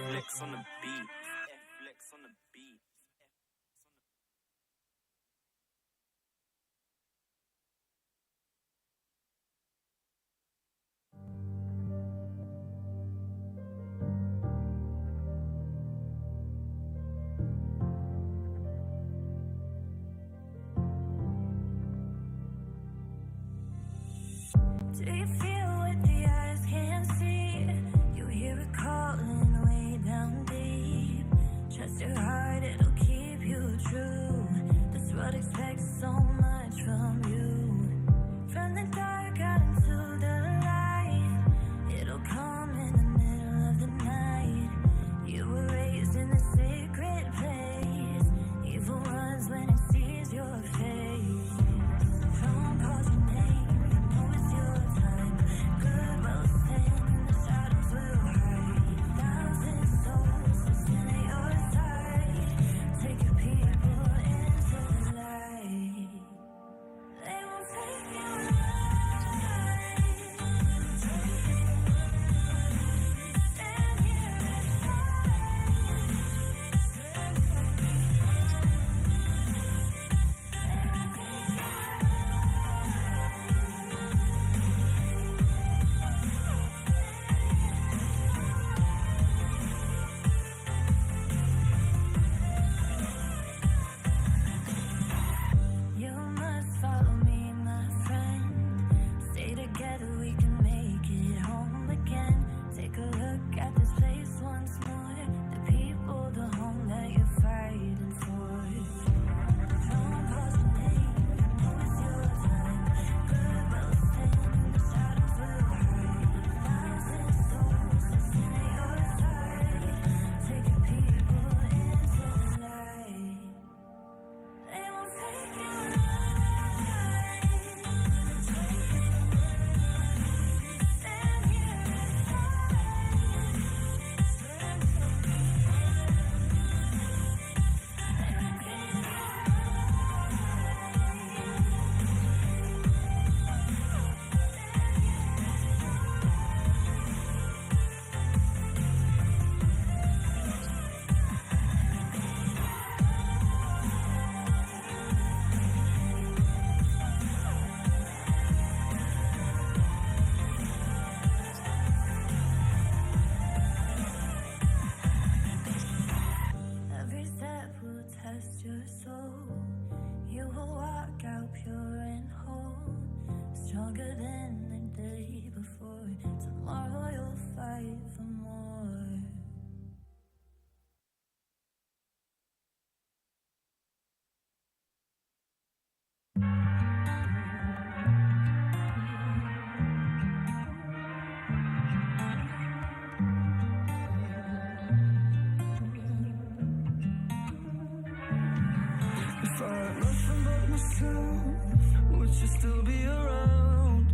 Flex on the beat. Flex on the beat. Do you feel what the eyes can't see? You hear it calling way down deep. Trust your heart, it'll keep you true. This world expects so much from you. From the dark out into the light, it'll come in the middle of the night. You were raised in the sacred place. Evil runs when it sees your face. Phone calls your name, you know it's your time. Tomorrow you'll fight for more. If I had nothing but myself, would you still be around?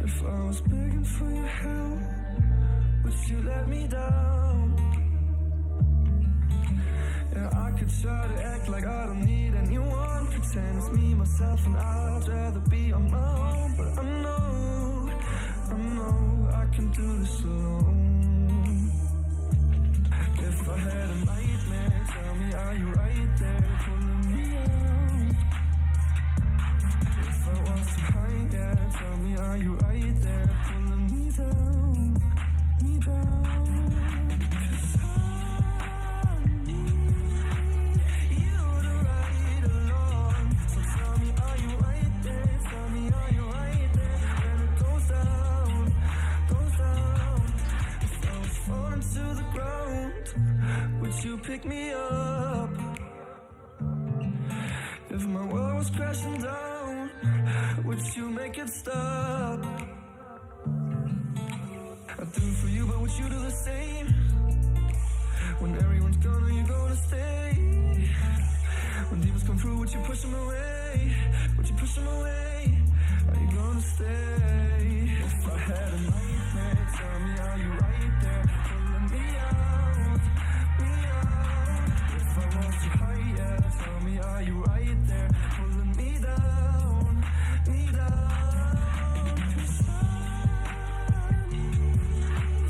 If I was begging for your help, would you let me down? Yeah, I could try to act like I don't need anyone, pretend it's me, myself, and I'd rather be on my own. But I know I can do this alone. If I had a nightmare, tell me, are you right there pulling me out? If I was too high, yeah, tell me, are you right there pulling me down, me down? 'Cause I need you to ride along. So tell me, are you right there? Tell me, are you right there when it goes down, goes down? If I was falling to the ground, would you pick me up? If my world was crashing down, would you make it stop? I do for you, but would you do the same? When everyone's gone, are you gonna stay? When demons come through, would you push them away? Would you push them away? Are you gonna stay? If I had a nightmare, tell me, are you right there pulling me out, me out? If I was too high, yeah, tell me, are you right there pulling me down, me down? 'Cause I need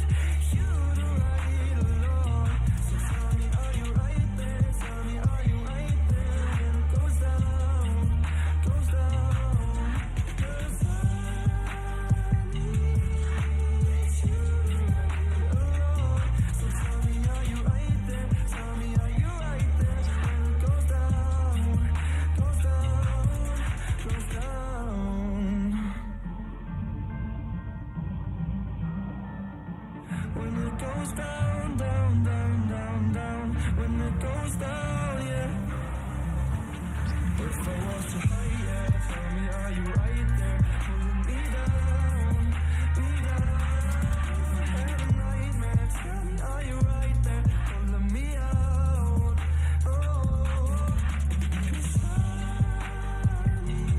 you to ride along. So tell me, are you right there? Tell me, are you right there when it goes down, goes down? 'Cause I need you to ride along. So tell me, are you right there? Tell me, are you right there when it goes down, goes down, goes down? When it goes down, down, down, down, down. When it goes down, yeah. If I was too high, yeah, tell me, are you right there pulling me down, me down? If I had a nightmare, tell me, are you right there pulling me out? Oh, 'cause I need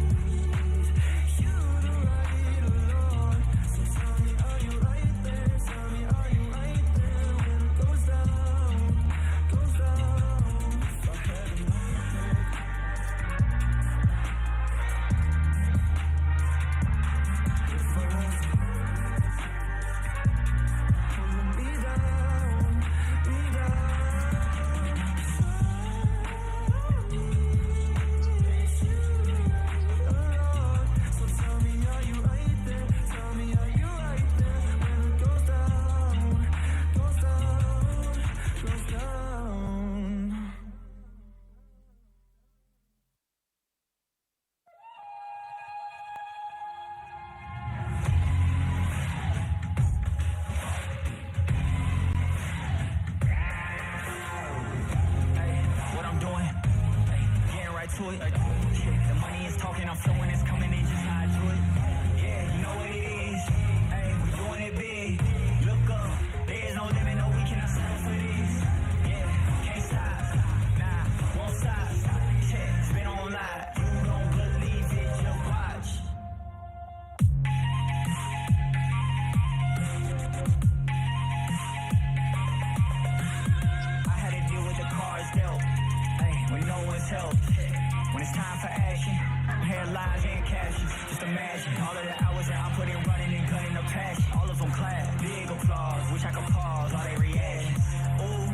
you to ride along. So tell me, are you right there? Tell me, are you right there when it goes down, goes down? If I had a nightmare, if I was pulling me down, me down. 'Cause I need you along. So tell me, are you right there? Tell me, are you right there when it goes down, goes down, goes down? What I'm doing, getting right to it. The money is talking, I'm flowing, it's coming in just how I do it. Yeah, you know what it is. Hey, we doing it big. Look up, there is no limit, no, we cannot settle for this. Yeah, can't stop, nah, won't stop. Yeah, it's been on live. You don't believe it, just watch. I had to deal with the cards dealt. Hey, when no one's help. When it's time for action, headlines and captions. Just imagine all of the hours that I put in running and gunning the passion. All of them clap, big applause, which I can pause all they reactions. Ooh,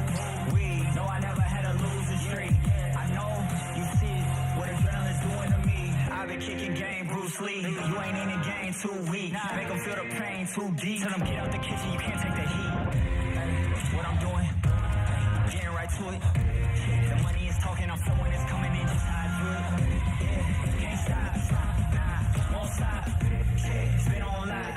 we know I never had a losing streak. I know you see what adrenaline's doing to me. I've been kicking game Bruce Lee. You ain't in the game too weak. Make them feel the pain too deep. Tell them get out the kitchen, you can't take the heat. What I'm doing, getting right to it. The money is talking, I'm flowing, it's coming in just how I do it. Yeah, can't stop, nah, won't stop. Yeah, it's been on live.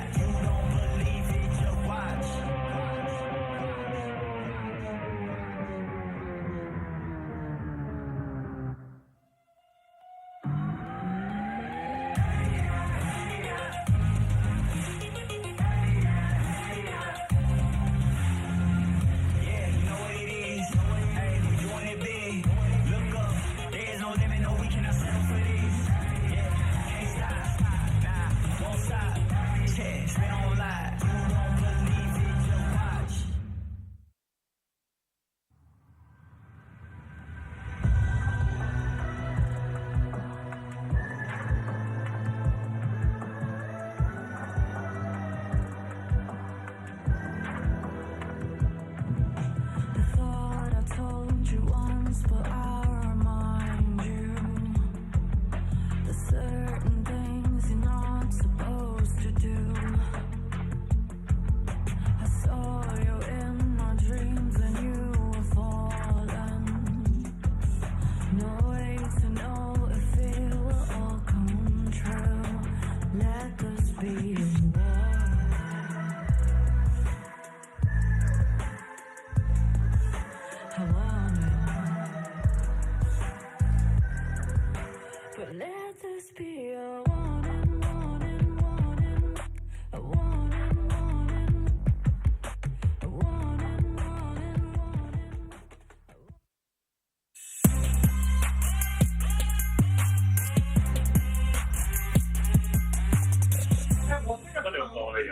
而已。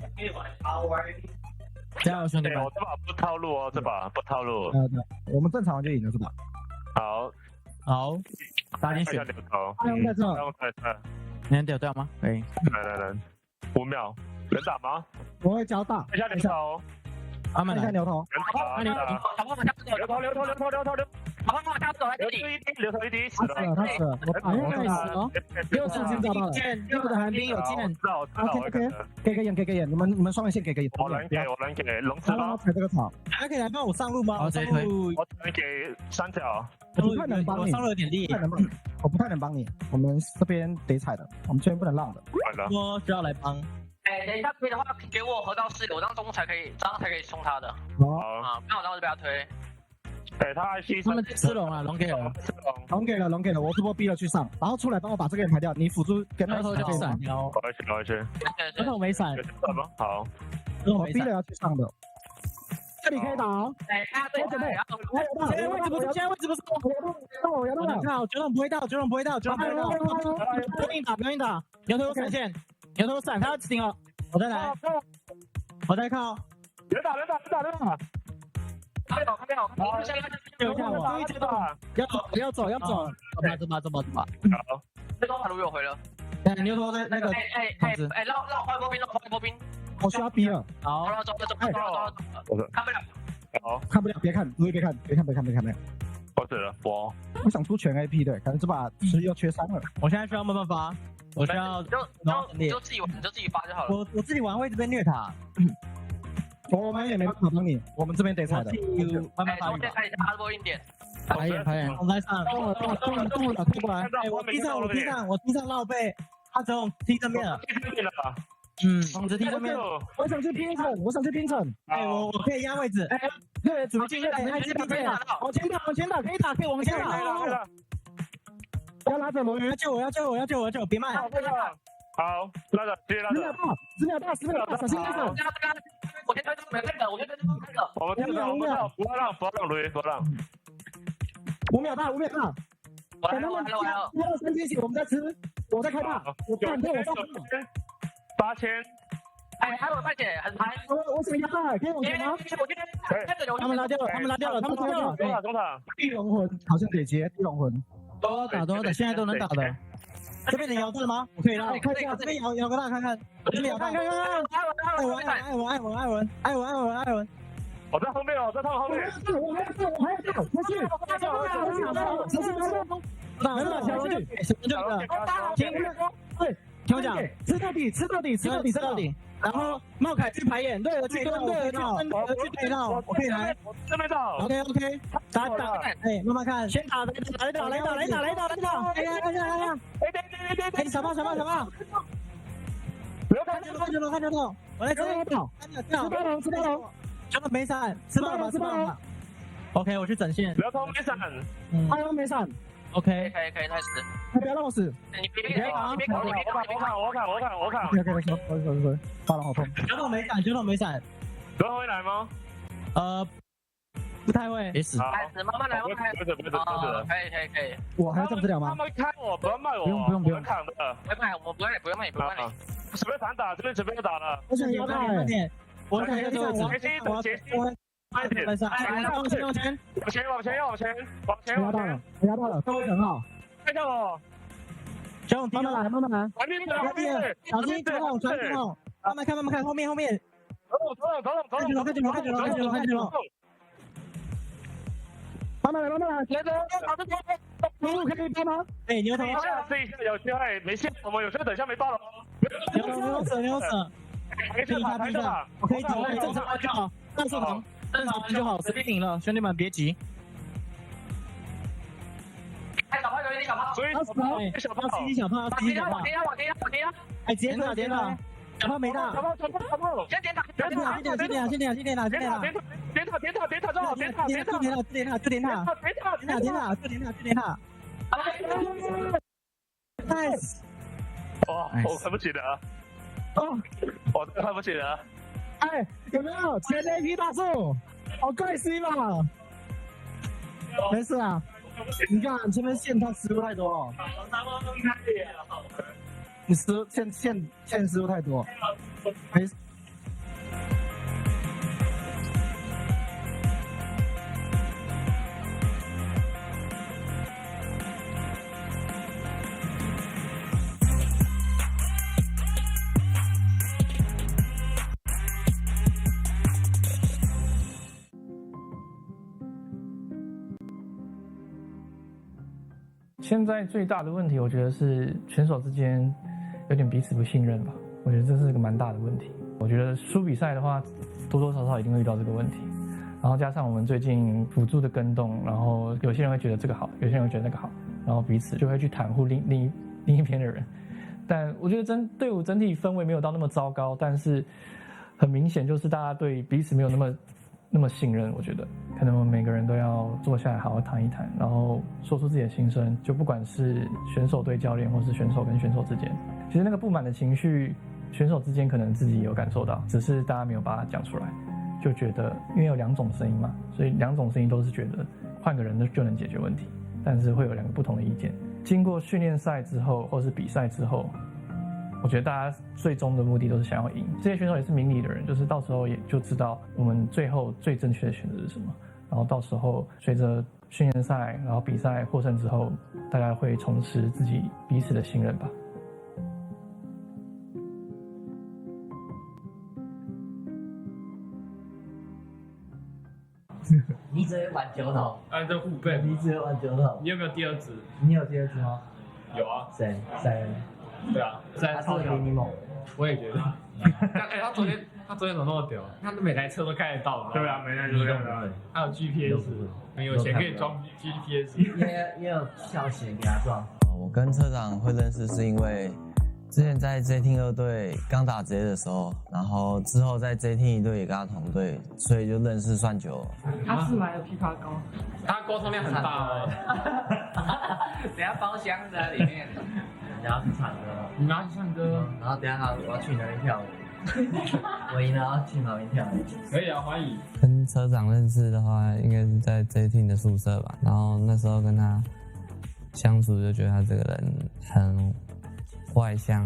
你可以玩好玩一点。加油，兄弟们！我这把不套路哦，这把不套路。对，我们正常就赢了是吧？好，好，打点血看一下。流头。用在这，用在这。你能丢掉吗？可以。来，5秒，能打吗？我会交大，看一下流头。阿曼来看一下。牛头，能打，那你小胖下手，流头，小胖下手来流这里。流头一滴，死了。他死了，我打我看死了。6次已经找到了，右的寒冰有技能。知道， OK，给个眼，你们双人线给个眼，我能给龙之让他吗？踩这个草，还可以来帮我上路吗？我直接推。我只能给三角。我不太能帮你，我上路有点力，我不太能帮你，我们这边得踩的，我们这边不能让的。完了，我需要来帮。等一下可以的话，给我河道4，我这样中路才可以，这样才可以冲他的。好，啊，不然我当时被他推。他还牺他们牲。吃龙了，龙给了。龙给了，我这波逼了去上，然后出来帮我把这个人排掉，你辅助跟牛头就闪掉。我回去。牛头没闪，有什么？好。我逼了要去上的，这里可以打哦。对，现在位置不是，我要动。靠，九龙不会到，不要硬打，牛头有闪现，牛头闪，他要顶了，我再来，我再靠，能打。看到，就看我，要走，走吧。好，这东海路又回了。牛头在那个，绕快波兵，我需要逼了，好，走，看不了。好，看不了，别看，别看。我死了，我想出全 AP 的，感觉这把吃又缺3了。我现在需要慢慢发，我需要你就自己玩，你就自己发就好了。我自己玩会一直被虐塔，我们也没办法帮你，我们这边得踩的。慢慢发育。我先看一下阿波1点。排演，我来上，动了，退过来。我踢上绕背，他只有踢正面了。我直踢正面。我想去拼城。我可以压位置。对，主进来，还是拼城。往前打，可以打，往前打。要拉着龙源，要救我，别慢。好，拉着，直接拉着。10秒到，小心点手。我先推这个，我先推这个。我们不要让雷，不让。 5秒到，我来了。要3千血，我们在吃，我在开大，我干掉我上8000。哎，还有半血，很嗨。我想压大，可以往前吗？他们拉掉了，中场。地龙魂好像得接地龙魂，都要打，现在都能打的。这边能摇到了吗？可以了，看一下这边摇个大看看，这边摇大看。艾文。我在后面，我在他们后面。我还要跳，回去。打小龙对，听我讲，吃到底。然后茂凯去排演，对了，去对到，我可以来。这边到。OK， 打，哎，慢慢看，先打，来打。哎，小胖，不要看着，我来追到，吃到龙，小胖没闪，吃到了。OK， 我去整线。不要偷没闪，他又没闪。OK， 可以，太死。不要让我死。你别搞。我看。OK，发了好痛。九筒没闪。九筒会来吗？不太会。别死。慢慢来。不是。可以。我还要这了吗？他们开我，不要卖我。不用扛的。不用卖。准备反打，这边准备要打了。我想要快点。我想要慢一点。往前。压到了，都很好。看到我。九筒慢慢来。小心传统。慢慢看，后面。走。慢慢来，牛头可以帮吗？哎，牛头，试一下有机会，没事，我们有时候等一下没爆了。牛舍，避一下，我可以走，正常就好，正常就好，随便顶了，兄弟们别急。哎，小胖，所以小胖，往前压，哎，直接打，小胖没大，先点塔，先点塔，点塔，Nice， 哇，我看不起的啊，我真的看不起的啊。哎，有没有前 AP 大树？好怪 C 吧？没事啊，你看前面线他吃不太多。你欠失误太多，没事。现在最大的问题，我觉得是选手之间有点彼此不信任吧。我觉得这是个蛮大的问题。我觉得输比赛的话，多多少少一定会遇到这个问题。然后加上我们最近辅助的跟动，然后有些人会觉得这个好，有些人会觉得那个好，然后彼此就会去袒护另一边的人。但我觉得队伍整体氛围没有到那么糟糕，但是很明显就是大家对彼此没有那么信任。我觉得可能我们每个人都要坐下来好好谈一谈，然后说出自己的心声，就不管是选手对教练，或是选手跟选手之间，其实那个不满的情绪，选手之间可能自己有感受到，只是大家没有把它讲出来，就觉得因为有两种声音嘛，所以两种声音都是觉得换个人就能解决问题，但是会有两个不同的意见。经过训练赛之后，或是比赛之后，我觉得大家最终的目的都是想要赢。这些选手也是明理的人，就是到时候也就知道我们最后最正确的选择是什么。然后到时候随着训练赛，然后比赛获胜之后，大家会重拾自己彼此的信任吧。你只会玩酒桶，这互背。你只会玩酒桶。你有没有第二支？你有第二支吗？有啊。谁？对啊，他超比你猛。我也觉得。他昨天怎么那么屌？他每台车都开得到。对啊，每台车都开得到。还有 GPS， 很有钱可以装 GPS。也有校鞋给他装。我跟车长会认识是因为之前在 J Team 2队刚打职业的时候，然后之后在 J Team 1队也跟他同队，所以就认识算久了。他是买了枇杷膏，他沟通量很大哦。等下包厢在里面。然后去唱歌，你们要去唱歌，然后等下我要去那边跳舞，我赢了要去旁边跳舞。可以啊，欢迎。跟车长认识的话，应该是在 J Team 的宿舍吧。然后那时候跟他相处，就觉得他这个人很外向，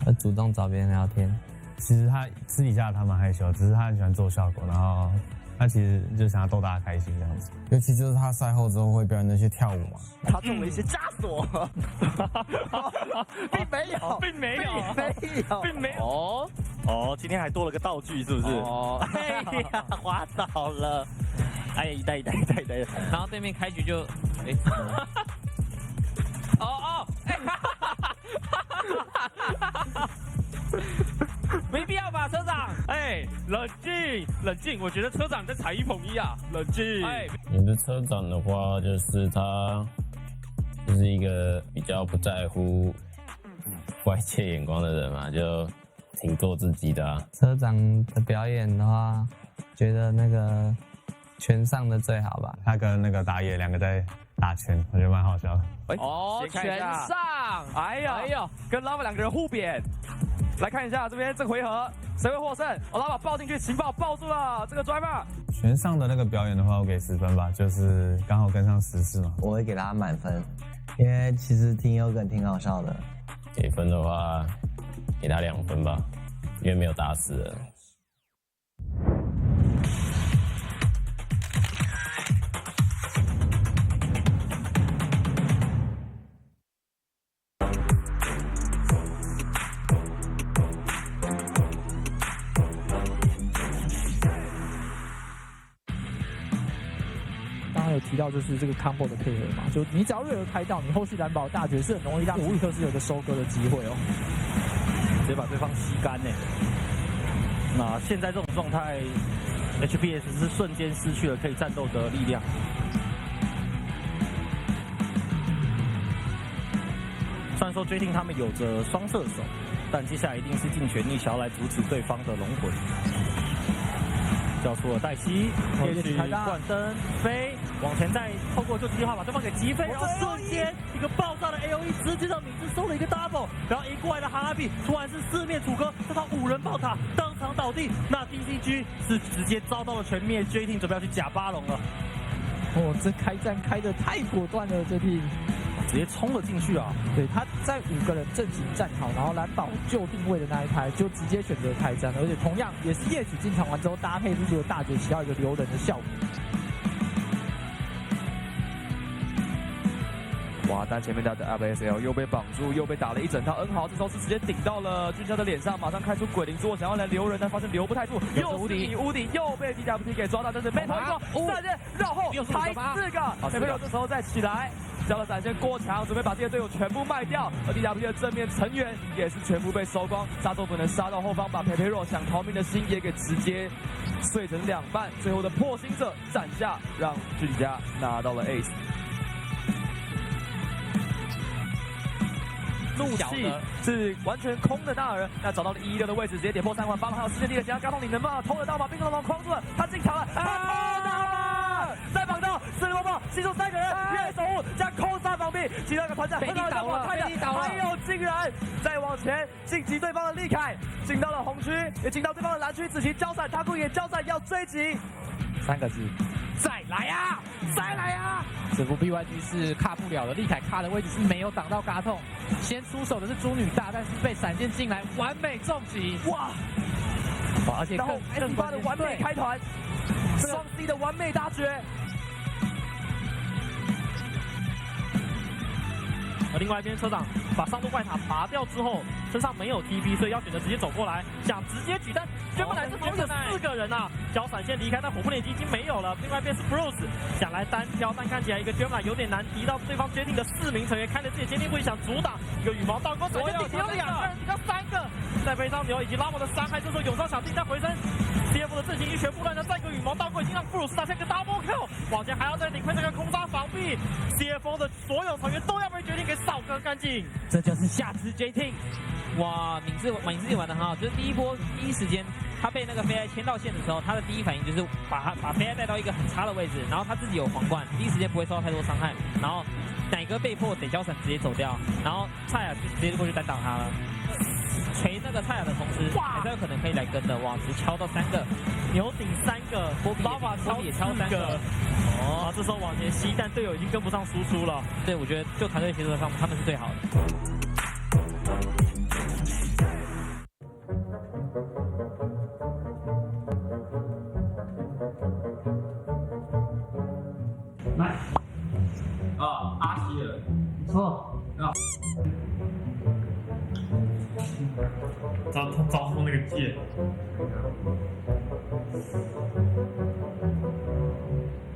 会主动找别人聊天。其实他私底下他蛮害羞，只是他很喜欢做效果，然后他其实就想要逗大家开心这样子。尤其就是他赛后之后会表演的去跳舞嘛。他中了一些枷锁，并没有。哦，今天还多了个道具，是不是？哦，哎呀，滑倒了。哎，一代。然后对面开局就，没必要吧，车长？哎，冷静！我觉得车长在踩一捧一啊，冷静。哎，我的车长的话，就是他就是一个比较不在乎外界眼光的人嘛，就挺做自己的啊。车长的表演的话，觉得那个拳上的最好吧。他跟那个打野两个在打拳，我觉得蛮好笑的。拳上，哎呦，跟拉巴两个人互扁。来看一下这边这回合谁会获胜？拉巴抱进去，情报抱住了这个 driver。拳上的那个表演的话，我给10分吧，就是刚好跟上时事嘛。我会给他满分，因为其实挺有梗，挺好笑的。给分的话，给他2分吧，因为没有打死人。有提到就是这个 combo 的配合嘛，就你只要瑞尔开到，你后续蓝宝大绝是很容易让武力特斯有个收割的机会哦，直接把对方吸干呢。那现在这种状态 ，HBS 是瞬间失去了可以战斗的力量。虽然说 J Team 他们有着双射手，但接下来一定是尽全力想要来阻止对方的龙魂。叫出了黛西，也许冠灯飞往前，再透过救计划把对方给击飞，然后瞬间一个爆炸的 AOE 直接让名字收了一个 double， 然后一过来的哈拉比突然是4面楚歌，这套5人炮塔当场倒地，那 DCG 是直接遭到了全灭 ，J Team 准备要去假巴龙了。这开战开得太果断了，J Team。直接冲了进去啊！对，他在5个人阵型站好，然后蓝宝就定位的那一排就直接选择开战，而且同样也是夜曲进场完之后搭配露露的大绝起到一个留人的效果。哇！但前面的 WSL 又被绑住，又被打了一整套。恩豪这时候是直接顶到了俊霄的脸上，马上开出鬼灵珠，想要来留人，但发现留不太住，又是你屋顶又被 DWT 给抓到，但是被头一个闪现绕后抬4个，小朋友这时候再起来，交了闪现过墙，准备把这些队友全部卖掉，而 DWT 的正面成员也是全部被收光，杀手本能杀到后方，把佩佩肉想逃命的心也给直接碎成2半，最后的破心者斩下，让俊家拿到了 ace。怒气是完全空的大儿，那找到了116的位置，直接点破3环，8还有世界第一的加高痛，你能不能偷得到吗？冰龙龙框住了，他进场了，他偷到了，再绑到4连爆，吸住3个人，越守护加扣杀防壁，其他个团战很好的往开的，还有竟然再往前晋级对方的利凯，进到了红区，也进到对方的蓝区，子琪交闪，他库也交闪，要追击3个字。再来呀！再来呀！这副 BYD 是卡不了的，利凯卡的位置是没有挡到嘎痛，先出手的是猪女大，但是被闪现进来，完美重击！哇！而且然后 S8 的完美开团，双 C 的完美大绝。而另外一边车长把上路怪塔拔掉之后，身上没有 TP， 所以要选择直接走过来，想直接举，但捐本来这时候有4个人啊，交闪现离开，但火不连击已经没有了。另外一边是 Bruce 想来单挑，但看起来一个捐本有点难敌到对方决定的4名成员，开了自己的坚定步想阻挡，一个羽毛倒钩，闪现顶有2个人，顶到3个，在悲伤牛以及拉莫的伤害，这时候永伤想定但回身 CF 的阵型一拳不乱的再一个羽毛倒钩，已经让 Bruce 打下一个 double kill， 往前还要再顶亏这个空杀防壁 ，CF 的所有成员都要被决定给扫个干净，这就是下肢 JT。哇，敏智玩的很好，就是第一时间他被那个飞爱牵到线的时候，他的第一反应就是把飞爱带到一个很差的位置，然后他自己有皇冠，第一时间不会受到太多伤害，然后奶哥被迫得交闪直接走掉，然后蔡雅就直接过去单挡他了。锤那个蔡雅的同时，还是有可能可以来跟的，哇，只敲到3个，牛顶3个，拉法敲也敲3个，哦，这时候往前吸，但队友已经跟不上输出了。对，我觉得就团队协作上，他们是最好的。来，啊，阿希尔，不错，啊。招出那个剑，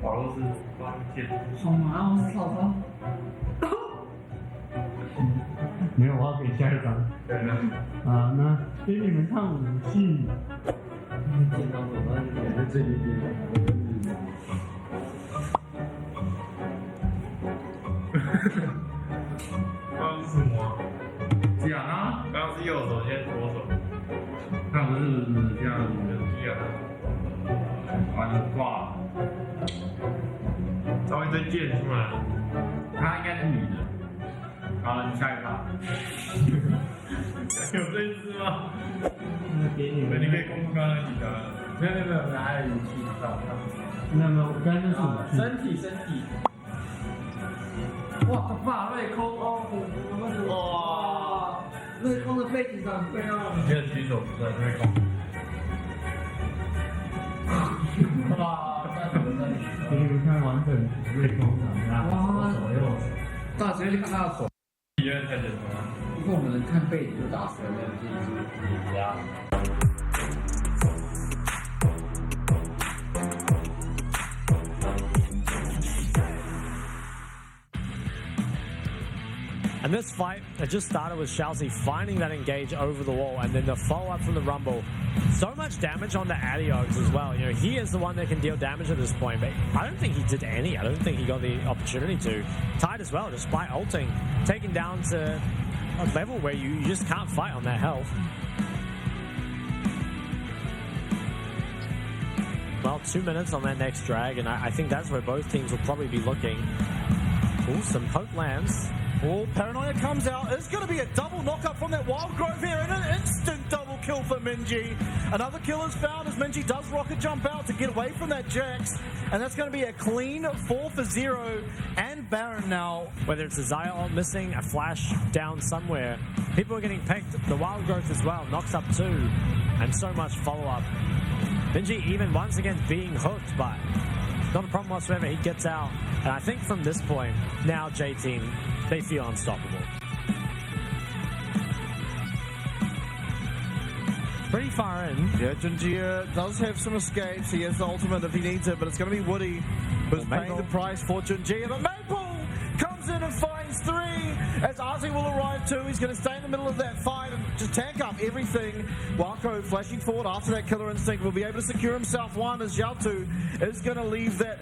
保罗是关键。好嘛，我是曹操。没有，我要给下一张。啊，那给你们看武器。剑刀我们也在这一边。刚刚是什么？讲啊，刚刚是右手，现在左手。那不是这样子的这样。完了挂。稍微再剑出来，她应该是女的。好了，你下一把。有这一只吗？给你们，你可以公布刚刚那几个。没有，还有武器上。没有，我刚刚那是武器。身体。哇，爸，内空哦，哇，内空的背景上非常。你觉得举手不算内空？哇，给你们看完整内空的，哇，大直接看他的手。体验太简单了。如果我们能看背景就打死了，就是呀。And this fight, it just started with Shalsey finding that engage over the wall and then the follow-up from the Rumble. So much damage on the Adiogs as well. You know, he is the one that can deal damage at this point, but I don't think he did any. I don't think he got the opportunity to. Tied as well, despite ulting, taken down to a level where you just can't fight on that health. Well, 2 minutes on that next drag, and I think that's where both teams will probably be looking. Ooh, some poke lands. Oh, Paranoia comes out. It's going to be a double knockup from that Wild Grove here and an instant double kill for Minji. Another kill is found as Minji does rocket jump out to get away from that Jax. And that's going to be a clean 4 for 0 and Baron now. Whether it's a Xayah ult missing, a flash down somewhere, people are getting picked. The wild growth as well, knocks up 2, and so much follow-up. Minji even once again being hooked, but not a problem whatsoever. He gets out. And I think from this point, now J-Team, they feel unstoppable. Pretty far in. Yeah, Junjia does have some escapes. He has the ultimate if he needs it, but it's going to be Woody who's paying the price for Junjia. But Maple comes in and finds 3 as Artie will arrive too. He's going to stay in the middle of that fight and just tank up everything. Wako flashing forward after that killer instinct will be able to secure himself 1 as Xiaotu is going to leave that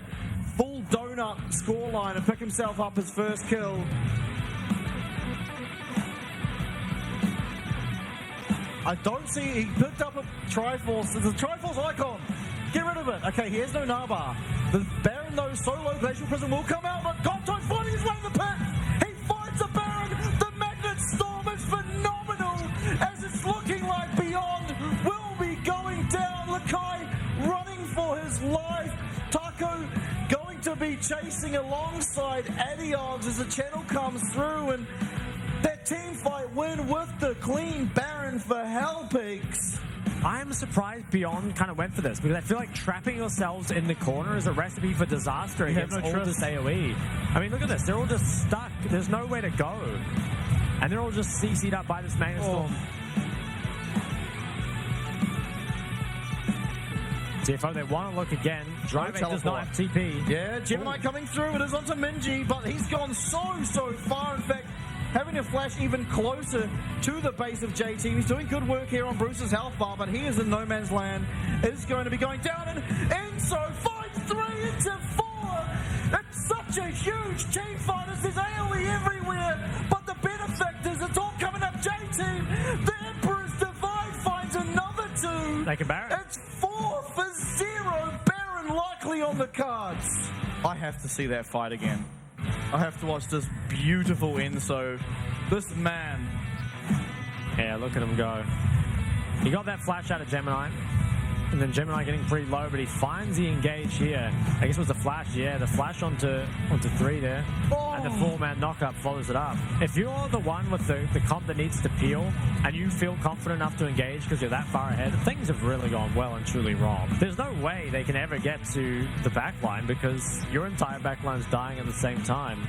full donut scoreline and pick himself up his first kill. I don't see, he picked up a Triforce. It's a Triforce icon. Get rid of it. Okay, he has no Naba. The Baron, though, solo Glacial Prison will come out, but Gonto's finding his way in the pit. He finds the Baron. The Magnet Storm is phenomenal as it's looking like Beyond will be going down. Lakai running for his life. Taco going to be chasing alongside Adiogs as the channel comes through, and that team fight win with the clean Baron for Hellpeaks. I am surprised Beyond kind of went for this, because I feel like trapping yourselves in the corner is a recipe for disaster against all this AoE. I mean, look at this. They're all just stuck. There's nowhere to go. And they're all just CC'd up by this Magnet Storm. TFO, they want to look again. Drive does not have TP. Yeah, Gemini coming through. It is onto Minji, but he's gone so far. In fact, having a flash even closer to the base of J-Team. He's doing good work here on Bruce's health bar, but he is in no man's land. Is going to be going down, and Enzo finds 3 into 4. It's such a huge team fight as there's AoE everywhere, but the benefactors, it's all coming up J-Team. The Emperor's Divide finds another 2. Like a Baron. It's 4 for 0. Baron likely on the cards. I have to see that fight again. I have to watch this beautiful Enzo. This man. Yeah, look at him go. He got that flash out of Gemini. And then Gemini getting pretty low, but he finds the engage here. I guess it was the flash, yeah. The flash onto 3 there. Oh. And the 4-man knockup follows it up. If you're the one with the comp that needs to peel, and you feel confident enough to engage because you're that far ahead, things have really gone well and truly wrong. There's no way they can ever get to the backline because your entire backline's dying at the same time.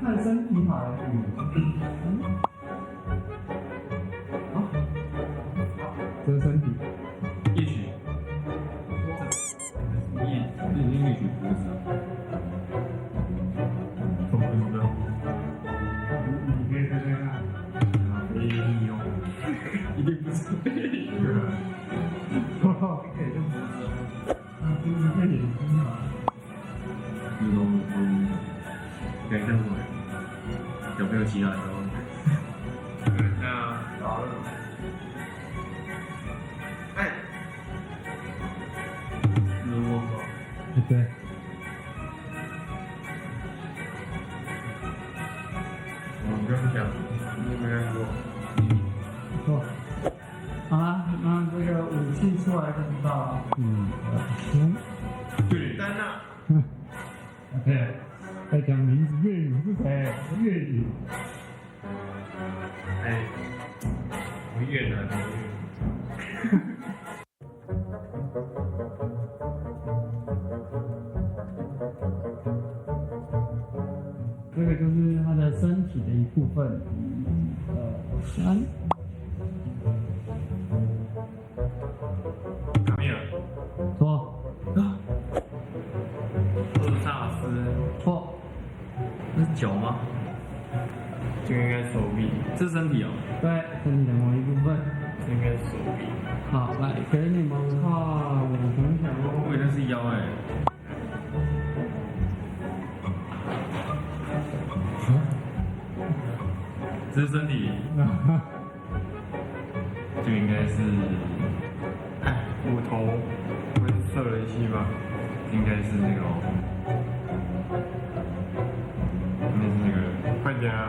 看身体好了。这是身体。夜曲。夜曲不是。怎么的？你可以猜猜看。可以应用。一定不是。可以就不是。就是这里听好。可以这么做。有没有其他的？那好了。哎。对。我跟你讲，你没人说。不错。好啦，那这个武器出来就知道了。对，丹娜。OK。在讲名字粤语是谁？粤语。哎，我越南的。这个就是他的身体的一部分。3。卡米尔。错。脚吗？这个应该手臂，这是身体哦。对，身体的某一部分。这应该是手臂。好，来给你们看，我想想哦。我以为那是腰哎。这是身体。这个应该是，骨头会射了一气吧？应该是那个哦。应该是那个，快点啊！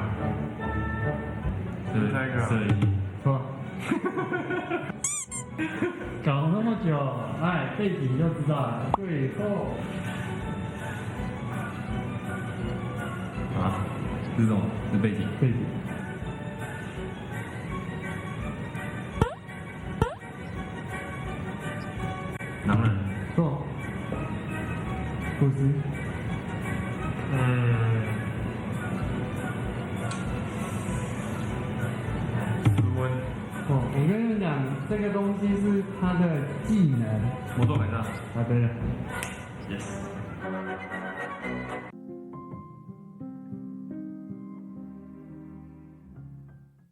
是那个射一气。错。搞那么久，哎，背景就知道了。对错。啊？这是什么？是背景。背景。狼人。错。不是。哦，我跟你们讲，这个东西是他的技能。魔咒凯撒。啊，对了。Yes。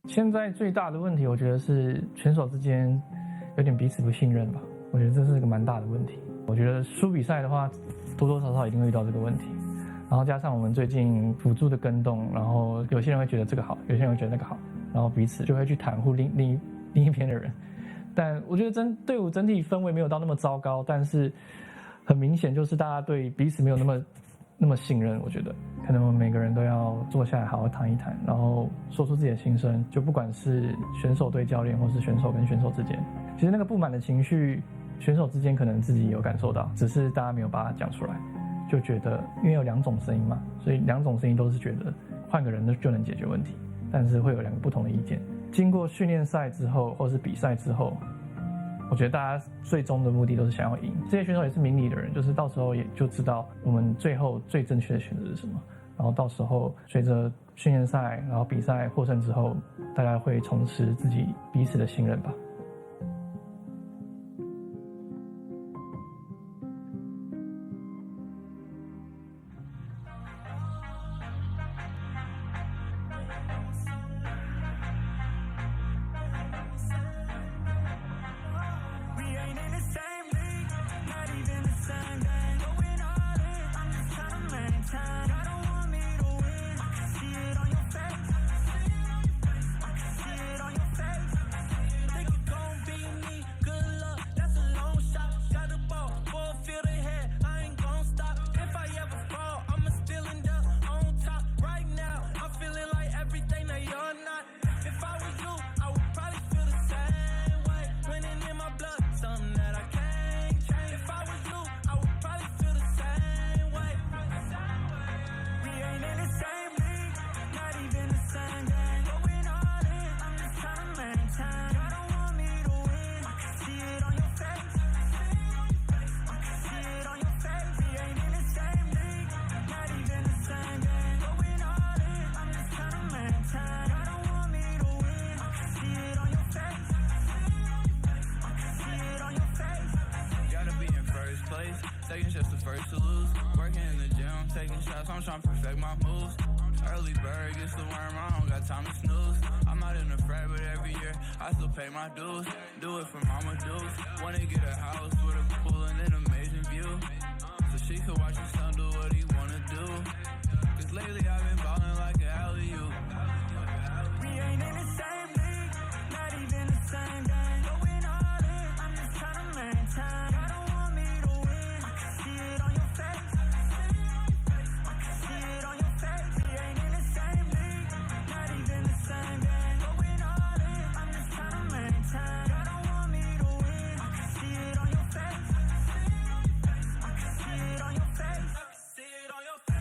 现在最大的问题，我觉得是选手之间有点彼此不信任吧。我觉得这是一个蛮大的问题。我觉得输比赛的话，多多少少一定会遇到这个问题。然后加上我们最近辅助的跟动，然后有些人会觉得这个好，有些人会觉得那个好，然后彼此就会去袒护另一边的人。但我觉得队伍整体氛围没有到那么糟糕，但是很明显就是大家对彼此没有那么信任。我觉得可能我们每个人都要坐下来好好谈一谈，然后说出自己的心声。就不管是选手对教练，或是选手跟选手之间，其实那个不满的情绪，选手之间可能自己有感受到，只是大家没有把它讲出来。就觉得因为有两种声音嘛，所以两种声音都是觉得换个人就能解决问题，但是会有两个不同的意见。经过训练赛之后，或是比赛之后，我觉得大家最终的目的都是想要赢。这些选手也是明理的人，就是到时候也就知道我们最后最正确的选择是什么。然后到时候随着训练赛，然后比赛获胜之后，大家会重拾自己彼此的信任吧。Second just the first to lose. Working in the gym, taking shots, I'm trying to perfect my moves. Early bird gets the worm, I don't got time to snooze. I'm not in the frat, but every year I still pay my dues. Do it for mama dues. Wanna get a house with a pool and an amazing view, so she could watch her son do what he wanna do. Cause lately I've been ballin' like an alley-oop. We ain't in the same league, not even the same game. Going all in, I'm just trying to maintain. I don't want me to win, I can see it on your face. I can see it on your face. We ain't in the same league, not even the same game. Going all in, I'm just trying to maintain. I don't want me to win, I can see it on your face. I can see it on your face. I can see it on your face.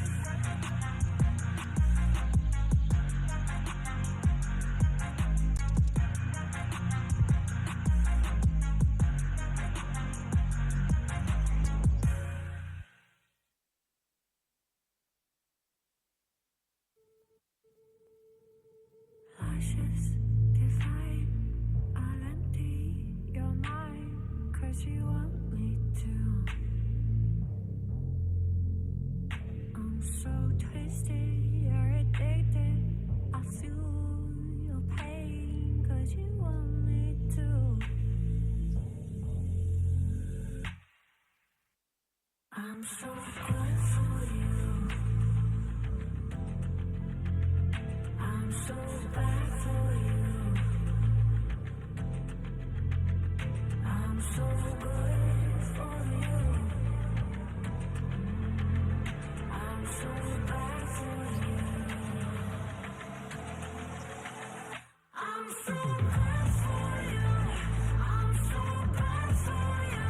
Lashes divine, I'll empty your mind, 'cause you want me to. I'm so twisted, you're I'm so good for you. I'm so bad for you. I'm so good for you. I'm so bad for you. I'm so good for you. I'm so bad for you.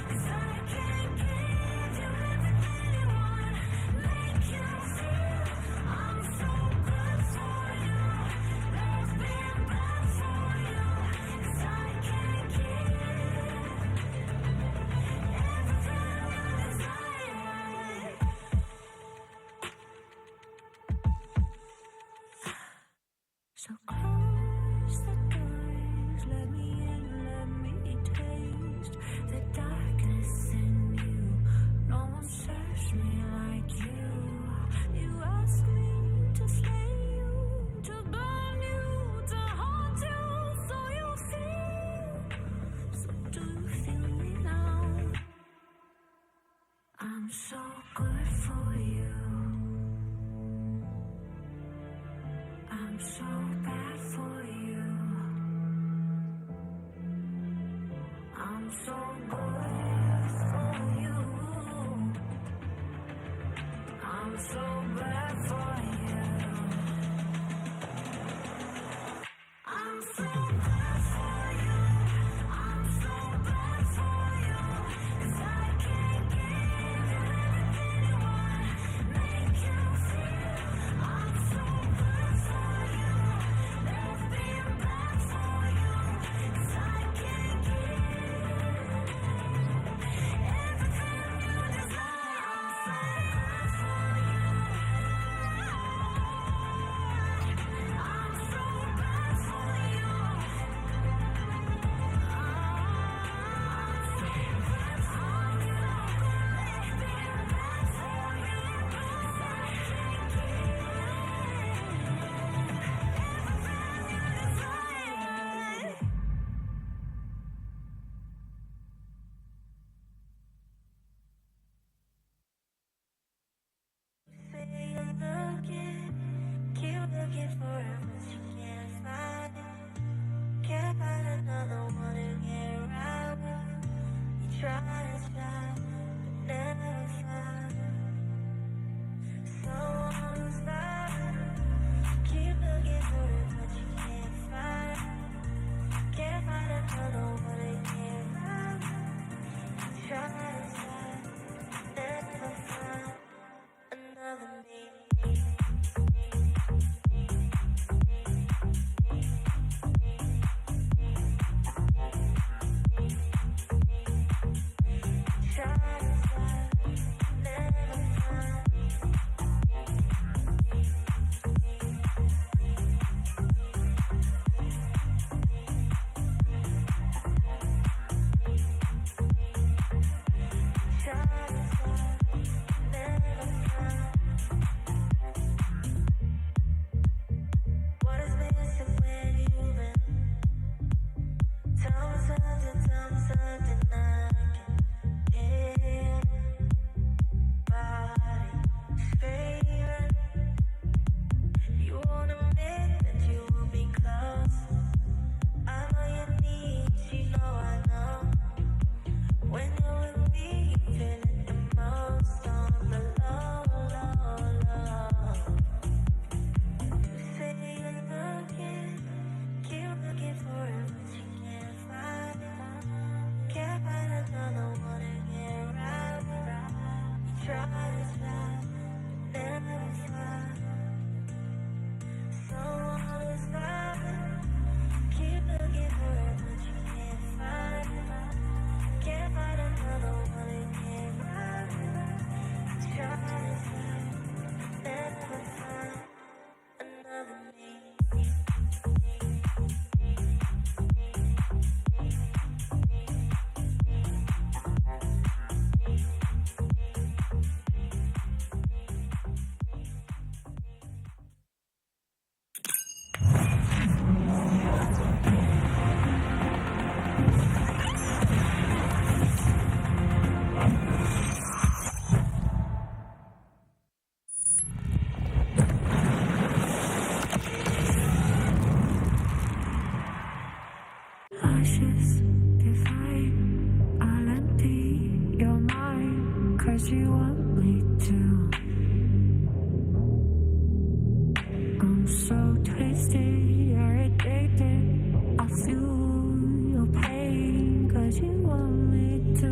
'Cause I can't give you everything you want. Make you feel I'm so good for you. Love being bad for you. 'Cause I can't give everything you desire. So close the doors, let me in, let me taste the darkness in you. No one serves me like you. You ask me to slay you, to burn you, to haunt you, so you feel. So do you feel me now? I'm so good for you. I'm so bad for you. I'm so good for you. I'm so bad for you. I'm so good for you. I'm so bad for you. 'Cause I can't give you everything you want. Make you feel I'm so good for you. Love being bad for you. 'Cause I can't give everything you desire. I'm so good for you. I'm so bad for you. Keep looking for it, but you can't find it. Can't find another one to get around it. You try to stop, but never find someone who's fine. Keep looking for it, but you can't find it. Can't find another one to get around it. You try to stop, never find another me. What is missing when you've been? Tell me something I can hear. Body screaming. You won't admit that you will be close. I know your needs, you know I know. When you're with me, you feel it the most on the low, low, low. You say you're looking, keep looking for it, but you can't find it. Can't find another one to get around it. You try to stop, never find someone who's fine. Keep looking for it, but you can't find it. Can't find another one to get around it. You try to stop, never find another me. 'cause you want me to. I'm so twisted, you're addicted. I feel your pain 'cause you want me to.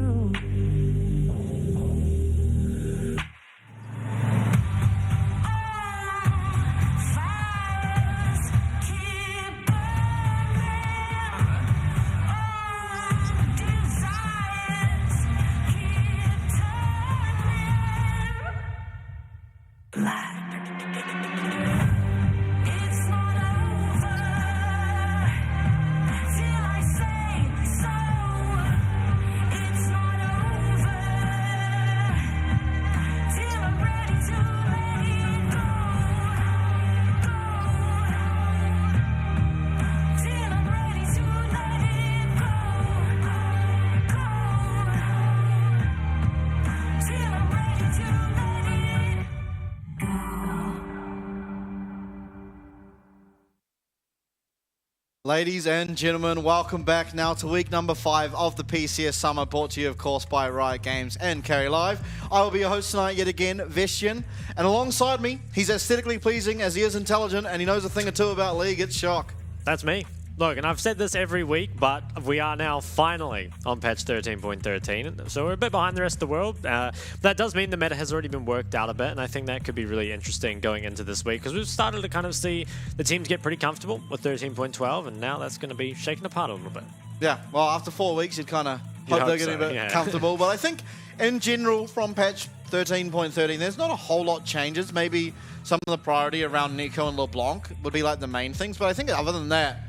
Ladies and gentlemen, welcome back now to week number 5 of the PCS Summer, brought to you, of course, by Riot Games and Carry Live. I will be your host tonight yet again, Vestian, and alongside me, he's aesthetically pleasing as he is intelligent, and he knows a thing or two about League. It's Shock. That's me. Look, and I've said this every week, but we are now finally on patch 13.13, so we're a bit behind the rest of the world. That does mean the meta has already been worked out a bit, and I think that could be really interesting going into this week, because we've started to kind of see the teams get pretty comfortable with 13.12, and now that's going to be shaken apart a little bit. Yeah, well, after 4 weeks, you'd kind of hope they're getting a bit comfortable, but I think in general, from patch 13.13, there's not a whole lot changes. Maybe some of the priority around Nico and LeBlanc would be like the main things, but I think other than that,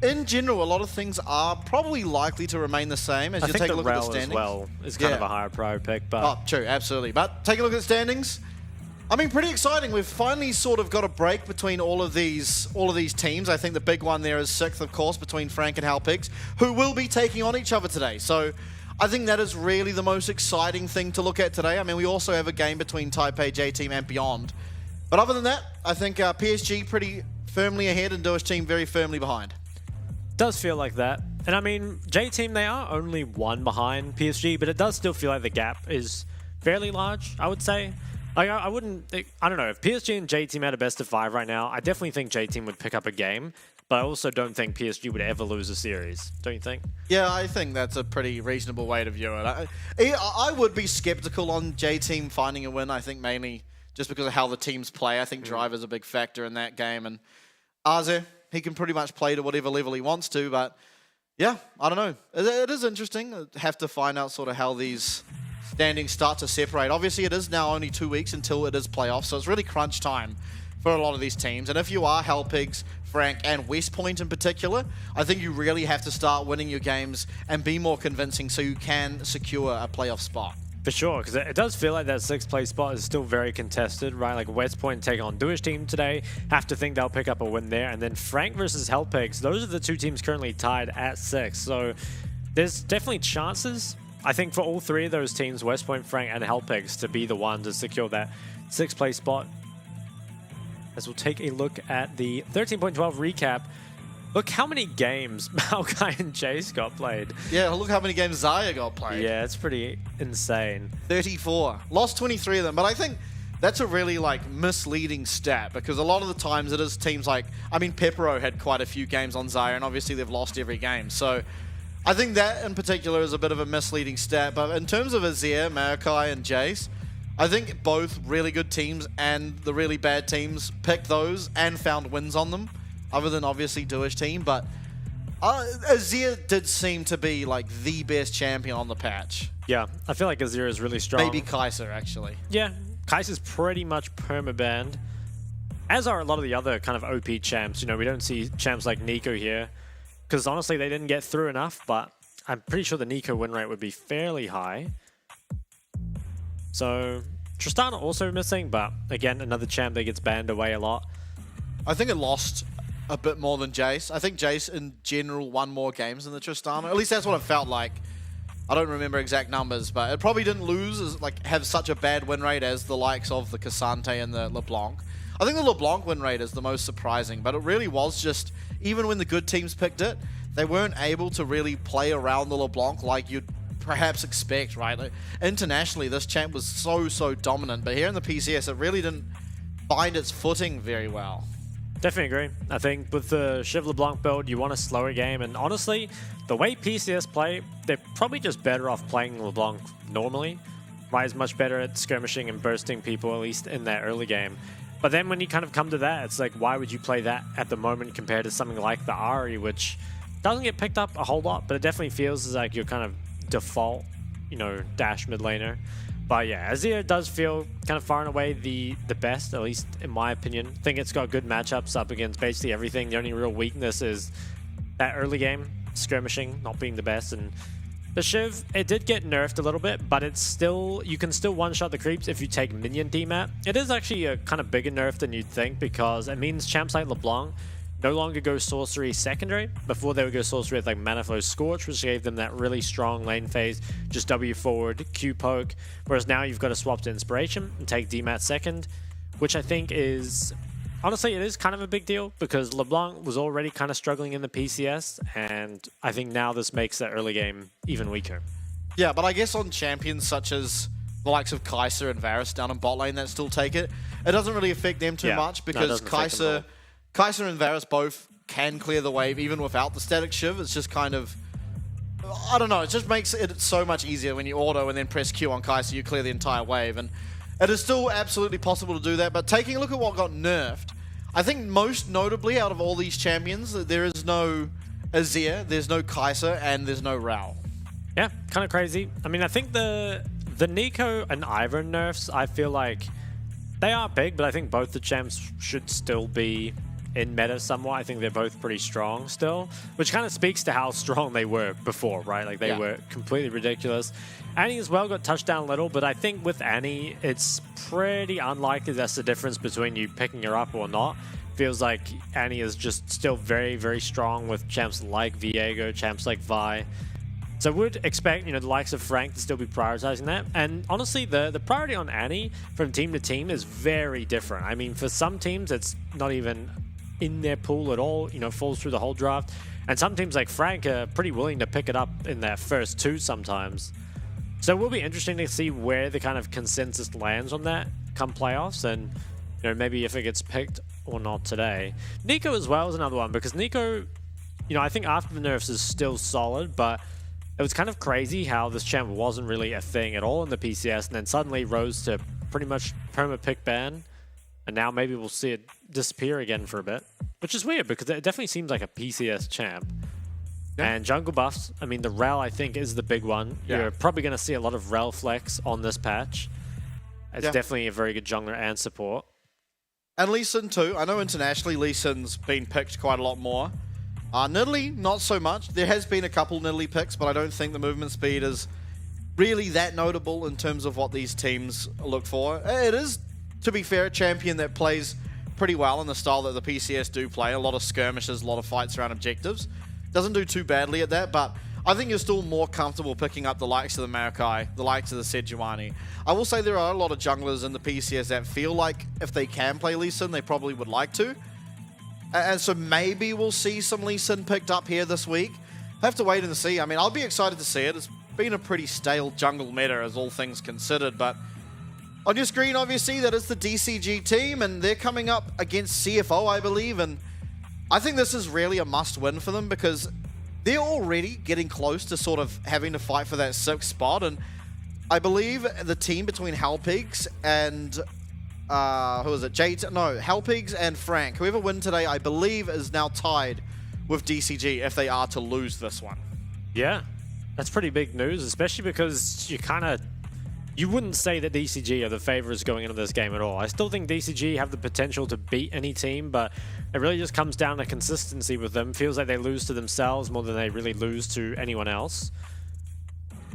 in general, a lot of things are probably likely to remain the same as you take a look at the standings. as well is kind of a higher priority pick. But oh, true, absolutely. But take a look at the standings. I mean, pretty exciting. We've finally sort of got a break between all of these teams. I think the big one there is 6th, of course, between Frank and Halpigs, who will be taking on each other today. So I think that is really the most exciting thing to look at today. I mean, we also have a game between Taipei, J-Team, and Beyond. But other than that, I think PSG pretty firmly ahead and Duish Team very firmly behind. Does feel like that. And I mean, J-Team, they are only 1 behind PSG, but it does still feel like the gap is fairly large, I would say. Like, I don't know, if PSG and J-Team had a best of 5 right now, I definitely think J-Team would pick up a game, but I also don't think PSG would ever lose a series, don't you think? Yeah, I think that's a pretty reasonable way to view it. I would be skeptical on J-Team finding a win, I think mainly just because of how the teams play. I think drive is a big factor in that game, and Arze, he can pretty much play to whatever level he wants to, but yeah, I don't know. It is interesting. Have to find out sort of how these standings start to separate. Obviously, it is now only 2 weeks until it is playoffs, so it's really crunch time for a lot of these teams. And if you are Halpigs, Frank, and West Point in particular, I think you really have to start winning your games and be more convincing so you can secure a playoff spot. For sure, because it does feel like that 6th place spot is still very contested, right? Like West Point taking on Duish Team today, have to think they'll pick up a win there. And then Frank versus Halpigs, those are the 2 teams currently tied at 6. So there's definitely chances, I think, for all 3 of those teams, West Point, Frank, and Halpigs, to be the one to secure that 6th place spot. As we'll take a look at the 13.12 recap. Look how many games Maokai and Jace got played. Yeah, look how many games Zaya got played. Yeah, it's pretty insane. 34. Lost 23 of them, but I think that's a really misleading stat because a lot of the times it is teams like, I mean, Pepero had quite a few games on Zaya and obviously they've lost every game. So I think that in particular is a bit of a misleading stat. But in terms of Azir, Maokai, and Jace, I think both really good teams and the really bad teams picked those and found wins on them. Other than obviously Duish Team, but Azir did seem to be the best champion on the patch. Yeah, I feel like Azir is really strong. Maybe Kai'Sa, actually. Yeah, Kai'Sa's pretty much permabanned, as are a lot of the other kind of OP champs. You know, we don't see champs like Nico here, because honestly they didn't get through enough, but I'm pretty sure the Nico win rate would be fairly high. So, Tristana also missing, but again, another champ that gets banned away a lot. I think it lost a bit more than Jace. I think Jace in general won more games than the Tristana. At least that's what it felt like. I don't remember exact numbers, but it probably didn't lose, have such a bad win rate as the likes of the Cassante and the LeBlanc. I think the LeBlanc win rate is the most surprising, but it really was just, even when the good teams picked it, they weren't able to really play around the LeBlanc like you'd perhaps expect, right? Like, internationally, this champ was so dominant, but here in the PCS, it really didn't find its footing very well. Definitely agree. I think with the Shiv LeBlanc build, you want a slower game, and honestly, the way PCS play, they're probably just better off playing LeBlanc normally. Right, is much better at skirmishing and bursting people, at least in that early game. But then when you kind of come to that, it's like, why would you play that at the moment compared to something like the Ari, which doesn't get picked up a whole lot, but it definitely feels like your kind of default, you know, dash mid laner. But yeah, Azir does feel kind of far and away the best, at least in my opinion. I think it's got good matchups up against basically everything. The only real weakness is that early game, skirmishing, not being the best. And the Shiv, it did get nerfed a little bit, but it's still, you can still one-shot the creeps if you take minion DMAT. It is actually a kind of bigger nerf than you'd think, because it means champs like LeBlanc no longer go sorcery secondary. Before they would go sorcery with like Mana Flow Scorch, which gave them that really strong lane phase, just W forward, Q poke, whereas now you've got to swap to Inspiration and take DMAT second, which I think is, honestly, it is kind of a big deal, because LeBlanc was already kind of struggling in the PCS, and I think now this makes that early game even weaker. Yeah, but I guess on champions such as the likes of Kai'Sa and Varus down in bot lane that still take it, it doesn't really affect them too much, because Kai'Sa and Varus both can clear the wave even without the static Shiv. It's just kind of, I don't know, it just makes it so much easier when you auto and then press Q on Kai'Sa, you clear the entire wave. And it is still absolutely possible to do that, but taking a look at what got nerfed, I think most notably out of all these champions, there is no Azir, there's no Kai'Sa, and there's no Rao. Yeah, kind of crazy. I mean, I think the Nico and Ivern nerfs, I feel like they are big, but I think both the champs should still be in meta somewhat. I think they're both pretty strong still, which kind of speaks to how strong they were before, right? Like they were completely ridiculous. Annie as well got touched down a little, but I think with Annie, it's pretty unlikely that's the difference between you picking her up or not. Feels like Annie is just still very strong with champs like Viego, champs like Vi. So would expect, you know, the likes of Frank to still be prioritizing that. And honestly, the priority on Annie from team to team is very different. I mean, for some teams, it's not even in their pool at all, you know, falls through the whole draft. And some teams like Frank are pretty willing to pick it up in their first two sometimes. So it will be interesting to see where the kind of consensus lands on that come playoffs, and, you know, maybe if it gets picked or not today. Nico as well is another one, because Nico, you know, I think after the nerfs is still solid, but it was kind of crazy how this champ wasn't really a thing at all in the PCS, and then suddenly rose to pretty much perma-pick ban, and now maybe we'll see it disappear again for a bit, which is weird because it definitely seems like a PCS champ. Yeah. And jungle buffs, I mean, the Rel, I think, is the big one. Yeah. You're probably going to see a lot of Rel flex on this patch. It's definitely a very good jungler and support. And Lee Sin too. I know internationally Lee Sin's been picked quite a lot more. Nidalee, not so much. There has been a couple Nidalee picks, but I don't think the movement speed is really that notable in terms of what these teams look for. It is, to be fair, a champion that plays pretty well in the style that the PCS do play. A lot of skirmishes, a lot of fights around objectives. Doesn't do too badly at that, but I think you're still more comfortable picking up the likes of the Maokai, the likes of the Sejuani. I will say there are a lot of junglers in the PCS that feel like if they can play Lee Sin, they probably would like to. And so maybe we'll see some Lee Sin picked up here this week. I have to wait and see. I mean, I'll be excited to see it. It's been a pretty stale jungle meta, as all things considered, but on your screen, obviously, that is the DCG team, and they're coming up against CFO, I believe, and I think this is really a must-win for them because they're already getting close to sort of having to fight for that 6th spot, and I believe the team between Halpigs and who is it? Halpigs and Frank. Whoever wins today, I believe, is now tied with DCG if they are to lose this one. Yeah, that's pretty big news, especially because you wouldn't say that DCG are the favorites going into this game at all. I still think DCG have the potential to beat any team, but it really just comes down to consistency with them. Feels like they lose to themselves more than they really lose to anyone else.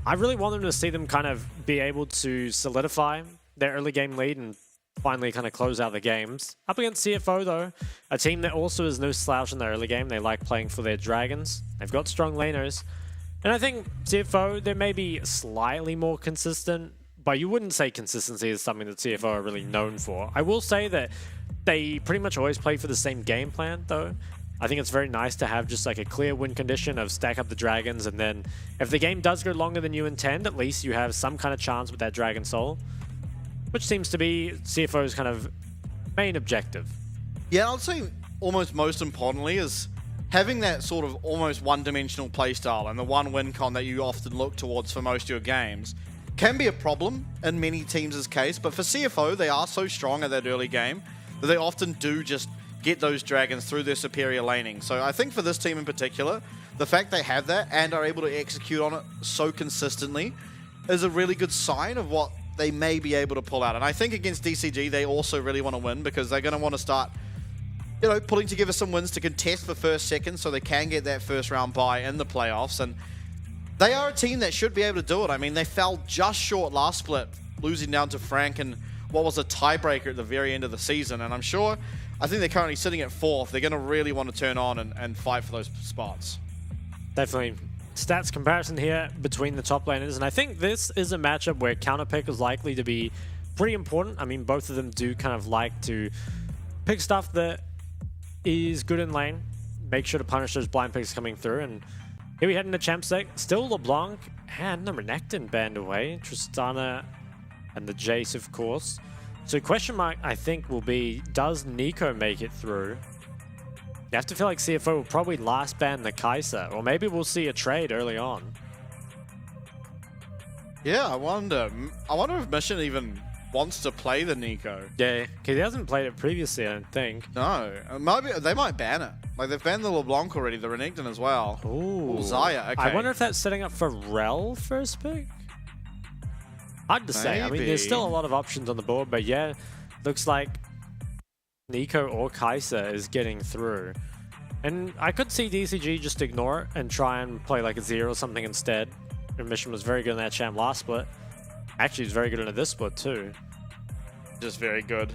I really want them to see them kind of be able to solidify their early game lead and finally kind of close out the games. Up against CFO though, a team that also is no slouch in their early game. They like playing for their dragons. They've got strong laners. And I think CFO, they may be slightly more consistent, but you wouldn't say consistency is something that CFO are really known for. I will say that they pretty much always play for the same game plan though. I think it's very nice to have just like a clear win condition of stack up the dragons, and then if the game does go longer than you intend, at least you have some kind of chance with that Dragon Soul, which seems to be CFO's kind of main objective. Yeah, I'd say almost most importantly is having that sort of almost one-dimensional playstyle and the one win con that you often look towards for most of your games can be a problem in many teams' case, but for CFO, they are so strong at that early game that they often do just get those dragons through their superior laning. So I think for this team in particular, the fact they have that and are able to execute on it so consistently is a really good sign of what they may be able to pull out. And I think against DCG, they also really want to win because they're going to want to start, you know, putting together some wins to contest for first, second, so they can get that first round bye in the playoffs. And they are a team that should be able to do it. I mean, they fell just short last split, losing down to Frank in what was a tiebreaker at the very end of the season. And I think they're currently sitting at 4th. They're going to really want to turn on and fight for those spots. Definitely. Stats comparison here between the top laners, and I think this is a matchup where counter pick is likely to be pretty important. I mean, both of them do kind of like to pick stuff that is good in lane, make sure to punish those blind picks coming through, and here we head into champ sec. Still LeBlanc and the Renekton banned away, Tristana and the Jace, of course. So question mark, I think, will be, does Nico make it through? You have to feel like CFO will probably last ban the Kai'Sa, or maybe we'll see a trade early on. Yeah, I wonder if Mission even wants to play the Nico. Yeah, because he hasn't played it previously, I don't think. No, maybe they might ban it. Like, they've banned the LeBlanc already, the Renekton as well. Ooh. Xayah, okay. I wonder if that's setting up for Rel first pick? Hard to say. I mean, there's still a lot of options on the board, but yeah, looks like Nico or Kai'Sa is getting through. And I could see DCG just ignore it and try and play like a 0 or something instead. Their Mission was very good in that champ last split. Actually, he's very good in this split too. Just very good.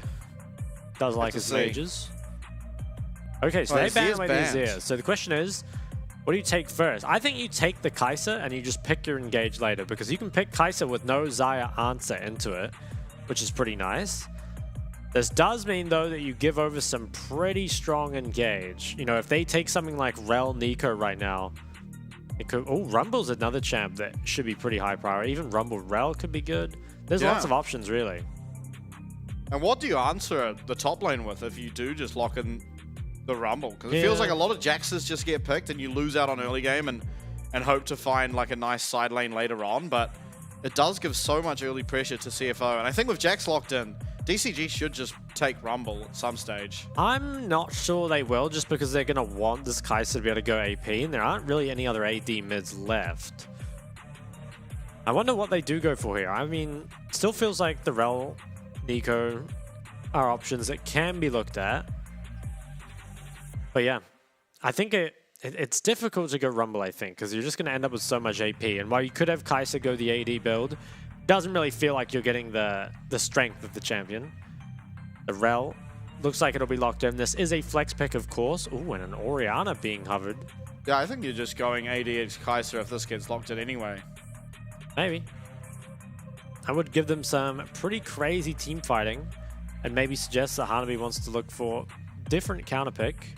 Does like his mages. Okay, so they ban away the Azir. So the question is, what do you take first? I think you take the Kai'Sa and you just pick your engage later, because you can pick Kai'Sa with no Xayah answer into it, which is pretty nice. This does mean, though, that you give over some pretty strong engage. You know, if they take something like Rel Nico right now, it could... Oh, Rumble's another champ that should be pretty high priority. Even Rumble Rel could be good. There's lots of options, really. And what do you answer the top lane with if you do just lock in the Rumble? Because it feels like a lot of Jaxes just get picked and you lose out on early game and hope to find like a nice side lane later on. But it does give so much early pressure to CFO. And I think with Jax locked in, DCG should just take Rumble at some stage. I'm not sure they will, just because they're going to want this Kai'Sa to be able to go AP, and there aren't really any other AD mids left. I wonder what they do go for here. I mean, still feels like the Rel, Nico are options that can be looked at. But yeah, I think it's difficult to go Rumble, I think, because you're just going to end up with so much AP. And while you could have Kai'Sa go the AD build, doesn't really feel like you're getting the strength of the champion. The Rel looks like it'll be locked in. This is a flex pick, of course. Ooh, and an Orianna being hovered. Yeah, I think you're just going AD against Kai'Sa if this gets locked in anyway. Maybe. I would give them some pretty crazy team fighting and maybe suggest that Hanabi wants to look for different counter pick.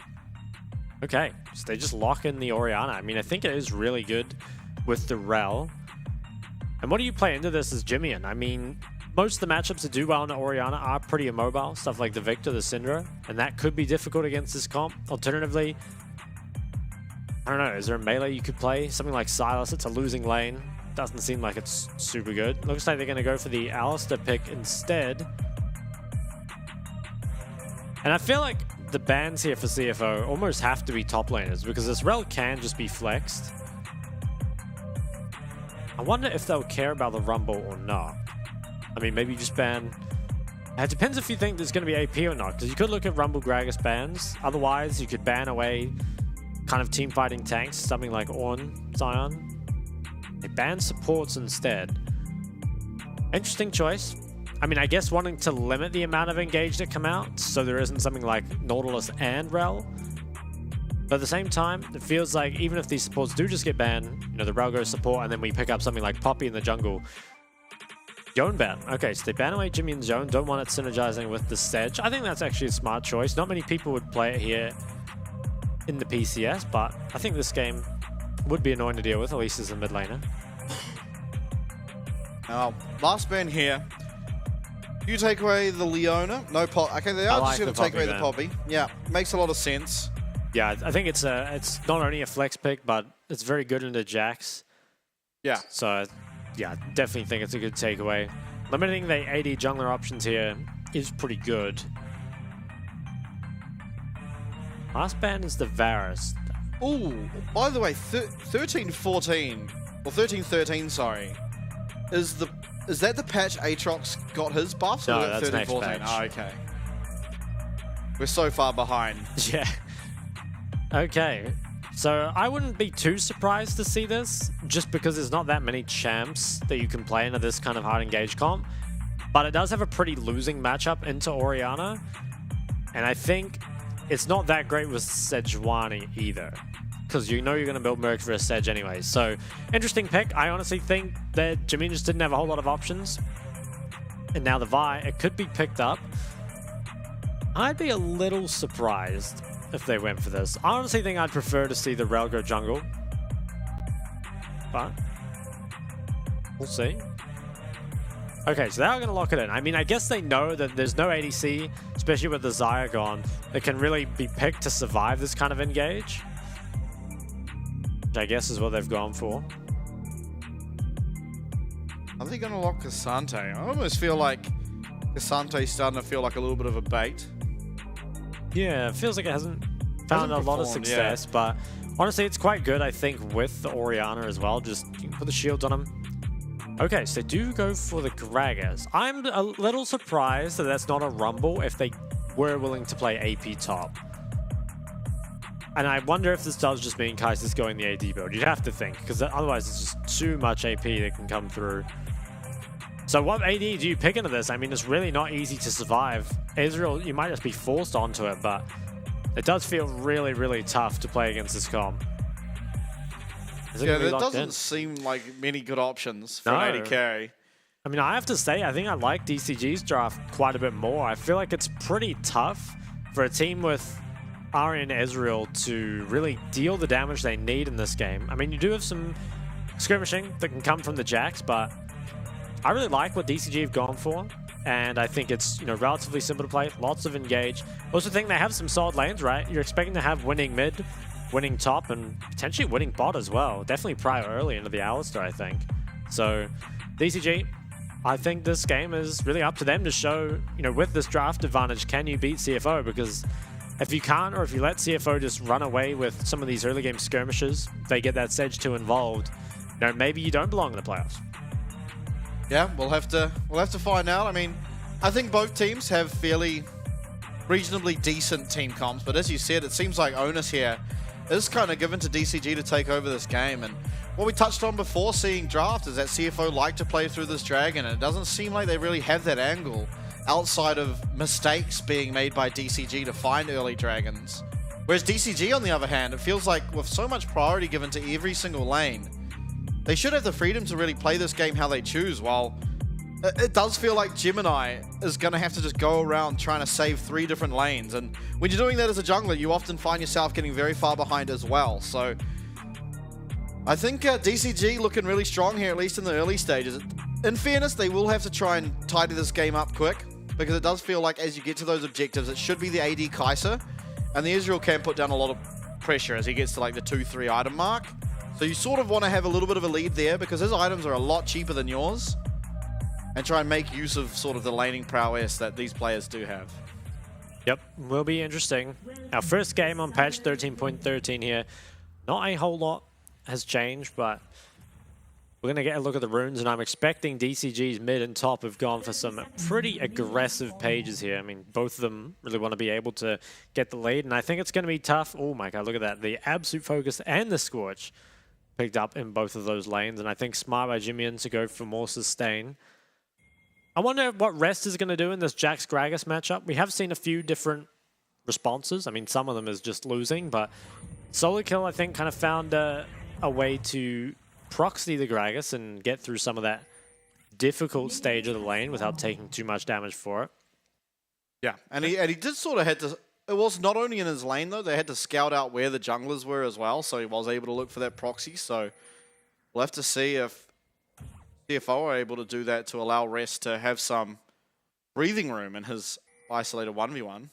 Okay, so they just lock in the Orianna. I mean, I think it is really good with the Rel. And what do you play into this as Jimmian? I mean, most of the matchups that do well on Orianna are pretty immobile, stuff like the Victor, the Syndra, and that could be difficult against this comp. Alternatively, I don't know, is there a melee you could play? Something like Sylas, it's a losing lane. Doesn't seem like it's super good. Looks like they're going to go for the Alistar pick instead. And I feel like the bans here for CFO almost have to be top laners, because this Rel can just be flexed. I wonder if they'll care about the Rumble or not. I mean, maybe just ban... It depends if you think there's going to be AP or not, because you could look at Rumble Gragas bans. Otherwise, you could ban away kind of team fighting tanks, something like Ornn, Zion. They ban supports instead. Interesting choice. I mean, I guess wanting to limit the amount of engage that come out, so there isn't something like Nautilus and Rel. But at the same time, it feels like even if these supports do just get banned, you know, the Rel goes support, and then we pick up something like Poppy in the jungle. Yone ban. Okay, so they ban away Jimmy and Yone, don't want it synergizing with the Sedge. I think that's actually a smart choice. Not many people would play it here in the PCS, but I think this game would be annoying to deal with, at least as a mid laner. Now, last man here. You take away the Leona. No pop. Okay, they are just going to take away the Poppy. Yeah, makes a lot of sense. Yeah, I think it's not only a flex pick, but it's very good into Jax. Yeah. So, yeah, definitely think it's a good takeaway. Limiting the AD jungler options here is pretty good. Last ban is the Varus. Ooh, by the way, 13-14, or 13-13, sorry, is that the patch Aatrox got his buffs? No, or that's 13-14? next patch. Oh, okay. We're so far behind. Yeah. Okay. So I wouldn't be too surprised to see this, just because there's not that many champs that you can play into this kind of hard engage comp. But it does have a pretty losing matchup into Orianna. And I think it's not that great with Sejuani either, because you know you're going to build Merc for a Sedge anyway. So, interesting pick. I honestly think that Jimin just didn't have a whole lot of options. And now the Vi, it could be picked up. I'd be a little surprised if they went for this. I honestly think I'd prefer to see the Rel go jungle. But we'll see. Okay, so they're going to lock it in. I mean, I guess they know that there's no ADC, especially with the Xayah gone, that can really be picked to survive this kind of engage. Which I guess is what they've gone for. Are they going to lock Cassante? I almost feel like Cassante's starting to feel like a little bit of a bait. Yeah, it feels like it hasn't found a lot of success, but honestly, it's quite good, I think, with the Orianna as well. Just you can put the shields on him. Okay, so they do go for the Gragas. I'm a little surprised that that's not a Rumble if they were willing to play AP top. And I wonder if this does just mean Kaiser's going the AD build. You'd have to think, because otherwise it's just too much AP that can come through. So what AD do you pick into this? I mean, it's really not easy to survive. Israel, you might just be forced onto it, but it does feel really, really tough to play against this comp. Yeah, there doesn't seem like many good options for an AD carry. I mean, I have to say, I think I like DCG's draft quite a bit more. I feel like it's pretty tough for a team with Ahri and Ezreal to really deal the damage they need in this game. I mean, you do have some skirmishing that can come from the Jax, but I really like what DCG have gone for, and I think it's, you know, relatively simple to play, lots of engage. Also think they have some solid lanes, right? You're expecting to have winning mid, winning top, and potentially winning bot as well. Definitely prior early into the Alistar, I think. So, DCG, I think this game is really up to them to show, you know, with this draft advantage, can you beat CFO? Because if you can't, or if you let CFO just run away with some of these early game skirmishes, they get that Sedge 2 involved, you know, maybe you don't belong in the playoffs. Yeah, we'll have to find out. I mean, I think both teams have fairly reasonably decent team comps, but as you said, it seems like onus here is kind of given to DCG to take over this game. And what we touched on before seeing draft is that CFO like to play through this dragon, and it doesn't seem like they really have that angle outside of mistakes being made by DCG to find early dragons. Whereas DCG, on the other hand, it feels like with so much priority given to every single lane, they should have the freedom to really play this game how they choose, while it does feel like Gemini is going to have to just go around trying to save 3 different lanes. And when you're doing that as a jungler, you often find yourself getting very far behind as well. So I think DCG looking really strong here, at least in the early stages. In fairness, they will have to try and tidy this game up quick, because it does feel like as you get to those objectives, it should be the AD Kaiser, and the Israel can put down a lot of pressure as he gets to like the 2-3 item mark. So you sort of want to have a little bit of a lead there, because his items are a lot cheaper than yours, and try and make use of sort of the laning prowess that these players do have. Yep, will be interesting. Our first game on patch 13.13 here. Not a whole lot has changed, but we're going to get a look at the runes, and I'm expecting DCG's mid and top have gone for some pretty aggressive pages here. I mean, both of them really want to be able to get the lead, and I think it's going to be tough. Oh my god, look at that. The Absolute Focus and the Scorch picked up in both of those lanes, and I think smart by Jimian to go for more sustain. I wonder what Rest is going to do in this Jax Gragas matchup. We have seen a few different responses. I mean, some of them is just losing, but Solo Kill, I think, kind of found a way to proxy the Gragas and get through some of that difficult stage of the lane without taking too much damage for it. Yeah, and he did sort of it was not only in his lane though, they had to scout out where the junglers were as well, so he was able to look for that proxy. So we'll have to see if CFO are able to do that to allow Rest to have some breathing room in his isolated 1v1.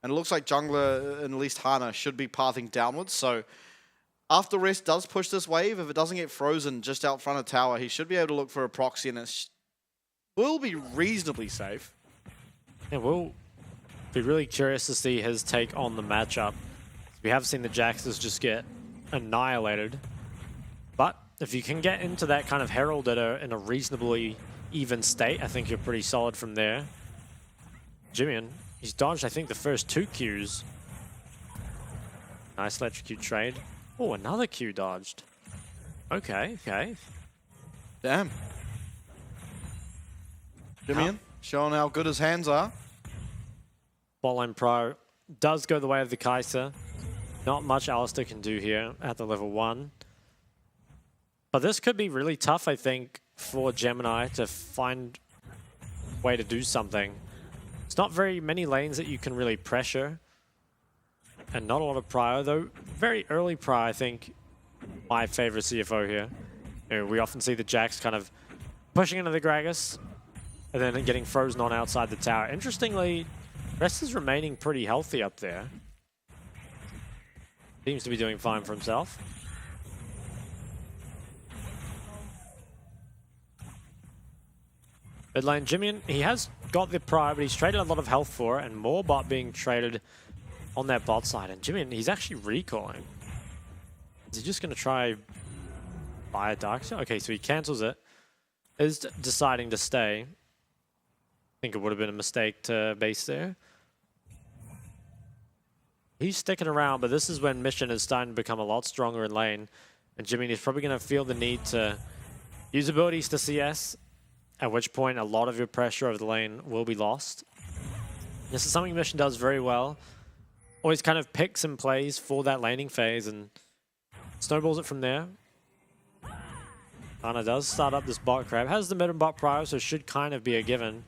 And it looks like jungler, and at least Hana, should be pathing downwards. So after Rest does push this wave, if it doesn't get frozen just out front of tower, he should be able to look for a proxy, and it will be reasonably safe. Yeah, we'll be really curious to see his take on the matchup. We have seen the Jaxes just get annihilated. But if you can get into that kind of Herald in a reasonably even state, I think you're pretty solid from there. Jimmy, he's dodged, I think, the first 2 Qs. Nice electrocute trade. Oh, another Q dodged. Okay, okay. Damn. Jimmy showing how good his hands are. Botline Pro does go the way of the Kai'Sa. Not much Alistair can do here at the level 1. But this could be really tough, I think, for Gemini to find a way to do something. It's not very many lanes that you can really pressure. And not a lot of prio, though very early prio, I think, my favorite CFO here. You know, we often see the Jax kind of pushing into the Gragas and then getting frozen on outside the tower. Interestingly, Rest is remaining pretty healthy up there. Seems to be doing fine for himself. Mid lane, Jimmy, he has got the prio, but he's traded a lot of health for it, and more bot being traded on that bot side. And Jimmy, he's actually recalling. Is he just going to try buy a Darkseer? Okay, so he cancels it. Is deciding to stay. I think it would have been a mistake to base there. He's sticking around, but this is when Mission is starting to become a lot stronger in lane. And Jimmy is probably going to feel the need to use abilities to CS, at which point a lot of your pressure over the lane will be lost. This is something Mission does very well. Always kind of picks and plays for that laning phase and snowballs it from there. Ana does start up this bot crab. Has the mid and bot prio, so should kind of be a given.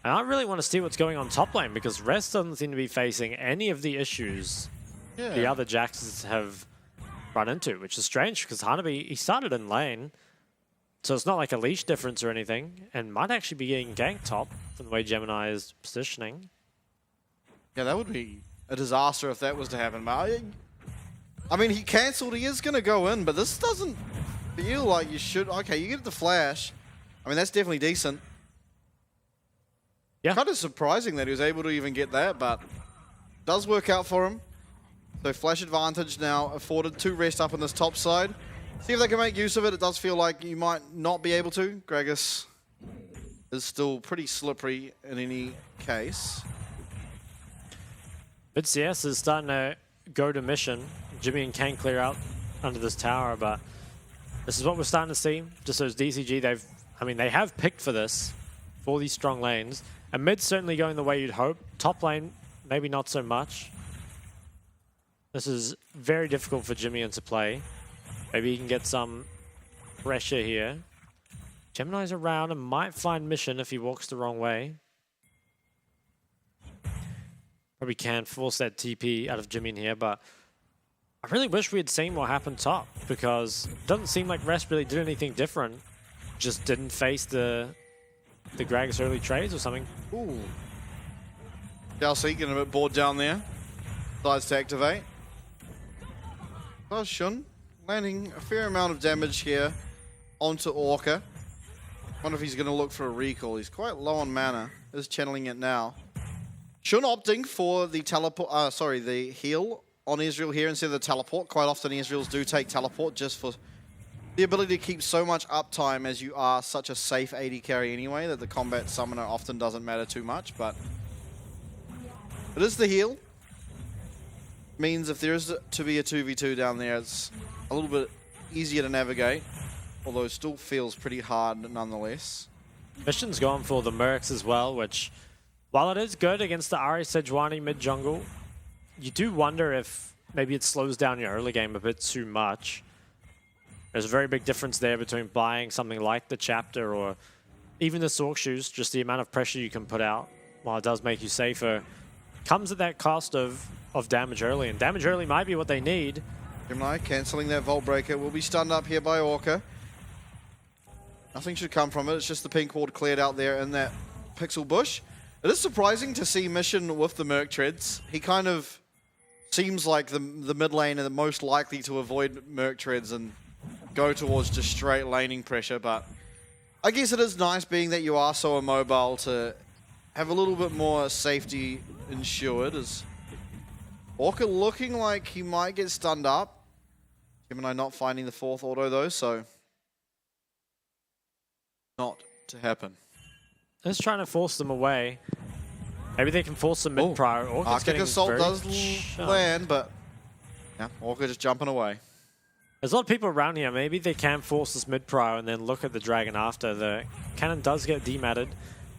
And I really want to see what's going on top lane, because Rest doesn't seem to be facing any of the issues the other Jaxes have run into, which is strange because Hanabi, he started in lane, so it's not like a leash difference or anything, and might actually be getting ganked top from the way Gemini is positioning. Yeah, that would be a disaster if that was to happen. I mean, he cancelled, he is going to go in, but this doesn't feel like you should. Okay, you get the flash. I mean, that's definitely decent. Yeah. Kind of surprising that he was able to even get that, but does work out for him. So flash advantage now afforded to Rest up on this top side. See if they can make use of it. It does feel like you might not be able to. Gragas is still pretty slippery in any case. PCS is starting to go to Mission. Jimmy and Kane clear out under this tower, but this is what we're starting to see. Just those DCG, they have picked for this, for these strong lanes. And mid certainly going the way you'd hope. Top lane, maybe not so much. This is very difficult for Jimmy to play. Maybe he can get some pressure here. Gemini's around and might find Mission if he walks the wrong way. Probably can force that TP out of Jimmy in here, but I really wish we had seen what happened top, because it doesn't seem like Rest really did anything different. Just didn't face the Gragas early trades or something. Ooh. Chelsea getting a bit bored down there. Decides to activate. Well, Shun landing a fair amount of damage here onto Orca. Wonder if he's going to look for a recall. He's quite low on mana. Is channeling it now. Shun opting for the teleport. The heal on Israel here instead of the teleport. Quite often Israels do take teleport just for the ability to keep so much uptime, as you are such a safe AD carry anyway, that the combat summoner often doesn't matter too much, but it is the heal. Means if there is to be a 2v2 down there, it's a little bit easier to navigate, although it still feels pretty hard nonetheless. Mission's gone for the Mercs as well, which, while it is good against the Ari Sejuani mid-jungle, you do wonder if maybe it slows down your early game a bit too much. There's a very big difference there between buying something like the Chapter or even the Sork Shoes, just the amount of pressure you can put out. While it does make you safer, comes at that cost of damage early, and damage early might be what they need. Gemini cancelling that Vault Breaker. Will be stunned up here by Orca. Nothing should come from it. It's just the pink ward cleared out there in that pixel bush. It is surprising to see Mission with the Merc Treads. He kind of seems like the mid lane and the most likely to avoid Merc Treads and go towards just straight laning pressure, but I guess it is nice being that you are so immobile to have a little bit more safety ensured. As Orca looking like he might get stunned up. Gemini not finding the fourth auto though, so not to happen. Just trying to force them away. Maybe they can force some mid-prior. Arctic Assault does land, but yeah, Orca just jumping away. There's a lot of people around here. Maybe they can force this mid-prior and then look at the dragon after. The cannon does get dematted.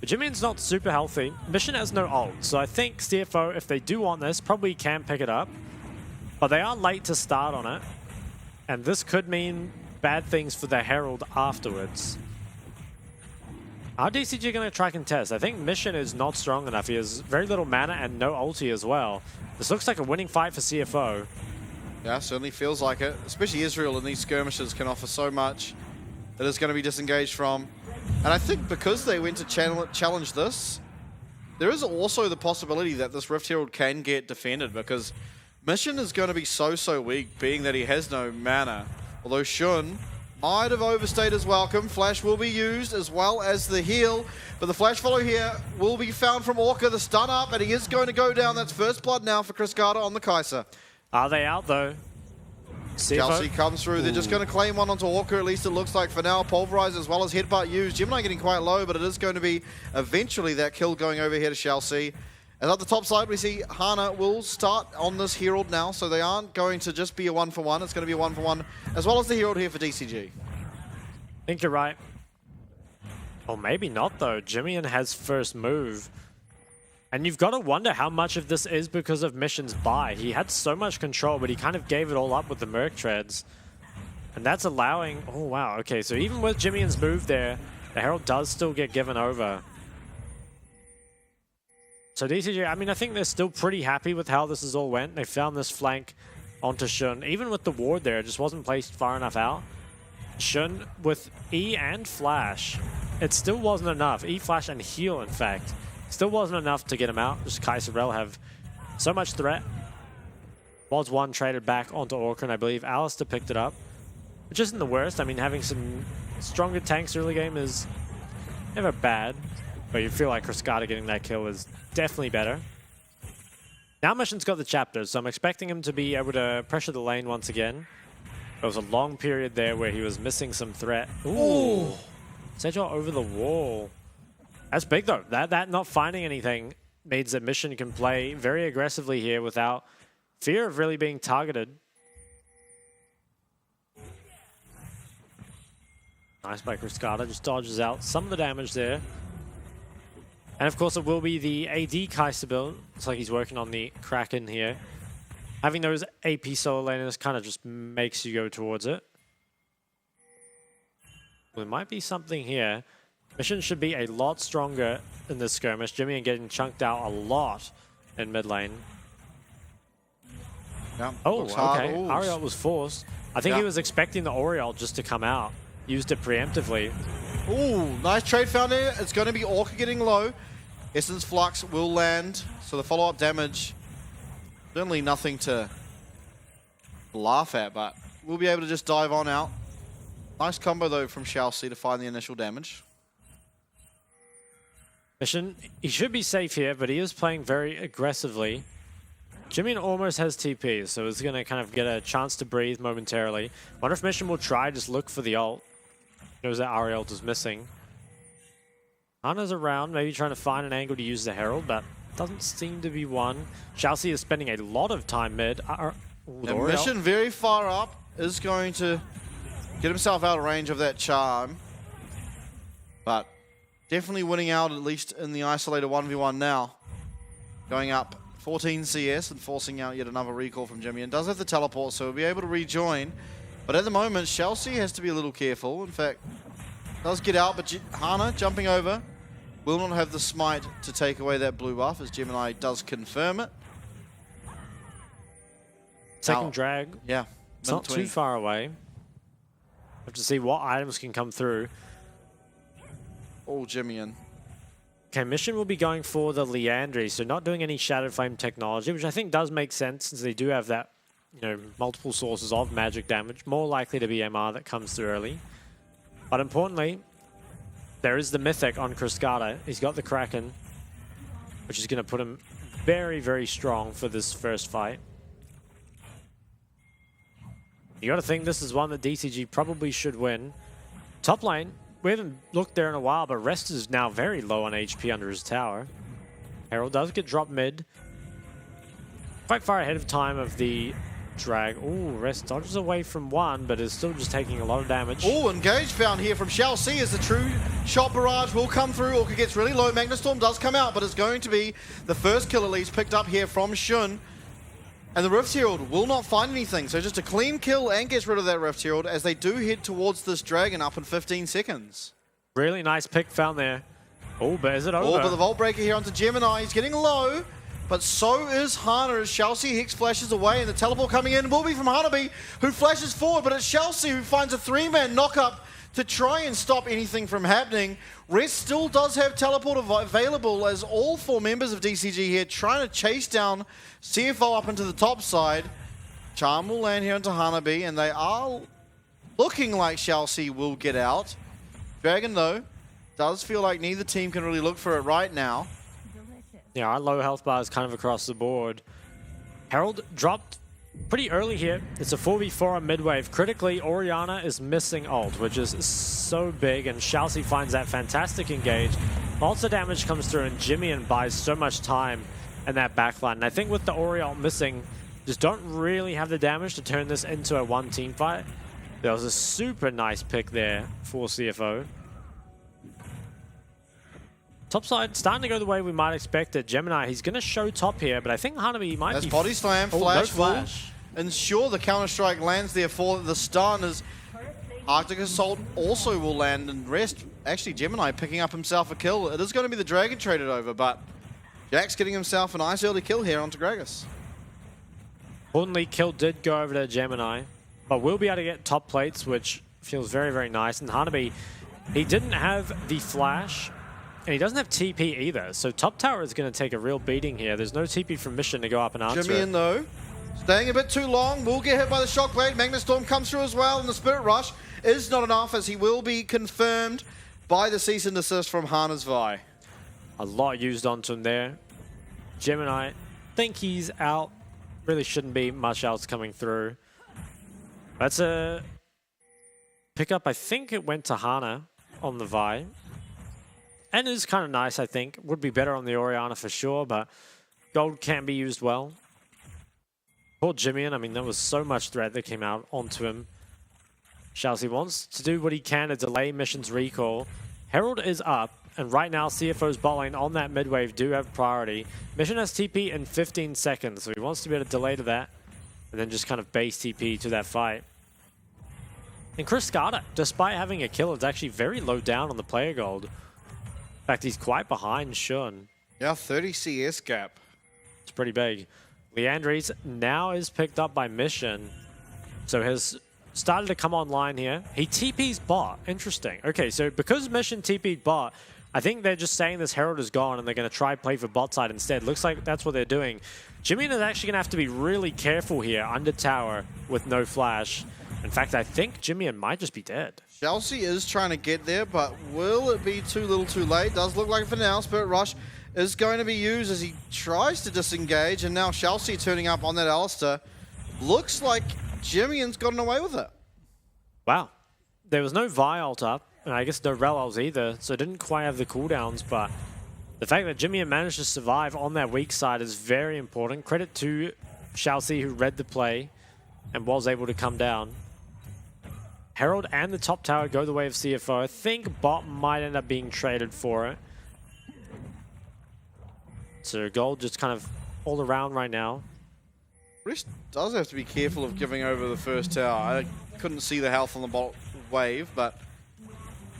But Jimmy's not super healthy. Mission has no ult, so I think CFO, if they do want this, probably can pick it up. But they are late to start on it. And this could mean bad things for the Herald afterwards. Are DCG going to try contest? I think Mission is not strong enough. He has very little mana and no ulti as well. This looks like a winning fight for CFO. Yeah, certainly feels like it. Especially Israel in these skirmishes can offer so much that is going to be disengaged from. And I think because they went to challenge this, there is also the possibility that this Rift Herald can get defended, because Mission is going to be so weak, being that he has no mana. Although Shun might have overstayed his welcome. Flash will be used as well as the heal, but the flash follow here will be found from Orca, the stun up, and he is going to go down. That's first blood now for Chris Carter on the Kai'Sa. Are they out though? Chelsea comes through. They're just going to claim one onto Orca, at least it looks like for now. Pulverize as well as Headbutt used. Gemini getting quite low, but it is going to be eventually that kill going over here to Chelsea. And at the top side, we see Hana will start on this Herald now, so they aren't going to just be a 1-for-1. It's going to be a 1-for-1, as well as the Herald here for DCG. I think you're right. Or maybe not, though. Jimmian has first move. And you've got to wonder how much of this is because of Mission's buy. He had so much control, but he kind of gave it all up with the Merc Treads. And that's allowing... Oh, wow. Okay, so even with Jimmian's move there, the Herald does still get given over. So DCG, I mean, I think they're still pretty happy with how this has all went. They found this flank onto Shun. Even with the ward there, it just wasn't placed far enough out. Shun with E and Flash, it still wasn't enough. E, Flash, and heal, in fact. Still wasn't enough to get him out. Just Kai'Sa Rel have so much threat. Was one traded back onto Orca, and I believe Alistair picked it up. Which isn't the worst. I mean, having some stronger tanks early game is never bad. But you feel like Cascada getting that kill is definitely better. Now Mission's got the chapters, so I'm expecting him to be able to pressure the lane once again. There was a long period there where he was missing some threat. Ooh! Sejor over the wall. That's big though. That not finding anything means that Mission can play very aggressively here without fear of really being targeted. Nice by Cascada, just dodges out some of the damage there. And of course it will be the AD Kai'Sa build. Looks like he's working on the Kraken here. Having those AP solo laners kind of just makes you go towards it. Well, there might be something here. Mission should be a lot stronger in this skirmish. Jimmy getting chunked out a lot in mid lane. Yeah, oh, okay. Ariel was forced. I think Yeah. he was expecting the Oriole just to come out. Used it preemptively. Ooh, nice trade found here. It's going to be Orca getting low. Essence Flux will land, so the follow-up damage, certainly nothing to laugh at, but we'll be able to just dive on out. Nice combo, though, from Chelsea to find the initial damage. Mission, he should be safe here, but he is playing very aggressively. Jimmy almost has TP, so he's going to kind of get a chance to breathe momentarily. Wonder if Mission will try just look for the ult. Knows that Ariel is missing. Hana's around, maybe trying to find an angle to use the Herald, but doesn't seem to be one. Chelsea is spending a lot of time mid. And Mission very far up is going to get himself out of range of that charm. But definitely winning out, at least in the isolated 1v1 now. Going up 14 CS and forcing out yet another recall from Jimmy. And does have the teleport, so he'll be able to rejoin. But at the moment, Chelsea has to be a little careful. In fact, does get out, but Hana jumping over. Will not have the smite to take away that blue buff, as Gemini does confirm it. Second drag. Yeah. It's not too far away. Have to see what items can come through. All Jimmy-in. Okay, Mission will be going for the Leandry, so not doing any Shadow Flame technology, which I think does make sense since they do have that, you know, multiple sources of magic damage. More likely to be MR that comes through early. But importantly, there is the Mythic on Cascada. He's got the Kraken, which is going to put him very, very strong for this first fight. You got to think this is one that DCG probably should win. Top lane, we haven't looked there in a while, but Rest is now very low on HP under his tower. Herald does get dropped mid. Quite far ahead of time of the drag. Ooh, Rest dodges away from one, but is still just taking a lot of damage. Oh, engage found here from Shao C as the true shot barrage will come through. Orca gets really low. Magnastorm does come out, but it's going to be the first kill at least picked up here from Shun. And the Rift Herald will not find anything, so just a clean kill and gets rid of that Rift Herald as they do head towards this dragon up in 15 seconds. Really nice pick found there. Oh, but is it over? Oh, but the Vault Breaker here onto Gemini. He's getting low, but so is Hana as Chelsea Hicks flashes away, and the teleport coming in will be from Hanabi, who flashes forward, but it's Chelsea who finds a 3-man knock-up to try and stop anything from happening. Rest still does have teleport available as all 4 members of DCG here trying to chase down CFO up into the top side. Charm will land here into Hanabi, and they are looking like Chelsea will get out. Dragon, though, does feel like neither team can really look for it right now. Yeah, our low health bar is kind of across the board. Herald dropped pretty early here. It's a 4v4 on mid-wave. Critically, Orianna is missing ult, which is so big, and Chelsea finds that fantastic engage. Lots of damage comes through, and Jimmy buys so much time in that backline. And I think with the Ori ult missing, just don't really have the damage to turn this into a one-team fight. There was a super nice pick there for CFO. Topside starting to go the way we might expect it. Gemini, he's going to show top here, but I think Hanabi might be... Body slam, flash, flash. Ensure the counter-strike lands there for the stun as Arctic Assault also will land, and Rest, actually Gemini picking up himself a kill. It is going to be the Dragon traded over, but Jack's getting himself a nice early kill here onto Gragas. Importantly, kill did go over to Gemini, but we'll be able to get top plates, which feels very, very nice. And Hanabi, he didn't have the flash, and he doesn't have TP either, so top tower is going to take a real beating here. There's no TP from Mission to go up and answer Jimmy in though, staying a bit too long, will get hit by the Shockblade. Magnastorm comes through as well, and the Spirit Rush is not enough as he will be confirmed by the cease and desist from Hana's Vi. A lot used onto him there. Gemini, think he's out. Really shouldn't be much else coming through. That's a pickup. I think it went to Hana on the Vi. And it is kind of nice, I think. Would be better on the Orianna for sure, but gold can be used well. Poor Jimmy, I mean, there was so much threat that came out onto him. Chelsea wants to do what he can to delay Mission's recall. Herald is up, and right now CFO's bot lane on that mid-wave do have priority. Mission has TP in 15 seconds, so he wants to be able to delay to that, and then just kind of base TP to that fight. And Cascada, despite having a kill, is actually very low down on the player gold. In fact, he's quite behind Shun. Yeah, 30 CS gap. It's pretty big. Leandries now is picked up by Mission, so has started to come online here. He TP's bot. Interesting. Okay, so because Mission TP'd bot, I think they're just saying this Herald is gone and they're going to try play for bot side instead. Looks like that's what they're doing. Jimmy is actually going to have to be really careful here under tower with no flash. In fact, I think Jimmy might just be dead. Chelsea is trying to get there, but will it be too little too late? Does look like for now. Spirit Rush is going to be used as he tries to disengage, and now Chelsea turning up on that Alistair. Looks like Jimmy's gotten away with it. Wow. There was no Vi ult up, and I guess no Rel ults either, so it didn't quite have the cooldowns, but the fact that Jimmy managed to survive on that weak side is very important. Credit to Chelsea, who read the play and was able to come down. Herald and the top tower go the way of CFO. I think bot might end up being traded for it. So gold just kind of all around right now. Rest does have to be careful of giving over the first tower. I couldn't see the health on the bot wave, but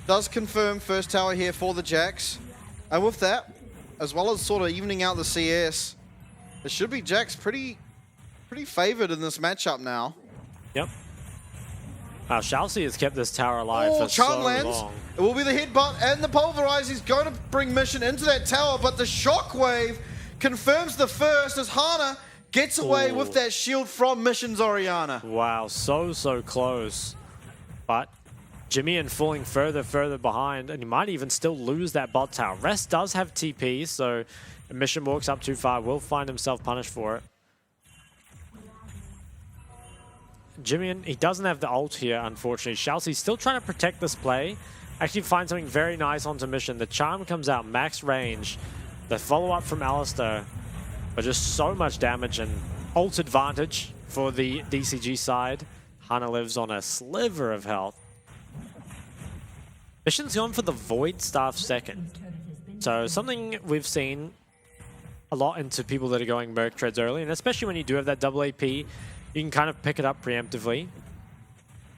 does confirm first tower here for the Jacks. And with that, as well as sort of evening out the CS, it should be Jax pretty favored in this matchup now. Yep. Shalsey has kept this tower alive for Charm so lands. long. It will be the headbutt and the pulverize. He's going to bring Mission into that tower, but the shockwave confirms the first as Hana gets away with that shield from Mission's Orianna. Wow, so close. But Jimmy falling further behind, and he might even still lose that bot tower. Rest does have TP, so if Mission walks up too far, will find himself punished for it. Jimmy, he doesn't have the ult here, unfortunately. Shalsey's still trying to protect this play. Actually finds something very nice onto Mission. The charm comes out, max range. The follow-up from Alistair, but just so much damage and ult advantage for the DCG side. Hana lives on a sliver of health. Mission's gone for the Void Staff second. So something we've seen a lot into people that are going Merc Treads early, and especially when you do have that double AP, you can kind of pick it up preemptively.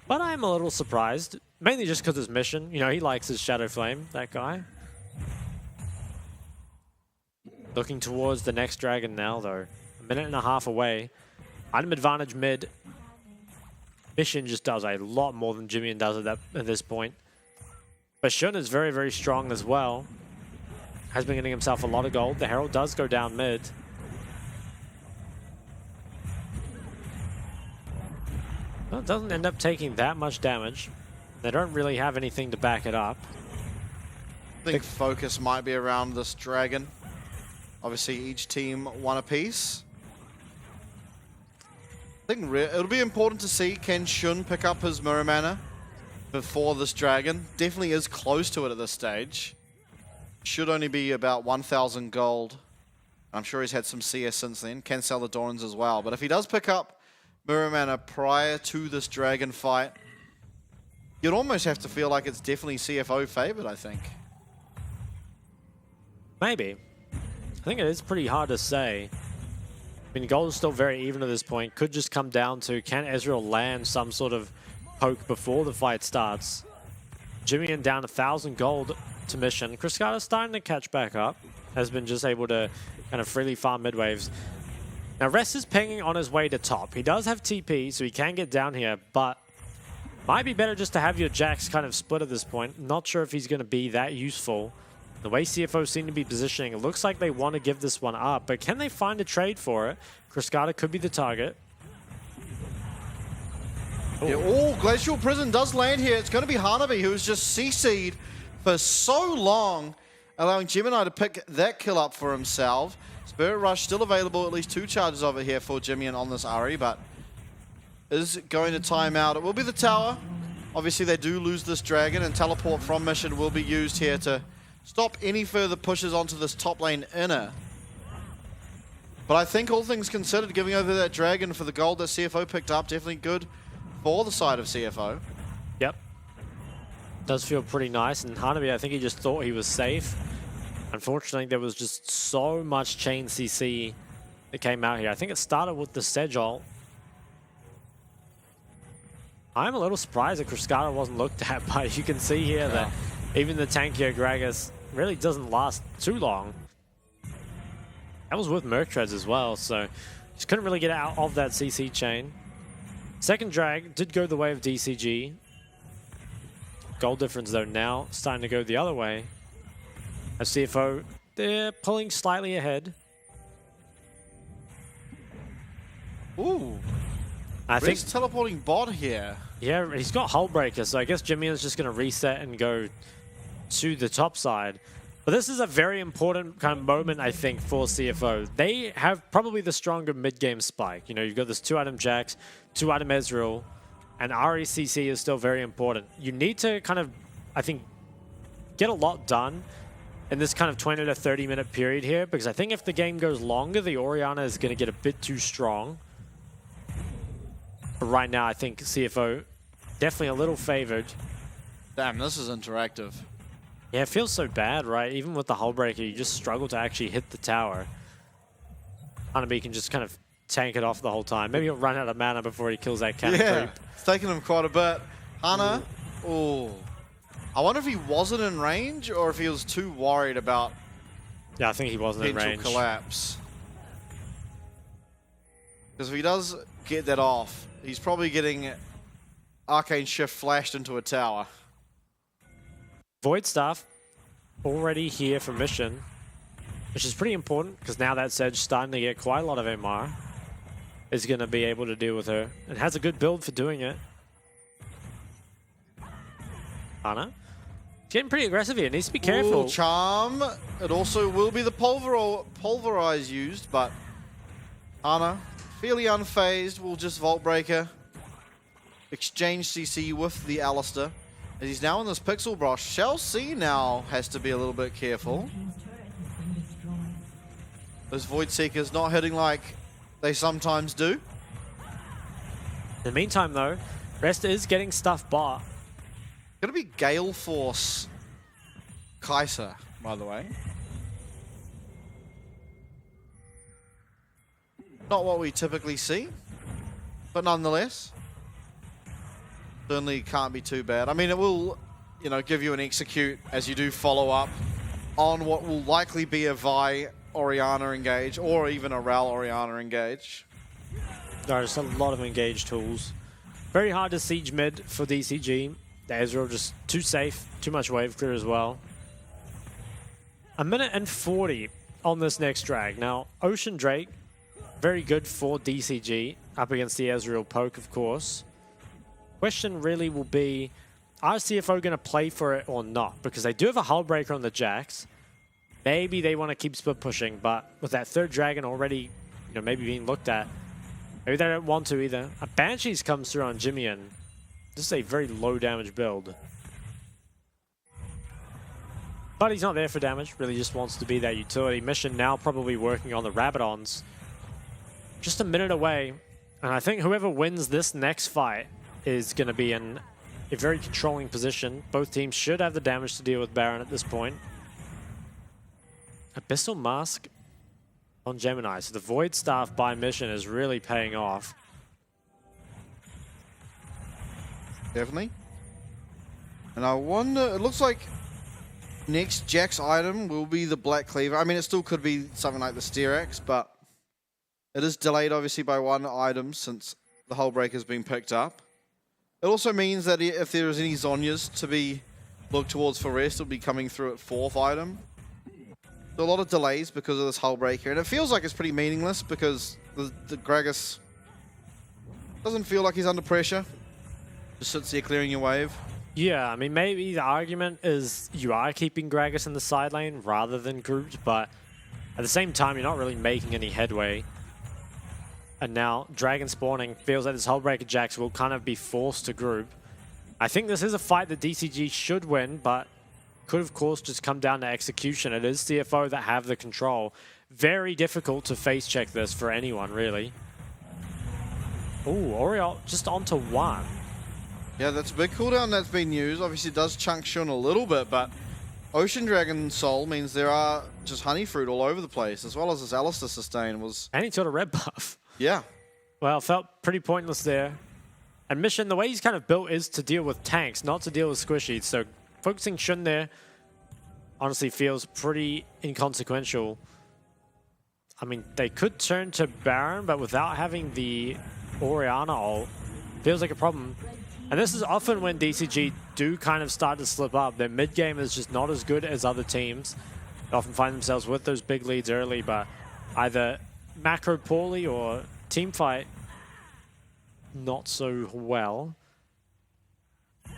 But I'm a little surprised, mainly just because it's Mission. You know, he likes his Shadow Flame, that guy. Looking towards the next dragon now, though. A minute and a half away. Item advantage mid. Mission just does a lot more than Jimmy does at this point. But Shun is very strong as well. Has been getting himself a lot of gold. The Herald does go down mid. Well, it doesn't end up taking that much damage. They don't really have anything to back it up. I think focus might be around this dragon. Obviously, each team one apiece. I think it'll be important to see, can Shun pick up his mirror mana before this dragon? Definitely is close to it at this stage. Should only be about 1,000 gold. I'm sure he's had some CS since then. Can sell the Dorans as well. But if he does pick up mirror mana prior to this dragon fight, you'd almost have to feel like it's definitely CFO favored, I think. Maybe. I think it is pretty hard to say. I mean, gold is still very even at this point. Could just come down to, can Ezreal land some sort of poke before the fight starts? Jimmy and down 1,000 gold to Mission. Cascada's starting to catch back up. Has been just able to kind of freely farm mid waves. Now, Rest is pinging on his way to top. He does have TP, so he can get down here, but might be better just to have your Jax kind of split at this point. Not sure if he's going to be that useful. The way CFO seem to be positioning, it looks like they want to give this one up, but can they find a trade for it? Cascada could be the target. Yeah, Glacial Prison does land here. It's going to be Hanabi, who's just CC'd for so long, allowing Gemini to pick that kill up for himself. Spirit Rush still available, at least 2 charges over here for Jimmy and on this Ari, but is going to time out. It will be the tower. Obviously, they do lose this dragon, and teleport from Mission will be used here to stop any further pushes onto this top lane inner. But I think all things considered, giving over that dragon for the gold that CFO picked up, definitely good for the side of CFO. Yep. Does feel pretty nice, and Hanabi, I think he just thought he was safe. Unfortunately, there was just so much chain CC that came out here. I think it started with the Sedge ult. I'm a little surprised that Cascada wasn't looked at, but you can see here that even the tankier Gragas really doesn't last too long. That was with Merc Treads as well, so just couldn't really get out of that CC chain. Second drag did go the way of DCG. Gold difference though now starting to go the other way. As CFO, they're pulling slightly ahead. Ooh. I think teleporting bot here. Yeah, he's got Hullbreaker, so I guess Jimmy is just going to reset and go to the top side. But this is a very important kind of moment, I think, for CFO. They have probably the stronger mid-game spike. You know, you've got this 2-item Jax, 2-item Ezreal, and RECC is still very important. You need to kind of, I think, get a lot done in this kind of 20 to 30 minute period here, because I think if the game goes longer, the Orianna is going to get a bit too strong. But right now, I think CFO definitely a little favored. Damn, this is interactive. Yeah, it feels so bad, right? Even with the Hullbreaker, you just struggle to actually hit the tower. Hanabi can just kind of tank it off the whole time. Maybe he'll run out of mana before he kills that cannon creep. It's taken him quite a bit. Hana, I wonder if he wasn't in range or if he was too worried about Yeah, I think he wasn't in range. collapse. Because if he does get that off, he's probably getting Arcane Shift flashed into a tower. Void Staff already here for mission, which is pretty important because now that Sedge starting to get quite a lot of MR, is going to be able to deal with her and has a good build for doing it. Ana, getting pretty aggressive here. Needs to be careful. Ooh, charm. It also will be the pulverize used, but Ana, fairly unfazed, will just Vault Breaker. Exchange CC with the Alistair. As he's now in this Pixel Brush. Chelsea now has to be a little bit careful. Those Void Seekers not hitting like they sometimes do. In the meantime, though, Rest is getting stuff bot. Gonna be Gale Force Kai'Sa, by the way. Not what we typically see, but nonetheless, certainly can't be too bad. I mean, it will, you know, give you an execute as you do follow up on what will likely be a Vi Orianna engage or even a Ral Orianna engage. There's a lot of engaged tools. Very hard to siege mid for DCG. The Ezreal just too safe, too much wave clear as well. 1:40 on this next drag. Now, Ocean Drake, very good for DCG, up against the Ezreal poke, of course. Question really will be, are CFO going to play for it or not? Because they do have a hull breaker on the Jax. Maybe they want to keep split pushing, but with that third dragon already, you know, maybe being looked at, maybe they don't want to either. A Banshees comes through on Jimmian. This is a very low damage build. But he's not there for damage, really just wants to be that utility. Mission now probably working on the Rabadons. Just a minute away, and I think whoever wins this next fight is going to be in a very controlling position. Both teams should have the damage to deal with Baron at this point. Abyssal Mask on Gemini, so the Void Staff by Mission is really paying off. Definitely. And I wonder, it looks like next Jack's item will be the Black Cleaver. I mean, it still could be something like the Steerax, but it is delayed obviously by one item since the hull breaker has been picked up. It also means that if there is any Zhonya's to be looked towards for Rest, it'll be coming through at 4th item. So a lot of delays because of this hull breaker, and it feels like it's pretty meaningless because the Gragas doesn't feel like he's under pressure. Just sits there clearing your wave. Yeah, I mean, maybe the argument is you are keeping Gragas in the side lane rather than grouped, but at the same time, you're not really making any headway. And now, Dragon spawning feels like this Hullbreaker Jax will kind of be forced to group. I think this is a fight that DCG should win, but could, of course, just come down to execution. It is CFO that have the control. Very difficult to face check this for anyone, really. Ooh, Oriole just onto 1. Yeah, that's a big cooldown that's been used. Obviously, it does chunk Shun a little bit, but Ocean Dragon Soul means there are just honey fruit all over the place, as well as this Alistair sustain was... And he took a red buff. Yeah. Well, felt pretty pointless there. And Mission, the way he's kind of built is to deal with tanks, not to deal with squishies. So focusing Shun there honestly feels pretty inconsequential. I mean, they could turn to Baron, but without having the Orianna ult, feels like a problem. And this is often when DCG do kind of start to slip up. Their mid game is just not as good as other teams. They often find themselves with those big leads early, but either macro poorly or team fight not so well.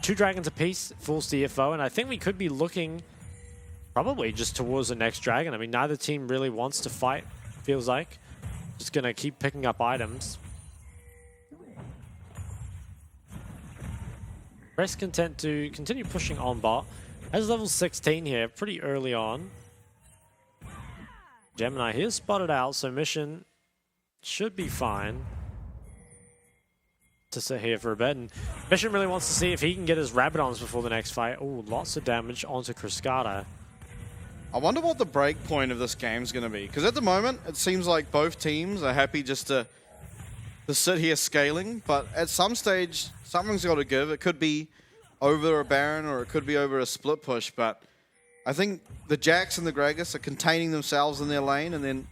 2 dragons apiece, full CFO, and I think we could be looking probably just towards the next dragon. I mean, neither team really wants to fight, feels like. Just gonna keep picking up items. Rest content to continue pushing on bot. As level 16 here, pretty early on. Gemini here spotted out, so Mission should be fine to sit here for a bit. And Mission really wants to see if he can get his Rabadons before the next fight. Oh, lots of damage onto Cryscata. I wonder what the break point of this game is going to be. Because at the moment, it seems like both teams are happy just to sit here scaling. But at some stage, something's got to give. It could be over a Baron or it could be over a split push, but I think the Jax and the Gragas are containing themselves in their lane, and then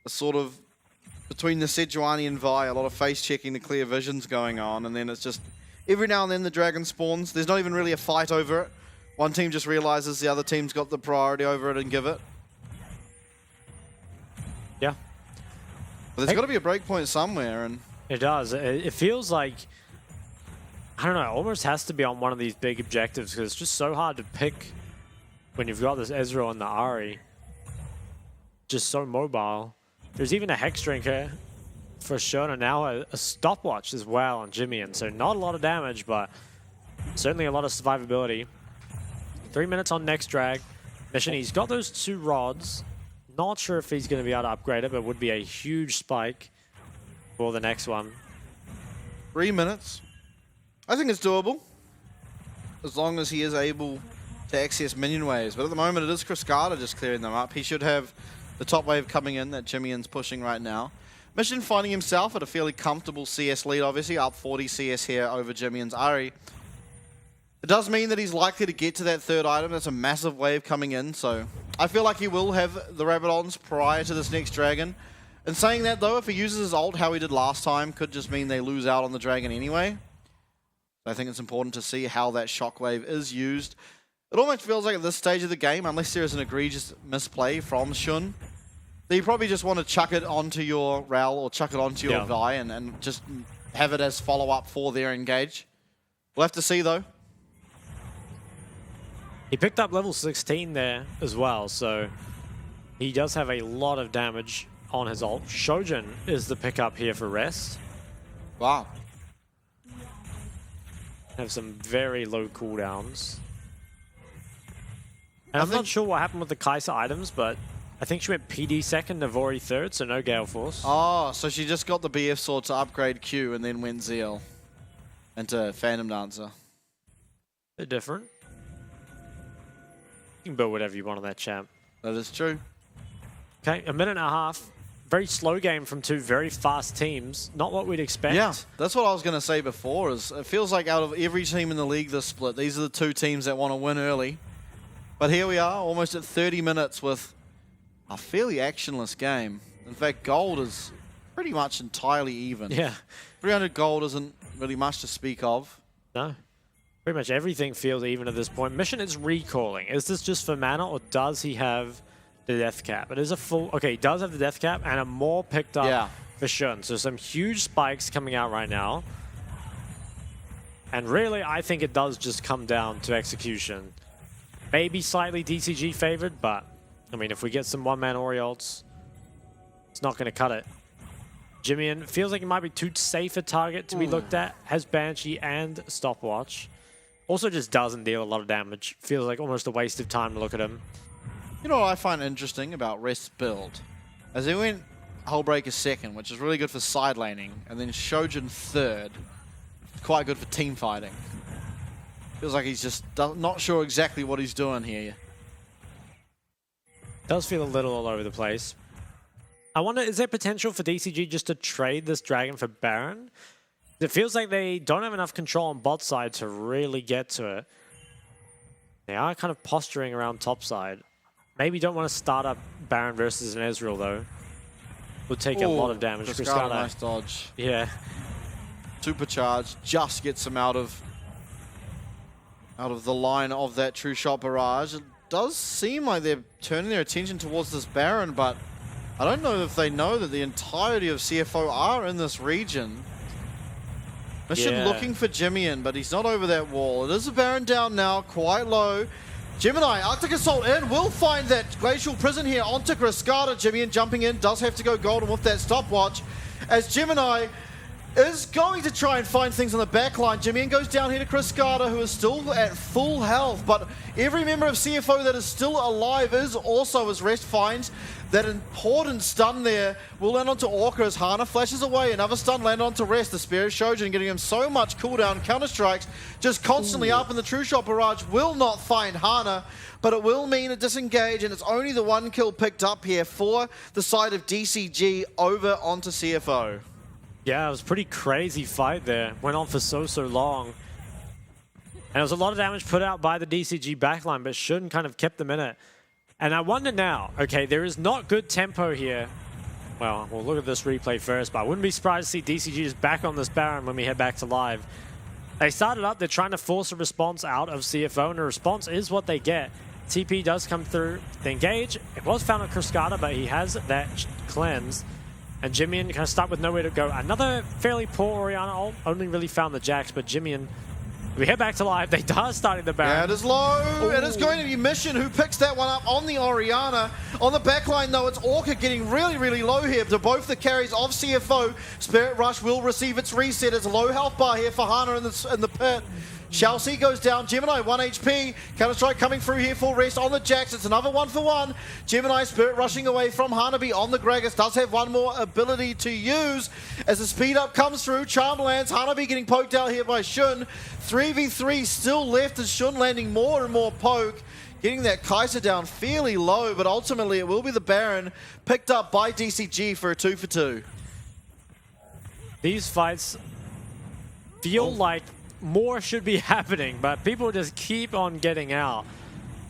a sort of between the Sejuani and Vi, a lot of face checking to clear visions going on, and then it's just every now and then the dragon spawns. There's not even really a fight over it. One team just realizes the other team's got the priority over it and give it. Yeah. But there's got to be a break point somewhere, and it does. It feels like, I don't know, it almost has to be on one of these big objectives because it's just so hard to pick when you've got this Ezreal and the Ahri. Just so mobile. There's even a Hex Drinker for sure, and now a stopwatch as well on Jimmy, and so not a lot of damage, but certainly a lot of survivability. 3 minutes on next drag. Mission, he's got those 2 rods. Not sure if he's going to be able to upgrade it, but would be a huge spike for the next one. 3 minutes. I think it's doable, as long as he is able to access minion waves. But at the moment, it is Cascada just clearing them up. He should have the top wave coming in that Jimmy's pushing right now. Mission finding himself at a fairly comfortable CS lead, obviously, up 40 CS here over Jimmy's Ahri. It does mean that he's likely to get to that 3rd item. That's a massive wave coming in, so I feel like he will have the Rabadons prior to this next dragon. And saying that, though, if he uses his ult how he did last time, could just mean they lose out on the dragon anyway. I think it's important to see how that shockwave is used. It almost feels like at this stage of the game, unless there is an egregious misplay from Shun, that you probably just want to chuck it onto your Rel or chuck it onto your Vi and just have it as follow-up for their engage. We'll have to see, though. He picked up level 16 there as well, so he does have a lot of damage on his ult. Shojin is the pickup here for rest. Wow. Have some very low cooldowns. And I'm not sure what happened with the Kai'Sa items, but I think she went PD second, Navori third, so no Gale Force. Oh, so she just got the BF sword to upgrade Q and then went Zeal into Phantom Dancer. They're different. You can build whatever you want on that champ. That is true. Okay, a minute and a half. Very slow game from 2 very fast teams. Not what we'd expect. Yeah, that's what I was going to say before. Is it feels like out of every team in the league this split, these are the 2 teams that want to win early. But here we are, almost at 30 minutes with a fairly actionless game. In fact, gold is pretty much entirely even. Yeah. 300 gold isn't really much to speak of. No. Pretty much everything feels even at this point. Mission is recalling. Is this just for mana, or does he have the death cap? It is a full... Okay, he does have the death cap, and a more picked up for Shun. So some huge spikes coming out right now. And really, I think it does just come down to execution. Maybe slightly DCG favored, but I mean, if we get some one-man Orioles, it's not going to cut it. Jimmy feels like it might be too safe a target to be looked at. Has Banshee and Stopwatch. Also just doesn't deal a lot of damage. Feels like almost a waste of time to look at him. You know what I find interesting about Rest's build? As he went Hullbreaker second, which is really good for side laning, and then Shojin third, quite good for team fighting. Feels like he's just not sure exactly what he's doing here. Does feel a little all over the place. I wonder, is there potential for DCG just to trade this dragon for Baron? It feels like they don't have enough control on bot side to really get to it. They are kind of posturing around top side. Maybe don't want to start up Baron versus an Ezreal, though. Would take a lot of damage. Cascada, nice dodge. Yeah. Supercharge just gets him out of the line of that true shot barrage. It does seem like they're turning their attention towards this Baron, but I don't know if they know that the entirety of CFO are in this region. Mission looking for Jimmy, but he's not over that wall. It is a Baron down now, quite low. Gemini, Arctic Assault in, will find that Glacial Prison here onto Cascada. Jimmy jumping in, does have to go golden with that stopwatch. As Gemini is going to try and find things on the back line. Jimmy goes down here to Cascada, who is still at full health, but every member of CFO that is still alive is also, as Rest finds that important stun there, will land onto Orca as Hana flashes away. Another stun landed onto Rest. The Spirit Shojin getting him so much cooldown. Counter-strikes just constantly up, and the True Shot Barrage will not find Hana, but it will mean a disengage, and it's only the 1 kill picked up here for the side of DCG over onto CFO. Yeah, it was a pretty crazy fight there. Went on for so long. And there was a lot of damage put out by the DCG backline, but Shun kind of kept them in it. And I wonder now, okay, there is not good tempo here. Well, we'll look at this replay first, but I wouldn't be surprised to see DCG is back on this Baron when we head back to live. They started up, they're trying to force a response out of CFO, and a response is what they get. TP does come through the engage. It was found on Cruscata, but he has that cleanse. And Jimian kind of stuck with nowhere to go. Another fairly poor Orianna ult, only really found the Jax, but Jimian, we head back to live. They are starting the Baron. Yeah, it is low. Ooh. It is going to be Mission who picks that one up on the Orianna. On the backline, though, it's Orca getting really, really low here to both the carries of CFO. Spirit Rush will receive its reset. It's a low health bar here for Hana in the pit. Chelsea goes down. Gemini, 1 HP. Counter-Strike coming through here for rest on the Jax. It's another 1-for-1. Gemini Spirit rushing away from Hanabi on the Gragas. Does have one more ability to use. As the speed up comes through, Charm lands. Hanabi getting poked out here by Shun. 3v3 still left as Shun landing more and more poke. Getting that Kai'Sa down fairly low, but ultimately it will be the Baron picked up by DCG for a 2-for-2. These fights feel like more should be happening, but people just keep on getting out.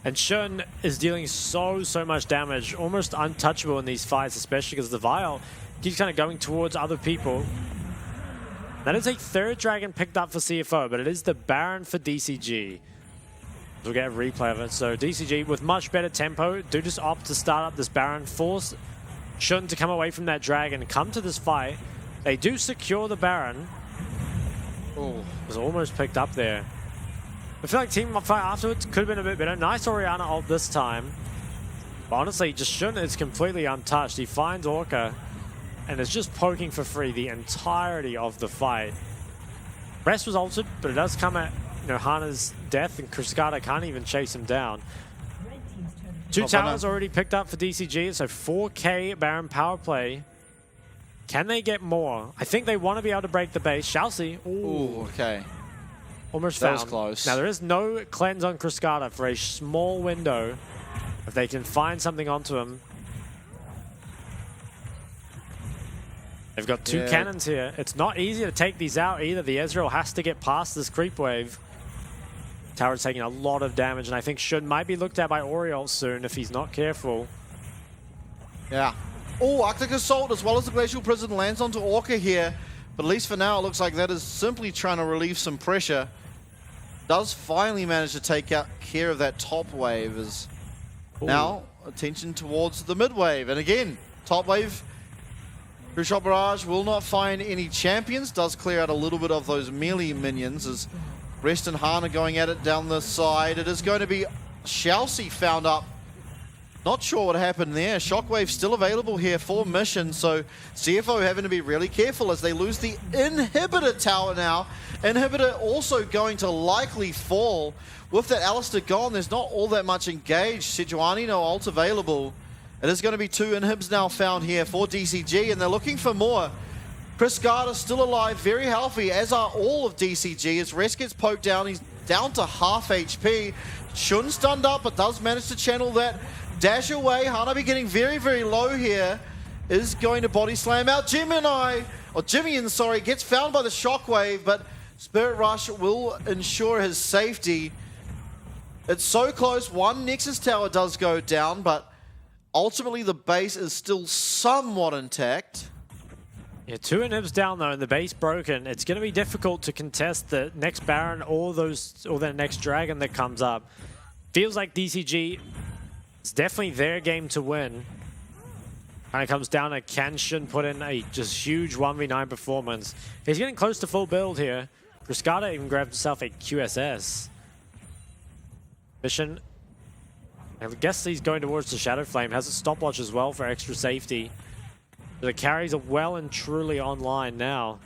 And Shun is dealing so much damage, almost untouchable in these fights, especially because the Vial keeps kind of going towards other people. That is a third dragon picked up for CFO, but it is the Baron for DCG. We'll get a replay of it. So DCG, with much better tempo, do just opt to start up this Baron, force Shun to come away from that dragon, come to this fight. They do secure the Baron. Oh, was almost picked up there. I feel like team fight afterwards could have been a bit better. Nice Orianna ult this time. But honestly, just Shun is completely untouched. He finds Orca and is just poking for free the entirety of the fight. Rest was altered, but it does come at Hana's death, and Cruscata can't even chase him down. 2 towers already picked up for DCG, so 4K Baron power play. Can they get more? I think they want to be able to break the base. Chelsea. Ooh, okay. Almost that found. was close. Now, there is no cleanse on Cruscata for a small window. If they can find something onto him. They've got 2 cannons here. It's not easy to take these out either. The Ezreal has to get past this creep wave. Tower's taking a lot of damage, and I think Shun might be looked at by Oriole soon if he's not careful. Yeah. Oh, Arctic Assault as well as the Glacial Prison lands onto Orca here. But at least for now, it looks like that is simply trying to relieve some pressure. Does finally manage to take care of that top wave. As now, attention towards the mid wave. And again, top wave, True Shot Barrage will not find any champions. Does clear out a little bit of those melee minions as Rest and Hana going at it down the side. It is going to be Chelsea found up. Not sure what happened there. Shockwave still available here for Mission, so CFO having to be really careful as they lose the Inhibitor tower now. Inhibitor also going to likely fall. With that Alistair gone, there's not all that much engaged. Sejuani, no ult available. It is going to be 2 inhibs now found here for DCG, and they're looking for more. Cruscata still alive, very healthy, as are all of DCG. As Rest gets poked down, he's down to half HP. Shun stunned up, but does manage to channel that dash away. Hanabi getting very, very low here. Is going to body slam out. Jimian, sorry, gets found by the shockwave, but Spirit Rush will ensure his safety. It's so close. 1 Nexus tower does go down, but ultimately the base is still somewhat intact. Yeah, 2 inhibs down though, and the base broken. It's going to be difficult to contest the next Baron or the next Dragon that comes up. Feels like DCG is definitely their game to win. And it comes down to can Shun put in a just huge 1v9 performance. He's getting close to full build here. Cruscata even grabbed himself a QSS. Mission, I guess he's going towards the Shadow Flame. Has a stopwatch as well for extra safety. The carries are well and truly online now.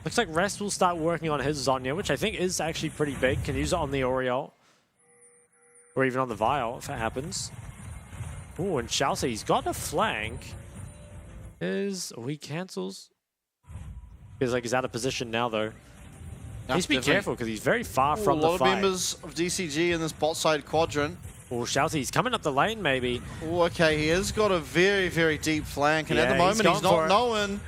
Looks like Rest will start working on his Zhonya, which I think is actually pretty big. Can use it on the Oriole. Or even on the Vial, if it happens. Ooh, and Chelsea, he's got a flank. He cancels. Feels like he's out of position now, though. Needs to be careful, because he's very far from the fight. A lot of members of DCG in this bot side quadrant. Oh, Chelsea, he's coming up the lane, maybe. Oh, okay, he has got a very, very deep flank, and at the moment he's not knowing.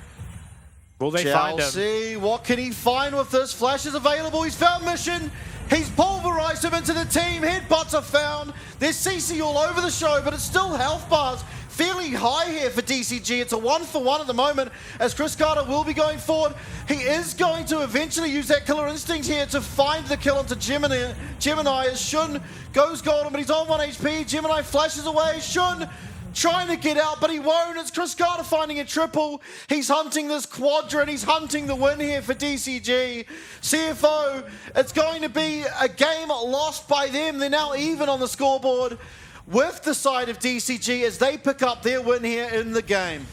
Will they find him? Chelsea, what can he find with this? Flash is available. He's found Mission. He's pulverized him into the team. Headbutts are found. There's CC all over the show, but it's still health bars. Fairly high here for DCG. It's a 1-for-1 at the moment as Chris Carter will be going forward. He is going to eventually use that killer instinct here to find the kill onto Gemini as Shun goes golden, but he's on 1 HP. Gemini flashes away. Shun trying to get out, but he won't. It's Chris Carter finding a triple. He's hunting this quadrant. He's hunting the win here for DCG. CFO, it's going to be a game lost by them. They're now even on the scoreboard with the side of DCG as they pick up their win here in the game.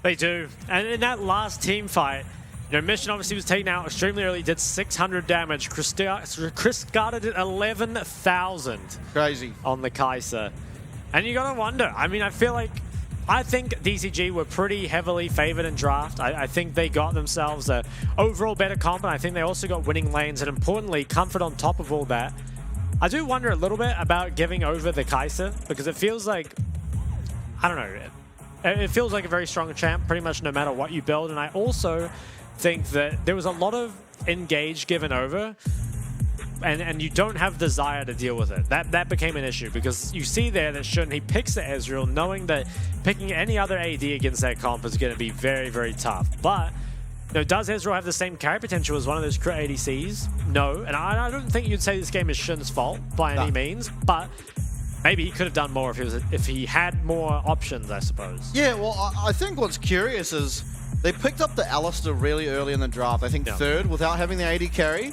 They do. And in that last team fight, you know, Mission obviously was taken out extremely early, did 600 damage. Chris Carter did 11,000. Crazy. On the Kai'Sa. And you gotta wonder, I mean, I think DCG were pretty heavily favored in draft. I think they got themselves a overall better comp, and I think they also got winning lanes, and importantly, comfort on top of all that. I do wonder a little bit about giving over the Kai'Sa, because it feels like, I don't know, it feels like a very strong champ, pretty much no matter what you build, and I also think that there was a lot of engage given over, and you don't have desire to deal with it. That became an issue, because you see there that Shun, he picks the Ezreal, knowing that picking any other AD against that comp is going to be very, very tough. But you know, does Ezreal have the same carry potential as one of those crit ADCs? No, and I don't think you'd say this game is Shun's fault by any means, but maybe he could have done more if he had more options, I suppose. Yeah, well, I think what's curious is they picked up the Alistair really early in the draft, I think third, without having the AD carry.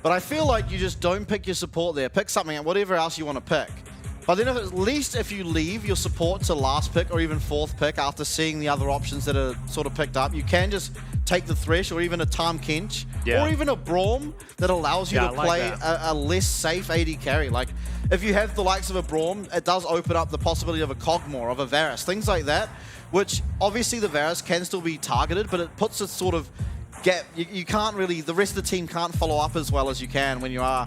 But I feel like you just don't pick your support there. Pick something, whatever else you want to pick. But then at least if you leave your support to last pick or even fourth pick after seeing the other options that are sort of picked up, you can just take the Thresh or even a Tahm Kench or even a Braum that allows you to play a less safe AD carry. Like if you have the likes of a Braum, it does open up the possibility of a Kog'Maw, of a Varus, things like that, which obviously the Varus can still be targeted, but it puts a sort of gap. You can't really, the rest of the team can't follow up as well as you can when you are,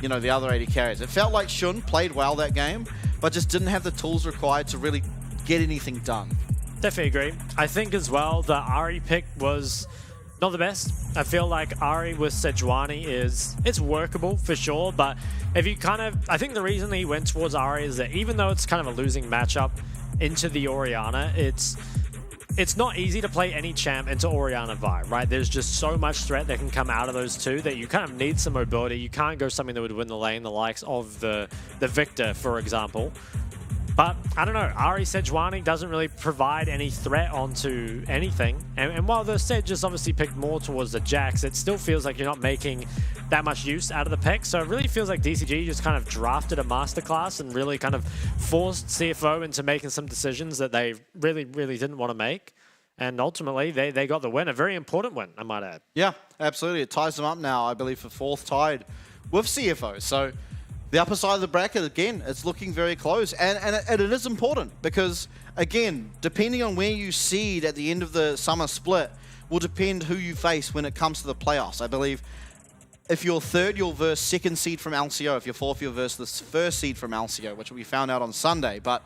you know, the other AD carries. It felt like Shun played well that game, but just didn't have the tools required to really get anything done. Definitely agree. I think as well the Ahri pick was not the best. I feel like Ahri with Sejuani it's workable for sure, but if you I think the reason he went towards Ahri is that even though it's kind of a losing matchup into the Orianna, it's not easy to play any champ into Orianna Vi, right? There's just so much threat that can come out of those two that you kind of need some mobility. You can't go something that would win the lane, the likes of the Victor, for example. But, I don't know, Ahri Sejuani doesn't really provide any threat onto anything. And while the Sej just obviously picked more towards the Jax, it still feels like you're not making that much use out of the pick. So it really feels like DCG just kind of drafted a masterclass and really kind of forced CFO into making some decisions that they really, really didn't want to make. And ultimately, they got the win, a very important win, I might add. Yeah, absolutely. It ties them up now, I believe, for fourth tied with CFO. So the upper side of the bracket, again, it's looking very close. And it is important because, again, depending on where you seed at the end of the summer split will depend who you face when it comes to the playoffs. I believe if you're third, you'll verse second seed from LCO. If you're fourth, you'll verse the first seed from LCO, which we found out on Sunday. But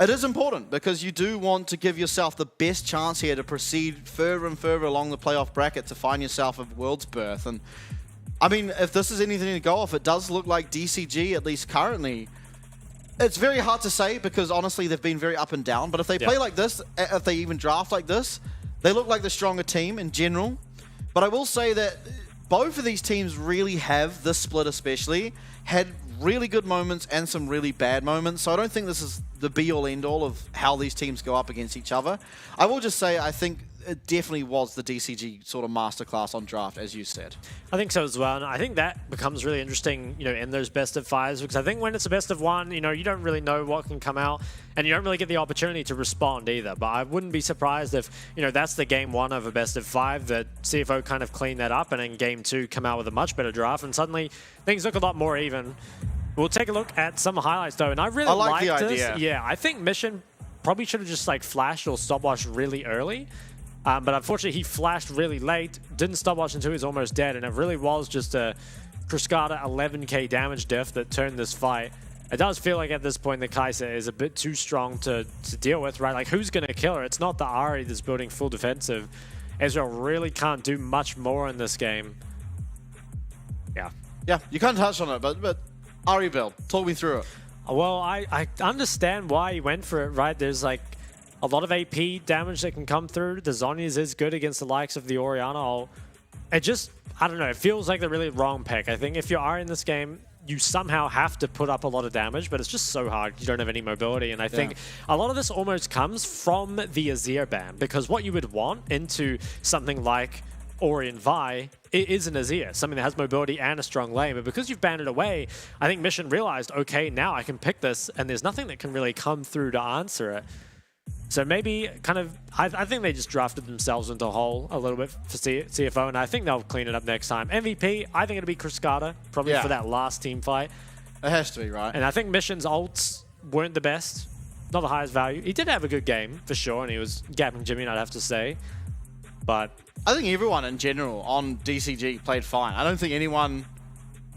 it is important because you do want to give yourself the best chance here to proceed further and further along the playoff bracket to find yourself a world's berth. And I mean, if this is anything to go off, it does look like DCG, at least currently. It's very hard to say because honestly, they've been very up and down. But if they play like this, if they even draft like this, they look like the stronger team in general. But I will say that both of these teams really have, this split especially, had really good moments and some really bad moments. So I don't think this is the be-all, end-all of how these teams go up against each other. I will just say I think it definitely was the DCG sort of masterclass on draft, as you said. I think so as well, and I think that becomes really interesting, you know, in those best of fives, because I think when it's a best of one, you know, you don't really know what can come out, and you don't really get the opportunity to respond either. But I wouldn't be surprised if, you know, that's the game one of a best of five, that CFO kind of cleaned that up, and in game two come out with a much better draft, and suddenly things look a lot more even. We'll take a look at some highlights though, and I really like the idea. Yeah, I think Mission probably should have just like flashed or stopwatched really early. But unfortunately, he flashed really late, didn't stopwatch until he was almost dead, and it really was just a Chris Carter 11k damage diff that turned this fight. It does feel like at this point the Kai'Sa is a bit too strong to deal with, right? Like, who's going to kill her? It's not the Ahri that's building full defensive. Ezreal really can't do much more in this game. Yeah. Yeah, you can't touch on it, but Ari build, talk me through it. Well, I understand why he went for it, right? There's like a lot of AP damage that can come through. The Zhonya's is good against the likes of the Orianna. I don't know, it feels like the really wrong pick. I think if you are in this game, you somehow have to put up a lot of damage, but it's just so hard. You don't have any mobility, and I think a lot of this almost comes from the Azir ban, because what you would want into something like Ori and Vi is an Azir, something that has mobility and a strong lane, but because you've banned it away, I think Mission realized, okay, now I can pick this, and there's nothing that can really come through to answer it. So maybe kind of, I think they just drafted themselves into a hole a little bit for CFO, and I think they'll clean it up next time. MVP, I think it'll be Cascada, probably for that last team fight. It has to be, right? And I think Mission's ults weren't the best, not the highest value. He did have a good game, for sure, and he was gapping Jimmy, I'd have to say. But I think everyone in general on DCG played fine. I don't think anyone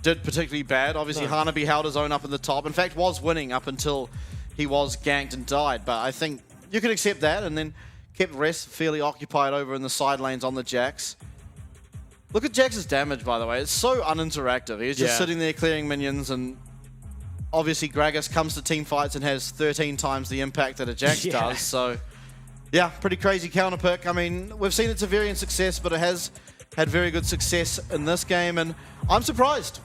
did particularly bad. Obviously, Hanabi held his own up in the top. In fact, was winning up until he was ganked and died. But I think you can accept that, and then kept rest fairly occupied over in the side lanes on the Jax. Look at Jax's damage, by the way. It's so uninteractive. He's just sitting there clearing minions, and obviously Gragas comes to team fights and has 13 times the impact that a Jax does. So yeah, pretty crazy counter pick. I mean, we've seen its a varying success, but it has had very good success in this game, and I'm surprised.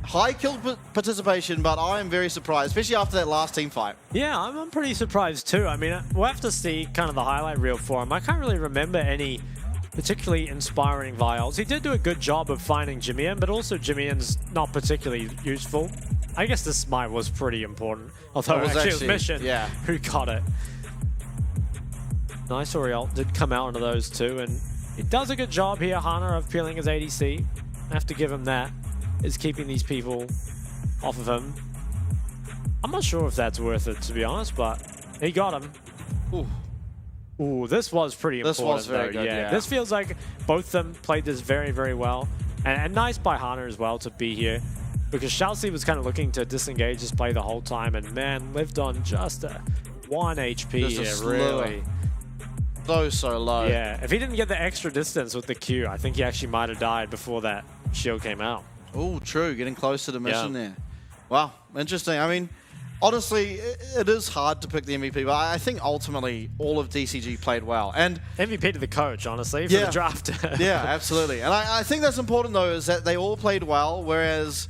High kill participation, but I am very surprised, especially after that last team fight. Yeah, I'm pretty surprised too. I mean, we'll have to see kind of the highlight reel for him. I can't really remember any particularly inspiring vials. He did do a good job of finding Jimmy, but also Jimmy's not particularly useful. I guess the smite was pretty important, although it was Mission who got it. Nice Oriol did come out into those two, and he does a good job here, Hana, of peeling his ADC. I have to give him that. Is keeping these people off of him. I'm not sure if that's worth it, to be honest, but he got him. Ooh, this was pretty important. This was very good, yeah. This feels like both of them played this very, very well. And nice by Hana as well to be here, because Chelsea was kind of looking to disengage this play the whole time, and man, lived on just a 1 HP here, really. So low. Yeah, if he didn't get the extra distance with the Q, I think he actually might have died before that shield came out. Oh, true. Getting close to the mission there. Wow, interesting. I mean, honestly, it is hard to pick the MVP, but I think ultimately all of DCG played well. And MVP to the coach, honestly, for the draft. Yeah, absolutely. And I think that's important, though, is that they all played well, whereas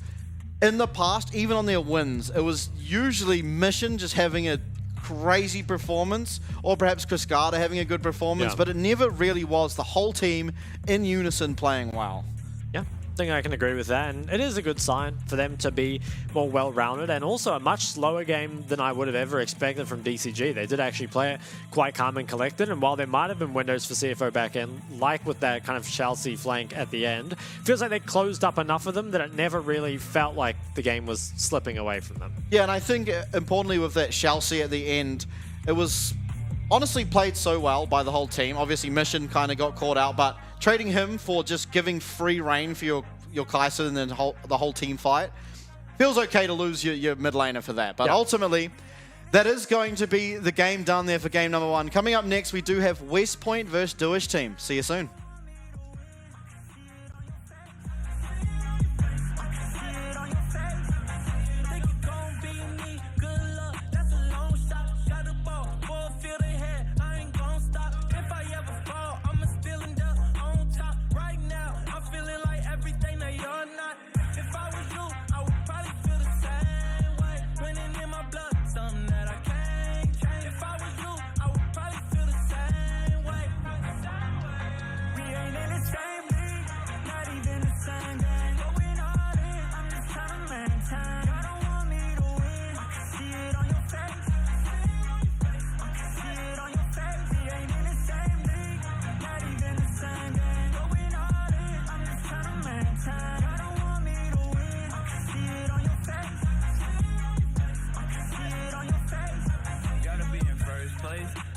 in the past, even on their wins, it was usually Mission just having a crazy performance, or perhaps Cascada having a good performance, but it never really was the whole team in unison playing well. Yeah, I think I can agree with that, and it is a good sign for them to be more well-rounded, and also a much slower game than I would have ever expected from DCG. They did actually play it quite calm and collected, and while there might have been windows for CFO back end, like with that kind of Chelsea flank at the end, feels like they closed up enough of them that it never really felt like the game was slipping away from them. Yeah, and I think importantly with that Chelsea at the end, it was honestly played so well by the whole team. Obviously Mission kind of got caught out, but trading him for just giving free reign for your Kai'Sa and then the whole team fight, feels okay to lose your mid laner for that. But ultimately, that is going to be the game done there for game number 1. Coming up next, we do have West Point versus Duish team. See you soon.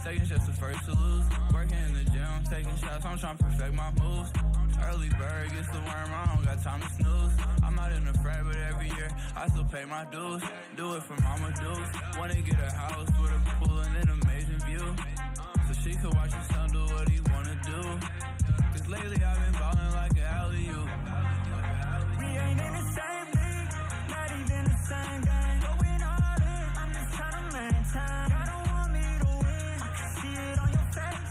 Second just the first to lose. Working in the gym, taking shots, I'm trying to perfect my moves. Early bird gets the worm, I don't got time to snooze. I'm not in the frat, but every year I still pay my dues. Do it for mama dues. Wanna get a house with a pool and an amazing view, so she could watch her son do what he wanna do. time. I don't want me to win. I can see it on your face.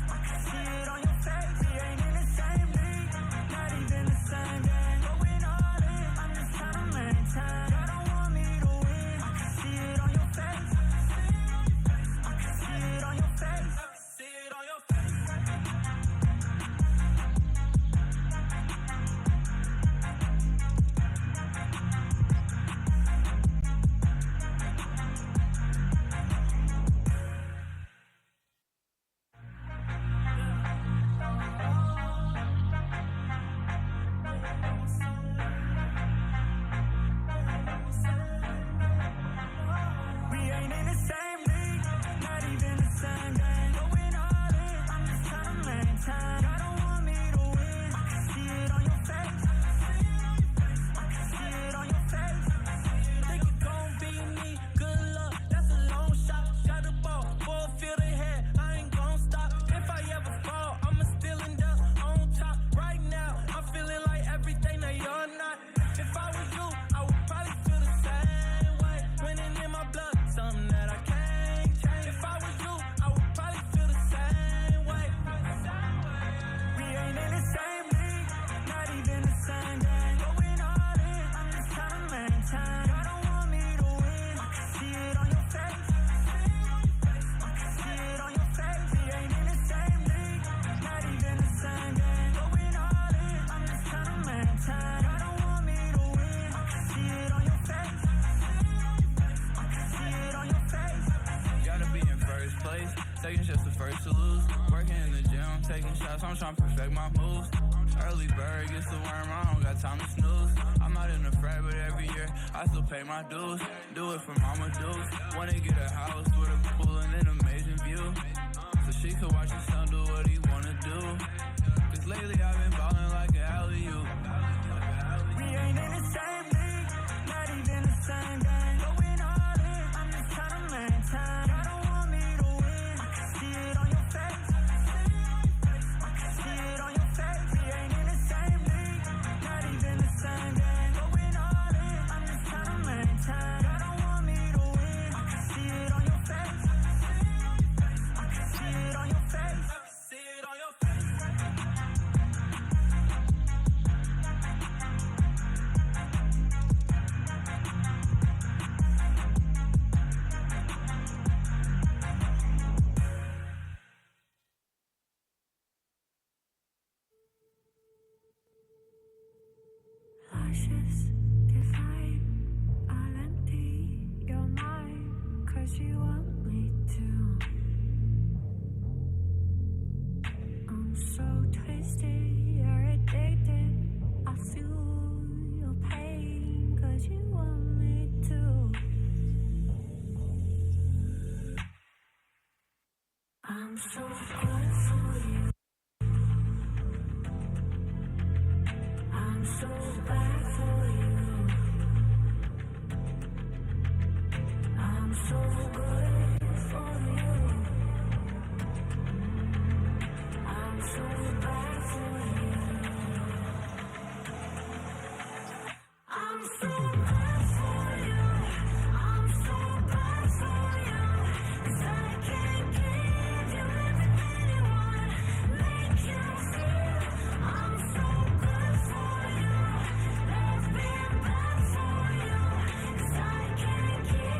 I can see it on your face. We ain't in the same league, not even the same game. Going all in, I'm just trying to maintain. I don't want me to win. I can see it on your face. I can see it on your face. I can see it on your face. We ain't in the same league, not even the same game. Going all in, I'm just trying to maintain. I don't want me to win. I can see it on your face. I can see it on your face. Think it gon' be me? Good luck, that's a long shot. Got the ball, full field ahead. I ain't gon' stop. If I ever fall, I'ma still end up on top. Right now, I'm feeling like everything that you're not. If I was you, I would probably feel the same way. Winning in my blood, something that I can't change. If I was you, I would probably feel the same way. We ain't in the same league, not even the same game. Going all in, I'm just trying to maintain. I don't want me to win. I can see it on your face. I can see it on your face. We ain't in the same league, not even the same game. Going all in, I'm just trying to maintain. I don't want me to win. I can see it on your face. I can see it on your face. Gotta be in first place. Second's just the first to lose. Working in the gym, taking shots. I'm trying to perfect my moves. Early bird gets the worm. I don't got time to snooze. I'm not in the frat, but every year I still pay my dues. Do it for Mama Dukes. Wanna get a house with a pool and an amazing view, so she could watch her son do what he wanna do. Cause lately I've been ballin' like an alley-oop. We ain't in the same league, not even the same game. Going all in, I'm just trying to maintain. I don't want me to win. I can see it on your face. I can see it on your face. We ain't in the same league, not even the same game. Going all in, I'm just trying to maintain. I don't want me to win. I can see it on your face. I can see it on your face. I can see it on your face. Luscious, divine, I'll empty your mind, 'cause you want me to. I'm so twisted, you're addicted. I feel your pain, 'cause you want me to. I'm so good for you. I'm so bad for you. I'm so good for you. I'm so bad for you. I'm so bad for you. I'm so bad for you. 'Cause I can't give you everything you want. Make you feel I'm so good for you. Love being bad for you. 'Cause I can't give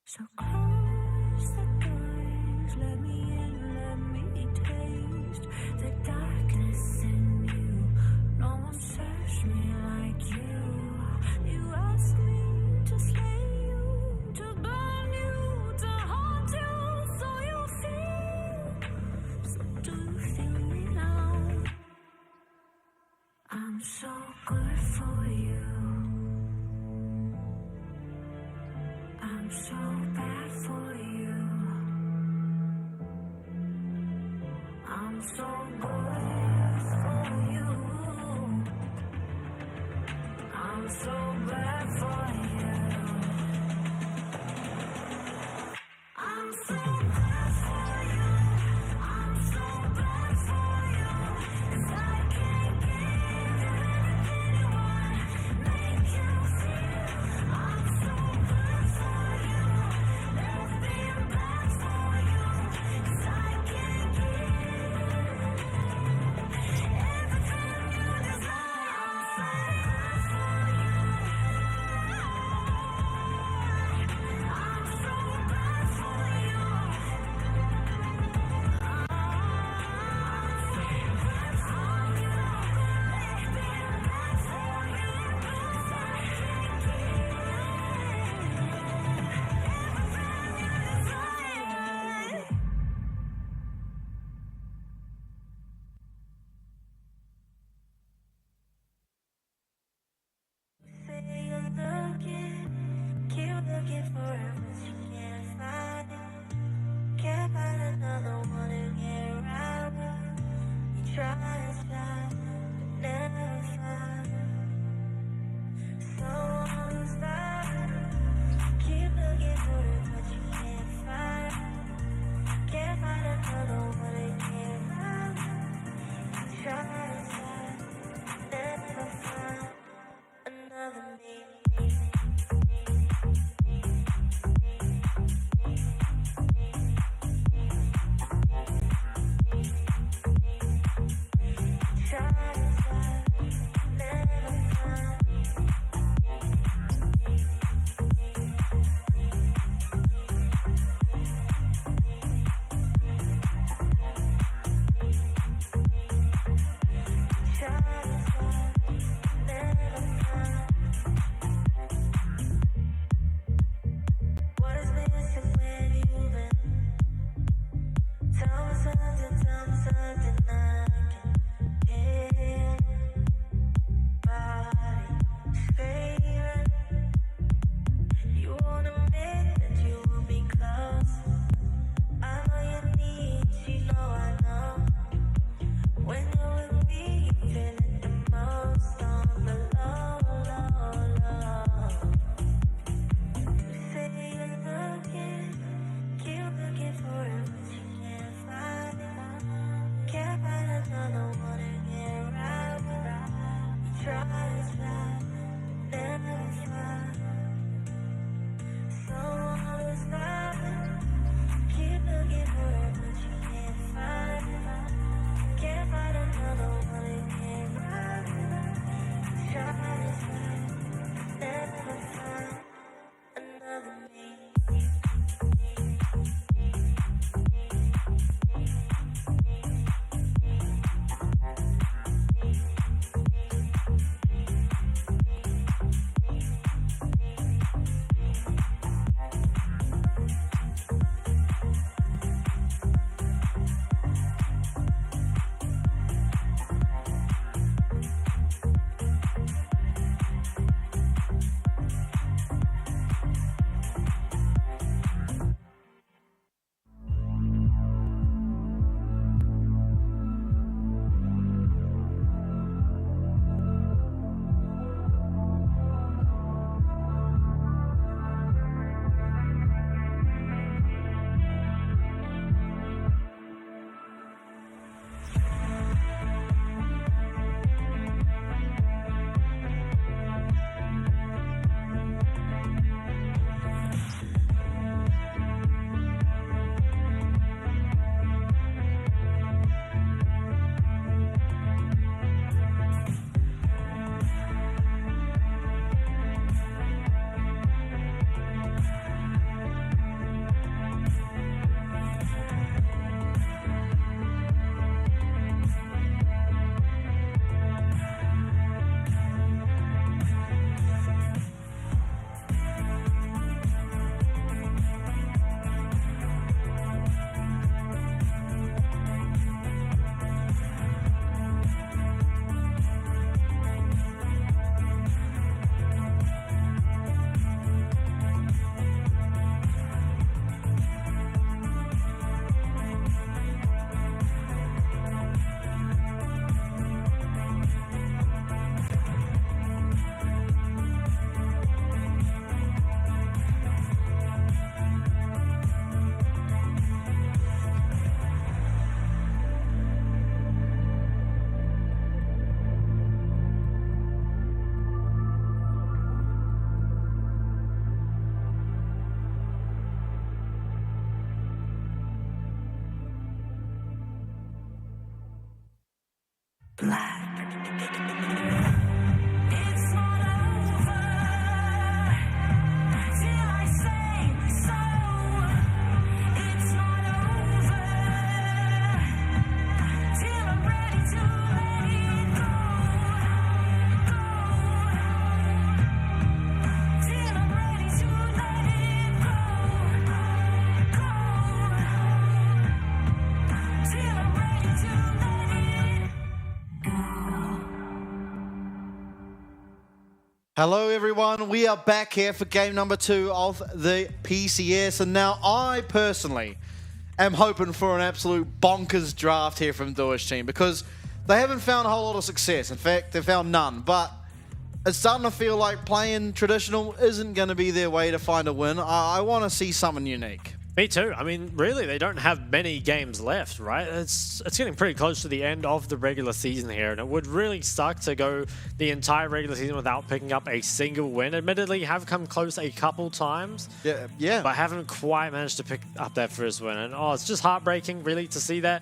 so close the doors, let me in, let me taste the darkness in you. No one serves me like you. You ask me to slay you, to burn you, to haunt you, so you feel. So do you feel me now? I'm so good for you. I'm so bad for you. I'm so good for you. I'm so bad for you. I'm so bad for you. I'm so bad. Hello everyone, we are back here for game number 2 of the PCS, and now I personally am hoping for an absolute bonkers draft here from Duo's team, because they haven't found a whole lot of success. In fact, they've found none. But it's starting to feel like playing traditional isn't going to be their way to find a win. I want to see something unique. Me too. I mean, really, they don't have many games left, right? It's getting pretty close to the end of the regular season here, and it would really suck to go the entire regular season without picking up a single win. Admittedly, have come close a couple times, yeah, but haven't quite managed to pick up that first win. And it's just heartbreaking, really, to see that.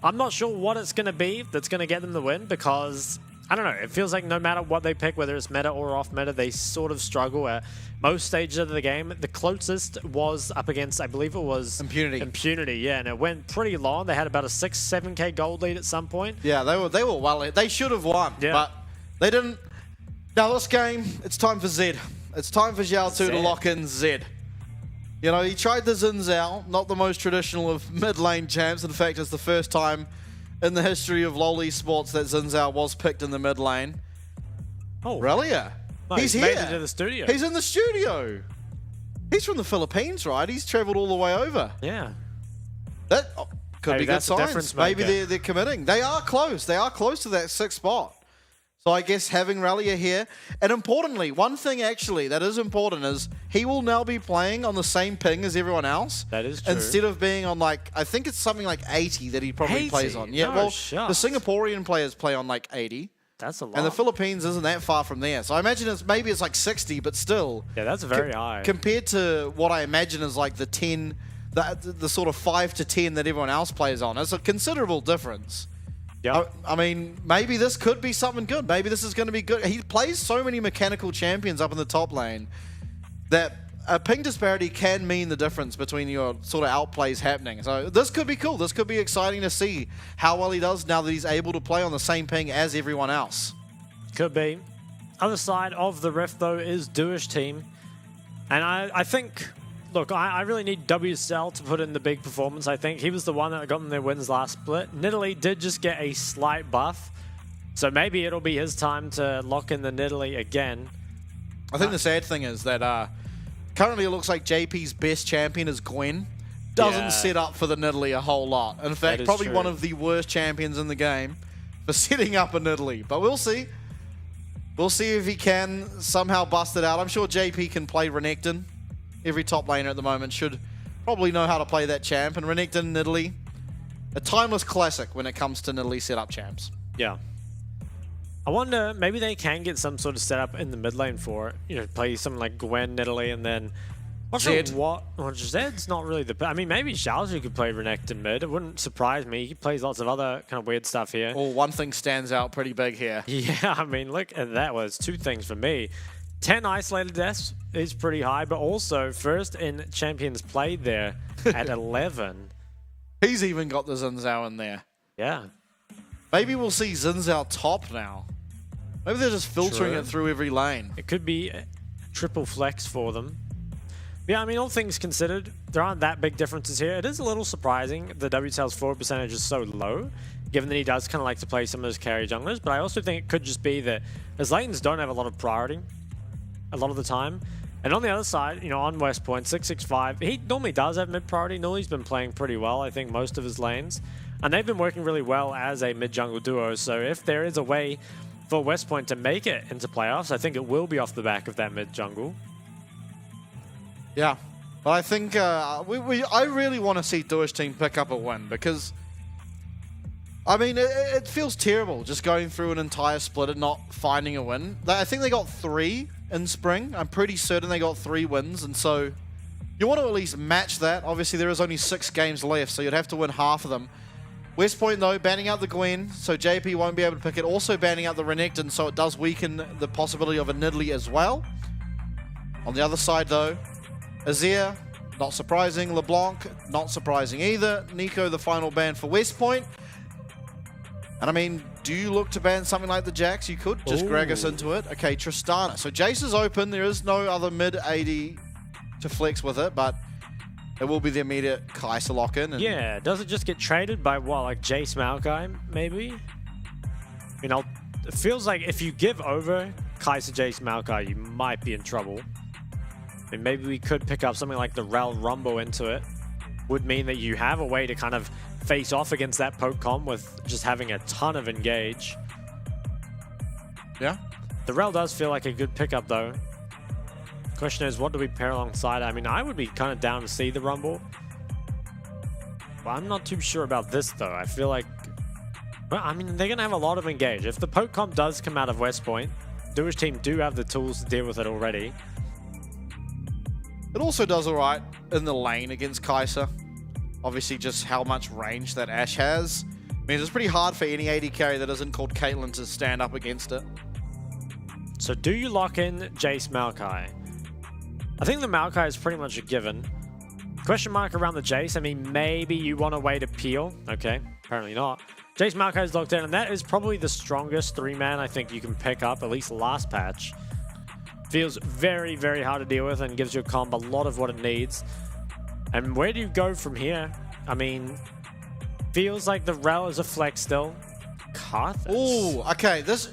I'm not sure what it's going to be that's going to get them the win, because I don't know. It feels like no matter what they pick, whether it's meta or off meta, they sort of struggle at most stages of the game. The closest was up against, I believe it was Impunity, yeah, and it went pretty long. They had about a 6-7k gold lead at some point. Yeah, they were well. They should have won, but they didn't. Now this game, it's time for Zed. It's time for Zhao 2 to lock in Zed. You know, he tried the Xin Zhao, not the most traditional of mid lane champs. In fact, it's the first time in the history of LoL Esports that Xin Zhao was picked in the mid lane. Oh, Relia. No, he's made here. it to the studio. He's in the studio. He's from the Philippines, right? He's traveled all the way over. Yeah. That could Maybe be good that's the signs. difference Maybe maker. they're committing. They are close. They are close to that 6th spot. So I guess having Relia here, and importantly, one thing actually that is important is he will now be playing on the same ping as everyone else. That is true. Instead of being on like, I think it's something like 80 that he probably 80? plays on. Yeah, No well, shucks. the Singaporean players play on like 80. That's a lot. And the Philippines isn't that far from there. So I imagine maybe it's like 60, but still. Yeah, that's very high. Compared to what I imagine is like the 10, the sort of 5 to 10 that everyone else plays on. It's a considerable difference. Yeah. I mean, maybe this could be something good. Maybe this is going to be good. He plays so many mechanical champions up in the top lane that a ping disparity can mean the difference between your sort of outplays happening. So this could be cool. This could be exciting to see how well he does now that he's able to play on the same ping as everyone else. Could be. Other side of the rift, though, is Duish team. And I think, look, I really need WCL to put in the big performance, I think. He was the one that got them their wins last split. Nidalee did just get a slight buff. So maybe it'll be his time to lock in the Nidalee again. I think the sad thing is that currently it looks like JP's best champion is Gwen. Doesn't set up for the Nidalee a whole lot. In fact, probably one of the worst champions in the game for setting up a Nidalee. But we'll see. We'll see if he can somehow bust it out. I'm sure JP can play Renekton. Every top laner at the moment should probably know how to play that champ. And Renekton, Nidalee, a timeless classic when it comes to Nidalee setup champs. Yeah. I wonder, maybe they can get some sort of setup in the mid lane for it. You know, play something like Gwen, Nidalee, and then... Zed. Well, Zed's not really the... I mean, maybe Xiaozu could play Renekton mid. It wouldn't surprise me. He plays lots of other kind of weird stuff here. Oh, one thing stands out pretty big here. Yeah, I mean, look at that. Was 2 things for me. 10 isolated deaths is pretty high, but also first in champions played there at 11. He's even got the Xin Zhao in there. Yeah. Maybe we'll see Xin Zhao top now. Maybe they're just filtering True. it through every lane. It could be a triple flex for them. Yeah, I mean, all things considered, there aren't that big differences here. It is a little surprising the WTL's forward percentage is so low, given that he does kind of like to play some of those carry junglers, but I also think it could just be that his lanes don't have a lot of priority a lot of the time. And on the other side, you know, on West Point, 665, he normally does have mid priority. Nully's been playing pretty well, I think, most of his lanes. And they've been working really well as a mid-jungle duo, so if there is a way for West Point to make it into playoffs, I think it will be off the back of that mid-jungle. Yeah, but I think I really want to see Duish team pick up a win because, I mean, it feels terrible just going through an entire split and not finding a win. I think they got 3 in spring. I'm pretty certain they got 3 wins, and so you want to at least match that. Obviously, there is only 6 games left, so you'd have to win half of them. West Point, though, banning out the Gwen, so JP won't be able to pick it. Also banning out the Renekton, so it does weaken the possibility of a Nidalee as well. On the other side, though, Azir, not surprising. LeBlanc, not surprising either. Nico, the final ban for West Point. And I mean, do you look to ban something like the Jax? You could just drag us into it. Okay, Tristana. So Jace is open. There is no other mid 80 to flex with it, but it will be the immediate Kai'Sa lock-in. Yeah, does it just get traded by what, like Jace Maokai, maybe? You know, it feels like if you give over Kai'Sa Jace Maokai, you might be in trouble. I mean, maybe we could pick up something like the Rel Rumble into it. Would mean that you have a way to kind of face off against that poke com with just having a ton of engage. Yeah. The Rel does feel like a good pickup though. Question is, what do we pair alongside? I mean, I would be kind of down to see the Rumble. But I'm not too sure about this though. I feel like, well, I mean, they're going to have a lot of engage. If the poke comp does come out of West Point, Duish team do have the tools to deal with it already. It also does alright in the lane against Kai'Sa. Obviously, just how much range that Ashe has means it's pretty hard for any AD carry that isn't called Caitlyn to stand up against it. So do you lock in Jace Maokai? I think the Maokai is pretty much a given. Question mark around the Jace. I mean, maybe you want to wait a peel. Okay, apparently not. Jace Maokai is locked in, and that is probably the strongest 3-man I think you can pick up, at least last patch. Feels very, very hard to deal with and gives your comp a lot of what it needs. And where do you go from here? I mean, feels like the Rel is a flex still. Karthus? Ooh, okay, this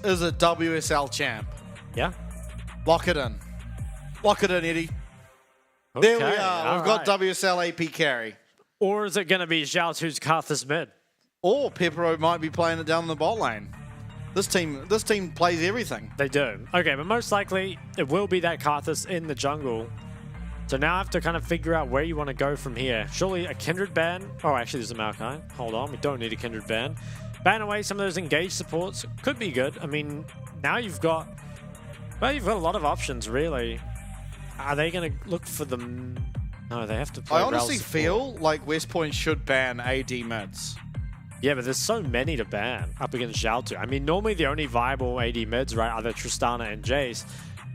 is a WSL champ. Yeah? Lock it in. Lock it in, Eddie. Okay, there we are. We've got WSL AP carry. Or is it going to be Zhao who's Karthus mid? Or Pepero might be playing it down the bot lane. This team plays everything. They do. Okay, but most likely it will be that Karthus in the jungle. So now I have to kind of figure out where you want to go from here. Surely a Kindred ban. Oh, actually there's a Maokai. Hold on, we don't need a Kindred ban. Ban away some of those engaged supports. Could be good. I mean, now you've got, well, you've got a lot of options, really. Are they going to look for them? No, they have to play I honestly Rel support. feel like West Point should ban AD mids. Yeah, but there's so many to ban up against Zhao. I mean, normally the only viable AD mids, right, are the Tristana and Jace.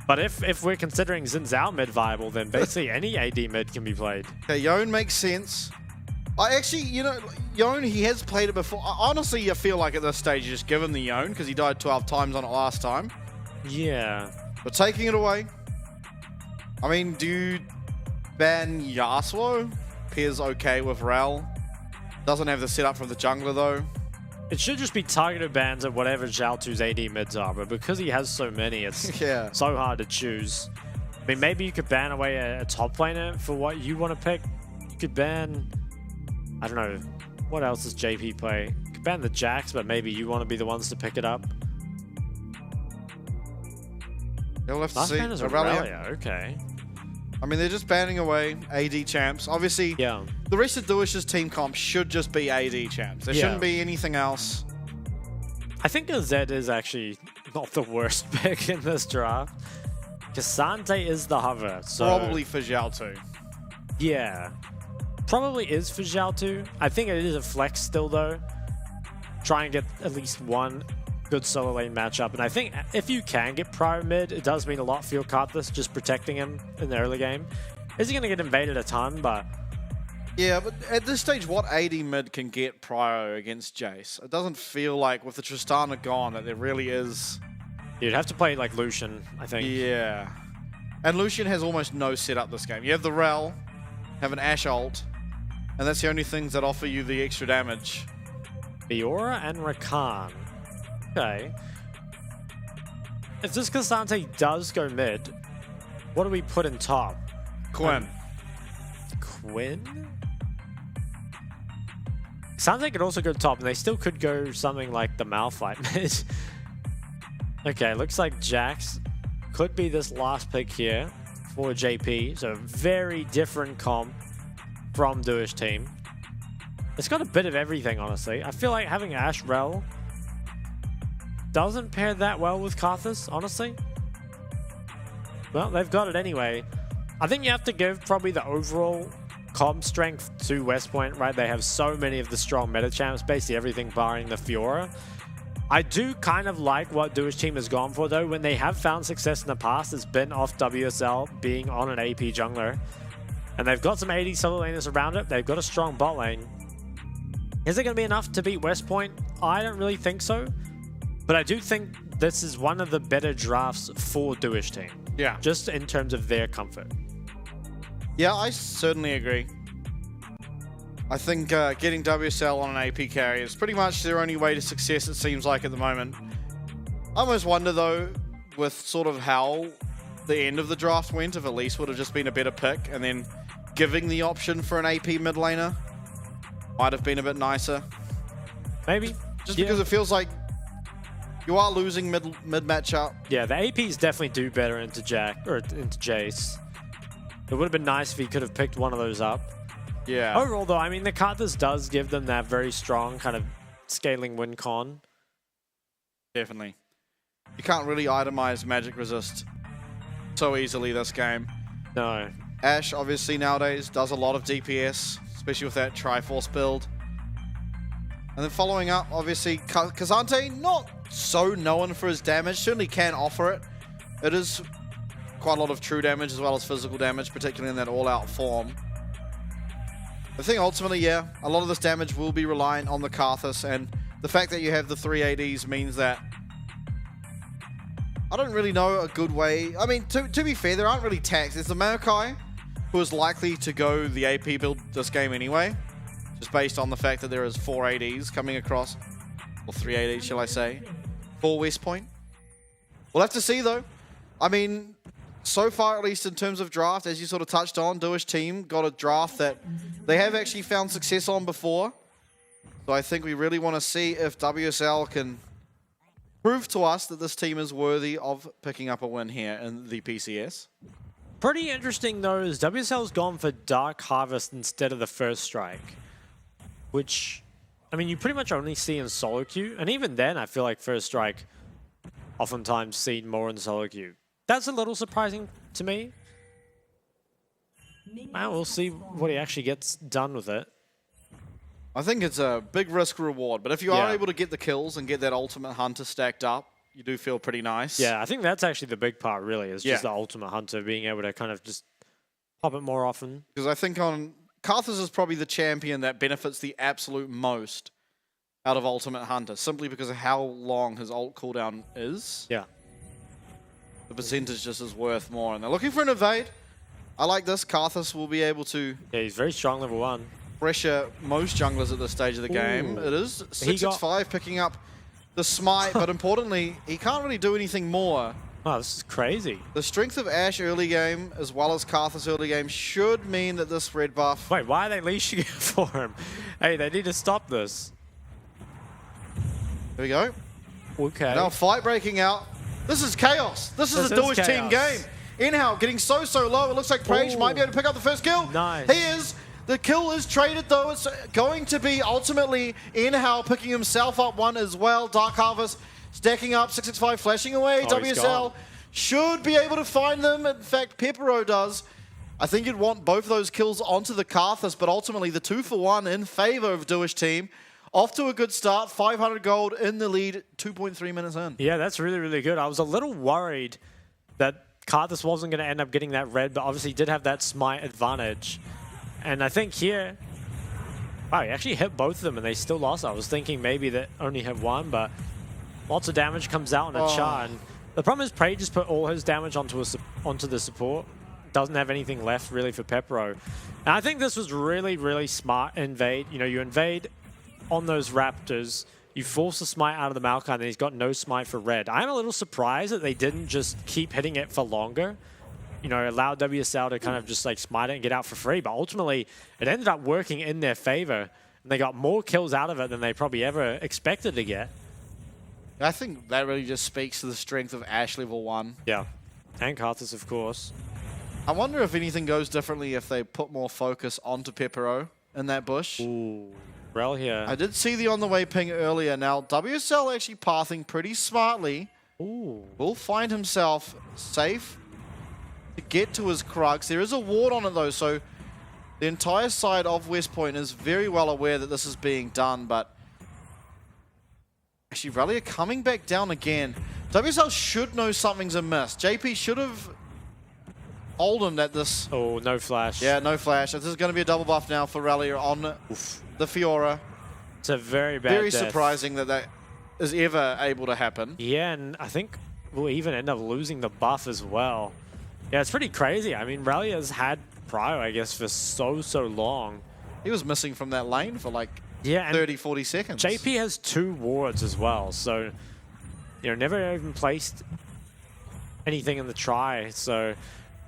But if we're considering Xin Zhao mid viable, then basically any AD mid can be played. Okay, Yone makes sense. I actually, you know, Yone, he has played it before. Honestly, I feel like at this stage you just give him the Yone because he died 12 times on it last time. Yeah. But taking it away, I mean, do you ban Yasuo? Pairs okay with Rel. Doesn't have the setup from the jungler though. It should just be targeted bans at whatever Zhao 2's AD mids are, but because he has so many, it's yeah. so hard to choose. I mean, maybe you could ban away a top laner for what you want to pick. You could ban, I don't know, what else does JP play? You could ban the Jax, but maybe you want to be the ones to pick it up. You'll have to Last see. ban is Aurelia, okay. I mean, they're just banning away AD champs. Obviously, yeah. The rest of Duish's team comp should just be AD champs. There shouldn't be anything else. I think a Zed is actually not the worst pick in this draft. Cassante is the hover, so... Probably for Zhao too. Yeah. Probably is for Zhao too. I think it is a flex still, though. Try and get at least one good solo lane matchup. And I think if you can get Prio mid, it does mean a lot for your Karthus, just protecting him in the early game. Is he going to get invaded a ton? But yeah, but at this stage, what AD mid can get Prio against Jace? It doesn't feel like with the Tristana gone that there really is. You'd have to play like Lucian, I think. Yeah. And Lucian has almost no setup this game. You have the Rel, have an Ashe ult, and that's the only things that offer you the extra damage. Fiora and Rakan. Okay. If this Cassante does go mid, what do we put in top? Quinn. Quinn? Cassante could also go top, and they still could go something like the Malphite mid. Okay, looks like Jax could be this last pick here for JP. So very different comp from Duish team. It's got a bit of everything, honestly. I feel like having Ashe Rel doesn't pair that well with Karthus, honestly. Well, they've got it anyway. I think you have to give probably the overall comp strength to West Point, right? They have so many of the strong meta champs, basically everything barring the Fiora. I do kind of like what Duish team has gone for, though. When they have found success in the past, it's been off WSL being on an AP jungler. And they've got some AD solo laners around it. They've got a strong bot lane. Is it going to be enough to beat West Point? I don't really think so. But I do think this is one of the better drafts for Duish team. Yeah. Just in terms of their comfort. Yeah, I certainly agree. I think getting WSL on an AP carry is pretty much their only way to success, it seems like, at the moment. I almost wonder, though, with sort of how the end of the draft went, if Elise would have just been a better pick, and then giving the option for an AP mid laner. might have been a bit nicer. Maybe. Just because it feels like you are losing mid matchup. Yeah, the APs definitely do better into Jack or into Jace. It would have been nice if he could have picked one of those up. Yeah. Overall, though, I mean, the Karthus does give them that very strong kind of scaling win con. Definitely. You can't really itemize magic resist so easily this game. No. Ashe, obviously, nowadays does a lot of DPS, especially with that Triforce build. And then following up, obviously, Kazante, not so known for his damage, certainly can offer it. It is quite a lot of true damage as well as physical damage, particularly in that all-out form. I think ultimately, yeah, a lot of this damage will be reliant on the Karthus, and the fact that you have the 3 ADs means that I don't really know a good way. I mean, to be fair, there aren't really tanks. There's the Maokai, who is likely to go the AP build this game anyway, just based on the fact that there is 4 ADs coming across, or 3 ADs, shall I say, for West Point. We'll have to see, though. I mean, so far, at least in terms of draft, as you sort of touched on, Duish team got a draft that they have actually found success on before. So I think we really want to see if WSL can prove to us that this team is worthy of picking up a win here in the PCS. Pretty interesting, though, is WSL's gone for Dark Harvest instead of the First Strike, which, I mean, you pretty much only see in solo queue. And even then, I feel like First Strike oftentimes seen more in solo queue. That's a little surprising to me. Well, we'll see what he actually gets done with it. I think it's a big risk reward, but if you are able to get the kills and get that Ultimate Hunter stacked up, you do feel pretty nice. Yeah, I think that's actually the big part, really, is just the Ultimate Hunter being able to kind of just pop it more often. Because I think on Karthus is probably the champion that benefits the absolute most out of Ultimate Hunter, simply because of how long his ult cooldown is. Yeah. The percentage just is worth more, and they're looking for an evade. I like this. Karthus will be able to... Yeah, he's very strong level 1. Pressure most junglers at this stage of the game. It is 665 picking up the smite, but importantly, he can't really do anything more. Oh, this is crazy. The strength of Ashe early game, as well as Karthus early game, should mean that this red buff... Wait, why are they leashing it for him? Hey, they need to stop this. Here we go. Okay. Now fight breaking out. This is chaos. This is a Duish team game. Inhao getting so low. It looks like Prage might be able to pick up the first kill. Nice. He is. The kill is traded, though. It's going to be ultimately Inhao picking himself up one as well. Dark Harvest stacking up, 665 flashing away. WSL should be able to find them. In fact, Pepero does. I think you'd want both of those kills onto the Karthus, but ultimately the 2-for-1 in favor of Duish team. Off to a good start, 500 gold in the lead, 2.3 minutes in. Yeah, that's really, really good. I was a little worried that Karthus wasn't going to end up getting that red, but obviously did have that smite advantage. And I think here, wow, he actually hit both of them and they still lost. I was thinking maybe that only hit one, but lots of damage comes out on a char. And the problem is Prey just put all his damage onto the support. Doesn't have anything left really for Pepero. And I think this was really, really smart invade. You know, you invade on those Raptors, you force the smite out of the Maokai, and he's got no smite for red. I'm a little surprised that they didn't just keep hitting it for longer. You know, allow WSL to kind of just like smite it and get out for free. But ultimately, it ended up working in their favor, and they got more kills out of it than they probably ever expected to get. I think that really just speaks to the strength of Ashe level 1. Yeah, and Karthus, of course. I wonder if anything goes differently if they put more focus onto Pepero in that bush. Ooh. Rel here. I did see the on the way ping earlier. Now, WSL actually pathing pretty smartly. Ooh. Will find himself safe to get to his Krugs. There is a ward on it though, so the entire side of West Point is very well aware that this is being done, but actually Rally are coming back down again. WSL should know something's amiss. JP should have told him that this... Oh, no flash. Yeah, no flash. This is going to be a double buff now for Rally on the Fiora. It's a very bad Very death. surprising that that is ever able to happen. Yeah, and I think we'll even end up losing the buff as well. Yeah, it's pretty crazy. I mean, Rally has had Prio, I guess, for so long. He was missing from that lane for like 30, 40 seconds. JP has 2 wards as well, so, you know, never even placed anything in the try. So,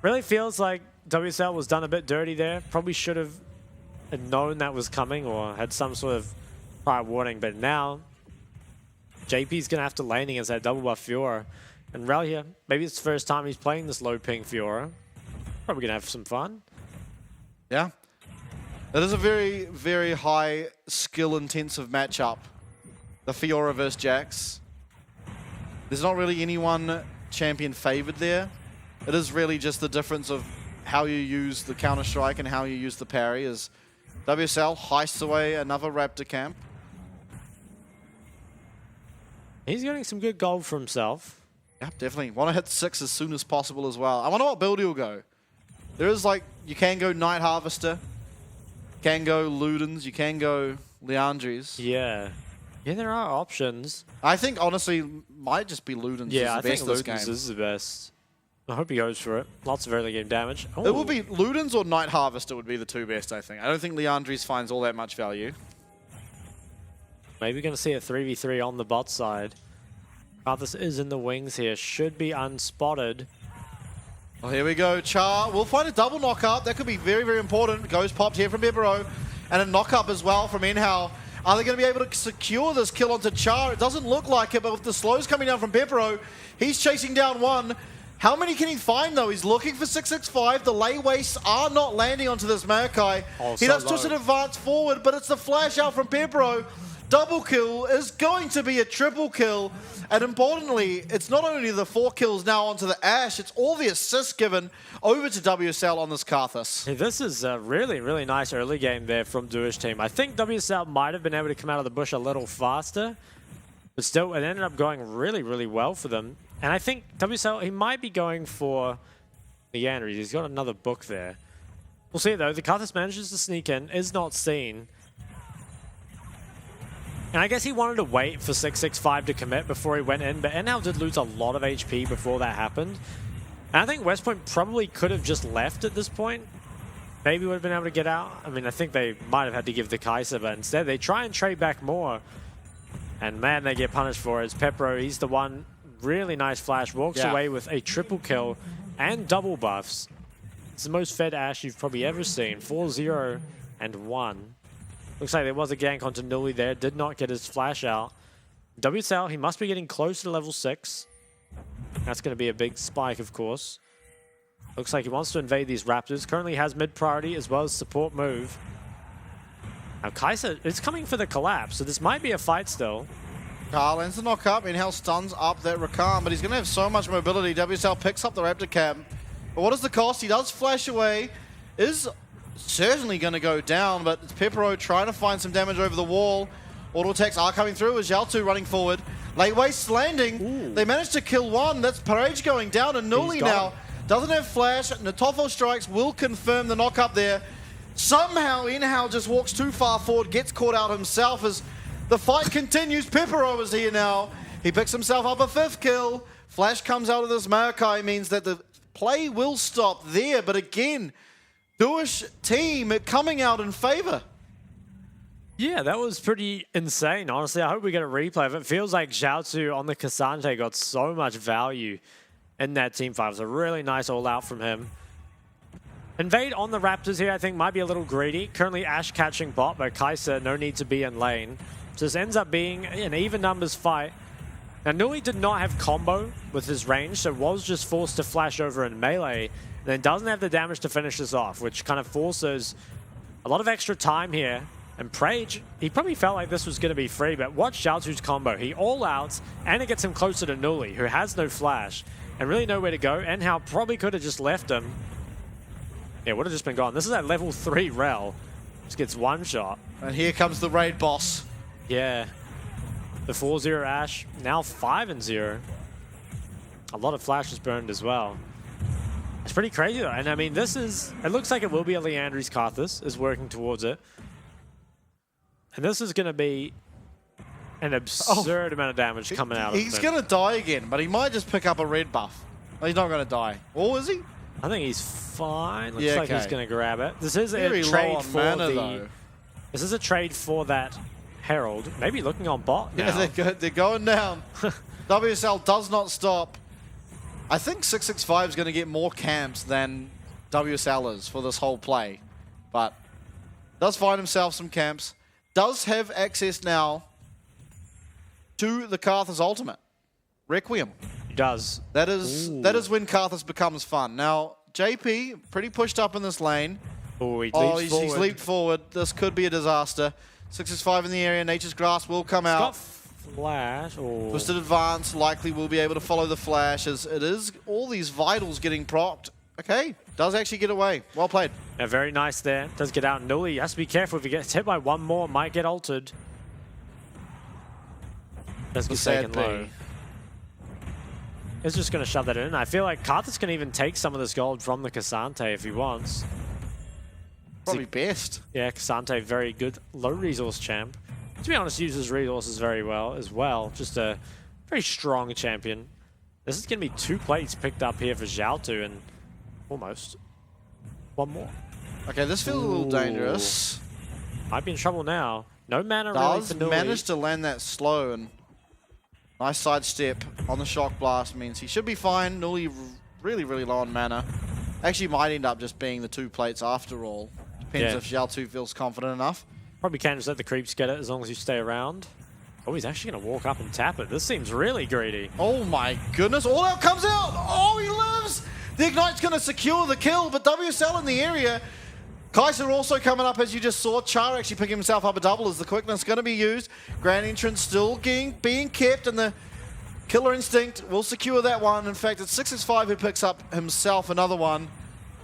really feels like WSL was done a bit dirty there. Probably should have had known that was coming or had some sort of prior warning, but now JP's going to have to lane against that double buff Fiora. And Rel here, maybe it's the first time he's playing this low ping Fiora. Probably going to have some fun. Yeah. It is a very, very high skill-intensive matchup. The Fiora versus Jax. There's not really anyone champion favored there. It is really just the difference of how you use the counter-strike and how you use the parry. As WSL heists away another Raptor camp. He's getting some good gold for himself. Yeah, definitely. Want to hit 6 as soon as possible as well. I wonder what build he'll go. There is like, you can go Night Harvester, you can go Ludens, you can go Leandries. Yeah. Yeah, there are options. I think, honestly, might just be Ludens. Yeah, I think this Ludens game. is the best. I hope he goes for it. Lots of early game damage. Ooh. It will be Ludens or Night Harvester would be the two best, I think. I don't think Leandries finds all that much value. Maybe going to see a 3v3 on the bot side. Karthus is in the wings here. Should be unspotted. Well, here we go. Char will find a double knock-up. That could be very, very important. Ghost popped here from Bibero. And a knock-up as well from Inhao. Are they going to be able to secure this kill onto Char? It doesn't look like it, but with the slows coming down from Bibero, he's chasing down one. How many can he find, though? He's looking for 665. The lay wastes are not landing onto this Maokai. Oh, he does just an advance forward, but it's the flash out from Bibero. Double kill is going to be a triple kill. And importantly, it's not only the 4 kills now onto the Ashe, it's all the assists given over to WSL on this Karthus. Hey, this is a really, really nice early game there from Duish team. I think WSL might have been able to come out of the bush a little faster, but still, it ended up going really, really well for them. And I think WSL, he might be going for Leandries. He's got another book there. We'll see, though. The Karthus manages to sneak in, is not seen. And I guess he wanted to wait for 665 to commit before he went in, but NL did lose a lot of HP before that happened. And I think West Point probably could have just left at this point. Maybe would have been able to get out. I mean, I think they might have had to give the Kaiser, but instead they try and trade back more. And man, they get punished for it. It's Pepro, he's the one. Really nice flash, walks away with a triple kill and double buffs. It's the most fed Ashe you've probably ever seen. 4-0 and 1. Looks like there was a gank onto Nuli there. Did not get his flash out. WSL, he must be getting close to level 6. That's going to be a big spike, of course. Looks like he wants to invade these Raptors. Currently has mid priority as well as support move. Now Kaiser is coming for the collapse, so this might be a fight still. Carl ends the knock up. Inhale stuns up that Rakan, but he's going to have so much mobility. WSL picks up the Raptor cam. But what is the cost? He does flash away. Is certainly going to go down, but it's Pepero trying to find some damage over the wall. Auto attacks are coming through as Xiaotu running forward. Late waste landing. Ooh. They managed to kill one. That's Parage going down, and Nuli now doesn't have flash. Natofo strikes will confirm the knock up there. Somehow Inhao just walks too far forward, gets caught out himself as the fight continues. Pepero is here now. He picks himself up a 5th kill. Flash comes out of this Maokai, means that the play will stop there, but again, Duish team coming out in favor. Yeah, that was pretty insane, honestly. I hope we get a replay of it. Feels like Xiaotu on the Cassandre got so much value in that team fight. It was a really nice all-out from him. Invade on the Raptors here, I think, might be a little greedy. Currently, Ashe catching bot, but Kaiser, no need to be in lane. So this ends up being an even numbers fight. Now, Nui did not have combo with his range, so was just forced to flash over in melee. And then doesn't have the damage to finish this off, which kind of forces a lot of extra time here. And Prage, he probably felt like this was going to be free, but watch Xiaotu's combo. He all-outs, and it gets him closer to Nuli, who has no flash, and really nowhere to go. Enhao probably could have just left him. Yeah, would have just been gone. This is at level 3 Rel. Just gets one shot. And here comes the raid boss. Yeah. The 4-0 Ashe, now 5-0. A lot of flashes burned as well. It's pretty crazy though. And I mean, this is, it looks like it will be a Leandries Karthus is working towards it. And this is going to be an absurd amount of damage coming out of him. He's going to die again, but he might just pick up a red buff. He's not going to die. Or is he? I think he's fine. Looks like he's going to grab it. This is a trade for mana, This is a trade for that Herald. Maybe looking on bot now. Yeah, they're going down. WSL does not stop. I think 665 is going to get more camps than WSL is for this whole play. But Does find himself some camps. Does have access now to the Karthus ultimate. Requiem. He does. That is when Karthus becomes fun. Now, JP, pretty pushed up in this lane. He's leaped forward. This could be a disaster. 665 in the area. Nature's Grasp will come out. Got flash. Twisted Advance likely will be able to follow the flash as it is all these vitals getting procced. Okay, does actually get away. Well played. Yeah, very nice there. Does get out. Nully has to be careful if he gets hit by one more. Might get altered. Does get taken low. It's just going to shove that in. I feel like Karthus can even take some of this gold from the Cassante if he wants. Probably best. Yeah, Cassante, very good low resource champ. To be honest, uses resources very well as well. Just a very strong champion. This is going to be 2 plates picked up here for Zhaltu and almost one more. Okay, this feels a little dangerous. Might be in trouble now. No mana really for Nully. Managed to land that slow and nice sidestep on the shock blast means he should be fine. Nully really, really low on mana. Actually might end up just being the 2 plates after all. Depends if Zhaltu feels confident enough. Probably can just let the creeps get it as long as you stay around. Oh, he's actually going to walk up and tap it. This seems really greedy. Oh my goodness, all out comes out! Oh, he lives! The Ignite's going to secure the kill, but WSL in the area. Kaiser also coming up, as you just saw. Char actually picking himself up a double as the quickness going to be used. Grand Entrance still being kept, and the Killer Instinct will secure that one. In fact, it's 665 who picks up himself another one.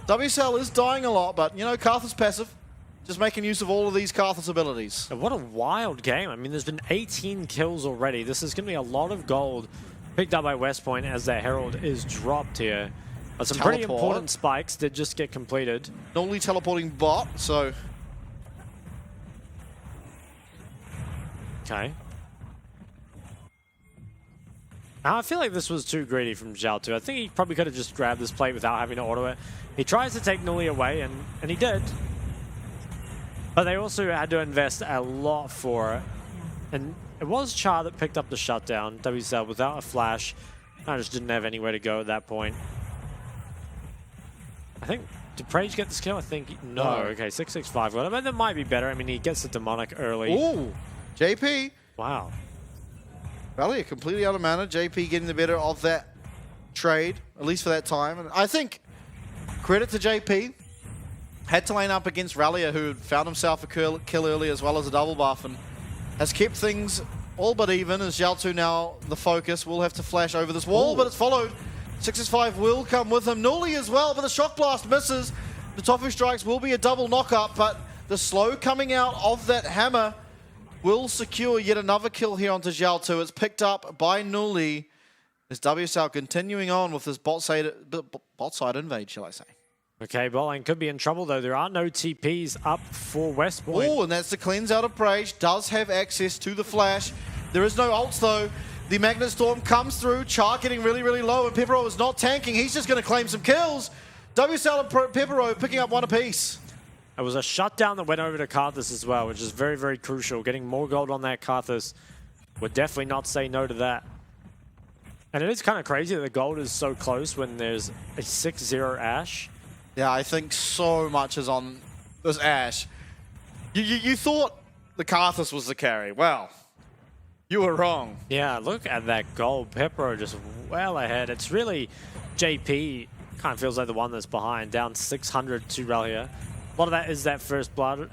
WSL is dying a lot, but, you know, Karthus passive. Just making use of all of these Karthus abilities. What a wild game. I mean, there's been 18 kills already. This is going to be a lot of gold picked up by West Point as their Herald is dropped here. But some pretty important spikes did just get completed. Normally teleporting bot, so... Okay. Now, I feel like this was too greedy from Zhaltu. I think he probably could have just grabbed this plate without having to auto it. He tries to take Nully away, and he did. But they also had to invest a lot for it. And it was Char that picked up the shutdown. WCL without a flash. I just didn't have anywhere to go at that point. I think, did Prage get this kill? I think, no. Okay, 665. Well, I mean, that might be better. I mean, he gets the demonic early. Ooh, JP. Wow. Rally completely out of mana. JP getting the better of that trade, at least for that time. And I think, credit to JP. Had to lane up against Rallia, who found himself a kill early as well as a double buff, and has kept things all but even as Zhaltu now the focus. Will have to flash over this wall, but it's followed. 665 will come with him. Nully as well, but the shock blast misses. The Tofu strikes will be a double knock-up, but the slow coming out of that hammer will secure yet another kill here onto Zhaltu. It's picked up by Nully. As WSL continuing on with this bot side invade, shall I say. Okay, bot lane could be in trouble though. There are no TPs up for West Point. Oh, and that's the cleanse out of Prage. Does have access to the flash. There is no ults though. The Magnet Storm comes through. Char getting really, really low, and Pepero is not tanking. He's just going to claim some kills. WSL and Pepero picking up one apiece. It was a shutdown that went over to Karthus as well, which is very, very crucial. Getting more gold on that Karthus would definitely not say no to that. And it is kind of crazy that the gold is so close when there's a 6-0 Ashe. Yeah, I think so much is on this Ashe. You thought the Karthus was the carry. Well, you were wrong. Yeah, look at that gold. Pepero just well ahead. It's really JP kind of feels like the one that's behind, down 600 to Rallia. A lot of that is that first blood.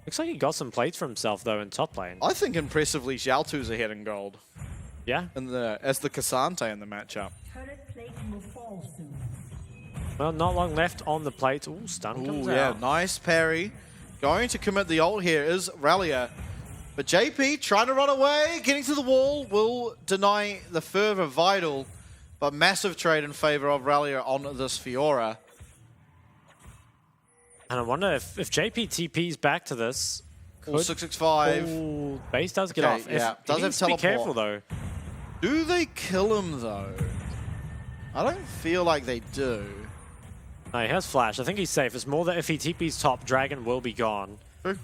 Looks like he got some plates for himself though in top lane. I think impressively Zhaltu's ahead in gold. Yeah? As the Cassante in the matchup. Well, not long left on the plate. Ooh, stun comes out. Nice parry. Going to commit the ult here is Rallia. But JP trying to run away, getting to the wall, will deny the further vital, but massive trade in favor of Rallia on this Fiora. And I wonder if JP TP's back to this. 665. Ooh, base does get off. Yeah, does have teleport. Be careful though. Do they kill him though? I don't feel like they do. No, he has flash. I think he's safe. It's more that if he TP's top, Dragon will be gone. True.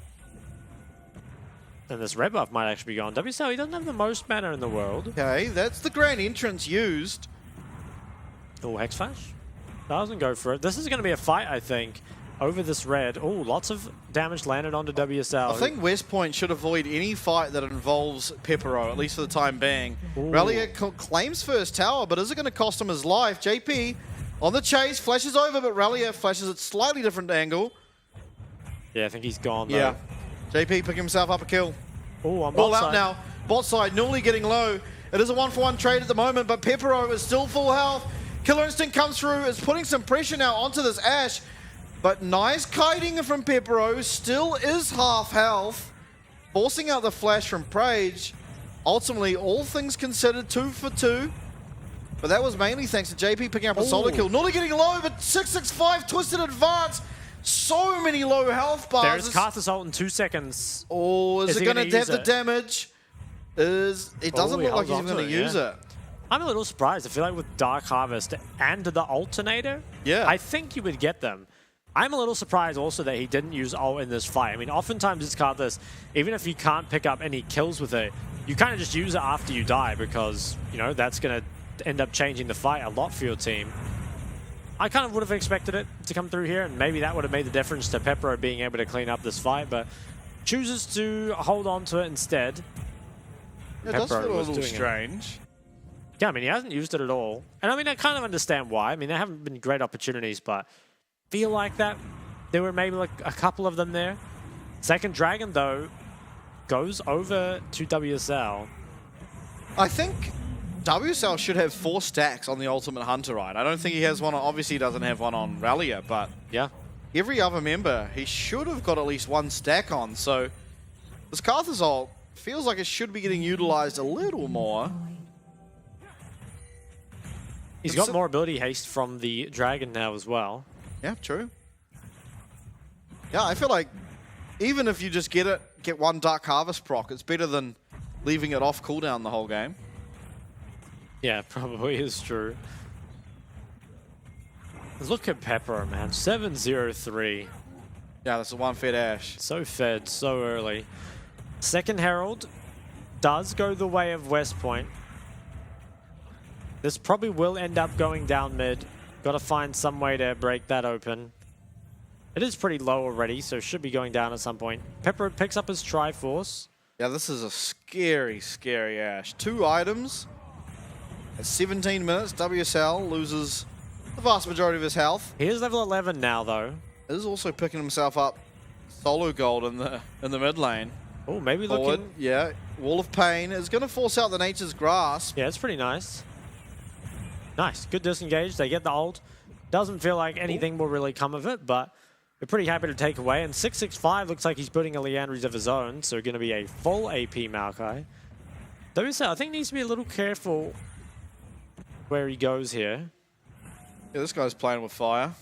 And this red buff might actually be gone. WCL, he doesn't have the most mana in the world. Okay, that's the Grand Entrance used. Oh, Hex Flash. Doesn't go for it. This is going to be a fight, I think. over this red. Oh, lots of damage landed onto WSL. I think West Point should avoid any fight that involves Pepero, at least for the time being. Relia claims first tower, but is it going to cost him his life? JP on the chase, flashes over, but Relia flashes at slightly different angle. Yeah, I think he's gone though. Yeah, JP picking himself up a kill. Oh, on Ball bot out side. now. Bot side, Newly getting low. It is a 1-for-1 trade at the moment, but Pepero is still full health. Killer Instinct comes through, is putting some pressure now onto this Ashe. But nice kiting from Pepero, still is half health. Forcing out the flash from Prage. Ultimately, all things considered, 2 for 2. But that was mainly thanks to JP picking up a solo kill. Newly getting low, but 665 twisted advance. So many low health bars. There's Karthus ult in 2 seconds. Oh, is it going to have the damage? It doesn't look like he's holds going to use it. I'm a little surprised. I feel like with Dark Harvest and the alternator, I think you would get them. I'm a little surprised also that he didn't use ult in this fight. I mean, oftentimes it's Karthus, even if you can't pick up any kills with it, you kind of just use it after you die because, you know, that's going to end up changing the fight a lot for your team. I kind of would have expected it to come through here, and maybe that would have made the difference to Pepero being able to clean up this fight, but chooses to hold on to it instead. It does feel a little strange. Yeah, I mean, he hasn't used it at all. And I mean, I kind of understand why. I mean, there haven't been great opportunities, but feel like that there were maybe like a couple of them there. Second Dragon, though, goes over to WSL. I think WSL should have 4 stacks on the Ultimate Hunter ride. I don't think he has one on, obviously he doesn't have one on Relia, but yeah, every other member, he should have got at least 1 stack on. So this Karthus ult feels like it should be getting utilized a little more. He's got more ability haste from the Dragon now as well. Yeah, true. Yeah, I feel like even if you just get 1 Dark Harvest proc, it's better than leaving it off cooldown the whole game. Yeah, probably is true. Look at Pepper, man. 7-0-3. Yeah, that's a 1 fed Ashe. So fed, so early. Second Herald does go the way of West Point. This probably will end up going down mid. Got to find some way to break that open. It is pretty low already, so should be going down at some point. Pepper picks up his Triforce. Yeah, this is a scary, scary Ashe. 2 items. At 17 minutes, WSL loses the vast majority of his health. He is level 11 now, though. He is also picking himself up solo gold in the mid lane. Oh, maybe forward. looking... Yeah, Wall of Pain is going to force out the Nature's Grasp. Yeah, it's pretty nice. Nice, good disengage. They get the ult. Doesn't feel like anything will really come of it, but we're pretty happy to take away. And 665 looks like he's putting a Leandries of his own, so going to be a full AP Maokai. WSL, I think, needs to be a little careful where he goes here. Yeah, this guy's playing with fire.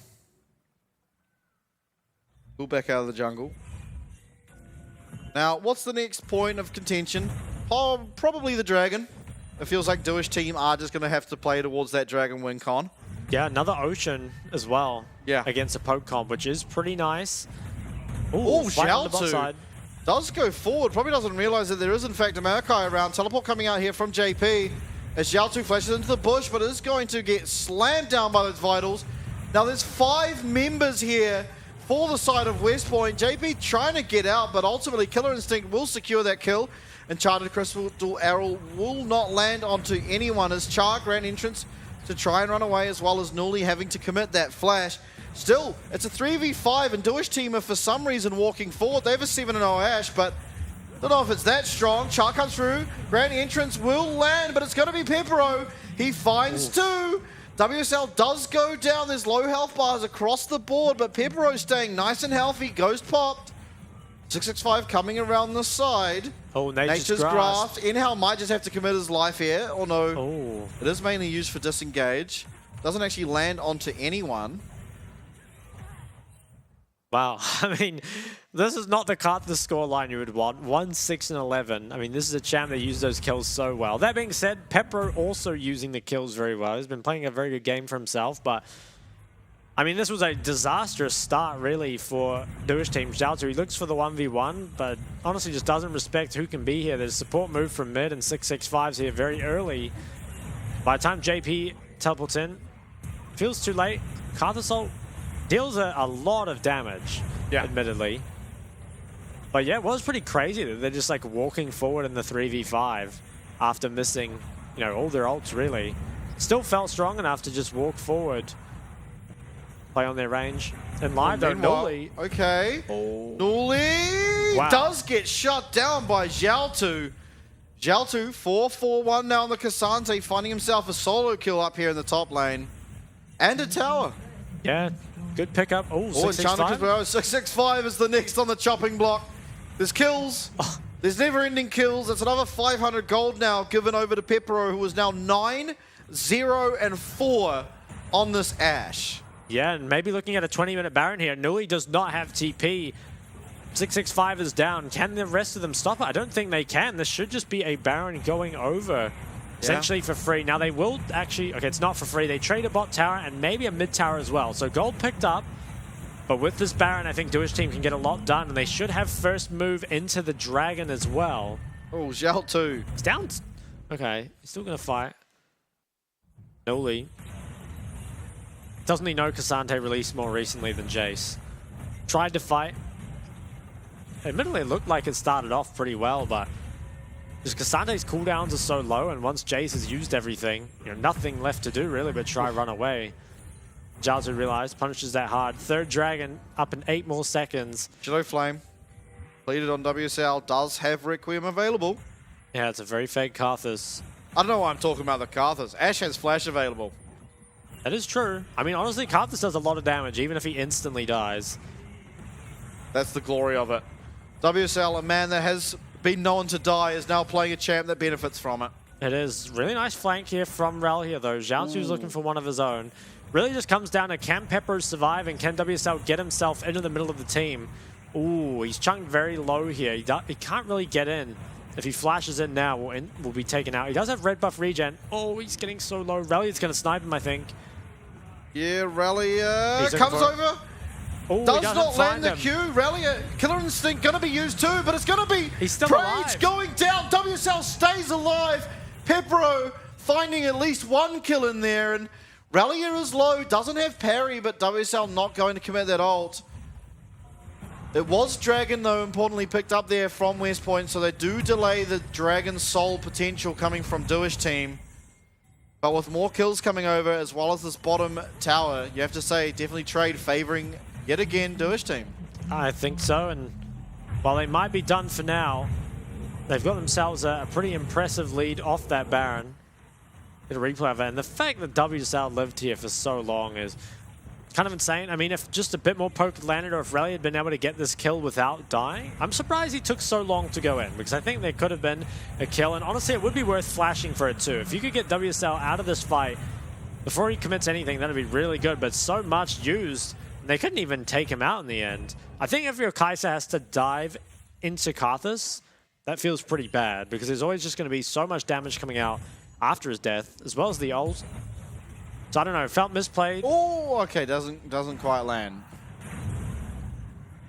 Pull back out of the jungle. Now, what's the next point of contention? Oh, probably the Dragon. It feels like Duish team are just going to have to play towards that Dragon win con. Yeah, another Ocean as well. Yeah. Against a poke comp, which is pretty nice. Oh, Xiaotu does go forward. Probably doesn't realize that there is, in fact, a Maokai around. Teleport coming out here from JP as Xiaotu flashes into the bush, but is going to get slammed down by those Vitals. Now, there's 5 members here for the side of West Point. JP trying to get out, but ultimately Killer Instinct will secure that kill. Enchanted Crystal Arrow will not land onto anyone as Char ran entrance to try and run away, as well as Newly having to commit that flash. Still, it's a 3v5, and Duish team are for some reason walking forward. They have a 7-0 Ashe, but don't know if it's that strong. Char comes through, grand entrance will land, but it's going to be Pepero. He finds 2. WSL does go down. There's low health bars across the board, but Pepero staying nice and healthy. Ghost popped. 665 coming around the side. Oh, Nature's Grasp. Inhale might just have to commit his life here. Or no. Oh. It is mainly used for disengage. Doesn't actually land onto anyone. Wow. I mean, this is not the Karthus scoreline you would want. 1-6-11. I mean, this is a champ that used those kills so well. That being said, Pepper also using the kills very well. He's been playing a very good game for himself, but I mean, this was a disastrous start, really, for Duish team. Xiaotu, he looks for the 1v1, but honestly just doesn't respect who can be here. There's support move from mid, and 665's here very early. By the time JP teleports in, feels too late. Karthus ult Deals a lot of damage, admittedly. But yeah, it was pretty crazy that they're just like walking forward in the 3v5 after missing, you know, all their ults really. Still felt strong enough to just walk forward, play on their range. And live though, Nuli. Okay. Nuli does get shut down by Zhaltu. Zhaltu, 4-4-1 now on the Cassante, finding himself a solo kill up here in the top lane. And a tower. Yeah, good pickup. Oh, 665. 665 is the next on the chopping block. There's kills. There's never-ending kills. It's another 500 gold now given over to Pepero, who is now 9, 0, and 4 on this Ashe. Yeah, and maybe looking at a 20-minute Baron here. Nuli does not have TP. 665 is down. Can the rest of them stop it? I don't think they can. This should just be a Baron going over, essentially for free. Now they will actually... Okay, it's not for free. They trade a bot tower and maybe a mid tower as well. So gold picked up. But with this Baron, I think Duish team can get a lot done. And they should have first move into the Dragon as well. Oh, Zhaltu. It's down. Okay, he's still going to fight. Nuli. Doesn't he know Cassante released more recently than Jace? Tried to fight. Admittedly, it looked like it started off pretty well, but just Cassante's cooldowns are so low, and once Jace has used everything, you know, nothing left to do really but try run away. Zhaltu realized, punishes that hard. Third Dragon up in 8 more seconds. Shadow Flame, pleaded on WSL, does have Requiem available. Yeah, it's a very fake Karthus. I don't know why I'm talking about the Karthus. Ashe has Flash available. That is true. I mean, honestly, Karthus does a lot of damage, even if he instantly dies. That's the glory of it. WSL, a man that has been known to die, is now playing a champ that benefits from it. It is. Really nice flank here from Rel here, though. Zhaltu's looking for one of his own. Really just comes down to can Pepper survive and can WSL get himself into the middle of the team. Ooh, he's chunked very low here. He can't really get in. If he flashes in now, we'll be taken out. He does have red buff regen. Oh, he's getting so low. Relia's going to snipe him, I think. Yeah, Relia comes over. Ooh, does not land the Q. Relia, Killer Instinct going to be used too, but it's going to be Prage going down. WSL stays alive. Pepero finding at least one kill in there, and Relia is low, doesn't have parry, but WSL not going to commit that ult. It was Dragon, though, importantly picked up there from West Point, so they do delay the Dragon Soul potential coming from Duish team. But with more kills coming over, as well as this bottom tower, you have to say, definitely trade favoring, yet again, Duish team. I think so, and while they might be done for now, they've got themselves a pretty impressive lead off that Baron. Get a replay of it, and the fact that WSL lived here for so long is kind of insane. I mean, if just a bit more poke had landed, or if Rally had been able to get this kill without dying, I'm surprised he took so long to go in, because I think there could have been a kill, and honestly, it would be worth flashing for it too. If you could get WSL out of this fight before he commits anything, that'd be really good, but so much used, and they couldn't even take him out in the end. I think if your Kai'Sa has to dive into Karthus, that feels pretty bad, because there's always just going to be so much damage coming out after his death, as well as the ult. So I don't know, felt misplayed. Oh, okay, doesn't quite land.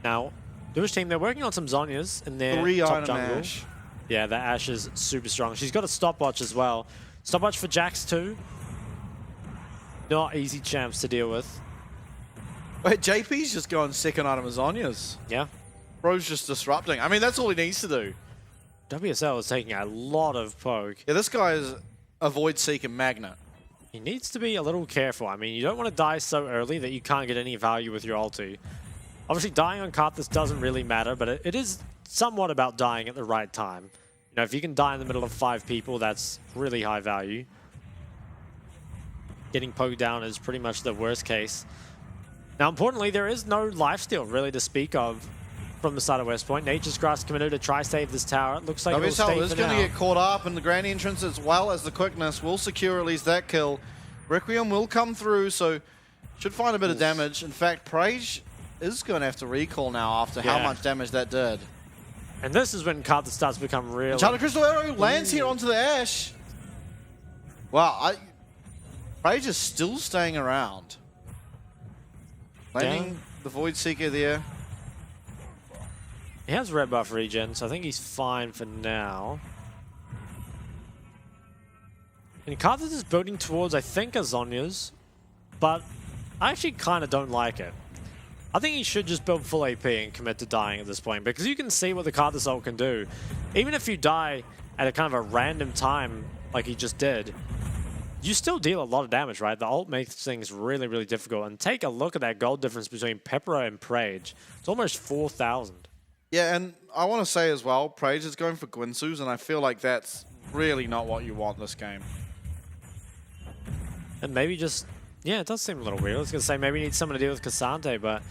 Now, Duish team, they're working on some Zhonya's in their top jungle. Ashe. Yeah, that Ashe is super strong. She's got a stopwatch as well. Stopwatch for Jax too. Not easy champs to deal with. Wait, JP's just going second item of Zhonya's. Yeah. Bro's just disrupting. I mean, that's all he needs to do. WSL is taking a lot of poke. Yeah, this guy is a Void Seeker magnet. He needs to be a little careful. I mean, you don't want to die so early that you can't get any value with your ulti. Obviously, dying on Karthus doesn't really matter, but it is somewhat about dying at the right time. You know, if you can die in the middle of 5 people, that's really high value. Getting poked down is pretty much the worst case. Now, importantly, there is no lifesteal really to speak of from the side of West Point. Nature's Grass committed to try save this tower. It looks like it will stay is going to get caught up, and the Grand Entrance, as well as the quickness, will secure at least that kill. Requiem will come through, so should find a bit of damage. In fact, Prage is going to have to recall now after how much damage that did. And this is when Karthus starts to become real. China Crystal Arrow lands here onto the Ashe. Wow, Prage is still staying around. Landing the Void Seeker there. He has red buff regen, so I think he's fine for now. And Karthus is building towards, I think, a Zhonya's, but I actually kind of don't like it. I think he should just build full AP and commit to dying at this point, because you can see what the Karthus ult can do. Even if you die at a kind of a random time like he just did, you still deal a lot of damage, right? The ult makes things really, really difficult. And take a look at that gold difference between Pepero and Prage. It's almost 4,000. Yeah, and I want to say as well, Prage is going for Gwinsus, and I feel like that's really not what you want this game. And maybe just, yeah, it does seem a little weird. I was going to say maybe you need someone to deal with Cassante, but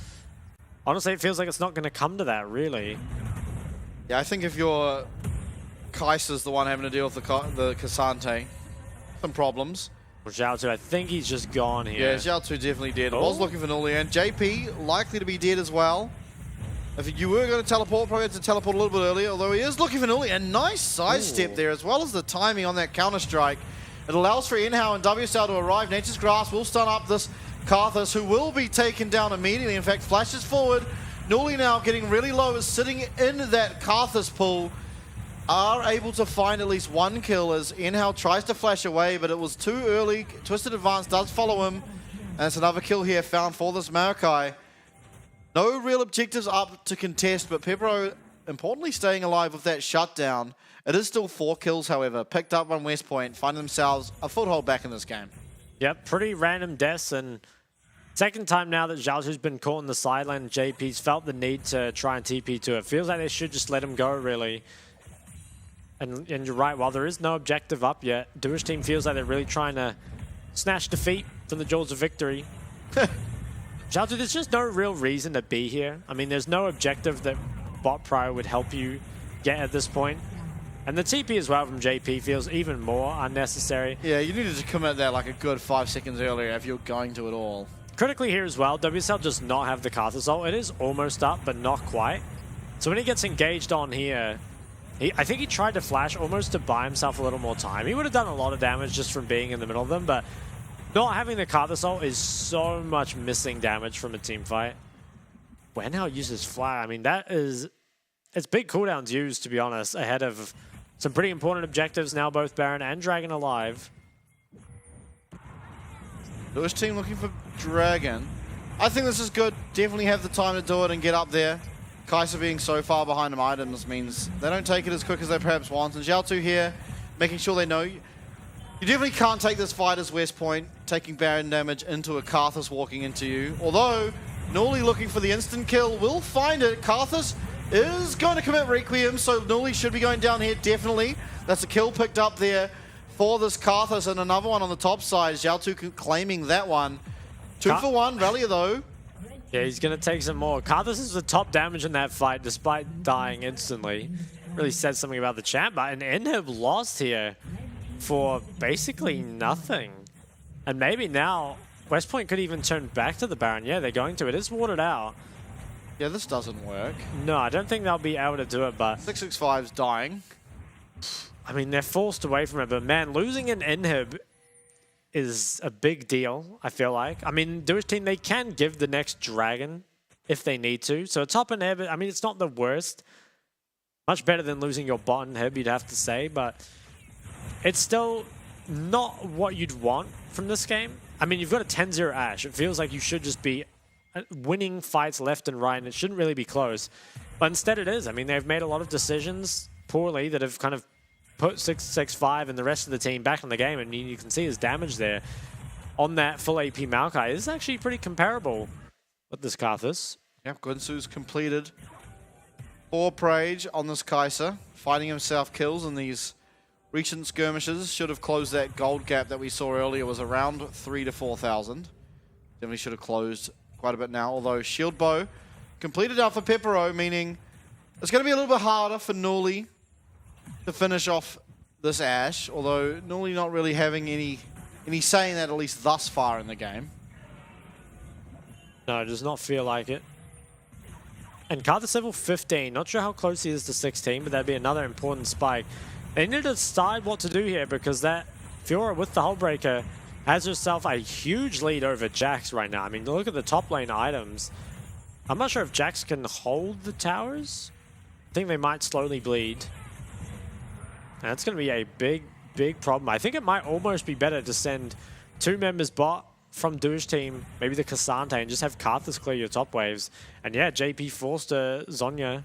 honestly, it feels like it's not going to come to that, really. Yeah, I think if you're Kaiser's the one having to deal with the Cassante, some problems. Well, Zhao, I think he's just gone here. Yeah, Zhao definitely dead. I was looking for Nuli, and JP likely to be dead as well. If you were going to teleport, probably had to teleport a little bit earlier, although he is looking for Nuli. A nice sidestep there, as well as the timing on that counter-strike. It allows for Inhao and WSL to arrive. Nature's Grasp will stun up this Karthus, who will be taken down immediately. In fact, flashes forward. Nuli now getting really low, is sitting in that Karthus pool. Are able to find at least one kill as Inhao tries to flash away, but it was too early. Twisted Advance does follow him. And it's another kill here found for this Maokai. No real objectives up to contest, but Pepero importantly staying alive with that shutdown. It is still 4 kills, however, picked up on West Point, finding themselves a foothold back in this game. Yep, pretty random deaths, and second time now that Zhao's been caught in the sideline, JP's felt the need to try and TP to it. Feels like they should just let him go, really. And you're right, while there is no objective up yet, Duish team feels like they're really trying to snatch defeat from the jaws of victory. Zhao, there's just no real reason to be here. I mean, there's no objective that bot prio would help you get at this point. And the TP as well from JP feels even more unnecessary. Yeah, you needed to commit that like a good 5 seconds earlier if you're going to at all. Critically here as well, WSL does not have the Karthus ult. It is almost up, but not quite. So when he gets engaged on here, I think he tried to flash almost to buy himself a little more time. He would have done a lot of damage just from being in the middle of them, but not having the Karthus ult is so much missing damage from a team fight. When how uses fly, I mean, that is, it's big cooldowns used, to be honest, ahead of some pretty important objectives now, both Baron and Dragon alive. Lewis team looking for Dragon. I think this is good. Definitely have the time to do it and get up there. Kaiser being so far behind him items means they don't take it as quick as they perhaps want. And Zhao here, making sure they know. You definitely can't take this fight as West Point, taking Baron damage into a Karthus walking into you. Although, Nuli looking for the instant kill, will find it. Karthus is going to commit Requiem, so Nuli should be going down here, definitely. That's a kill picked up there for this Karthus, and another one on the top side. Zhao claiming that one. 2 for 1, Relia though. Yeah, he's going to take some more. Karthus is the top damage in that fight, despite dying instantly. Really said something about the champ, but an Inhib lost here for basically nothing. And maybe now, West Point could even turn back to the Baron. Yeah, they're going to. It is watered out. Yeah, this doesn't work. No, I don't think they'll be able to do it, but 665's dying. I mean, they're forced away from it, but man, losing an Inhib is a big deal, I feel like. I mean, Duish team, they can give the next Dragon if they need to. So a top inhib, I mean, it's not the worst. Much better than losing your bot inhib, you'd have to say, but it's still not what you'd want from this game. I mean, you've got a 10-0 Ashe. It feels like you should just be winning fights left and right, and it shouldn't really be close. But instead it is. I mean, they've made a lot of decisions poorly that have kind of put 665 and the rest of the team back in the game, and you can see his damage there on that full AP Maokai is actually pretty comparable with this Karthus. Yep, Gunsu's completed 4 Prage on this Kaiser, finding himself kills in these recent skirmishes. Should have closed that gold gap that we saw earlier, was around 3,000 to 4,000. Definitely should have closed quite a bit now, although Shield Bow completed out for Pepero, meaning it's going to be a little bit harder for Nuli to finish off this Ashe, although Nuli not really having any say in that, at least thus far in the game. No, it does not feel like it. And Karthus level 15, not sure how close he is to 16, but that'd be another important spike. They need to decide what to do here, because that Fiora with the Hullbreaker has herself a huge lead over Jax right now. I mean, look at the top lane items. I'm not sure if Jax can hold the towers. I think they might slowly bleed. And that's going to be a big, big problem. I think it might almost be better to send 2 members bot from Duish team, maybe the Cassante, and just have Karthus clear your top waves. And yeah, JP forced Zhonya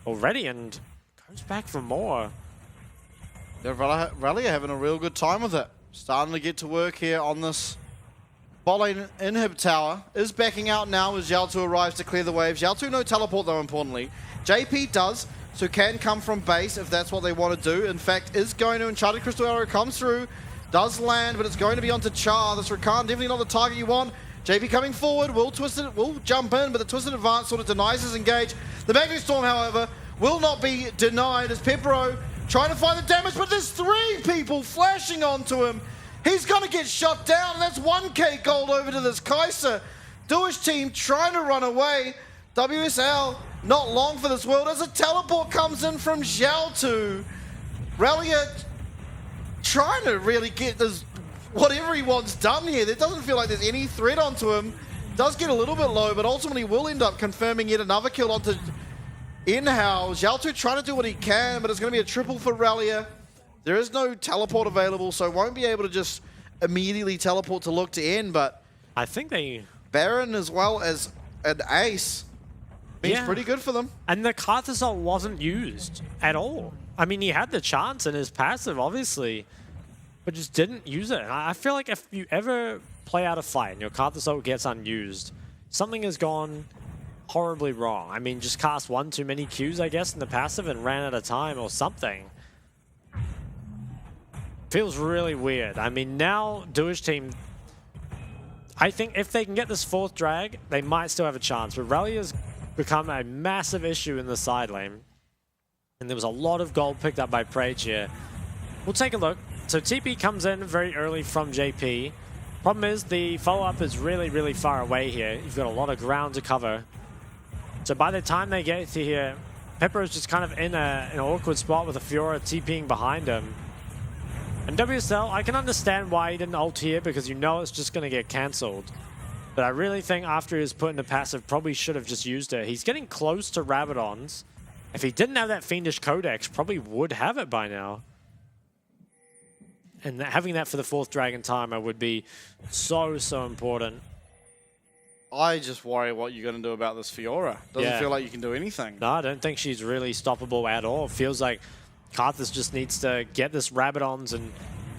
already and goes back for more. Yeah, Rally are having a real good time with it. Starting to get to work here on this bot lane inhib tower. Is backing out now as Xiao2 arrives to clear the waves. Xiao2 no teleport though, importantly. JP does, so can come from base if that's what they want to do. In fact, is going to Enchanted Crystal Arrow, comes through, does land, but it's going to be onto Char. This Rakan, definitely not the target you want. JP coming forward, will jump in, but the Twisted Advance sort of denies his engage. The Magnetic Storm, however, will not be denied as Pepero trying to find the damage, but there's 3 people flashing onto him. He's going to get shot down, and that's 1k gold over to this Kai'Sa. Duish team trying to run away. WSL not long for this world as a teleport comes in from Xiao2. Relia trying to really get this, whatever he wants done here. There doesn't feel like there's any threat onto him. Does get a little bit low, but ultimately will end up confirming yet another kill onto in-house. Xiao2 trying to do what he can, but it's going to be a triple for Relia. There is no teleport available, so won't be able to just immediately teleport to look to end, but I think they... Baron as well as an ace means pretty good for them. And the Karthus ult wasn't used at all. I mean, he had the chance in his passive, obviously, but just didn't use it. And I feel like if you ever play out a fight and your Karthus ult gets unused, something has gone horribly wrong. I mean, just cast one too many Qs, I guess, in the passive and ran out of time or something. Feels really weird. I mean, now Duish team, I think if they can get this 4th drag, they might still have a chance. But Rally has become a massive issue in the side lane. And there was a lot of gold picked up by Prage here. We'll take a look. So TP comes in very early from JP. Problem is the follow-up is really, really far away here. You've got a lot of ground to cover. So by the time they get to here, Pepper is just kind of in an awkward spot with a Fiora TPing behind him. And WSL, I can understand why he didn't ult here because you know it's just going to get cancelled. But I really think after he was put into passive, probably should have just used it. He's getting close to Rabadon's. If he didn't have that Fiendish Codex, probably would have it by now. And having that for the 4th Dragon Timer would be so, so important. I just worry what you're going to do about this Fiora. Doesn't feel like you can do anything. No, I don't think she's really stoppable at all. It feels like Karthus just needs to get this Rabadons and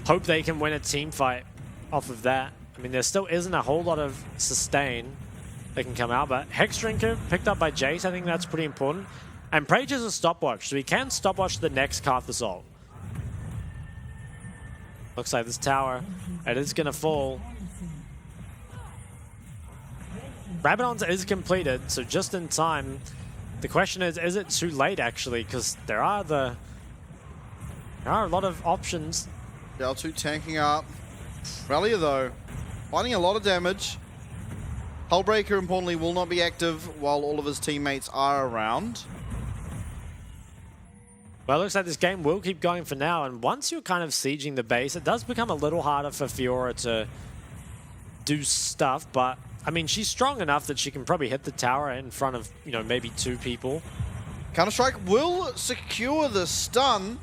hope they can win a team fight off of that. I mean, there still isn't a whole lot of sustain that can come out, but Hex Drinker picked up by Jace, I think that's pretty important. And Prage is a stopwatch, so he can stopwatch the next Karthus ult. Looks like this tower, it is going to fall. Rabadon's is completed, so just in time. The question is it too late, actually? Because there are a lot of options. Xiao2 tanking up. Relia, though, finding a lot of damage. Hullbreaker, importantly, will not be active while all of his teammates are around. Well, it looks like this game will keep going for now, and once you're kind of sieging the base, it does become a little harder for Fiora to do stuff, but I mean, she's strong enough that she can probably hit the tower in front of, you know, maybe 2 people. Counter-Strike will secure the stun.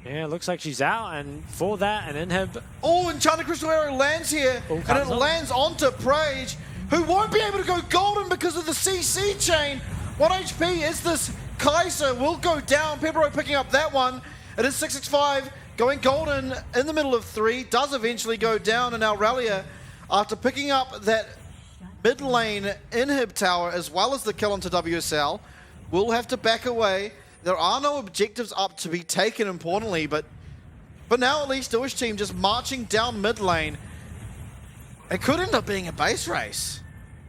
Yeah, it looks like she's out, and for that, an inhib. Oh, Enchanted Crystal Arrow lands here, and it lands onto Prage, who won't be able to go golden because of the CC chain. 1 HP is this Kai'Sa, will go down. Pepero picking up that one. It is 665, going golden in the middle of 3, does eventually go down, and now Relia, after picking up that mid lane inhib tower as well as the kill onto WSL, will have to back away. There are no objectives up to be taken, importantly, but for now at least, Duish team just marching down mid lane. It could end up being a base race.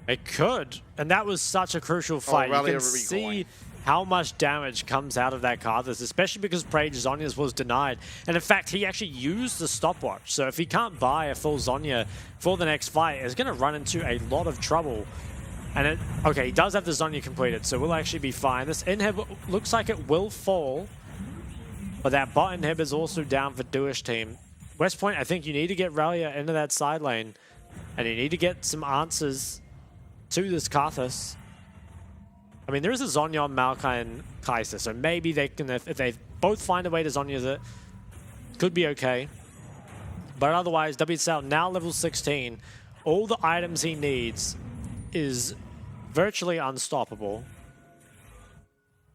It could, and that was such a crucial fight. You can see how much damage comes out of that Karthus, especially because Prage Zhonya's was denied. And in fact, he actually used the stopwatch. So if he can't buy a full Zhonya for the next fight, it's going to run into a lot of trouble. And okay, he does have the Zhonya completed, so we'll actually be fine. This inhib looks like it will fall, but that bot inhib is also down for Duish team. West Point, I think you need to get Relia into that side lane, and you need to get some answers to this Karthus. I mean, there is a Zhonya on Maokai and Kai'Sa, so maybe they can, if they both find a way to Zhonya it, could be okay. But otherwise, WSL now level 16, all the items he needs is virtually unstoppable.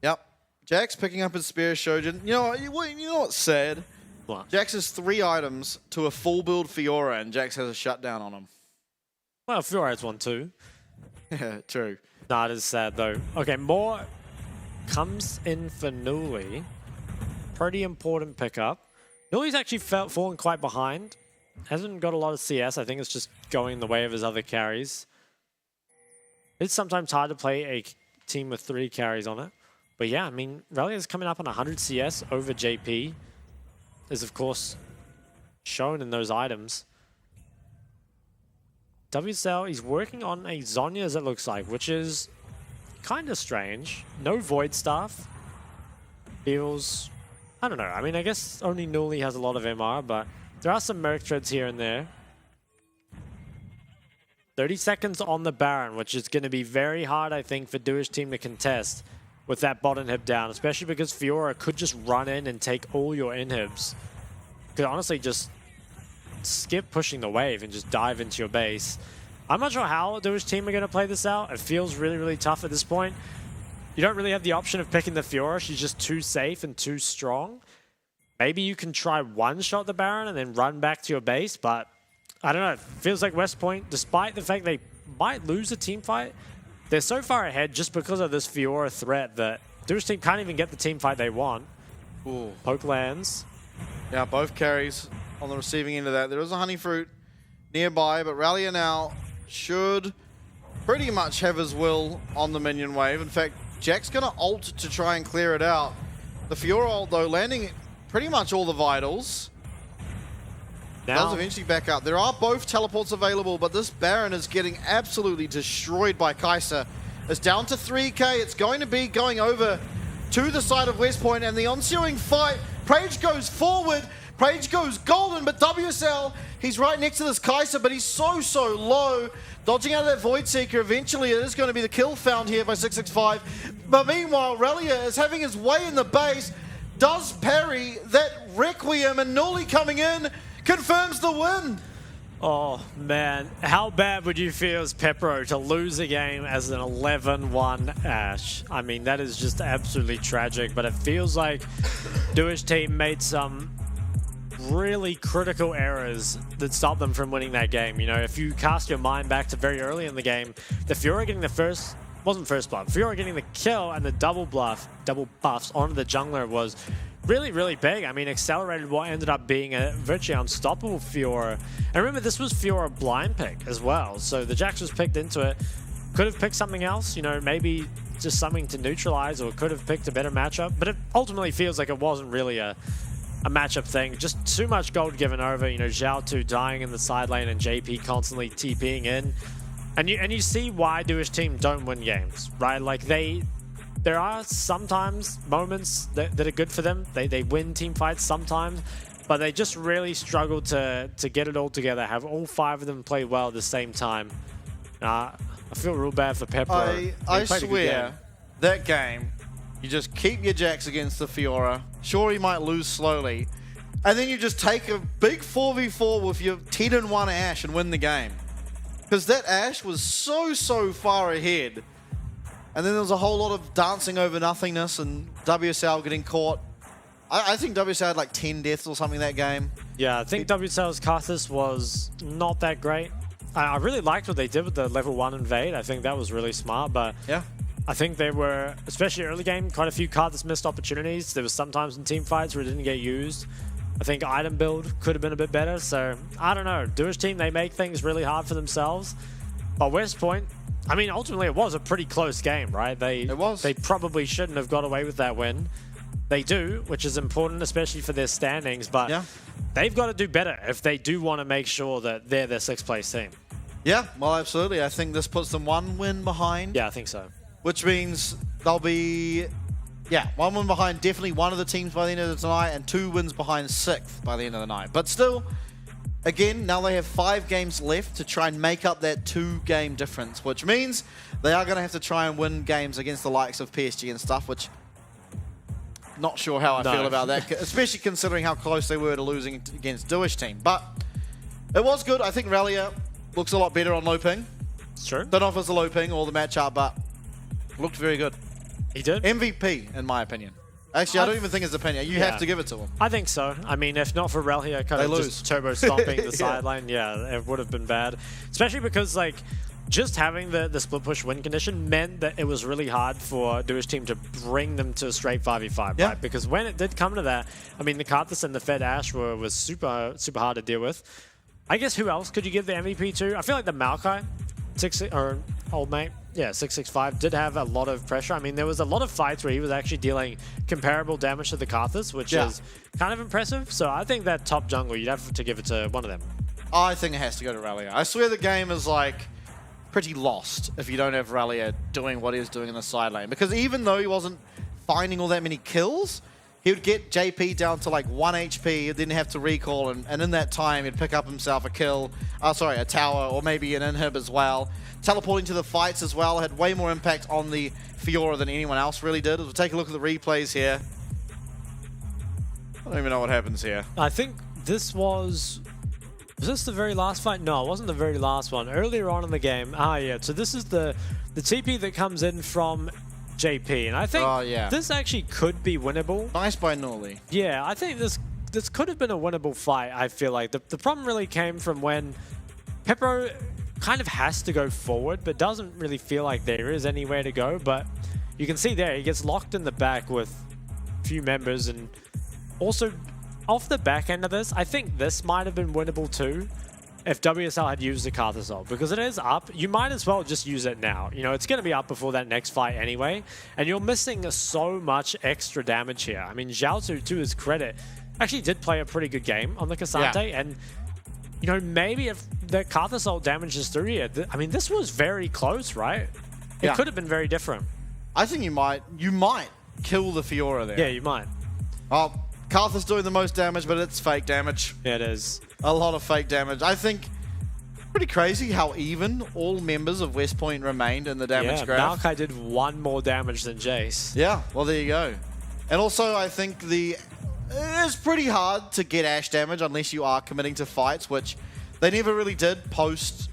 Yep. Jax picking up his Spear Shojin. You know what's sad? What? Jax has 3 items to a full build Fiora, and Jax has a shutdown on him. Well, Fiora has one too. Yeah, true. Nah, it is sad though. Okay, more comes in for Nuli. Pretty important pickup. Nuli's actually fallen quite behind. Hasn't got a lot of CS. I think it's just going the way of his other carries. It's sometimes hard to play a team with 3 carries on it. But yeah, I mean, Relia's coming up on 100 CS over JP. Is of course shown in those items. WSL, he's working on a Zhonya, as it looks like, which is kind of strange. No Void Staff. Feels... I don't know. I mean, I guess only Nuli has a lot of MR, but there are some Merc Treads here and there. 30 seconds on the Baron, which is going to be very hard, I think, for Duish team to contest with that bot inhib down, especially because Fiora could just run in and take all your inhibs. Could honestly just skip pushing the wave and just dive into your base. I'm not sure how Duish team are going to play this out. It feels really, really tough at this point. You don't really have the option of picking the Fiora. She's just too safe and too strong. Maybe you can try one-shot the Baron and then run back to your base, but I don't know. It feels like West Point, despite the fact they might lose a team fight, they're so far ahead just because of this Fiora threat that Duish team can't even get the team fight they want. Ooh. Poke lands. Yeah, both carries on the receiving end of that. There is a Honey Fruit nearby, but Ralia now should pretty much have his will on the minion wave. In fact, Jack's going to ult to try and clear it out. The Fiora ult, though, landing pretty much all the vitals. Now, does eventually back up. There are both teleports available, but this Baron is getting absolutely destroyed by Kai'Sa. It's down to 3k. It's going to be going over to the side of West Point, and the ensuing fight, Prage goes forward. Prage goes golden, but WSL, he's right next to this Kai'Sa, but he's so low. Dodging out of that Void Seeker, eventually it is going to be the kill found here by 665. But meanwhile, Relia is having his way in the base, does parry that Requiem, and Nuli coming in confirms the win. Oh man, how bad would you feel as Pepro to lose a game as an 11-1 Ashe? I mean, that is just absolutely tragic, but it feels like Duish team made some really critical errors that stopped them from winning that game. You know, if you cast your mind back to very early in the game, the Fiora getting the first, wasn't first bluff, Fiora getting the kill and the double buffs onto the jungler was really big. I mean, accelerated what ended up being a virtually unstoppable Fiora. And remember, this was Fiora blind pick as well, so the Jax was picked into it. Could have picked something else, you know, maybe just something to neutralize, or could have picked a better matchup, but it ultimately feels like it wasn't really a matchup thing. Just too much gold given over, you know, Zhao 2 dying in the side lane and JP constantly TPing in. And you see why Duish team don't win games, right? Like there are sometimes moments that are good for them. They win team fights sometimes, but they just really struggle to get it all together, have all 5 of them play well at the same time. I feel real bad for Pepper. I swear, that game, you just keep your Jax against the Fiora. Sure, he might lose slowly. And then you just take a big 4v4 with your 10-1 Ashe and win the game. Because that Ashe was so far ahead. And then there was a whole lot of dancing over nothingness and WSL getting caught. I think WSL had like 10 deaths or something that game. Yeah, I think WSL's Karthus was not that great. I really liked what they did with the level 1 invade. I think that was really smart, but yeah, I think there were, especially early game, quite a few Karthus missed opportunities. There was sometimes in team fights where it didn't get used. I think item build could have been a bit better, so I don't know. Duish team, they make things really hard for themselves. But West Point, I mean, ultimately it was a pretty close game, right? They probably shouldn't have got away with that win. They do, which is important, especially for their standings, but yeah, they've got to do better if they do want to make sure that they're their 6th place team. Yeah, well, absolutely. I think this puts them 1 win behind. Yeah, I think so. Which means they'll be, 1 win behind definitely one of the teams by the end of the night, and 2 wins behind 6th by the end of the night. But still, again, now they have 5 games left to try and make up that 2-game difference, which means they are going to have to try and win games against the likes of PSG and stuff, which not sure how I feel about that, especially considering how close they were to losing against Duish team. But it was good. I think Relia looks a lot better on low ping. It's true. Don't know if it's the low ping or the matchup, but looked very good. He did. MVP, in my opinion. Actually, I don't even think it's opinion. You have to give it to him. I think so. I mean, if not for Relia kind of just turbo stomping the sideline, yeah, it would have been bad. Especially because, like, just having the split push win condition meant that it was really hard for Duish team to bring them to a straight 5v5, right? Because when it did come to that, I mean, the Karthus and the Fed Ash was super hard to deal with. I guess who else could you give the MVP to? I feel like the Maokai, or old mate, yeah, 665 did have a lot of pressure. I mean, there was a lot of fights where he was actually dealing comparable damage to the Karthus, which is kind of impressive. So I think that top jungle, you'd have to give it to one of them. I think it has to go to Relia. I swear the game is like pretty lost if you don't have Relia doing what he was doing in the side lane. Because even though he wasn't finding all that many kills, he would get JP down to like 1 HP, then have to recall, and in that time he'd pick up himself a kill, a tower, or maybe an inhib as well. Teleporting to the fights as well had way more impact on the Fiora than anyone else really did. We'll take a look at the replays here. I don't even know what happens here. I think this was this the very last fight? No, it wasn't the very last one. Earlier on in the game, yeah. So this is the TP that comes in from JP, and I think this actually could be winnable. Nice by Norley. Yeah, I think this could have been a winnable fight, I feel like. The problem really came from when Pepro kind of has to go forward, but doesn't really feel like there is anywhere to go. But you can see there, he gets locked in the back with a few members, and also off the back end of this, I think this might have been winnable too if WSL had used the Karthus ult, because it is up. You might as well just use it now. You know, it's going to be up before that next fight anyway, and you're missing so much extra damage here. I mean, Xiaotu, to his credit, actually did play a pretty good game on the Cassante, and you know, maybe if the Karthus ult damages through here, I mean, this was very close, right? It could have been very different. I think you might kill the Fiora there. Yeah, you might. Oh, Karthus doing the most damage, but it's fake damage. Yeah, it is. A lot of fake damage. I think pretty crazy how even all members of West Point remained in the damage graph. Maokai did 1 more damage than Jace. Yeah, well, there you go. And also, I think it's pretty hard to get Ashe damage unless you are committing to fights, which they never really did post,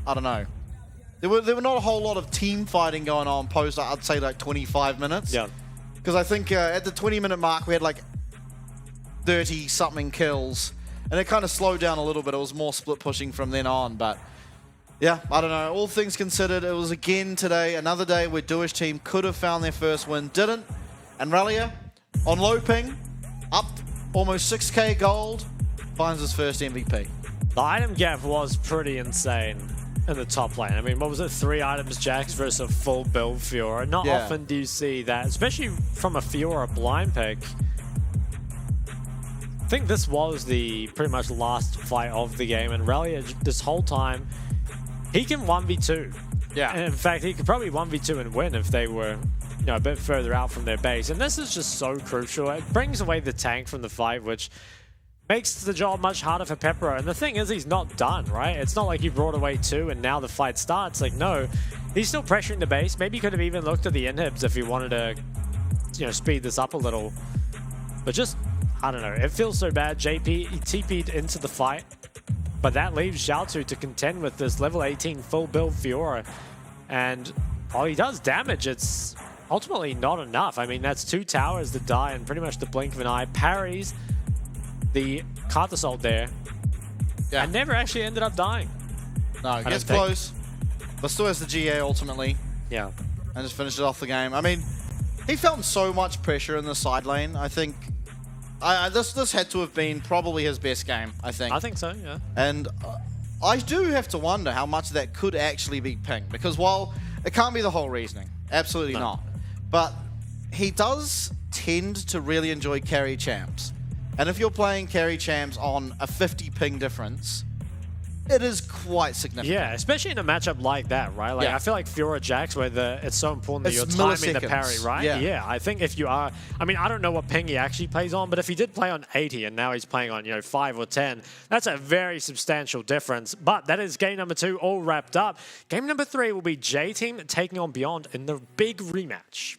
I don't know. There were not a whole lot of team fighting going on post, I'd say, like 25 minutes. Yeah. Because I think at the 20-minute mark, we had like 30-something kills. And it kind of slowed down a little bit. It was more split pushing from then on. But yeah, I don't know. All things considered, it was again today, another day where Duish team could have found their first win, didn't. And Relia, on low ping, up almost 6k gold, finds his first MVP. The item gap was pretty insane in the top lane. I mean, what was it? 3 items Jax versus a full build Fiora. Not often do you see that, especially from a Fiora blind pick. I think this was the pretty much last fight of the game, and Relia this whole time, he can 1v2. Yeah. And in fact, he could probably 1v2 and win if they were, you know, a bit further out from their base. And this is just so crucial. It brings away the tank from the fight, which makes the job much harder for Pepero. And the thing is, he's not done, right? It's not like he brought away 2 and now the fight starts. Like, no, he's still pressuring the base. Maybe he could have even looked at the inhibs if he wanted to, you know, speed this up a little. But just, I don't know, it feels so bad. JP, he TP'd into the fight, but that leaves Xiaotu to contend with this level 18 full build Fiora. And while he does damage, it's ultimately not enough. I mean, that's 2 towers that die in pretty much the blink of an eye. Parries the Karthus ult there, and never actually ended up dying. No, it gets close, but still has the GA ultimately. Yeah. And just finishes off the game. I mean, he felt so much pressure in the side lane. I think this had to have been probably his best game, I think. I think so, yeah. And I do have to wonder how much that could actually be ping, because while it can't be the whole reasoning, absolutely not, but he does tend to really enjoy carry champs. And if you're playing carry champs on a 50 ping difference, it is quite significant. Yeah, especially in a matchup like that, right? Like, I feel like Fiora Jax, where it's so important that you're timing the parry, right? Yeah, I think if you are, I mean, I don't know what ping he actually plays on, but if he did play on 80 and now he's playing on, you know, 5 or 10, that's a very substantial difference. But that is game number 2 all wrapped up. Game number 3 will be J-Team taking on Beyond in the big rematch.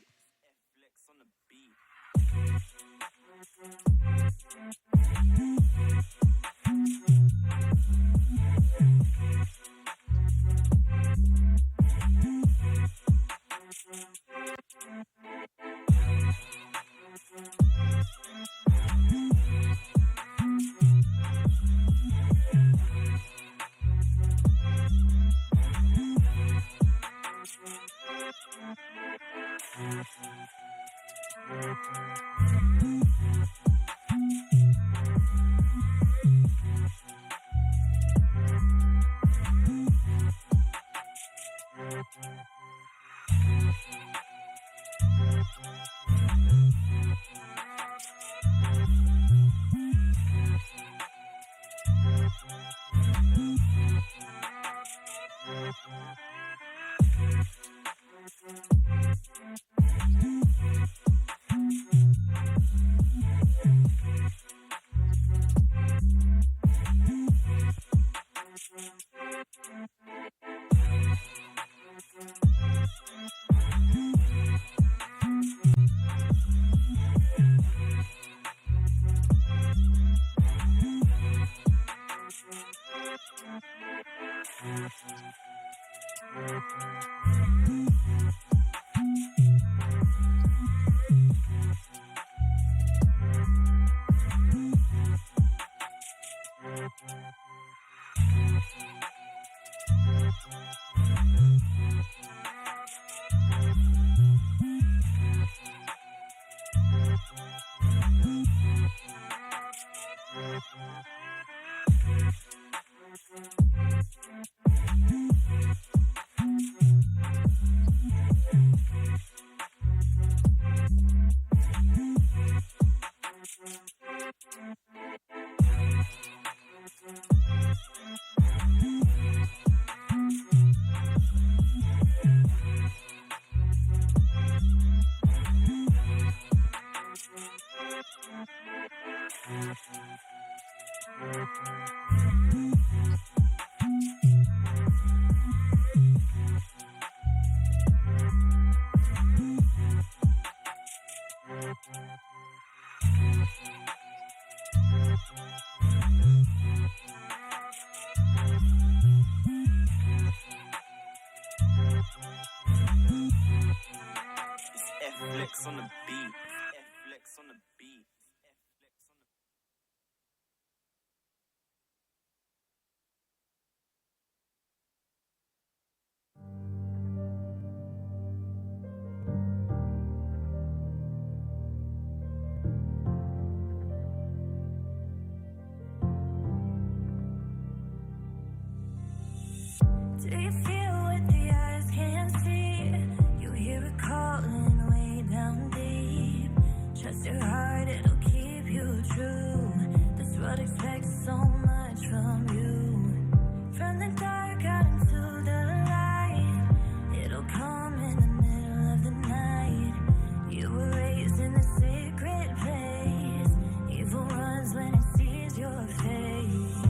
Flex on the beat. Flex on the beat. Do you feel what the eyes can't see? You hear it calling way down deep. Trust your heart, it'll keep you true. This world expects so much from you. From the dark out into the light, it'll come in the middle of the night. You were raised in a sacred place. Evil runs when it sees your face.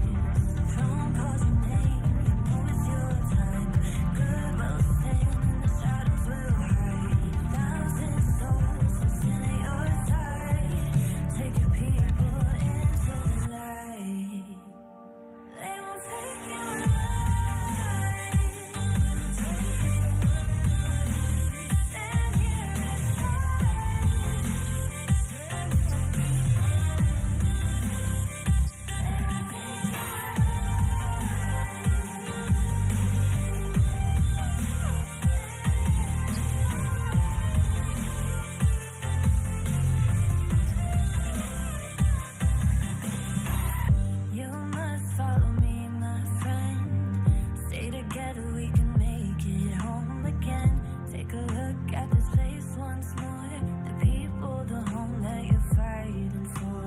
Phone calls your name, you know it's your time. Good will stand and the shadows will hide. 1,000 souls will stand at your side. Take your people into the light. They won't take you alive. Stand here and you must follow me, my friend. Stay together, we can make it home again. Take a look at this place once more. The people, the home that you're fighting for.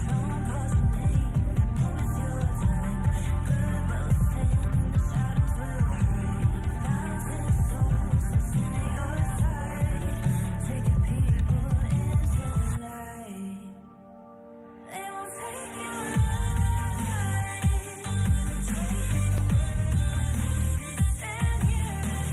Phone calls your name, you know it's your time. Good will stand and the shadows will hide. 1,000 souls will stand at your side. Take your people into the light. They won't take you alive. Stand here and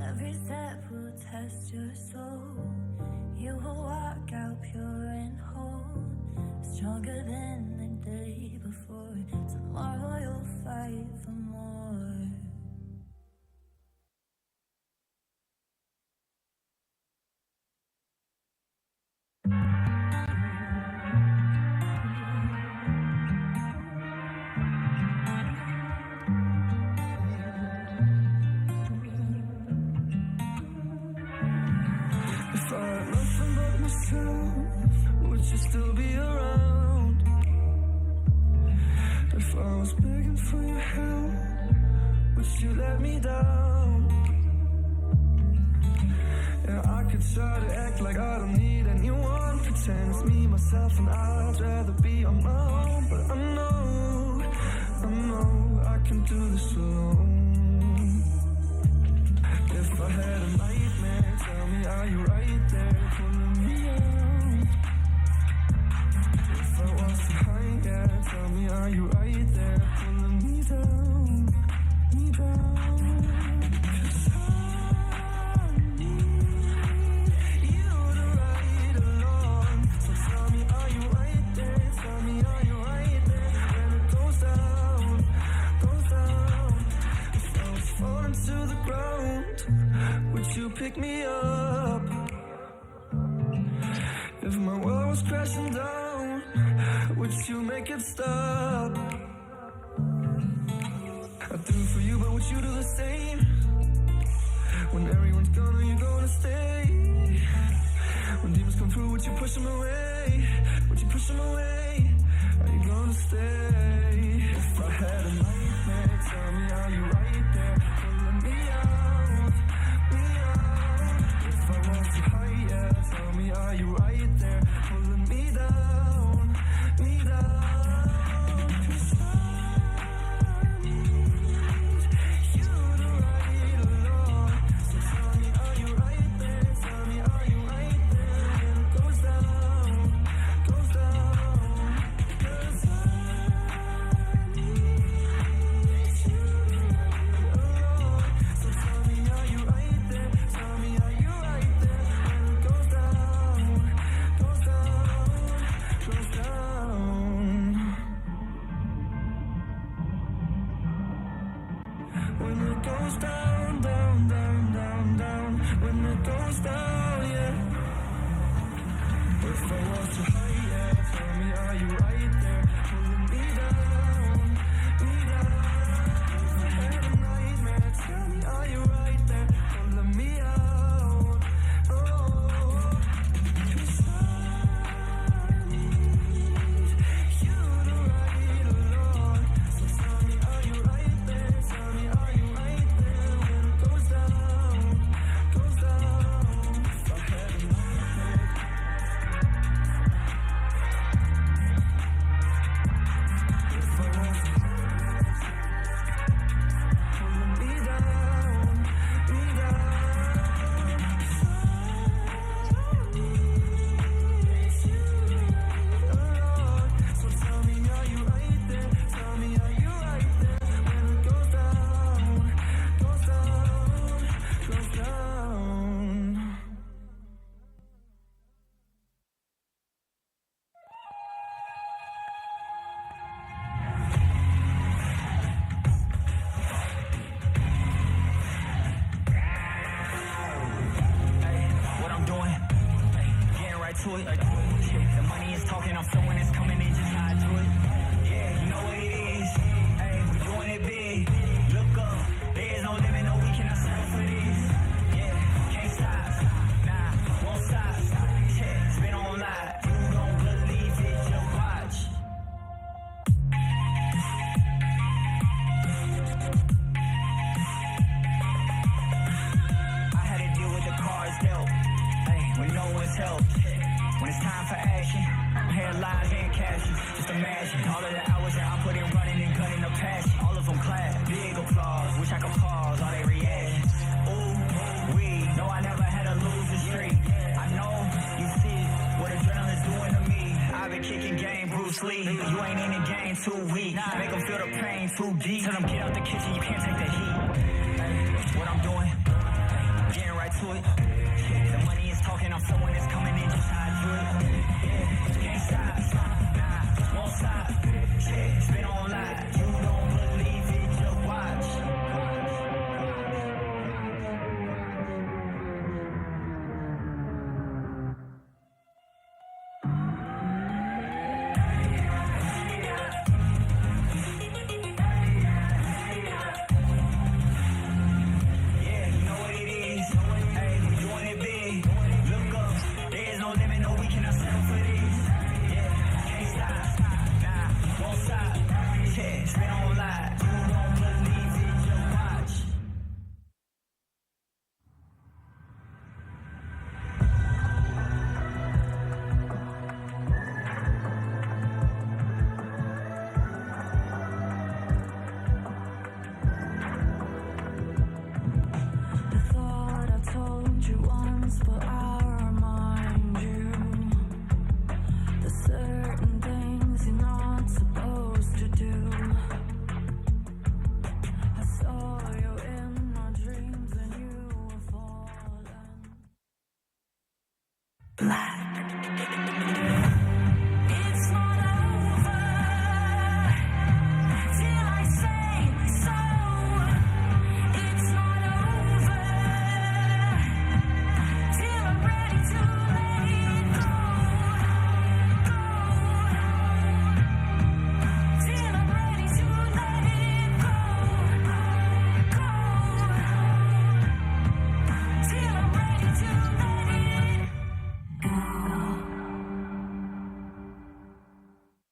every step will test your soul. You will walk out pure and whole, stronger than the day before. Tomorrow you'll fight for more. If I had nothing but myself, would you still be around? If I was begging for your help, would you let me down? Yeah, I could try to act like I don't need anyone, pretend it's me, myself, and I'd rather be on my own. But I know I can do this alone. If I had a nightmare, tell me, are you right there pulling me out? wake me up. If my world was crashing down, would you make it stop? I do for you, but would you do the same? When everyone's gone, are you gonna stay? When demons come through, would you push them away? Would you push them away? Are you gonna stay? If I had a nightmare, tell me, are you right there? Pulling me out, me out. If I was too high, yeah, tell me, are you right there? Pulling me down, me down. 'Cause I need you to ride along. So tell me, are you right there? Tell me, are you right there? When it goes down, goes down. 'Cause I need you to ride along. So tell me, are you right there? Tell me, are you right there? When it goes down, goes down, goes down. When it goes down, down, down, down, down. When it goes down, yeah. If I was too high, yeah. Tell me, are you right there? Pulling me down, me down. If I had a nightmare, tell me, are you right there? Pulling me out, oh. 'Cause I need you to ride along. So tell me, are you right there? Tell me, are you right there? When it goes down, goes down. If I had a nightmare. If I was pulling me down, me down. So tell me, are you right there? Tell me, are you right there? When it goes down, goes down, goes down. What I'm doing, getting right to it. The money is talking, I'm feeling it's coming in, just how I do it. Yeah, you know what it is. Hey, we doing it big. Look up, there is no limit, no, we cannot settle for this. Yeah, can't stop, nah, won't stop. Yeah, spin on live, you don't believe it, just watch. I had to deal with the cards dealt, hey, when no one's help. When it's time for action, headlines and cash. Just imagine all of the hours that I put in running and gunning the passion. All of them clap, big applause. Wish I could pause all they react. Ooh, we know I never had a losing streak. I know you see what adrenaline's doing to me. I've been kicking game, Bruce Lee. You ain't in the game too weak. Make them feel the pain too deep. Tell them get out the kitchen, you can't take the heat. What I'm doing, getting right to it. The money is talking, I'm feeling it's coming in, just how I do it. Yeah, can't stop, nah, won't stop. Yeah, spin on live, you don't believe it, just watch. Yeah, you know what it is. Hey, we doing it big. Look up, there is no limit, no, we cannot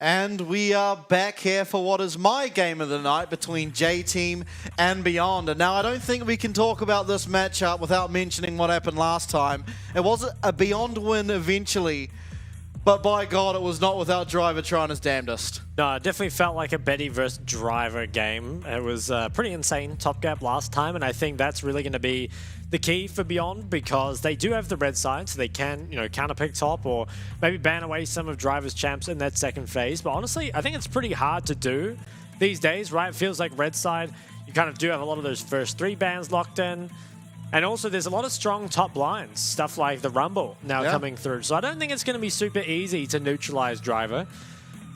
And we are back here for what is my game of the night between J-Team and Beyond. And now I don't think we can talk about this matchup without mentioning what happened last time. It was a Beyond win eventually, but by God, it was not without Driver trying his damnedest. No, it definitely felt like a Betty versus Driver game. It was pretty insane top gap last time, and I think that's really going to be the key for Beyond, because they do have the red side, so they can, you know, counter pick top or maybe ban away some of Driver's champs in that second phase. But honestly, I think it's pretty hard to do these days, right? It feels like red side, you kind of do have a lot of those first 3 bans locked in. And also, there's a lot of strong top lines, stuff like the Rumble now coming through. So I don't think it's going to be super easy to neutralize Driver.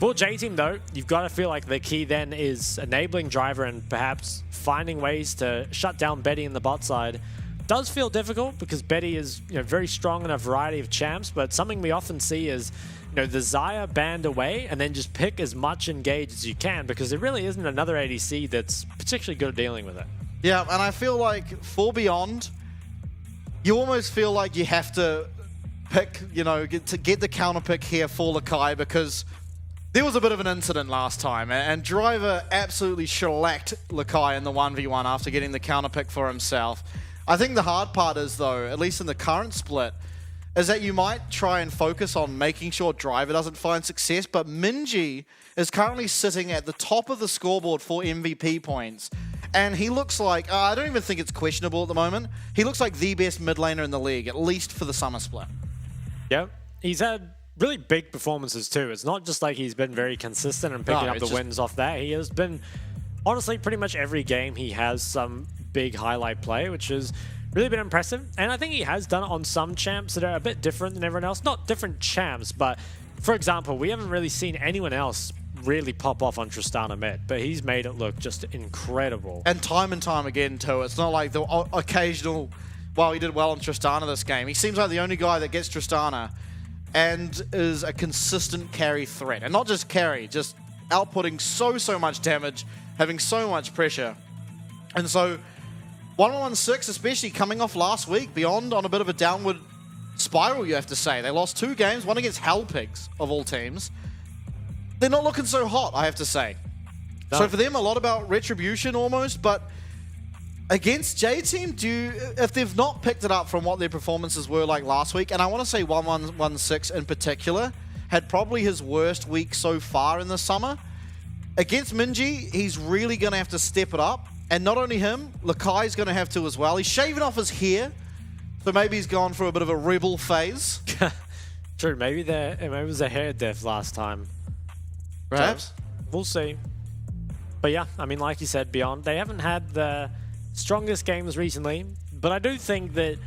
For J-Team, though, you've got to feel like the key then is enabling Driver and perhaps finding ways to shut down Betty in the bot side. Does feel difficult because Betty is, you know, very strong in a variety of champs, but something we often see is, you know, the Xayah banned away and then just pick as much engage as you can, because there really isn't another ADC that's particularly good at dealing with it. Yeah, and I feel like for Beyond, you almost feel like you have to pick, you know, get the counter pick here for Lakai, because there was a bit of an incident last time, and Driver absolutely shellacked Lakai in the 1v1 after getting the counter pick for himself. I think the hard part is, though, at least in the current split, is that you might try and focus on making sure Driver doesn't find success, but Minji is currently sitting at the top of the scoreboard for MVP points, and he looks like, I don't even think it's questionable at the moment, he looks like the best mid laner in the league, at least for the summer split. Yeah, he's had really big performances too. It's not just like he's been very consistent and picking up the wins off that. He has been, honestly, pretty much every game he has some big highlight play, which has really been impressive. And I think he has done it on some champs that are a bit different than everyone else. Not different champs, but for example, we haven't really seen anyone else really pop off on Tristana mid, but he's made it look just incredible. And time again too. It's not like the occasional, well, he did well on Tristana this game. He seems like the only guy that gets Tristana and is a consistent carry threat. And not just carry, just outputting so much damage, having so much pressure. And so 1-1-6, especially coming off last week, Beyond on a bit of a downward spiral, you have to say. They lost 2 games, one against Hell Pigs, of all teams. They're not looking so hot, I have to say. No. So for them, a lot about retribution almost, but against J-Team, if they've not picked it up from what their performances were like last week, and I want to say 1-1-6 in particular, had probably his worst week so far in the summer. Against Minji, he's really going to have to step it up. And not only him, Lakai's going to have to as well. He's shaving off his hair, so maybe he's gone through a bit of a rebel phase. True, maybe it was a hair death last time. Perhaps. So, we'll see. But yeah, I mean, like you said, Beyond, they haven't had the strongest games recently, but I do think that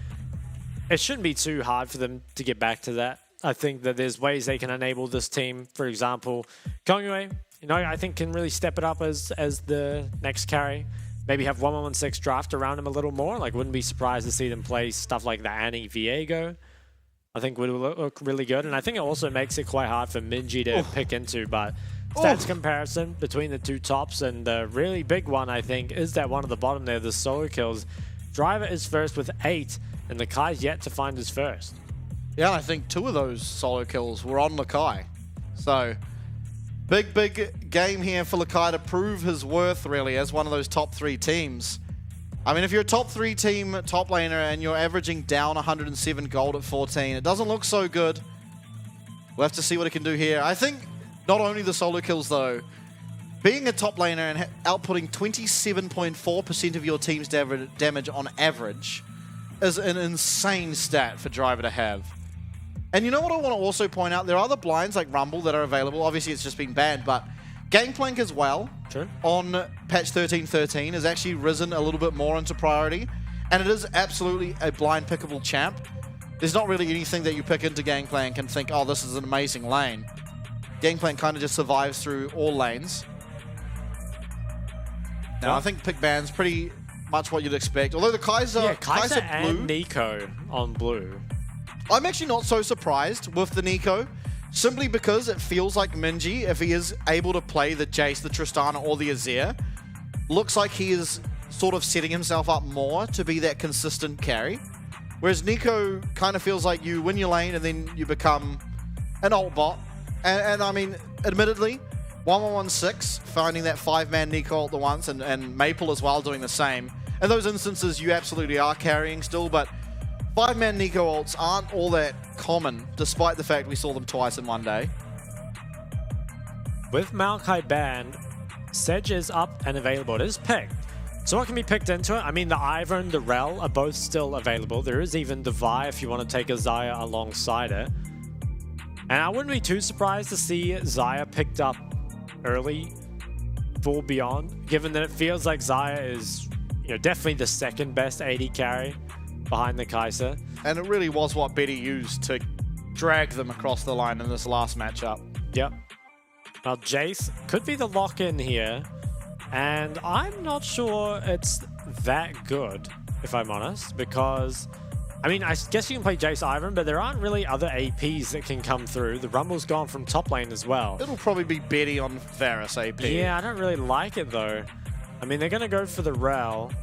it shouldn't be too hard for them to get back to that. I think that there's ways they can enable this team. For example, Kongwei, you know, I think can really step it up as the next carry. Maybe have 1-1-6 draft around him a little more. Like, wouldn't be surprised to see them play stuff like the Annie Viego. I think would look really good. And I think it also makes it quite hard for Minji to pick into. But stats comparison between the 2 tops, and the really big one, I think, is that one at the bottom there, the solo kills. Driver is first with 8, and Lakai's yet to find his first. Yeah, I think 2 of those solo kills were on Lakai. So big game here for Lakai to prove his worth, really, as one of those top 3 teams. I mean, if you're a top 3 team, top laner, and you're averaging down 107 gold at 14, it doesn't look so good. We'll have to see what it can do here. I think not only the solo kills, though, being a top laner and outputting 27.4% of your team's damage on average is an insane stat for Driver to have. And you know what I want to also point out? There are other blinds like Rumble that are available. Obviously, it's just been banned, but Gangplank as well, on patch 13.13, has actually risen a little bit more into priority, and it is absolutely a blind pickable champ. There's not really anything that you pick into Gangplank and think, oh, this is an amazing lane. Gangplank kind of just survives through all lanes. Now, I think pick ban's pretty much what you'd expect, although the Kaiser and blue, Nico on blue. I'm actually not so surprised with the Nico, simply because it feels like Minji, if he is able to play the Jace, the Tristana, or the Azir, looks like he is sort of setting himself up more to be that consistent carry. Whereas Nico kind of feels like you win your lane and then you become an ult bot, And I mean, admittedly, 1116 finding that 5-man Nico ult the once, and Maple as well doing the same. In those instances, you absolutely are carrying still, but 5-man Nico ults aren't all that common, despite the fact we saw them twice in one day. With Maokai banned, Sedge is up and available. It is picked. So what can be picked into it? I mean, the Ivor and the Rel are both still available. There is even the Vi if you want to take a Xayah alongside it. And I wouldn't be too surprised to see Xayah picked up early for Beyond, given that it feels like Xayah is, you know, definitely the second best AD carry behind the Kai'Sa. And it really was what Betty used to drag them across the line in this last matchup. Yep. Now Jace could be the lock-in here, and I'm not sure it's that good, if I'm honest, because, I mean, I guess you can play Jace Ivern, but there aren't really other APs that can come through. The Rumble's gone from top lane as well. It'll probably be Betty on Varus AP. Yeah, I don't really like it though. I mean, they're going to go for the Rel,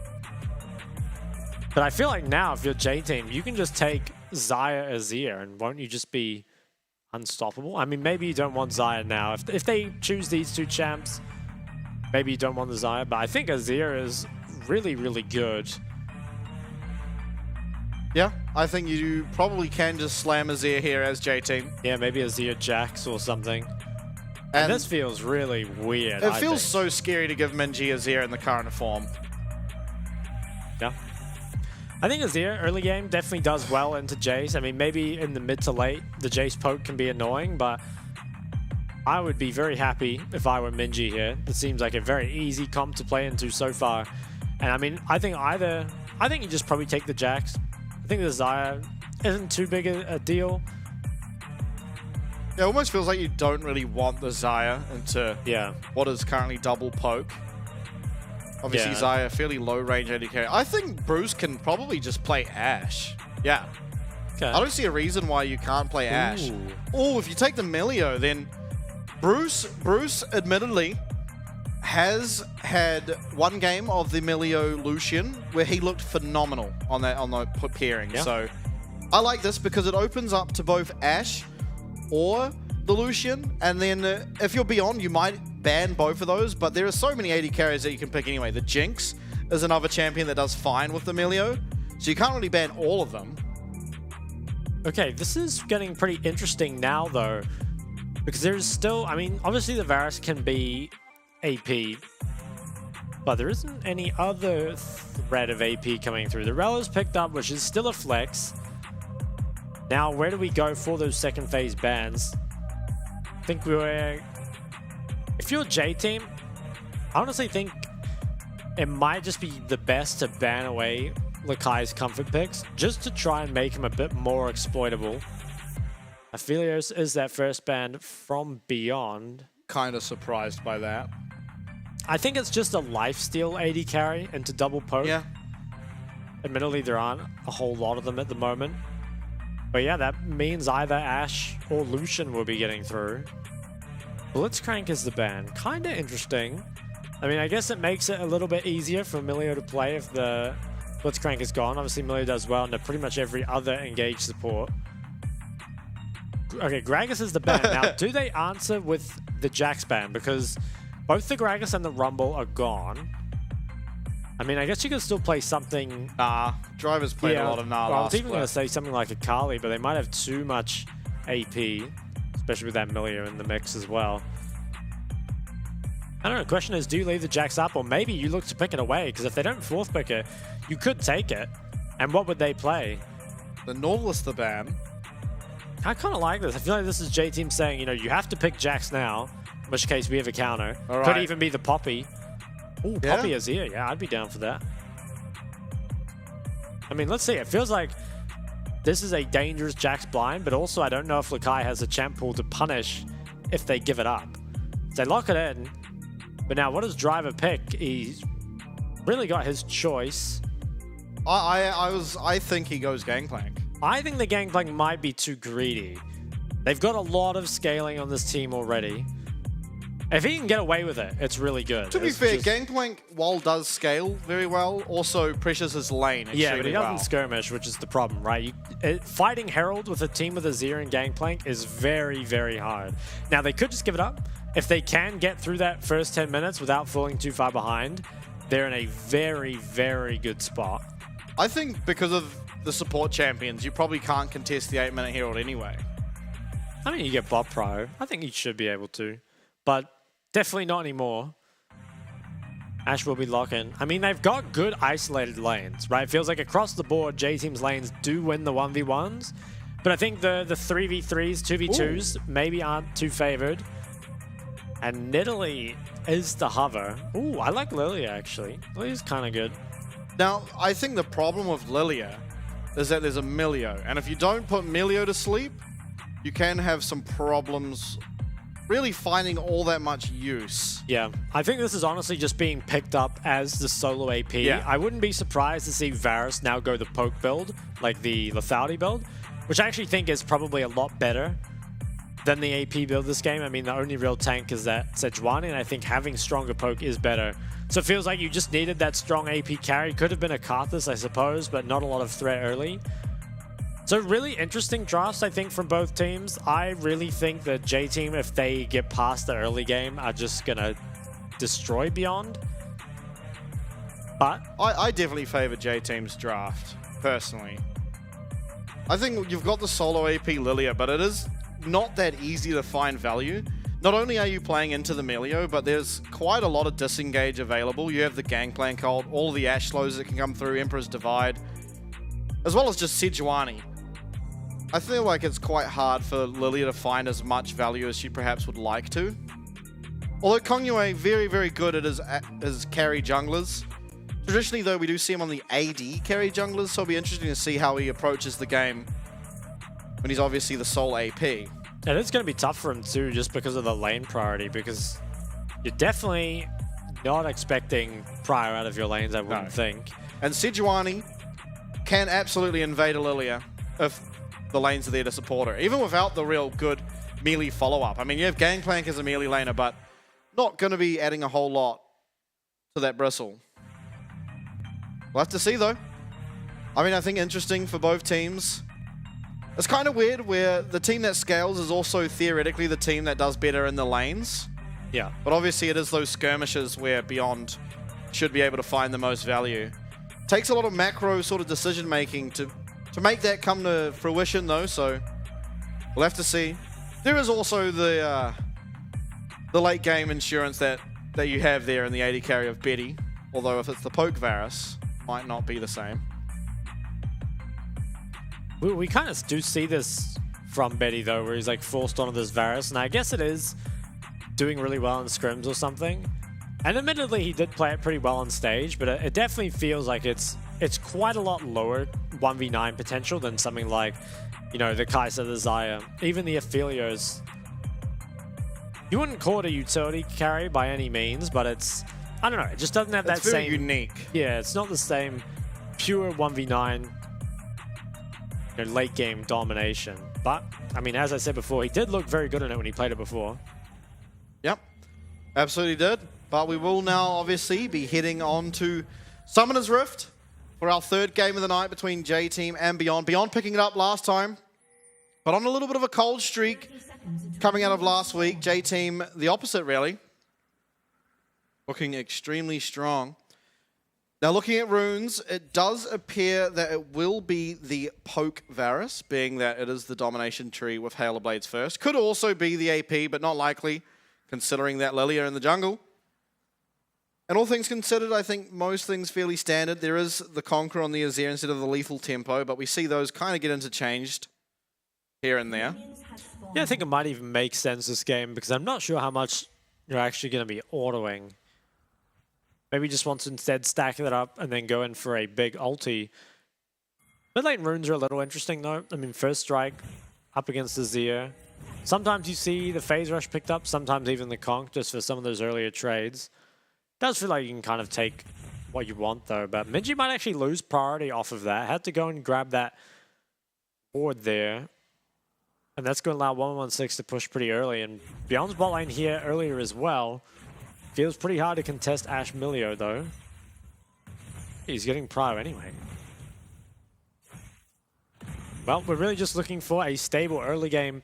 but I feel like now if you're J-Team, you can just take Xayah Azir, and won't you just be unstoppable? I mean, maybe you don't want Xayah now. If they choose these two champs, maybe you don't want the Xayah, but I think Azir is really, really good. Yeah, I think you probably can just slam Azir here as J-Team. Yeah, maybe Azir Jax or something. And this feels really weird. It feels so scary to give Minji Azir in the current form. Yeah. I think Azir, early game, definitely does well into Jace. I mean, maybe in the mid to late, the Jace poke can be annoying, but I would be very happy if I were Minji here. It seems like a very easy comp to play into so far. And I mean, I think you just probably take the Jax. I think the Xayah isn't too big a deal. Yeah, it almost feels like you don't really want the Xayah into what is currently double poke. Obviously, Xayah, fairly low range AD carry. I think Bruce can probably just play Ashe. Yeah. Okay. I don't see a reason why you can't play Ashe. Oh, if you take the Milio, then Bruce admittedly has had one game of the Milio Lucian where he looked phenomenal on that pairing. Yeah. So I like this because it opens up to both Ashe or the Lucian, and then if you're Beyond, you might ban both of those, but there are so many AD carries that you can pick anyway. The Jinx is another champion that does fine with the Milio, so you can't really ban all of them. Okay, this is getting pretty interesting now, though, because there's still, I mean, obviously the Varus can be AP, but there isn't any other threat of AP coming through. The Rel is picked up, which is still a flex. Now, where do we go for those second phase bans? I think if you're J-Team, I honestly think it might just be the best to ban away Lakai's comfort picks, just to try and make him a bit more exploitable. Aphelios is that first ban from Beyond. Kind of surprised by that. I think it's just a lifesteal AD carry into double poke. Yeah. Admittedly, there aren't a whole lot of them at the moment. But yeah, that means either Ashe or Lucian will be getting through. Blitzcrank is the ban. Kind of interesting. I mean, I guess it makes it a little bit easier for Milio to play if the Blitzcrank is gone. Obviously, Milio does well into pretty much every other engaged support. Okay, Gragas is the ban. Now, do they answer with the Jax ban? Because both the Gragas and the Rumble are gone. I mean, I guess you could still play something... Drivers played a lot of I was even going to say something like a Kali, but they might have too much AP, especially with that Milio in the mix as well. I don't know, the question is, do you leave the Jax up, or maybe you look to pick it away? Because if they don't fourth pick it, you could take it. And what would they play? The Nautilus the ban. I kind of like this. I feel like this is J-Team saying, you know, you have to pick Jax now, in which case we have a counter. All Could right. even be the Poppy. Ooh, Yeah. Poppy Azir. Yeah, I'd be down for that. I mean, let's see. It feels like this is a dangerous Jax blind, but also I don't know if Lakai has a champ pool to punish if they give it up. They lock it in, but now what does Driver pick? He's really got his choice. I think he goes Gangplank. I think the Gangplank might be too greedy. They've got a lot of scaling on this team already. If he can get away with it, it's really good. To be It's fair, just- Gangplank, while does scale very well, also pressures his lane extremely Yeah, but he doesn't well. skirmish, which is the problem, right? Fighting Herald with a team with Azir and Gangplank is very, very hard. Now, they could just give it up. If they can get through that first 10 minutes without falling too far behind, they're in a very, very good spot. I think because of the support champions, you probably can't contest the 8-minute Herald anyway. I mean, you get Bob Pro. I think you should be able to, but definitely not anymore. Ash will be locking. I mean, they've got good isolated lanes, right? It feels like across the board, J-Team's lanes do win the 1v1s, but I think the 3v3s, 2v2s maybe aren't too favored. And Nidalee is the hover. Ooh, I like Lilia, actually. Lilia's kind of good. Now, I think the problem with Lilia is that there's a Milio, and if you don't put Milio to sleep, you can have some problems really finding all that much use. Yeah, I think this is honestly just being picked up as the solo AP. Yeah. I wouldn't be surprised to see Varus now go the poke build, like the lethality build, which I actually think is probably a lot better than the AP build this game. I mean, the only real tank is that Sejuani, and I think having stronger poke is better. So it feels like you just needed that strong AP carry. Could have been a Karthus, I suppose, but not a lot of threat early. So really interesting drafts, I think, from both teams. I really think that J-Team, if they get past the early game, are just going to destroy Beyond. But I definitely favor J-Team's draft, personally. I think you've got the solo AP Lilia, but it is not that easy to find value. Not only are you playing into the Melio, but there's quite a lot of disengage available. You have the Gangplank ult, all the Ashe slows that can come through, Emperor's Divide, as well as just Sejuani. I feel like it's quite hard for Lilia to find as much value as she perhaps would like to. Although Kongyue, very, very good at his carry junglers. Traditionally, though, we do see him on the AD carry junglers, so it'll be interesting to see how he approaches the game when he's obviously the sole AP. And it's going to be tough for him too, just because of the lane priority, because you're definitely not expecting Prior out of your lanes, I wouldn't think. And Sejuani can absolutely invade a Lilia if the lanes are there to support her, even without the real good melee follow-up. I mean, you have Gangplank as a melee laner, but not going to be adding a whole lot to that bristle. We'll have to see, though. I mean, I think interesting for both teams. It's kind of weird where the team that scales is also theoretically the team that does better in the lanes. Yeah. But obviously it is those skirmishes where Beyond should be able to find the most value. Takes a lot of macro sort of decision making to make that come to fruition, though, so we'll have to see. There is also the late game insurance that you have there in the AD carry of Betty, although if it's the poke Varus, might not be the same. We kind of do see this from Betty, though, where he's like forced onto this Varus, and I guess it is doing really well in scrims or something. And admittedly, he did play it pretty well on stage, but it definitely feels like it's quite a lot lower 1v9 potential than something like, you know, the Kai'Sa, the Xayah, even the Aphelios. You wouldn't call it a utility carry by any means, but it's, I don't know, it just doesn't have that It's very same... unique. Yeah, it's not the same pure 1v9 late game domination. But, I mean, as I said before, he did look very good in it when he played it before. Yep, absolutely did. But we will now obviously be heading on to Summoner's Rift for our third game of the night between J-Team and Beyond. Beyond picking it up last time, but on a little bit of a cold streak coming out of last week. J-Team, the opposite really. Looking extremely strong. Now looking at runes, it does appear that it will be the Poke Varus, being that it is the domination tree with Hail of Blades first. Could also be the AP, but not likely, considering that Lilia in the jungle. And all things considered, I think most things fairly standard. There is the Conqueror on the Azir instead of the Lethal Tempo, but we see those kind of get interchanged here and there. Yeah, I think it might even make sense this game, because I'm not sure how much you're actually going to be autoing. Maybe just want to instead stack that up and then go in for a big ulti. Mid lane runes are a little interesting though. I mean, first strike up against Azir. Sometimes you see the phase rush picked up, sometimes even the conk, just for some of those earlier trades. Does feel like you can kind of take what you want though, but Minji might actually lose priority off of that. Had to go and grab that board there. And that's going to allow 116 to push pretty early. And Beyond's bot lane here earlier as well. Feels pretty hard to contest Ash Milio, though. He's getting Prio anyway. Well, we're really just looking for a stable early game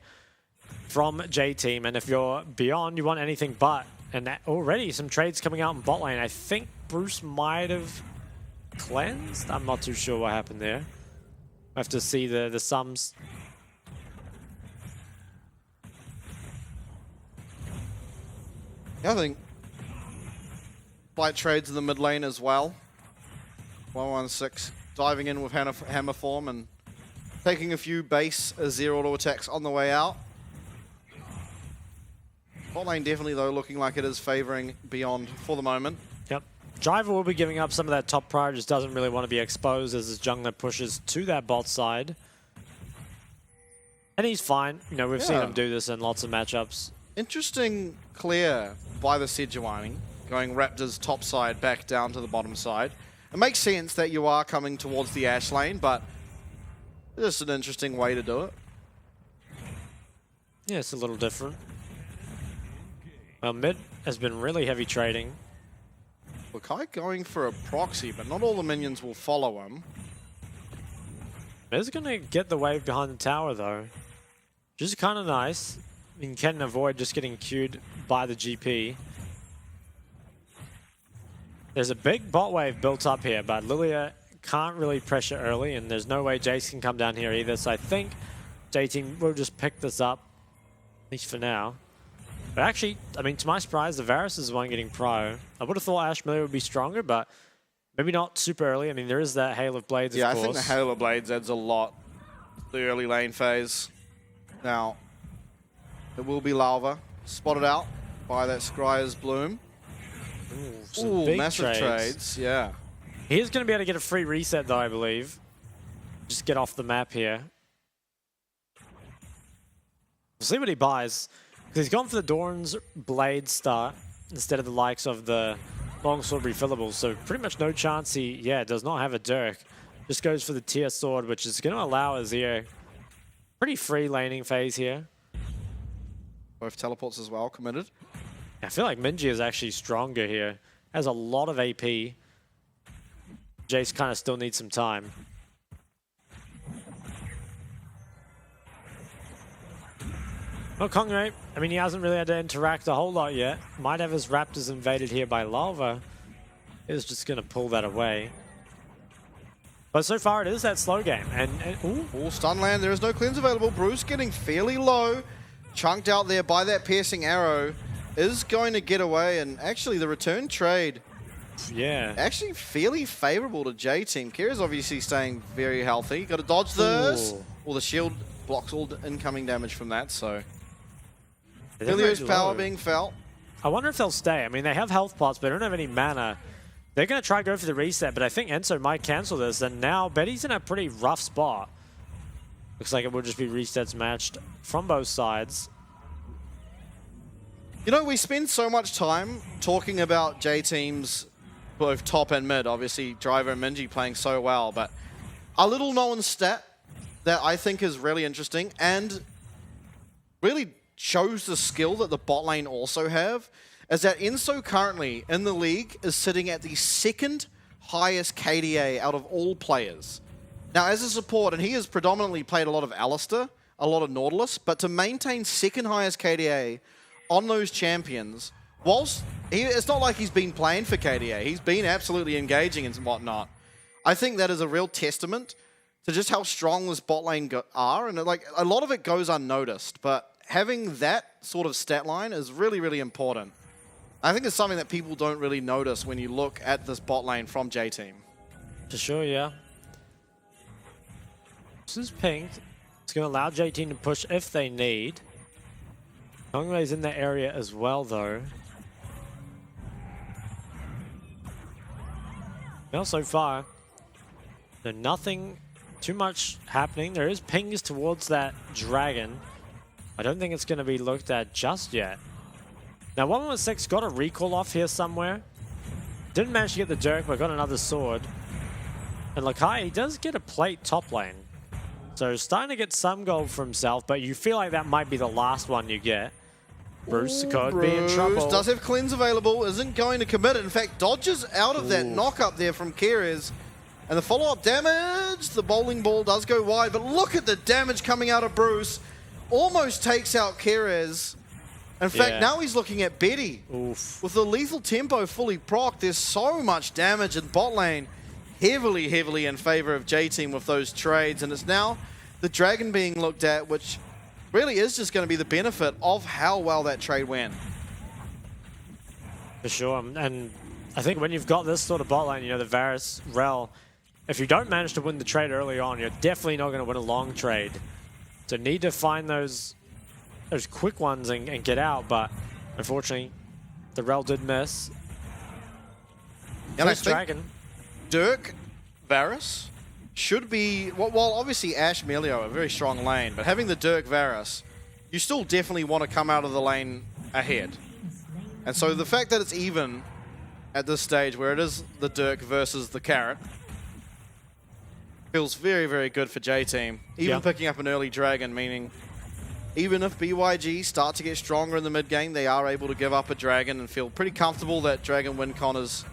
from J-Team. And if you're Beyond, you want anything but. And already some trades coming out in bot lane. I think Bruce might have cleansed. I'm not too sure what happened there. I have to see the sums. Yeah, I think flight trades in the mid lane as well. 116 diving in with hammer form and taking a few base zero auto attacks on the way out. Bot lane definitely though looking like it is favoring Beyond for the moment. Yep. Driver will be giving up some of that top prior, just doesn't really want to be exposed as his jungler pushes to that bot side. And he's fine. You know, we've seen him do this in lots of matchups. Interesting clear by the Sejuani, going Raptors top side back down to the bottom side. It makes sense that you are coming towards the Ashe lane, but it's just an interesting way to do it. Yeah, it's a little different. Well, mid has been really heavy trading. Lakai going for a proxy, but not all the minions will follow him. Mid's going to get the wave behind the tower, though. Which is kind of nice. You can avoid just getting queued by the GP. There's a big bot wave built up here, but Lilia can't really pressure early, and there's no way Jace can come down here either. So I think J-Team will just pick this up, at least for now. But actually, I mean, to my surprise, the Varus is the one getting Prio. I would have thought Ash Milio would be stronger, but maybe not super early. I mean, there is that Hail of Blades, of course. Yeah, I think the Hail of Blades adds a lot to the early lane phase. Now, it will be Lava, spotted out by that Scryer's Bloom. Ooh, massive trades, yeah. He is going to be able to get a free reset, though, I believe. Just get off the map here. We'll see what he buys. Because he's gone for the Dawn's Blade start instead of the likes of the Longsword refillables. So pretty much no chance he, does not have a Dirk. Just goes for the Tier Sword, which is going to allow Azir pretty free laning phase here. Both teleports as well, committed. I feel like Minji is actually stronger here. Has a lot of AP. Jace kind of still needs some time. Well, Kongray, I mean, he hasn't really had to interact a whole lot yet. Might have his Raptors invaded here by Lava. Is just going to pull that away. But so far, it is that slow game. And ooh, stun land. There is no cleanse available. Bruce getting fairly low. Chunked out there by that piercing arrow. Is going to get away. And actually, the return trade... Yeah. Actually, fairly favorable to J-Team. Kira's obviously staying very healthy. Got to dodge this. Well, the shield blocks all incoming damage from that, so... Milio's power being felt. I wonder if they'll stay. I mean, they have health pots, but they don't have any mana. They're going to try to go for the reset, but I think Enzo might cancel this, and now Betty's in a pretty rough spot. Looks like it will just be resets matched from both sides. You know, we spend so much time talking about J-Team's both top and mid, obviously Driver and Minji playing so well, but a little known stat that I think is really interesting and really shows the skill that the bot lane also have, is that Enzo currently in the league is sitting at the second highest KDA out of all players. Now, as a support, and he has predominantly played a lot of Alistair, a lot of Nautilus, but to maintain second highest KDA on those champions, whilst it's not like he's been playing for KDA, he's been absolutely engaging and whatnot. I think that is a real testament to just how strong this bot lane are, and like a lot of it goes unnoticed, but having that sort of stat line is really, really important. I think it's something that people don't really notice when you look at this bot lane from J-Team. For sure, yeah. This is pinged. It's going to allow J-Team to push if they need. Kongray's in that area as well, though. Well, so far, there's nothing too much happening. There is pings towards that dragon. I don't think it's going to be looked at just yet. Now, 116 got a recall off here somewhere. Didn't manage to get the Dirk, but got another sword. And Lakai, he does get a plate top lane. So starting to get some gold for himself, but you feel like that might be the last one you get. Bruce could be in trouble. Bruce does have cleanse available, isn't going to commit it. In fact, dodges out of that knock up there from Keres. And the follow-up damage, the bowling ball does go wide, but look at the damage coming out of Bruce. Almost takes out Keres. In fact, now he's looking at Betty. Oof. With the lethal tempo fully proc, there's so much damage in bot lane. Heavily in favor of J-Team with those trades. And it's now the Dragon being looked at, which really is just going to be the benefit of how well that trade went. For sure. And I think when you've got this sort of bot lane, you know, the Varus, Rel, if you don't manage to win the trade early on, you're definitely not going to win a long trade. So need to find those quick ones and get out, but unfortunately, the Rel did miss. And I think Dragon. Dirk, Varus should be, well, obviously Ashe, Melio, a very strong lane, but having the Dirk, Varus, you still definitely want to come out of the lane ahead. And so the fact that it's even at this stage where it is the Dirk versus the Carrot feels very good for J-Team. Even picking up an early Dragon, meaning even if BYG start to get stronger in the mid game, they are able to give up a Dragon and feel pretty comfortable that Dragon win con is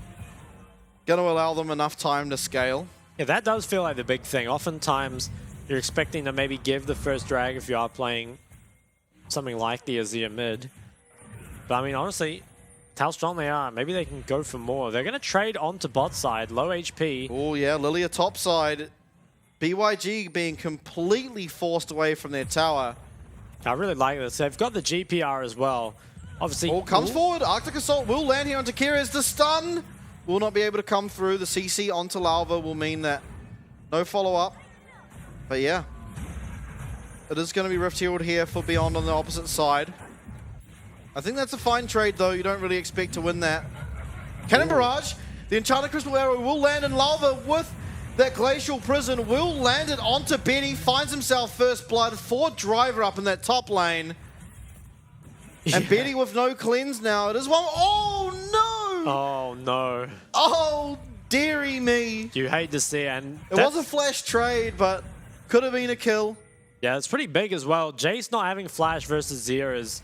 going to allow them enough time to scale. Yeah, that does feel like the big thing. Oftentimes, you're expecting to maybe give the first drag if you are playing something like the Azir mid. But I mean, honestly, how strong they are, maybe they can go for more. They're going to trade onto bot side, low HP. Oh yeah, Lilia top side. BYG being completely forced away from their tower. I really like this. They've got the GPR as well. Obviously, comes forward. Arctic Assault will land here onto Keres. The stun will not be able to come through. The CC onto Lava will mean that no follow-up. But yeah, it is going to be Rift Herald here for Beyond on the opposite side. I think that's a fine trade, though. You don't really expect to win that. Cannon Barrage. The Enchanted Crystal Arrow will land in Lava with that Glacial Prison. Will land it onto Benny. Finds himself first blood for Driver up in that top lane. And Betty with no cleanse now. It is one. Oh, no! Oh, no. Oh, dearie me. You hate to see it. And it was a flash trade, but could have been a kill. Yeah, it's pretty big as well. Jace not having flash versus Zir is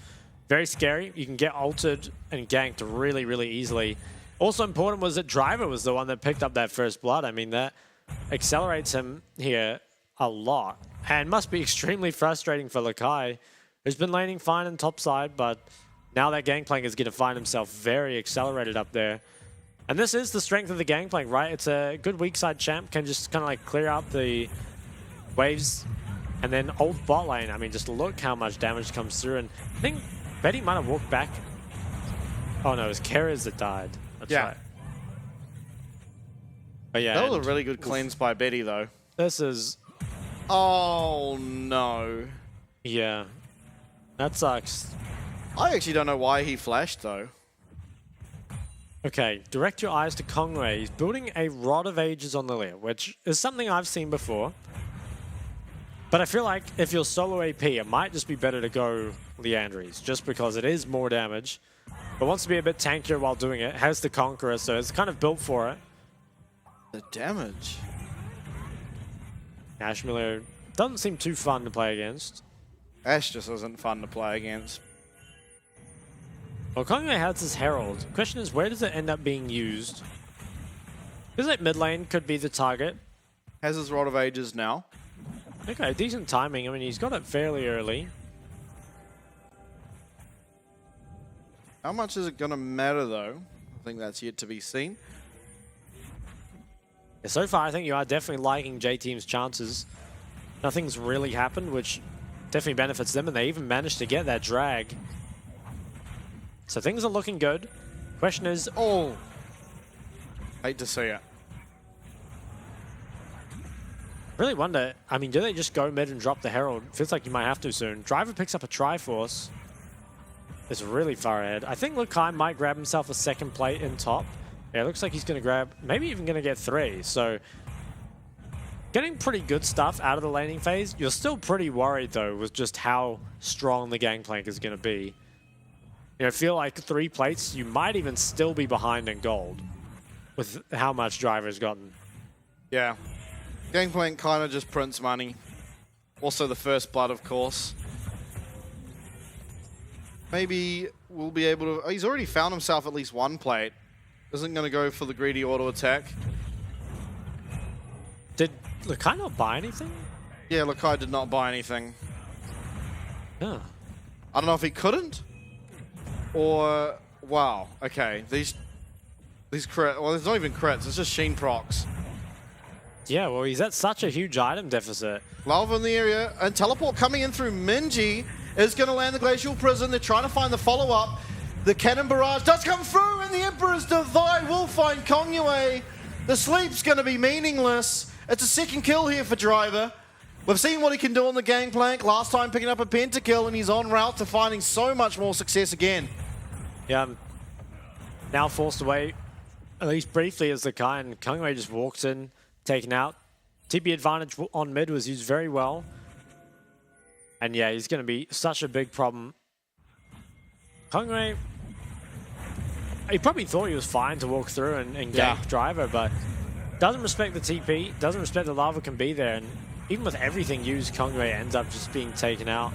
very scary. You can get ulted and ganked really easily. Also important was that Driver was the one that picked up that first blood. I mean, that accelerates him here a lot. And must be extremely frustrating for Lakai, who's been laning fine on top side, but now that Gangplank is going to find himself very accelerated up there. And this is the strength of the Gangplank, right? It's a good weak side champ, can just kind of like clear out the waves and then ult bot lane. I mean, just look how much damage comes through. And I think Betty might have walked back. Oh no, it was Keres that died. That's right. But yeah, that was a really good cleanse by Betty, though. This is... Oh, no. Yeah. That sucks. I actually don't know why he flashed, though. Okay, direct your eyes to Kongwei. He's building a Rod of Ages on Lilia, which is something I've seen before. But I feel like if you're solo AP, it might just be better to go Liandry's, just because it is more damage. But wants to be a bit tankier while doing it. Has the Conqueror, so it's kind of built for it. The damage. Ashe Miller doesn't seem too fun to play against. Ashe just isn't fun to play against. Well, Kongwei has his Herald. Question is, where does it end up being used? Feels like mid lane could be the target. Has his Rod of Ages now. Okay, decent timing. I mean, he's got it fairly early. How much is it going to matter, though? I think that's yet to be seen. Yeah, so far, I think you are definitely liking J-Team's chances. Nothing's really happened, which definitely benefits them, and they even managed to get that drag. So things are looking good. Question is... Oh! Hate to see it. Really wonder, I mean, do they just go mid and drop the Herald? Feels like you might have to soon. Driver picks up a Triforce. It's really far ahead. I think Lakai might grab himself a second plate in top. Yeah, it looks like he's going to grab, maybe even going to get 3. So, getting pretty good stuff out of the laning phase. You're still pretty worried, though, with just how strong the Gangplank is going to be. You know, I feel like 3 plates, you might even still be behind in gold with how much Driver's gotten. Yeah. Gangplank kind of just prints money. Also the first blood, of course. Maybe we'll be able to... Oh, he's already found himself at least one plate. Isn't going to go for the greedy auto attack. Did Lakai not buy anything? Yeah, Lakai did not buy anything. Yeah. I don't know if he couldn't, or... Wow, okay. These crit... Well, it's not even crits, it's just Sheen procs. Yeah, well, he's at such a huge item deficit. Lalva in the area, and teleport coming in through Minji is going to land the Glacial Prison. They're trying to find the follow-up. The Cannon Barrage does come through, and the Emperor's Divide will find Kongyue. The sleep's going to be meaningless. It's a second kill here for Driver. We've seen what he can do on the gangplank. Last time picking up a pentakill, and he's en route to finding so much more success again. Yeah, now forced away, at least briefly, as Lakai, and Kongyue just walks in, taken out. TP advantage on mid was used very well. And yeah, he's going to be such a big problem. Kongyue, he probably thought he was fine to walk through and gank Driver, but doesn't respect the TP, doesn't respect the lava can be there, and even with everything used, Kongyue ends up just being taken out.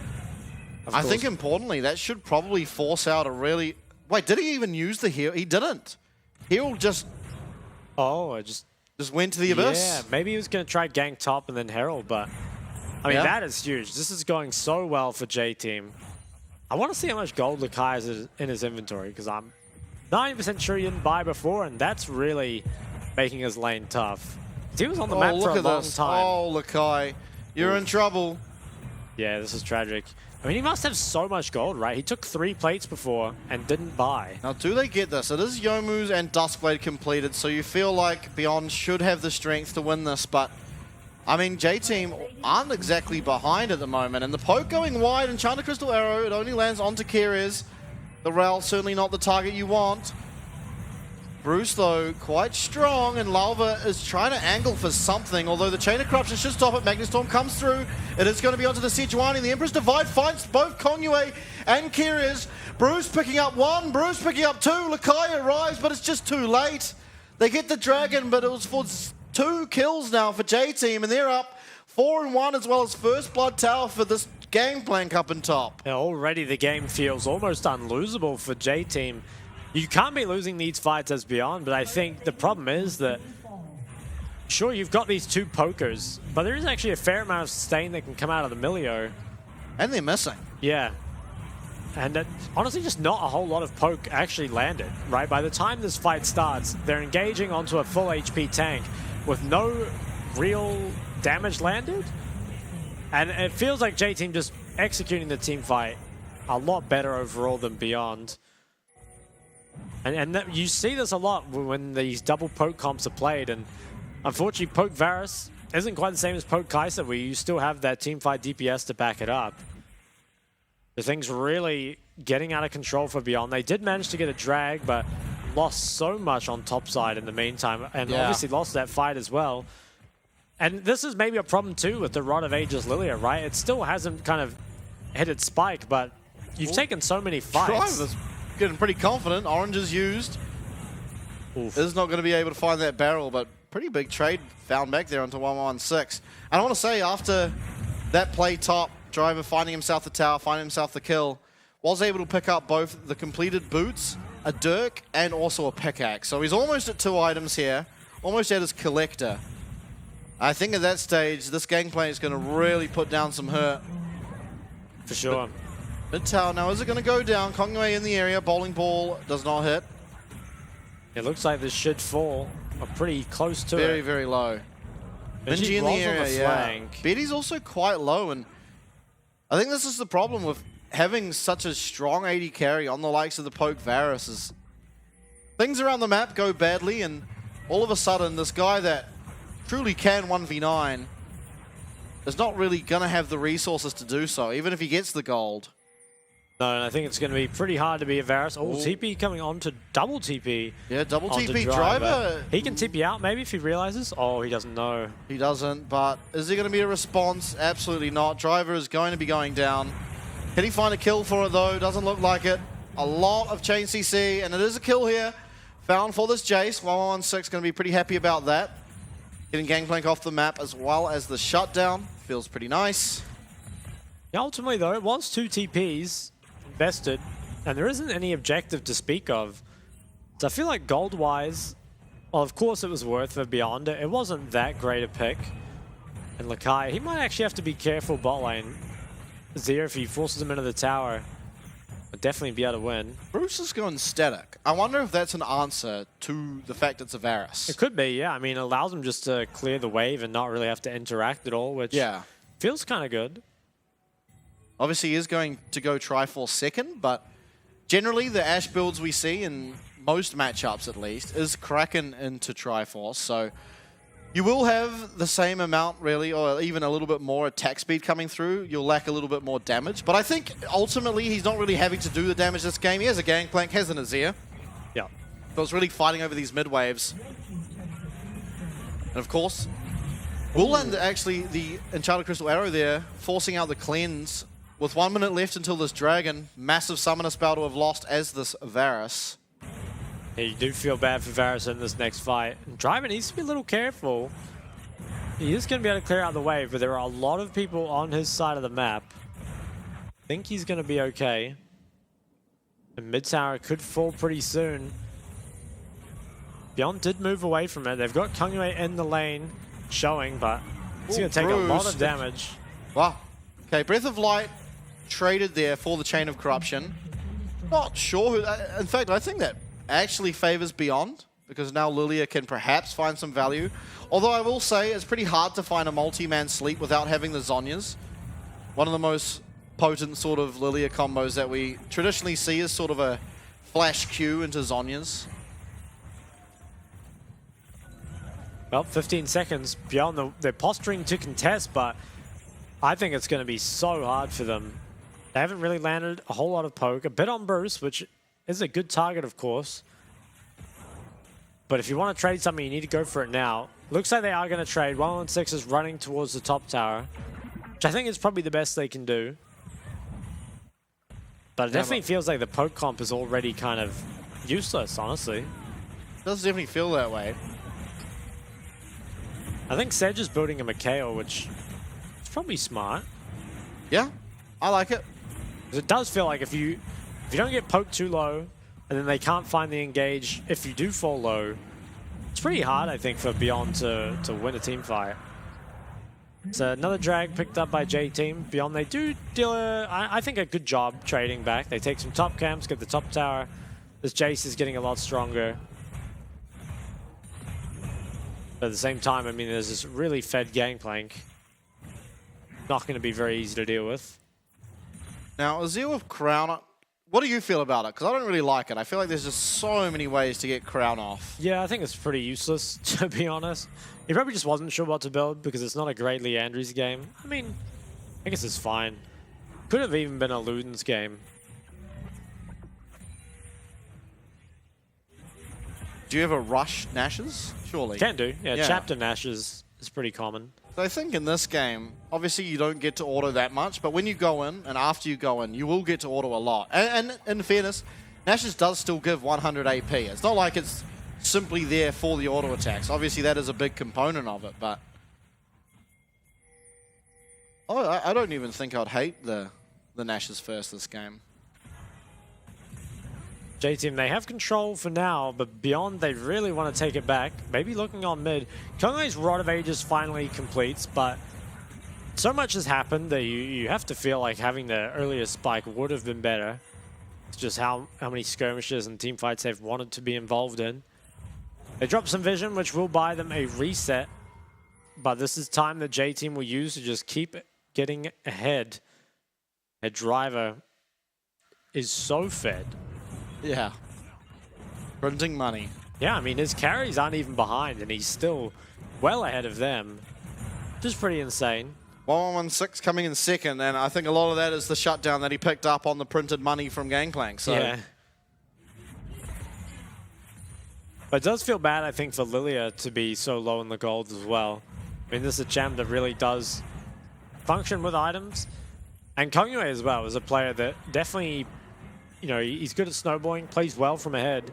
I think importantly, that should probably force out a really... Wait, did he even use the heal? He didn't. Heal just... Oh, I just went to the abyss. Yeah, maybe he was going to try gank top and then Herald, but... I mean, that is huge. This is going so well for J-Team. I want to see how much gold Lakai has in his inventory, because I'm 90% sure he didn't buy before, and that's really making his lane tough. He was on the map for a long time. Oh, Lakai, you're in trouble. Yeah, this is tragic. I mean, he must have so much gold, right? He took 3 plates before and didn't buy. Now, do they get this? It is Youmuu's and Duskblade completed, so you feel like Beyond should have the strength to win this, but I mean, J-Team aren't exactly behind at the moment, and the poke going wide, Enchanted Crystal Arrow, it only lands onto Kyrez. The Rel, certainly not the target you want. Bruce, though, quite strong, and Lalva is trying to angle for something, although the Chain of Corruption should stop it. Magnustorm comes through. It is going to be onto the Sejuani. The Emperor's Divide finds both Kongyue and Kyrez. Bruce picking up 1, Bruce picking up 2. Lakai arrives, but it's just too late. They get the Dragon, but it was for 2 kills now for J-Team, and they're up 4-1, as well as First Blood Tower for this gangplank up in top. Yeah, already the game feels almost unlosable for J-Team. You can't be losing these fights as Beyond, but I think the problem is that, sure, you've got these 2 pokers, but there is actually a fair amount of sustain that can come out of the Milio. And they're missing. Yeah. And honestly, just not a whole lot of poke actually landed, right? By the time this fight starts, they're engaging onto a full HP tank with no real damage landed. And it feels like J-Team just executing the team fight a lot better overall than Beyond. And you see this a lot when these double poke comps are played, and unfortunately poke Varus isn't quite the same as poke Kai'Sa, where you still have that team fight DPS to back it up. The thing's really getting out of control for Beyond. They did manage to get a drag, but lost so much on top side in the meantime, and obviously lost that fight as well. And this is maybe a problem too with the Rod of Ages Lilia, right? It still hasn't kind of hit its spike, but you've taken so many fights. Driver's getting pretty confident. Orange is used. Is not going to be able to find that barrel, but pretty big trade found back there onto 116. And I want to say, after that play top, Driver finding himself the tower, finding himself the kill, was able to pick up both the completed boots, a dirk, and also a pickaxe. So he's almost at 2 items here, almost at his collector. I think at that stage, this gangplank is going to really put down some hurt. For sure. Mid tower now, is it going to go down? Kongyue in the area, bowling ball does not hit. It looks like this should fall pretty close to it. Very, very low. Minji in the area, yeah. Betty's also quite low, and I think this is the problem with having such a strong AD carry on the likes of the poke Varus. Is things around the map go badly, and all of a sudden this guy that truly can 1v9 is not really going to have the resources to do so, even if he gets the gold. No, and I think it's going to be pretty hard to be a Varus. Oh, TP coming on to double TP. Yeah, double TP Driver. He can TP out maybe if he realizes. Oh, he doesn't know. He doesn't, but is there going to be a response? Absolutely not. Driver is going to be going down. Can he find a kill for it though? Doesn't look like it. A lot of chain CC, and it is a kill here. Found for this Jace. 116 going to be pretty happy about that. Getting Gangplank off the map as well as the shutdown. Feels pretty nice. Yeah, ultimately, though, it was 2 TPs invested, and there isn't any objective to speak of. So I feel like gold-wise, well, of course it was worth for Beyond. It wasn't that great a pick. And Lakai, he might actually have to be careful bot lane. Zero, if he forces him into the tower, would definitely be able to win. Bruce is going static. I wonder if that's an answer to the fact it's a Varus. It could be, yeah. I mean, it allows him just to clear the wave and not really have to interact at all, which feels kind of good. Obviously, he is going to go Triforce second, but generally the Ashe builds we see, in most matchups at least, is Kraken into Triforce. So you will have the same amount, really, or even a little bit more attack speed coming through. You'll lack a little bit more damage. But I think, ultimately, he's not really having to do the damage this game. He has a Gangplank, has an Azir. Yeah. So it's really fighting over these mid waves. And of course, will land actually the Enchanted Crystal Arrow there, forcing out the cleanse. With 1 minute left until this Dragon, massive summoner spell to have lost as this Varus. Yeah, you do feel bad for Varus in this next fight. And Driver needs to be a little careful. He is going to be able to clear out the wave, but there are a lot of people on his side of the map. I think he's going to be okay. And mid tower could fall pretty soon. Beyond did move away from it. They've got Kangwei in the lane showing, but it's going to take a lot of damage. Wow. Okay, Breath of Light traded there for the Chain of Corruption. Not sure who... In fact, I think that actually favors Beyond, because now Lilia can perhaps find some value. Although I will say it's pretty hard to find a multi-man sleep without having the Zhonyas. One of the most potent sort of Lilia combos that we traditionally see is sort of a flash Q into Zhonyas. Well, 15 seconds. Beyond, they're posturing to contest, but I think it's going to be so hard for them. They haven't really landed a whole lot of poke. A bit on Bruce, which is a good target, of course. But if you want to trade something, you need to go for it now. Looks like they are going to trade. 116 is running towards the top tower, which I think is probably the best they can do. But it definitely feels like the poke comp is already kind of useless, honestly. It does definitely feel that way. I think Sedge is building a Mikhail, which is probably smart. Yeah, I like it. It does feel like if you don't get poked too low, and then they can't find the engage, if you do fall low, it's pretty hard, I think, for Beyond to win a team fight. So another drag picked up by J-Team. Beyond, they do deal, I think, a good job trading back. They take some top camps, get the top tower. This Jace is getting a lot stronger. But at the same time, I mean, there's this really fed Gangplank. Not going to be very easy to deal with. Now, Azir with Crown, what do you feel about it? Because I don't really like it. I feel like there's just so many ways to get Crown off. Yeah, I think it's pretty useless, to be honest. He probably just wasn't sure what to build because it's not a great Leandry's game. I mean, I guess it's fine. Could have even been a Luden's game. Do you ever rush Nashes? Surely. Can do. Yeah, chapter Nashes is pretty common. So I think in this game, obviously you don't get to auto that much, but when you go in, and after you go in, you will get to auto a lot. And in fairness, Nashes does still give 100 AP. It's not like it's simply there for the auto attacks. Obviously that is a big component of it, but... Oh, I don't even think I'd hate the Nashes first this game. J-Team, they have control for now, but Beyond, they really want to take it back. Maybe looking on mid. Kongai's Rod of Ages finally completes, but so much has happened that you have to feel like having the earlier spike would have been better. It's just how many skirmishes and team fights they've wanted to be involved in. They drop some vision, which will buy them a reset, but this is time that J-Team will use to just keep getting ahead. Their driver is so fed. Yeah. Printing money. Yeah, I mean, his carries aren't even behind, and he's still well ahead of them. Just pretty insane. 1116 coming in second, and I think a lot of that is the shutdown that he picked up on the printed money from Gangplank. So. Yeah. But it does feel bad, I think, for Lilia to be so low in the gold as well. I mean, this is a champ that really does function with items. And Kongwei as well is a player that definitely... You know, he's good at snowballing, plays well from ahead,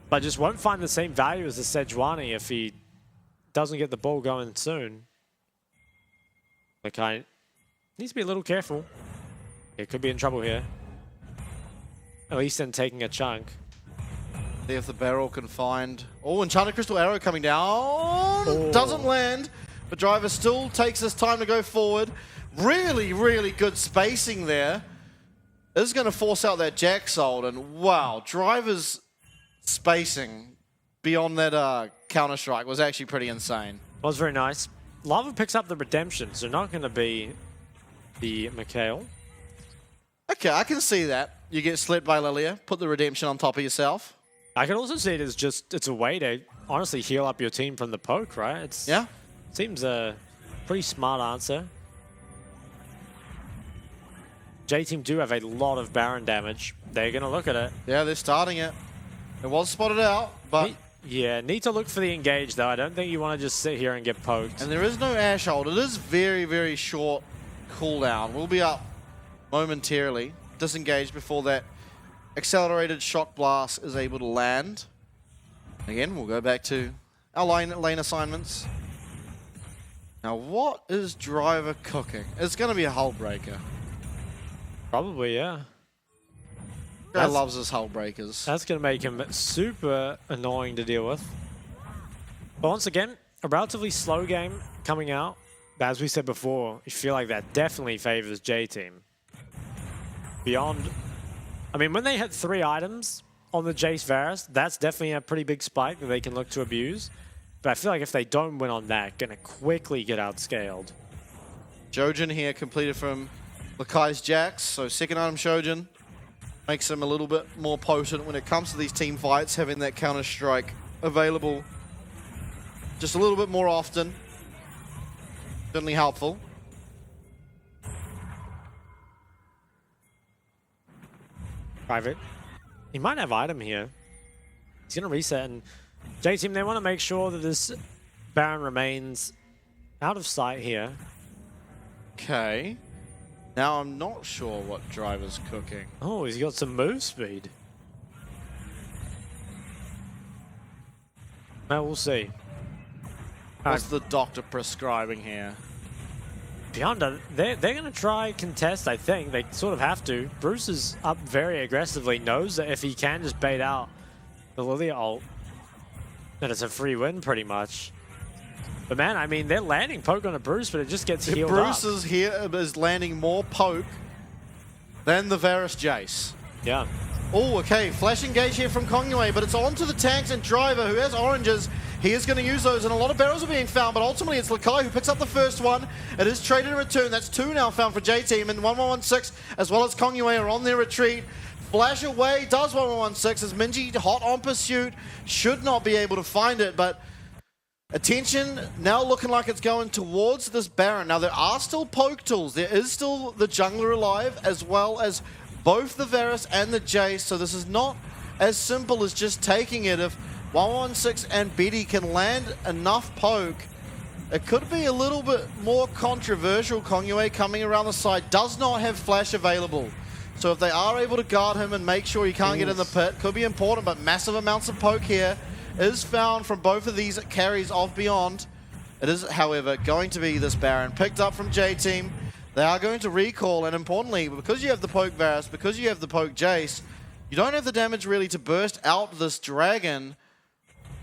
but just won't find the same value as the Sejuani if he doesn't get the ball going soon. Okay, Needs to be a little careful. It could be in trouble here. At least in taking a chunk. See if the barrel can find... Oh, Enchanted Crystal Arrow coming down. Oh. Doesn't land, but Driver still takes his time to go forward. Really, really good spacing there. This is going to force out that Jax ult, and wow, Driver's spacing beyond that Counter-Strike was actually pretty insane. Was very nice. Lava picks up the Redemption, so not going to be the Mikhail. Okay, I can see that. You get slit by Lilia, put the Redemption on top of yourself. I can also see it as just, it's a way to honestly heal up your team from the poke, right? It's yeah. Seems a pretty smart answer. J-Team do have a lot of Baron damage. They're going to look at it. Yeah, they're starting it. It was spotted out, but... Yeah, need to look for the engage, though. I don't think you want to just sit here and get poked. And there is no Ash ult. It is very, very short cooldown. We'll be up momentarily. Disengage before that accelerated shock blast is able to land. Again, we'll go back to our lane assignments. Now, what is Driver cooking? It's going to be a hull breaker. Probably, yeah. Guy loves his hull breakers. That's going to make him super annoying to deal with. But once again, a relatively slow game coming out. But as we said before, you feel like that definitely favors J-Team. Beyond... I mean, when they hit 3 items on the Jace Varus, that's definitely a pretty big spike that they can look to abuse. But I feel like if they don't win on that, going to quickly get outscaled. Shojin here completed from Lakai's Jax. So second item Shojin makes him a little bit more potent when it comes to these team fights, having that Counter-Strike available just a little bit more often. Certainly helpful. Private. He might have item here. He's going to reset, and J-Team, they want to make sure that this Baron remains out of sight here. Okay. Now I'm not sure what Driver's cooking. Oh, he's got some move speed. Well, we'll see. What's the doctor prescribing here? Beyond that, they're going to try contest, I think. They sort of have to. Bruce is up very aggressively, knows that if he can just bait out the Lilia ult, then it's a free win pretty much. But man, I mean, they're landing poke on a Bruce, but it just gets healed Bruce up. is landing more poke than the Varus Jace. Yeah. Oh, okay. Flash engage here from Kongyue, but it's on to the tanks and Driver, who has oranges. He is going to use those, and a lot of barrels are being found, but ultimately it's Lakai who picks up the first one. It is traded in return. That's 2 now found for J-Team, and 1116 as well as Kongyue are on their retreat. Flash away does 1116 as Minji hot on pursuit. Should not be able to find it, but attention now looking like it's going towards this Baron. Now there are still poke tools. There is still the jungler alive, as well as both the Varus and the Jace, so this is not as simple as just taking it. If 116 and Betty can land enough poke, it could be a little bit more controversial. Kongyue coming around the side does not have flash available. So if they are able to guard him and make sure he can't get in the pit, could be important, but massive amounts of poke here is found from both of these carries of Beyond. It is, however, going to be this Baron picked up from J-Team. They are going to recall, and importantly, because you have the poke Varus, because you have the poke Jace, you don't have the damage really to burst out this dragon.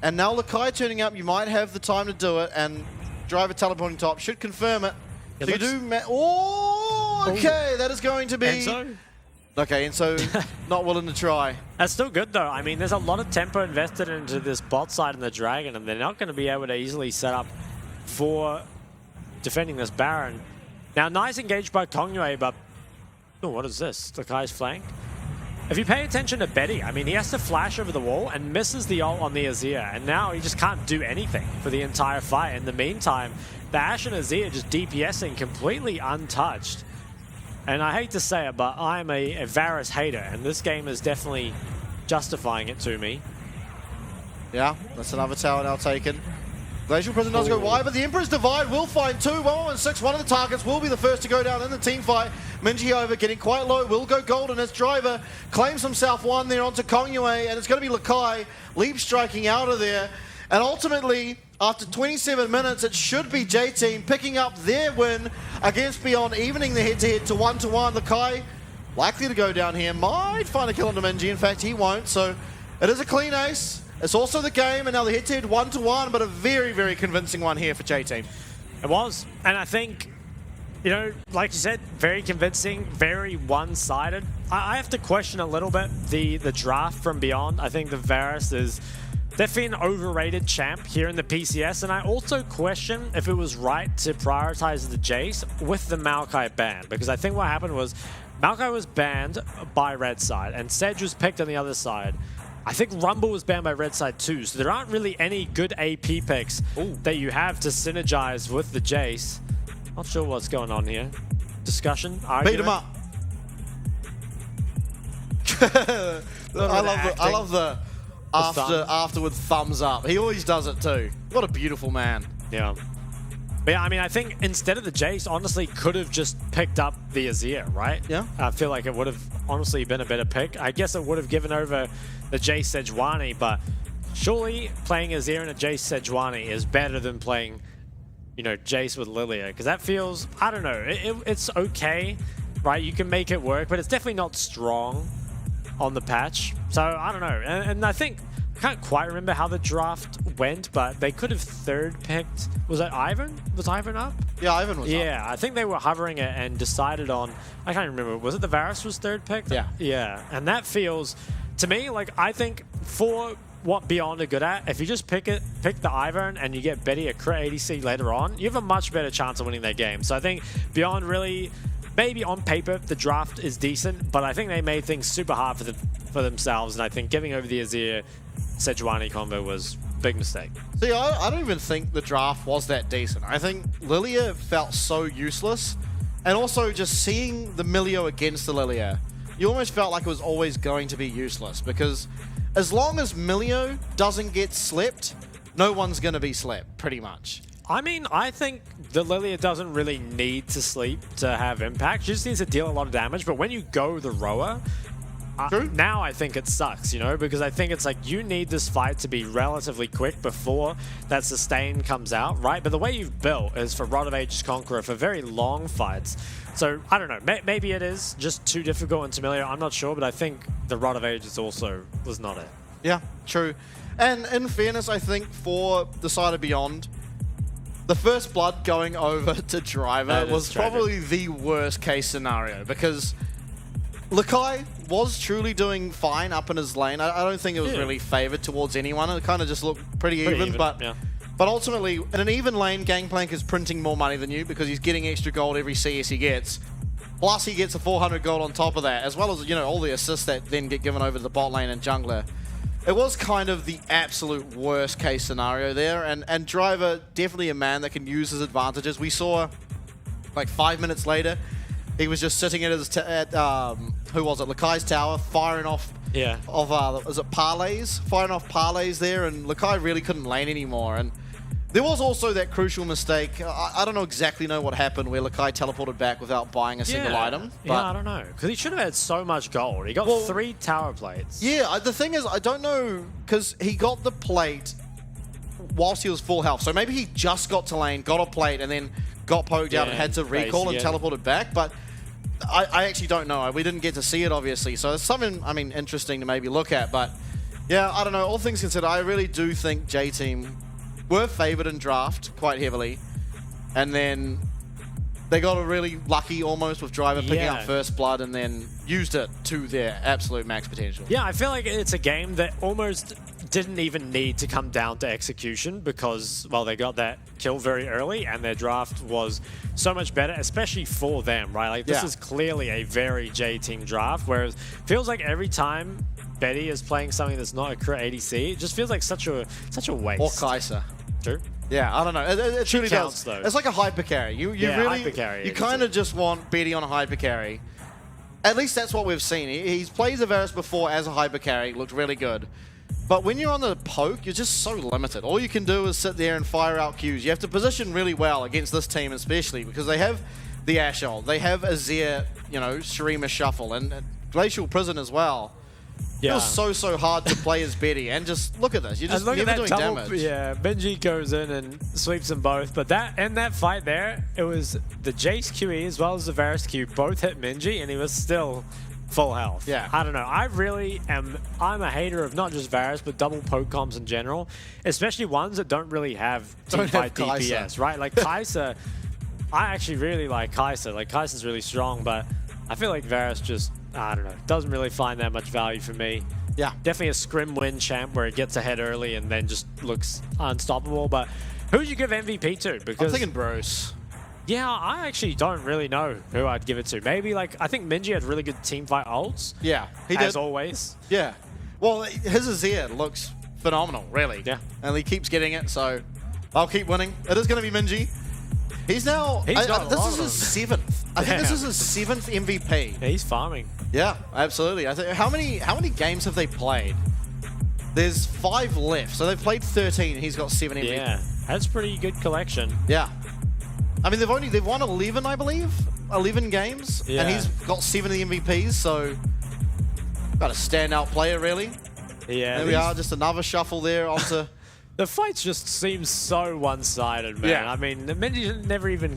And now Lakai turning up, you might have the time to do it, and Driver teleporting top should confirm it. So you do... Oh, okay, that is going to be... Enzo? Okay, and so not willing to try. That's still good, though. I mean, there's a lot of tempo invested into this bot side and the dragon, and they're not going to be able to easily set up for defending this Baron. Now, nice engage by Kongyue, but... Oh, what is this? Lakai's flank? If you pay attention to Betty, I mean, he has to flash over the wall and misses the ult on the Azir, and now he just can't do anything for the entire fight. In the meantime, the Ashe and Azir just DPSing completely untouched. And I hate to say it, but I'm a Varus hater, and this game is definitely justifying it to me. Yeah, that's another tower now taken. Glacial Prison does go wide, but the Emperor's Divide will find 2. 116, one of the targets will be the first to go down in the team fight. Minji over, getting quite low, will go golden as Driver claims himself one there onto Kongyue, and it's going to be Lakai leap striking out of there. And ultimately, After 27 minutes, it should be J-Team picking up their win against Beyond, evening the head-to-head to 1-1. Lakai likely to go down here, might find a kill on Domingi. In fact, he won't, so it is a clean ace. It's also the game, and now the head-to-head 1-1, but a very, very convincing one here for J-Team. It was, and I think, you know, like you said, very convincing, very one-sided. I have to question a little bit the draft from Beyond. I think the Varus is definitely an overrated champ here in the PCS, and I also question if it was right to prioritize the Jace with the Maokai ban, because I think what happened was Maokai was banned by red side, and Sedge was picked on the other side. I think Rumble was banned by red side too, so there aren't really any good AP picks that you have to synergize with the Jace. Not sure what's going on here. Discussion, argument. Beat him up. I love the afterward thumbs up. He always does it too. What a beautiful man. Yeah. But yeah, I mean, I think instead of the Jace, honestly, could have just picked up the Azir, right? Yeah. I feel like it would have honestly been a better pick. I guess it would have given over the Jace Sejuani, but surely playing Azir and a Jace Sejuani is better than playing, you know, Jace with Lilia, because that feels, I don't know, it's okay, right? You can make it work, but it's definitely not strong on the patch. So I don't know, and I think, I can't quite remember how the draft went, but they could have third picked, was that Ivan? Was Ivan up? Yeah, Ivan was up. Yeah, I think they were hovering it and decided on, I can't remember, was it the Varus was third picked? Yeah. Yeah, and that feels, to me, like, I think for what Beyond are good at, if you just pick the Ivern and you get Betty a crit ADC later on, you have a much better chance of winning that game. So I think Beyond really, maybe on paper the draft is decent, but I think they made things super hard for themselves, and I think giving over the Azir Sejuani combo was a big mistake. See, I don't even think the draft was that decent. I think Lilia felt so useless, and also just seeing the Milio against the Lilia, you almost felt like it was always going to be useless, because as long as Milio doesn't get slept, no one's going to be slept, pretty much. I mean, I think the Lilia doesn't really need to sleep to have impact. She just needs to deal a lot of damage, but when you go the rower, now I think it sucks, you know, because I think it's like you need this fight to be relatively quick before that sustain comes out, right? But the way you've built is for Rod of Ages Conqueror for very long fights. So, I don't know, maybe it is just too difficult and familiar, I'm not sure, but I think the Rod of Ages also was not it. Yeah, true. And in fairness, I think for the side of Beyond, the first blood going over to Driver was probably the worst case scenario, because Lakai was truly doing fine up in his lane. I don't think it was really favored towards anyone. It kind of just looked pretty even, but ultimately, in an even lane, Gangplank is printing more money than you because he's getting extra gold every CS he gets. Plus, he gets a 400 gold on top of that, as well as, you know, all the assists that then get given over to the bot lane and jungler. It was kind of the absolute worst case scenario there, and Driver, definitely a man that can use his advantages. We saw, like 5 minutes later, he was just sitting at his, who was it, Lakai's tower, firing off, is it parlays? Firing off parlays there, and Lakai really couldn't lane anymore. And there was also that crucial mistake. I don't exactly know what happened where Lakai teleported back without buying a single item. But I don't know, because he should have had so much gold. He got 3 tower plates. Yeah, the thing is, I don't know, because he got the plate whilst he was full health. So maybe he just got to lane, got a plate, and then got poked out and had to recall and teleported back. But I actually don't know. We didn't get to see it, obviously. So it's something, I mean, interesting to maybe look at. But yeah, I don't know. All things considered, I really do think J-Team were favored in draft quite heavily. And then they got a really lucky almost with Driver picking up first blood and then used it to their absolute max potential. Yeah, I feel like it's a game that almost didn't even need to come down to execution because, well, they got that kill very early and their draft was so much better, especially for them, right? Like, this is clearly a very J-Team draft, whereas it feels like every time Betty is playing something that's not a crit ADC, it just feels like such a waste. Or Kai'Sa. True. Yeah, I don't know. It truly counts, does. though. It's like a hyper carry. You really, you kind of just want Betty on a hyper carry. At least that's what we've seen. He's played the Varus before as a hyper carry, looked really good. But when you're on the poke, you're just so limited. All you can do is sit there and fire out Qs. You have to position really well against this team, especially because they have the Ashe ult, they have Azir, you know, Shurima Shuffle, and Glacial Prison as well. It was so hard to play as Betty, and just look at this. You're just never doing damage. Yeah, Benji goes in and sweeps them both, but that fight there, it was the Jace QE as well as the Varus Q both hit Minji, and he was still full health. Yeah. I don't know. I'm a hater of not just Varus, but double poke comps in general, especially ones that don't really have teamfight DPS, right? Like Kai'Sa, I actually really like Kai'Sa. Like Kai'Sa's really strong, but I feel like Varus just, I don't know, doesn't really find that much value for me. Yeah. Definitely a scrim win champ where it gets ahead early and then just looks unstoppable. But who would you give MVP to? Because I'm thinking Bruce. Yeah, I actually don't really know who I'd give it to. Maybe like, I think Minji had really good teamfight ults. Yeah, he did. As always. Yeah. Well, his Azir looks phenomenal, really. Yeah. And he keeps getting it, so I'll keep winning. It is going to be Minji. He's now... this is his seventh. I think this is his seventh MVP. Yeah, he's farming. Yeah, absolutely. I think how many games have they played? There's 5 left, so they've played 13. He's got 7 MVPs. Yeah, that's pretty good collection. Yeah. I mean, they've won 11, I believe, 11 games, Yeah. and he's got 7 of the MVPs. So, got a standout player, really. Yeah. There we are, just another shuffle there onto. The fights just seem so one-sided, man. Yeah. I mean, Minji never even...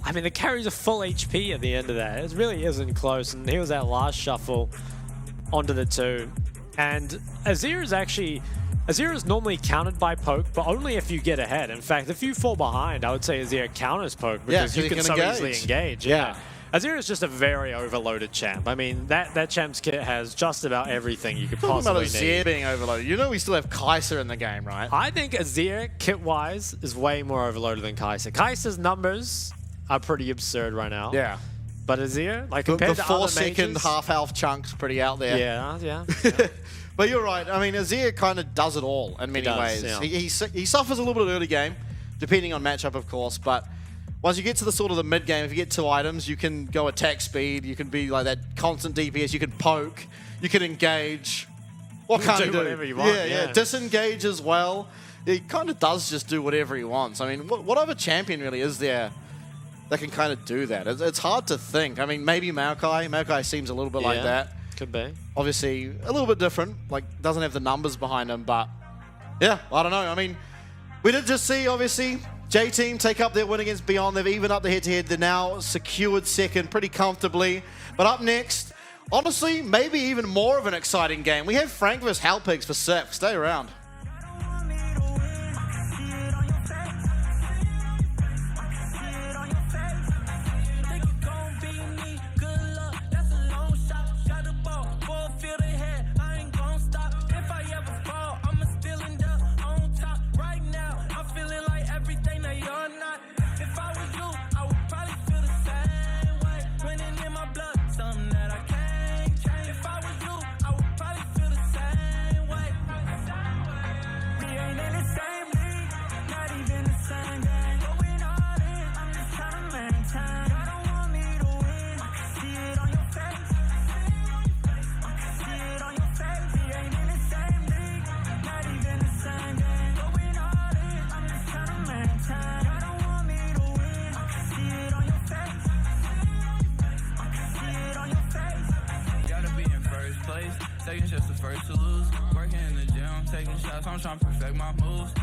I mean, the carry's a full HP at the end of that. It really isn't close, and he was that last shuffle onto the 2. And Azir is normally countered by poke, but only if you get ahead. In fact, if you fall behind, I would say Azir counters poke because you can so easily engage. Yeah. Azir is just a very overloaded champ. I mean, that champ's kit has just about everything you could possibly Talking about need. Azir being overloaded. You know we still have Kai'Sa in the game, right? I think Azir, kit-wise, is way more overloaded than Kai'Sa. Kai'Sa's numbers are pretty absurd right now. Yeah. But Azir, like The compared to other 4-second mages, half-health chunk's pretty out there. Yeah. But you're right. I mean, Azir kind of does it all in many ways. yeah. He suffers a little bit early game, depending on matchup, of course. But once you get to the sort of the mid game, if you get 2 items, you can go attack speed. You can be like that constant DPS. You can poke. You can engage. What You can't can he do do? whatever you want, yeah. Disengage as well. He kind of does just do whatever he wants. I mean, what other champion really is there that can kind of do that? It's hard to think. I mean, maybe Maokai. Maokai seems a little bit like that. Could be. Obviously, a little bit different. Like, doesn't have the numbers behind him, but yeah, I don't know. I mean, we did just see, obviously, J-Team take up their win against Beyond. They've evened up the head-to-head. They're now secured second pretty comfortably. But up next, honestly, maybe even more of an exciting game. We have Frank vs. Halpigs for Sif. Stay around. Second shift's the first to lose. Working in the gym, taking shots, I'm trying to perfect my moves.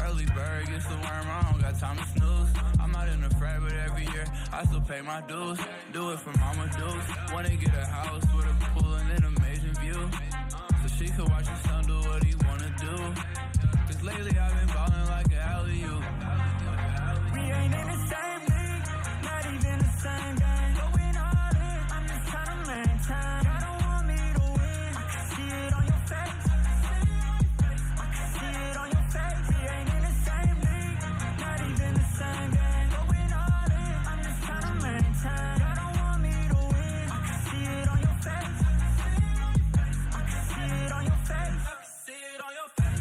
Early bird gets the worm, I don't got time to snooze. I'm not in the frat, but every year I still pay my dues. Do it for mama dues. Wanna get a house with a pool and an amazing view, so she could watch her son do what he wanna do. Cause lately I've been ballin' like an alley-oop. We ain't in the same league, not even the same game. Going all in, I'm just trying to maintain. I don't want me to win, I can see it on your face. I can see it on your face. We ain't in the same league, not even the same game. Going all in, I'm just trying to maintain. I don't want me to win, I can see it on your face. I can see it on your face. I can see it on your face.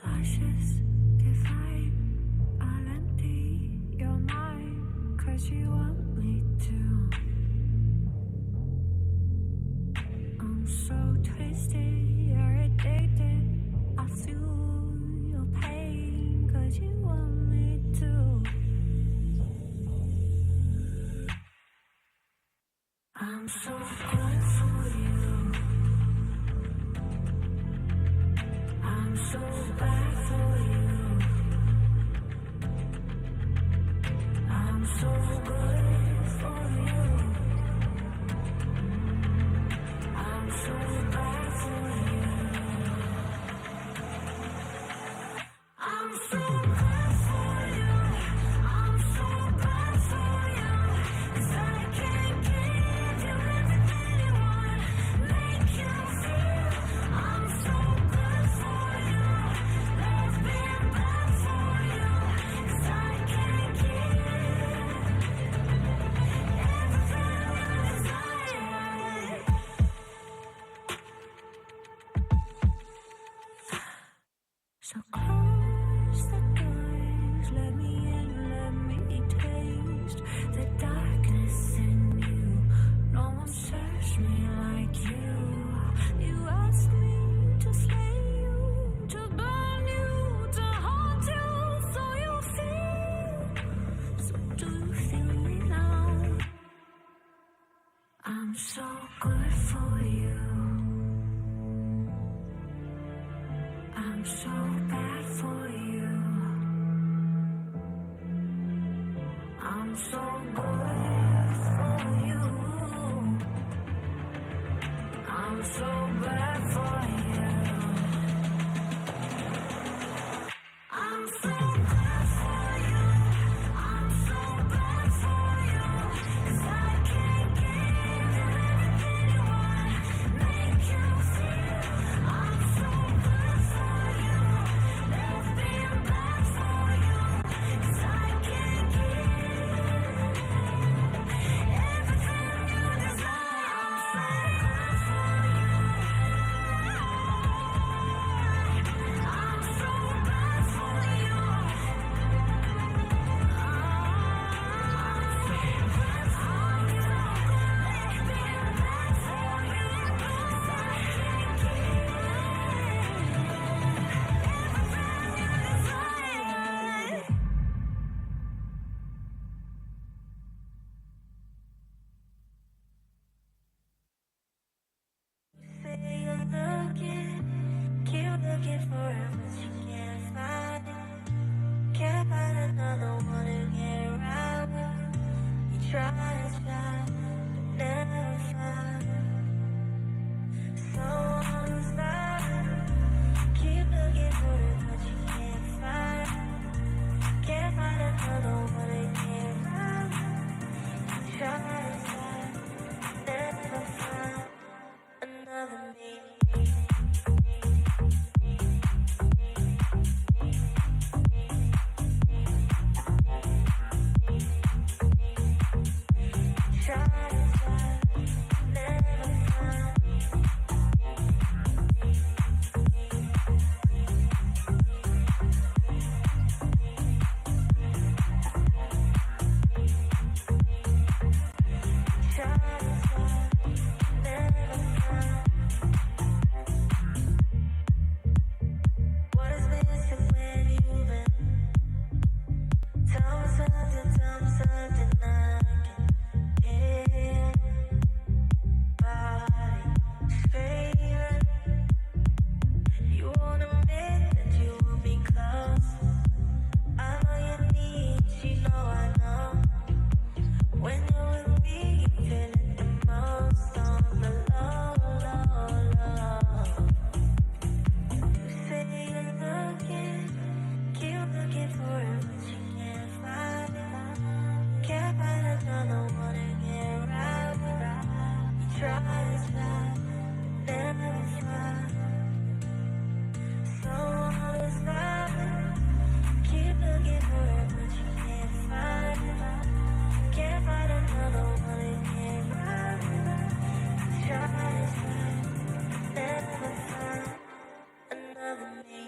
Lashes define I'll empty your mind 'cause you want me to. I'm so twisted, you're addicted. I feel your pain, 'cause you want me to. I'm so good for you. I'm so bad for you. I'm so good for you. I'm so bad for you. I'm so good for you. I'm so bad for you. 'Cause I can't give you everything you want. Make you feel I'm so good for you. Love being bad for you. 'Cause I can't give everything you desire. So close the doors, let me in, let me taste the darkness in you. No one serves me like you. You ask me to slay you, to burn you, to haunt you, so you feel. So do you feel me now? I'm so good for you. I'm so bad for you. I'm so good for you. I'm so bad for you. I'm so good for you. I'm so bad for you. 'Cause I can't give you everything you want. Make you feel I'm so good for you. Love being bad for you. 'Cause I can't give everything you desire. I'm so good for you. I'm so bad for you. Say you're looking, keep looking for it, but you can't find it. Can't find another one to get around with. You try and try, but never find someone who's not. Keep looking for it, but you can't find it. Can't find another one to get around with. You try and try, never find another me. What is missing when you've been? Tell me something I can hear. Body straight. You won't admit that you want me close. I know you need, you know I know. When you're with me, you feel it the most on the low, low, low. You say you're looking, keep looking for it, but you can't find it. Can't find another one to get around with. You try and try, never find someone who's not. Keep looking for it, but you can't find it. Can't find another one to get around with. You try and try, never find another me.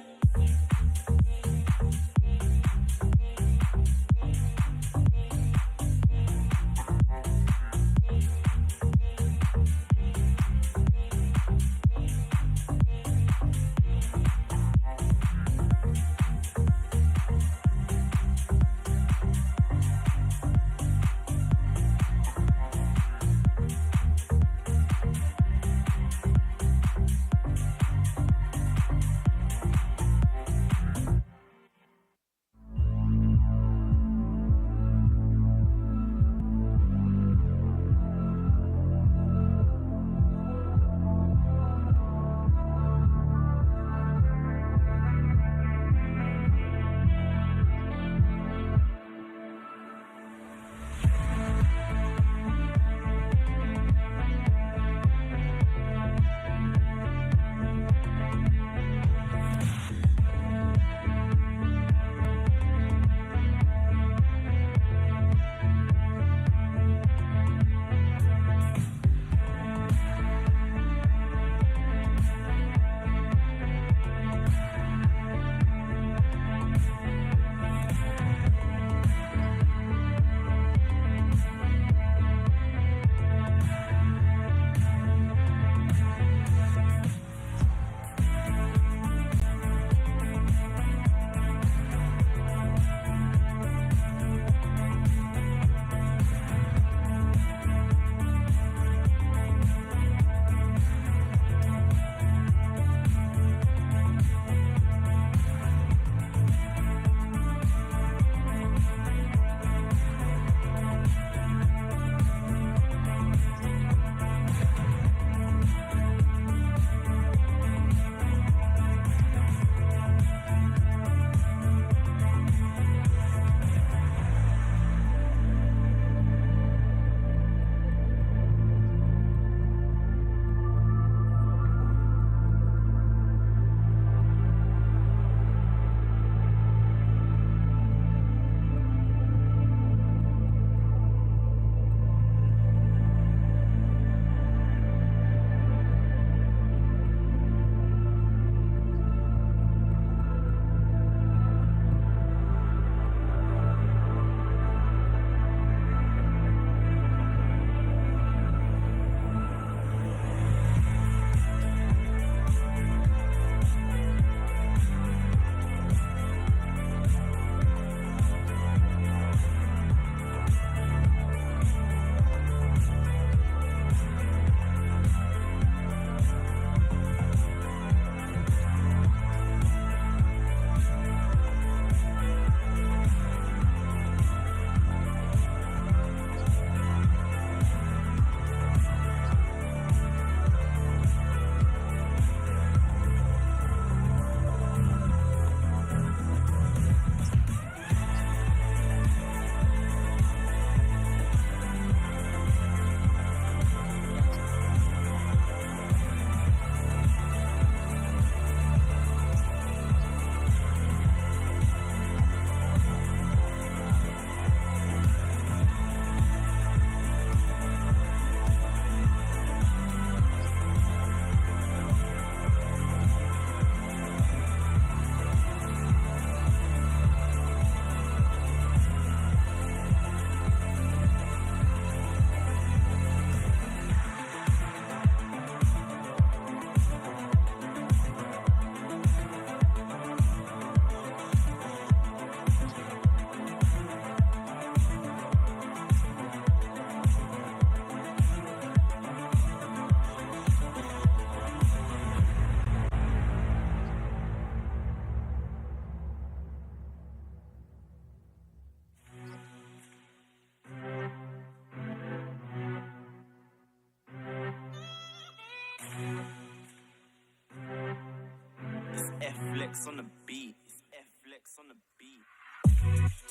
F-Flex on the beat. It's F-Flex on the beat. It's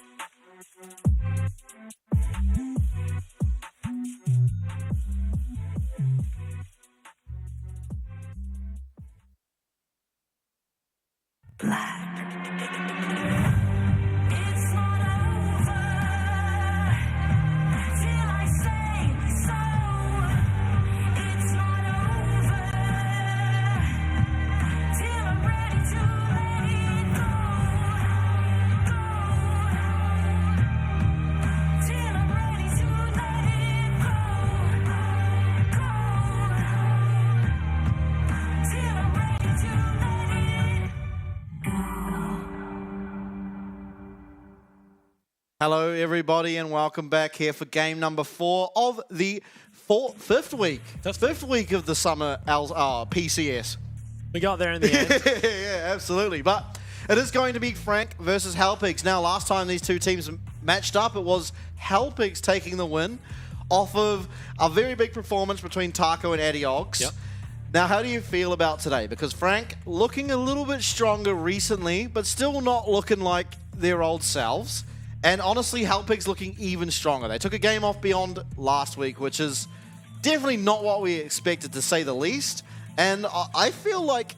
not over till I say so. It's not over till I'm ready to let it go. Till I'm ready to let it go. Till I'm ready to let it go. Hello, everybody, and welcome back here for game number 4 of the fifth week of the summer PCS. We got there in the end. Yeah, absolutely. But it is going to be Frank versus Hellpigs. Now, last time these two teams matched up, it was Hellpigs taking the win off of a very big performance between Taco and Adiogs. Yep. Now, how do you feel about today? Because Frank looking a little bit stronger recently, but still not looking like their old selves. And honestly, Hellpigs looking even stronger. They took a game off Beyond last week, which is definitely not what we expected, to say the least. And I feel like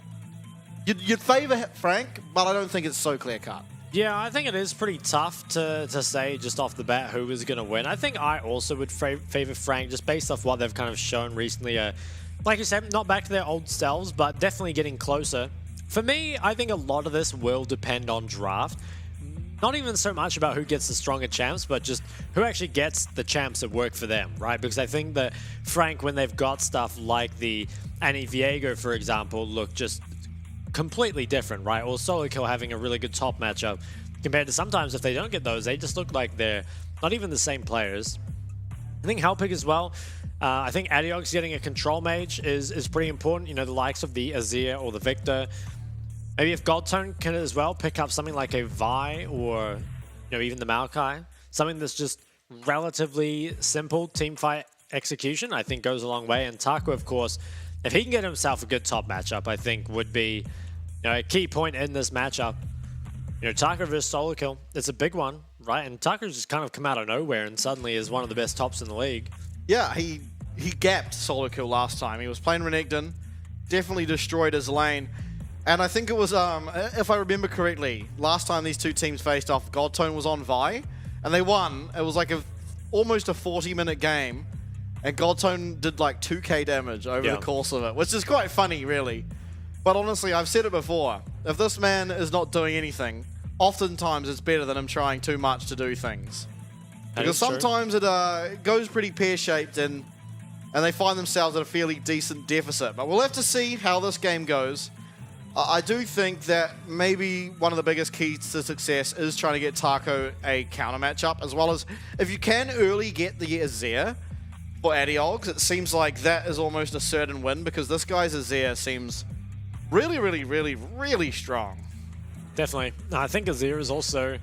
you'd favor Frank, but I don't think it's so clear-cut. Yeah, I think it is pretty tough to say just off the bat who is going to win. I think I also would favor Frank just based off what they've kind of shown recently. Like you said, not back to their old selves, but definitely getting closer. For me, I think a lot of this will depend on draft. Not even so much about who gets the stronger champs, but just who actually gets the champs that work for them, right? Because I think that Frank, when they've got stuff like the Annie Viego, for example, look just completely different, right? Or Solo Kill having a really good top matchup compared to sometimes if they don't get those, they just look like they're not even the same players. I think Hellpig as well. I think Adiogs getting a control mage is pretty important. You know, the likes of the Azir or the Victor. Maybe if Godtone can as well pick up something like a Vi or, you know, even the Maokai, something that's just relatively simple teamfight execution, I think goes a long way. And Taco, of course, if he can get himself a good top matchup, I think would be, you know, a key point in this matchup. You know, Taco versus Solo Kill, it's a big one, right? And Taco's just kind of come out of nowhere and suddenly is one of the best tops in the league. Yeah, he gapped Solo Kill last time. He was playing Renekton, definitely destroyed his lane. And I think it was, if I remember correctly, last time these two teams faced off, Godtone was on Vi, and they won. It was like almost a 40-minute game, and Godtone did like 2k damage over the course of it, which is quite funny, really. But honestly, I've said it before, if this man is not doing anything, oftentimes it's better than him trying too much to do things. Because sometimes it goes pretty pear-shaped, and they find themselves at a fairly decent deficit. But we'll have to see how this game goes. I do think that maybe one of the biggest keys to success is trying to get Taco a counter matchup, as well as if you can early get the Azir for Adiogs, it seems like that is almost a certain win, because this guy's Azir seems really, really, really, really strong. Definitely. I think Azir is also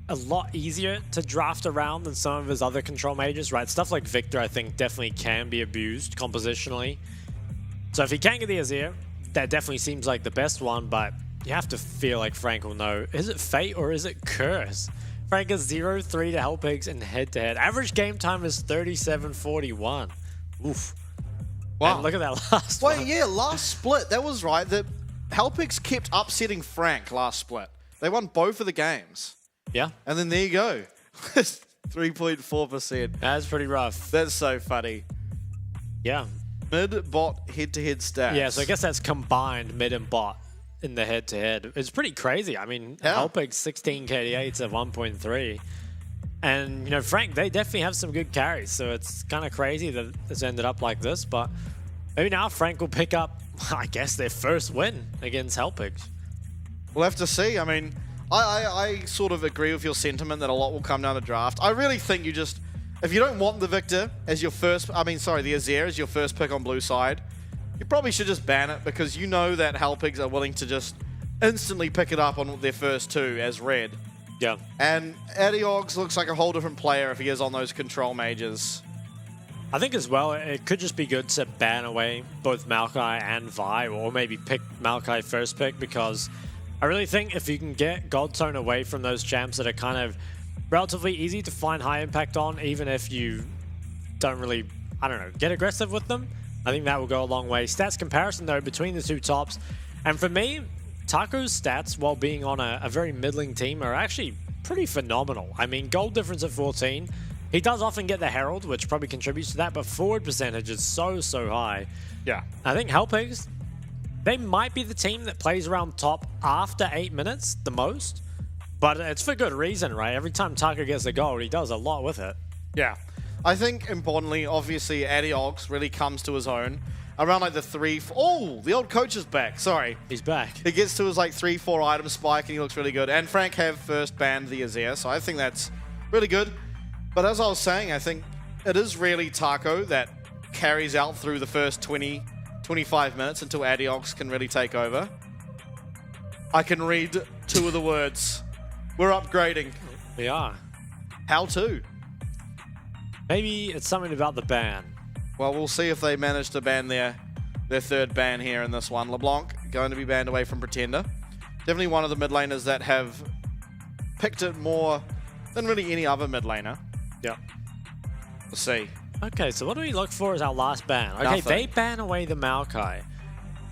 a lot easier to draft around than some of his other control mages, right? Stuff like Victor, I think, definitely can be abused compositionally. So if he can get the Azir, that definitely seems like the best one, but you have to feel like Frank will know. Is it Fate or is it Curse? Frank is 0-3 to Hellpigs in head-to-head. Average game time is 37:41. Oof. Wow. And look at that last one. Wait, yeah, last split. That was right. The Hellpigs kept upsetting Frank last split. They won both of the games. Yeah. And then there you go. 3.4%. That's pretty rough. That's so funny. Yeah. Mid-bot head-to-head stats. Yeah, so I guess that's combined mid and bot in the head-to-head. It's pretty crazy. I mean, Hellpig's 16 KDA to 1.3. And, you know, Frank, they definitely have some good carries, so it's kind of crazy that it's ended up like this, but maybe now Frank will pick up, I guess, their first win against Hellpigs. We'll have to see. I mean, I sort of agree with your sentiment that a lot will come down the draft. I really think you just... If you don't want the Victor as your first, the Azir as your first pick on blue side, you probably should just ban it, because you know that Hellpigs are willing to just instantly pick it up on their first two as red. Yeah. And Adiogs looks like a whole different player if he is on those control mages. I think as well, it could just be good to ban away both Maokai and Vi, or maybe pick Maokai first pick, because I really think if you can get Godtone away from those champs that are kind of relatively easy to find high impact on, even if you don't really, I don't know, get aggressive with them, I think that will go a long way. Stats comparison, though, between the two tops. And for me, Taco's stats, while being on a very middling team, are actually pretty phenomenal. I mean, gold difference at 14. He does often get the Herald, which probably contributes to that, but forward percentage is so high. Yeah. I think Hellpigs, they might be the team that plays around top after 8 minutes the most, but it's for good reason, right? Every time Taco gets a gold, he does a lot with it. Yeah. I think, importantly, obviously, Adiox really comes to his own around like the 3... Oh, the old coach is back. Sorry. He's back. He gets to his like 3-4 item spike and he looks really good. And Frank have first banned the Azir, so I think that's really good. But as I was saying, I think it is really Taco that carries out through the first 20, 25 minutes until Adiox can really take over. I can read 2 of the words. We're upgrading. We are. How to? Maybe it's something about the ban. Well, we'll see if they manage to ban their third ban here in this one. LeBlanc going to be banned away from Pretender. Definitely one of the mid laners that have picked it more than really any other mid laner. Yeah. We'll see. Okay, so what do we look for as our last ban? Okay, Nothing. they ban away the Maokai.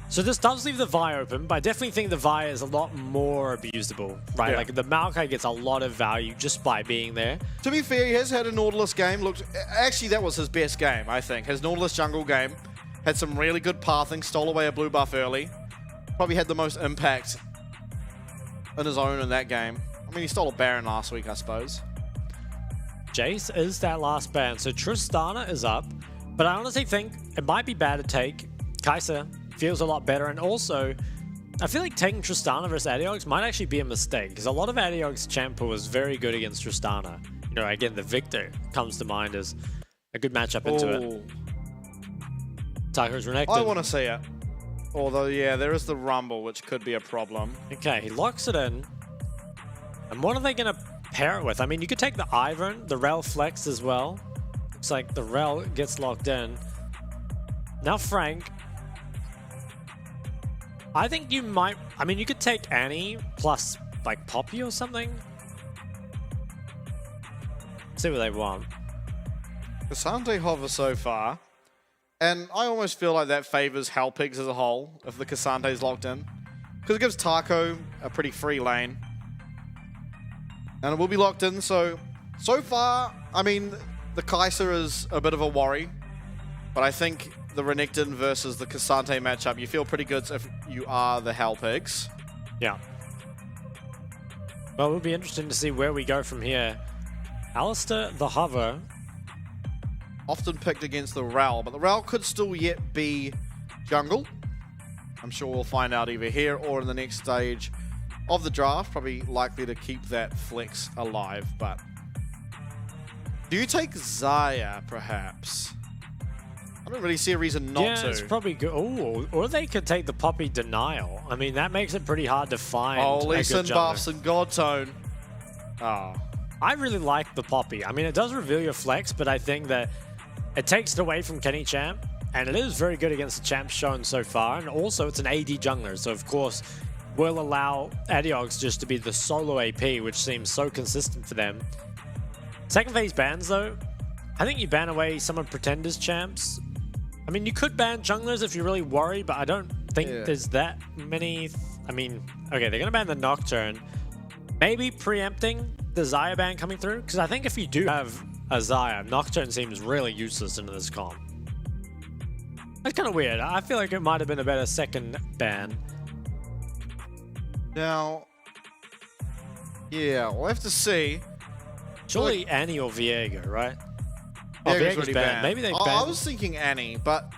So this does leave the Vi open, but I definitely think the Vi is a lot more abusable, right? Yeah. Like the Maokai gets a lot of value just by being there. To be fair, he has had a Nautilus game. Actually, that was his best game, I think. His Nautilus jungle game had some really good pathing, stole away a blue buff early. Probably had the most impact in his own in that game. I mean, he stole a Baron last week, I suppose. Jace is that last ban, so Tristana is up, but I honestly think it might be bad to take. Kai'Sa feels a lot better, and also, I feel like taking Tristana versus Adiox might actually be a mistake, because a lot of Adiox champ pool is very good against Tristana. You know, again, the Victor comes to mind as a good matchup into it. Taco's Renekton. I want to see it. Although, yeah, there is the Rumble, which could be a problem. Okay, he locks it in. And what are they going to pair it with? I mean, you could take the Ivern, the Rel Flex as well. Looks like the Rel gets locked in. Now Frank. I think you might... I mean, you could take Annie plus, like, Poppy or something. See what they want. Cassandre hover so far. And I almost feel like that favors Hellpigs as a whole, if the Cassandra's locked in. Because it gives Taco a pretty free lane. And it will be locked in, so far, I mean, the Kai'Sa is a bit of a worry. But I think the Renekton versus the Cassandre matchup, you feel pretty good if you are the Hellpigs. Yeah. Well, it will be interesting to see where we go from here. Alistair, the Hover. Often picked against the Rel, but the Rel could still yet be jungle. I'm sure we'll find out either here or in the next stage of the draft. Probably likely to keep that flex alive, but... Do you take Xayah, perhaps? I don't really see a reason not to. Yeah, it's probably good. Ooh, or they could take the Poppy Denial. I mean, that makes it pretty hard to find Holy a good Sin jungler. buffs and Godtone. Oh. I really like the Poppy. I mean, it does reveal your flex, but I think that it takes it away from Kenny Champ, and it is very good against the champs shown so far, and also it's an AD jungler, so of course will allow Adiox just to be the solo AP, which seems so consistent for them. Second phase bans, though, I think you ban away some of Pretender's champs. I mean, you could ban junglers if you're really worried, but I don't think there's that many... I mean, okay, they're going to ban the Nocturne. Maybe preempting the Xayah ban coming through, because I think if you do have a Xayah, Nocturne seems really useless into this comp. That's kind of weird. I feel like it might have been a better second ban. Now, yeah, we'll have to see. Surely Annie or Viego, right? Oh, Viego's already banned. Maybe they banned. I was thinking Annie, but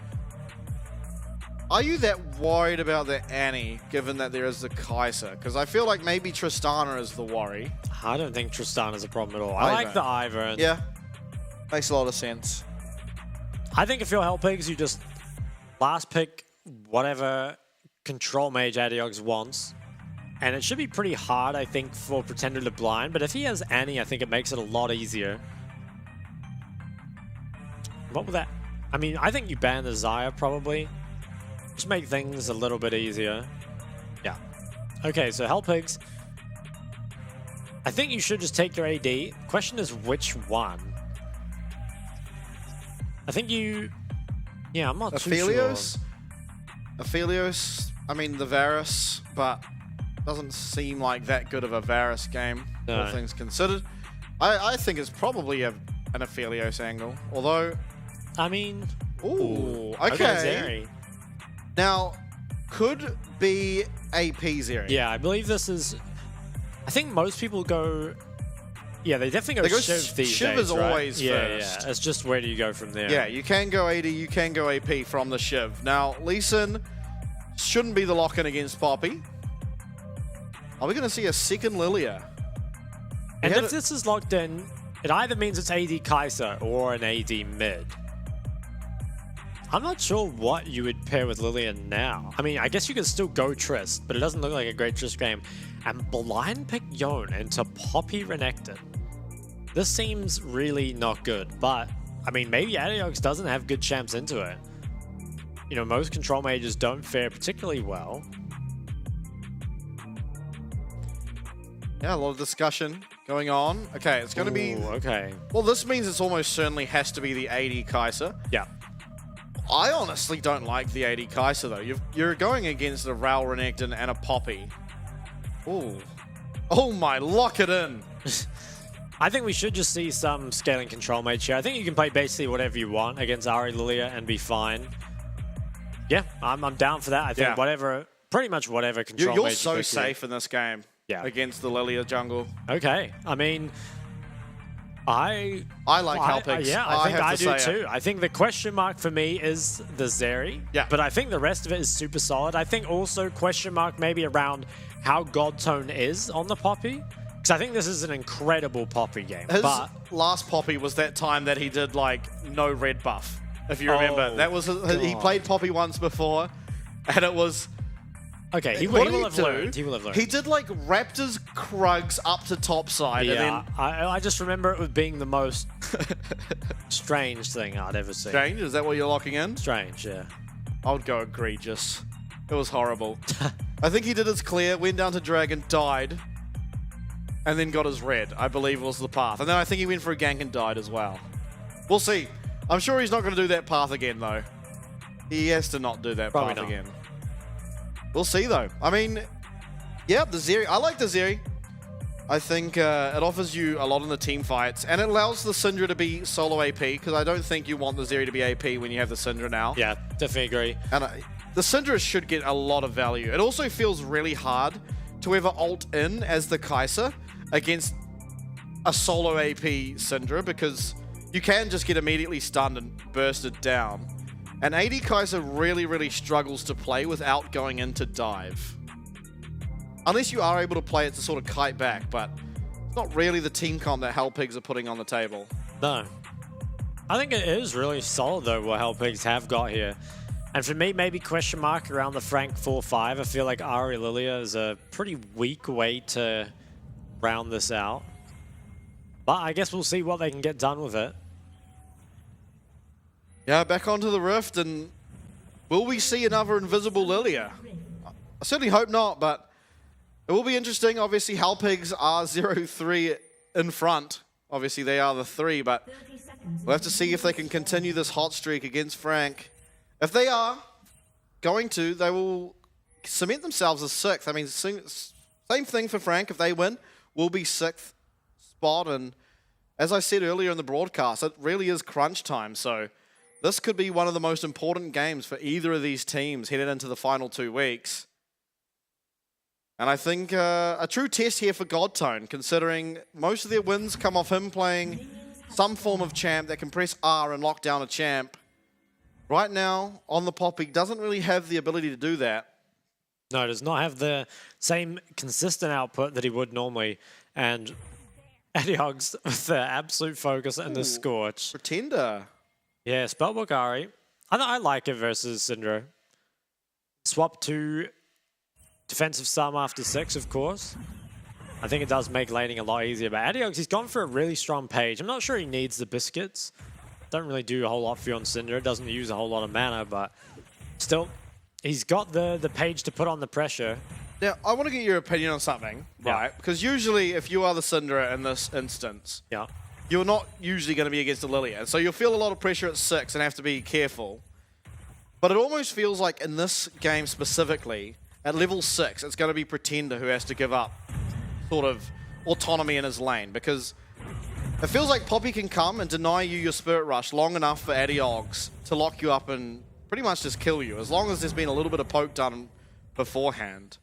are you that worried about the Annie, given that there is the Kai'Sa? Because I feel like maybe Tristana is the worry. I don't think Tristana's a problem at all. I like the Ivern. Yeah, makes a lot of sense. I think if you're Hellpigs, you just last pick whatever control mage Adiox wants. And it should be pretty hard, I think, for Pretender to blind. But if he has Annie, I think it makes it a lot easier. What will that... I mean, I think you ban the Xayah probably. Just make things a little bit easier. Yeah. Okay, so Hellpigs. I think you should just take your AD. Question is which one? I think you... Yeah, I'm not too sure. Aphelios, I mean the Varus, but doesn't seem like that good of a Varus game, No. all things considered. I think it's probably an Aphelios angle, although... I mean... Ooh, Okay, okay. Zeri. Now, could be AP Zeri. Yeah, I believe this is... I think most people go... Yeah, they definitely go Shiv these Shiv days, is right? always first. first. Yeah, it's just where do you go from there? Yeah, you can go AD, you can go AP from the Shiv. Now, Lee Sin shouldn't be the lock-in against Poppy. Are we going to see a second Lilia? And if this is locked in, it either means it's AD Kai'Sa or an AD mid. I'm not sure what you would pair with Lillian now. I mean, I guess you could still go Trist, but it doesn't look like a great Trist game. And blind pick Yone into Poppy Renekton. This seems really not good, but I mean, maybe Adiox doesn't have good champs into it. You know, most control mages don't fare particularly well. Yeah, a lot of discussion going on. Okay, it's going to be... Okay. Well, this means it's almost certainly has to be the AD Kai'Sa. Yeah. I honestly don't like the AD Kai'Sa, though. You're going against a Ral Renekton and a Poppy. Ooh. Oh my, lock it in. I think we should just see some scaling control mage here. I think you can play basically whatever you want against Ahri Lilia and be fine. Yeah, I'm down for that. I think pretty much whatever control You're mage so pick safe in this game. Yeah. Against the Lilia jungle. Okay, I mean, I like Hellpigs. Yeah, I think I do too. I think the question mark for me is the Zeri. Yeah. But I think the rest of it is super solid. I think also question mark maybe around how Godtone is on the Poppy. Because I think this is an incredible Poppy game. His but last Poppy was that time that he did like no red buff. If you remember, that was he played Poppy once before, and it was. Okay, he what will did have do? learned. He will have learned. He did like Raptors Krugs up to top side, and Yeah, then I just remember it being the most strange thing I'd ever seen. strange. Is that what you're locking in? Strange, yeah. I would go egregious. It was horrible. I think he did his clear, went down to Dragon, died, and then got his red, I believe was the path. And then I think he went for a gank and died as well. We'll see. I'm sure he's not going to do that path again, though. He has to not do that Probably path not. again. We'll see, though. I mean, yeah, the Zeri. I like the Zeri. I think it offers you a lot in the team fights, and it allows the Syndra to be solo AP, because I don't think you want the Zeri to be AP when you have the Syndra now. Yeah, definitely agree. And the Syndra should get a lot of value. It also feels really hard to ever ult in as the Kai'Sa against a solo AP Syndra, because you can just get immediately stunned and bursted down. And AD Kai'Sa really, really struggles to play without going into dive. Unless you are able to play it to sort of kite back, but it's not really the team comp that Hellpigs are putting on the table. No. I think it is really solid, though, what Hellpigs have got here. And for me, maybe question mark around the Frank 4-5. I feel like Ahri Lilia is a pretty weak way to round this out. But I guess we'll see what they can get done with it. Yeah, back onto the Rift, and will we see another invisible Lilia? I certainly hope not, but it will be interesting. Obviously, Hellpigs are 0-3 in front. Obviously, they are the 3, but we'll have to see if they can continue this hot streak against Frank. If they are going to, they will cement themselves as 6th. I mean, same thing for Frank. If they win, will be 6th spot. And as I said earlier in the broadcast, it really is crunch time. So this could be one of the most important games for either of these teams headed into the final 2 weeks. And I think a true test here for Godtone, considering most of their wins come off him playing some form of champ that can press R and lock down a champ. Right now, on the Poppy, doesn't really have the ability to do that. No, does not have the same consistent output that he would normally. And Adiox with the absolute focus and the Scorch. Pretender. Yeah, Spellbook Ahri. I like it versus Syndra. Swap to defensive Sum after 6, of course. I think it does make laning a lot easier. But Adiox, he's gone for a really strong page. I'm not sure he needs the biscuits. don't really do a whole lot for you on Cinder. It doesn't use a whole lot of mana, but still, he's got the page to put on the pressure. Now, I want to get your opinion on something, right? Because usually, if you are the Cinderer in this instance, you're not usually going to be against a Lilia. So you'll feel a lot of pressure at 6 and have to be careful. But it almost feels like in this game specifically, at level 6, it's going to be Pretender who has to give up sort of autonomy in his lane. Because it feels like Poppy can come and deny you your Spirit Rush long enough for Adiogs to lock you up and pretty much just kill you, as long as there's been a little bit of poke done beforehand.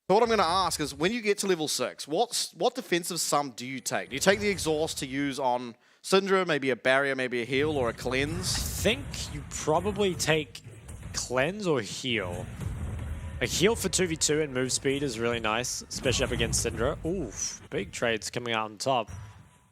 So what I'm going to ask is, when you get to level 6, what defensive sum do you take? Do you take the Exhaust to use on Syndra, maybe a Barrier, maybe a Heal, or a Cleanse? I think you probably take Cleanse or Heal. A Heal for 2v2 and move speed is really nice, especially up against Syndra. Oof, big trades coming out on top.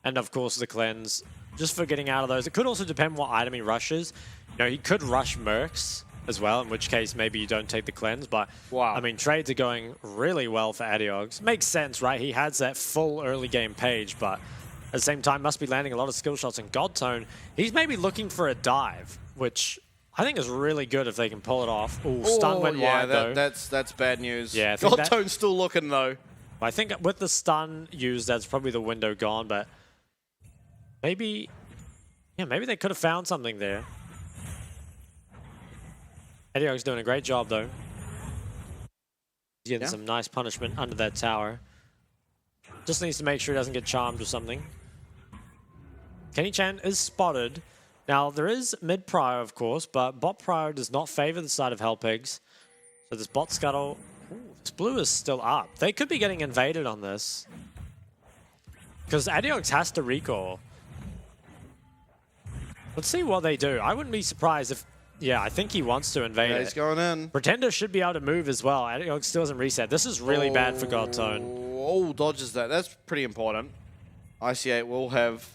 And of course the Cleanse, just for getting out of those. It could also depend what item he rushes. You know, he could rush Mercs as well, in which case maybe you don't take the Cleanse, but I mean, trades are going really well for Adiogs. Makes sense, right? He has that full early game page, but at the same time must be landing a lot of skill shots. And Godtone, he's maybe looking for a dive, which I think is really good if they can pull it off. Ooh, stun went wide though. That's bad news. Yeah, Godtone's still looking though. I think with the stun used, that's probably the window gone, but maybe, yeah, maybe they could have found something there. Adiog's doing a great job, though. He's getting some nice punishment under that tower. Just needs to make sure he doesn't get charmed or something. Kenny Chan is spotted. Now, there is mid Prior, of course, but bot Prior does not favor the side of Hellpigs. So this bot scuttle... Ooh, this blue is still up. They could be getting invaded on this. Because Adiogs has to recall. Let's see what they do. I wouldn't be surprised if... Yeah, I think he wants to invade it. He's going in. Pretender should be able to move as well. Adiog still doesn't reset. This is really bad for Godtone. Oh, dodges that. That's pretty important. IC8 will have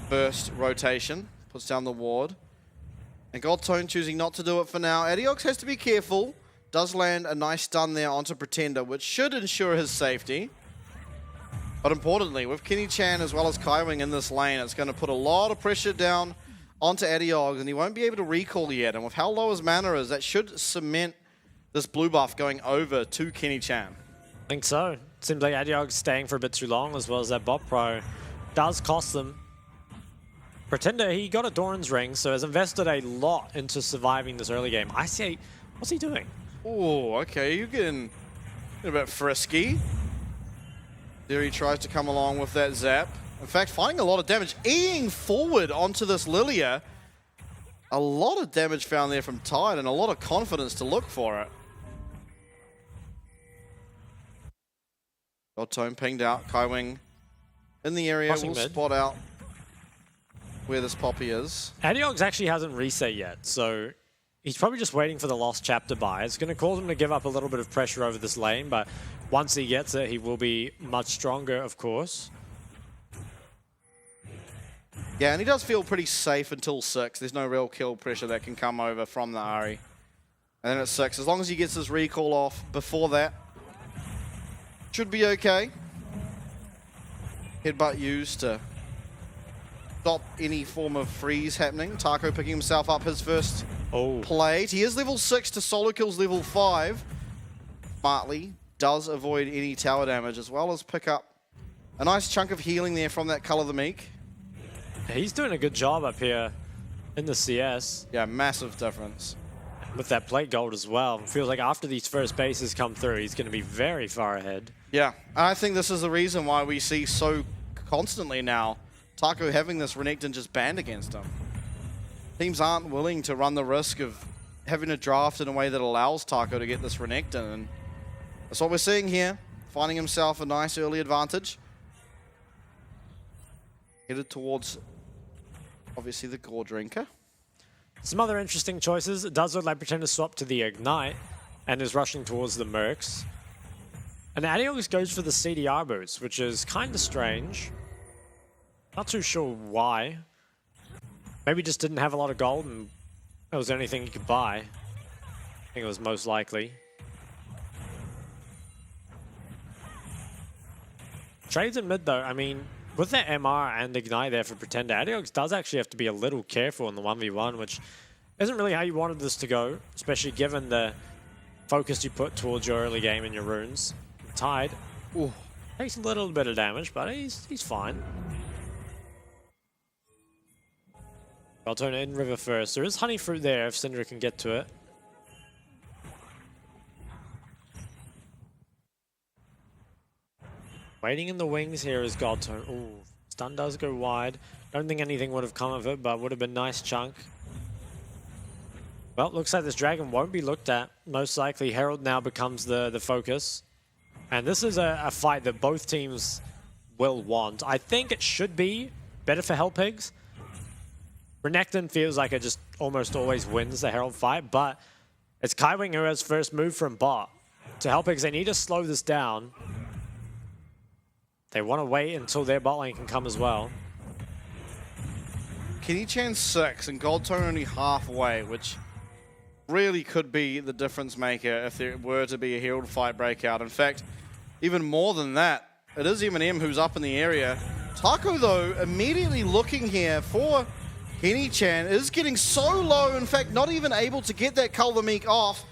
first rotation. Puts down the ward. And Godtone choosing not to do it for now. Adiogs has to be careful. Does land a nice stun there onto Pretender, which should ensure his safety. But importantly, with Kenny Chan as well as Kaiwing in this lane, it's going to put a lot of pressure down onto Adiogs, and he won't be able to recall yet. And with how low his mana is, that should cement this blue buff going over to Kenny Chan. I think so. Seems like Adiog's staying for a bit too long, as well as that bot pro does cost them. Pretender, he got a Doran's ring, so has invested a lot into surviving this early game. IC8, what's he doing? Oh, okay, you're getting a bit frisky. There he tries to come along with that zap. In fact, finding a lot of damage, eeing forward onto this Lilia. A lot of damage found there from Tide and a lot of confidence to look for it. Godtone pinged out. Kaiwing in the area. We'll spot out where this Poppy is. Adiogs actually hasn't reset yet, so he's probably just waiting for the Lost Chapter buy. It's going to cause him to give up a little bit of pressure over this lane, but once he gets it, he will be much stronger, of course. Yeah, and he does feel pretty safe until 6. There's no real kill pressure that can come over from the Ahri. And then at 6, as long as he gets his recall off before that, should be okay. Headbutt used to stop any form of freeze happening. Taco picking himself up his first plate. He is level 6 to solo kills level 5. Smartly does avoid any tower damage, as well as pick up a nice chunk of healing there from that Color the Meek. He's doing a good job up here in the CS. Yeah, massive difference. With that plate gold as well. It feels like after these first bases come through, he's going to be very far ahead. Yeah, and I think this is the reason why we see so constantly now Taco having this Renekton just banned against him. Teams aren't willing to run the risk of having a draft in a way that allows Taco to get this Renekton, and that's what we're seeing here. Finding himself a nice early advantage. Headed towards, obviously, the Gore Drinker. Some other interesting choices. It does look like Pretender swapped to the Ignite and is rushing towards the Mercs. And Adiogs goes for the CDR boots, which is kind of strange. Not too sure why. Maybe just didn't have a lot of gold and that was the only thing he could buy. I think it was most likely. Trades in mid though, I mean, with that MR and Ignite there for Pretender, Adiox does actually have to be a little careful in the 1v1, which isn't really how you wanted this to go, especially given the focus you put towards your early game and your runes. Tide takes a little bit of damage, but he's fine. I'll turn it in river first. There is honey fruit there if Syndra can get to it. Waiting in the wings here is Godtone. Ooh, stun does go wide. Don't think anything would have come of it, but would have been a nice chunk. Well, looks like this dragon won't be looked at. Most likely Herald now becomes the focus. And this is a fight that both teams will want. I think it should be better for Hellpigs. Renekton feels like it just almost always wins the Herald fight, but it's Kaiwing who has first move from bot. To Hellpigs, they need to slow this down. They want to wait until their bot lane can come as well. Kenny Chan 6 and Goldtone only halfway, which really could be the difference maker if there were to be a Herald fight breakout. In fact, even more than that, it is Eminem who's up in the area. Taco, though, immediately looking here for Kenny Chan, is getting so low, in fact, not even able to get that Culvermeek off.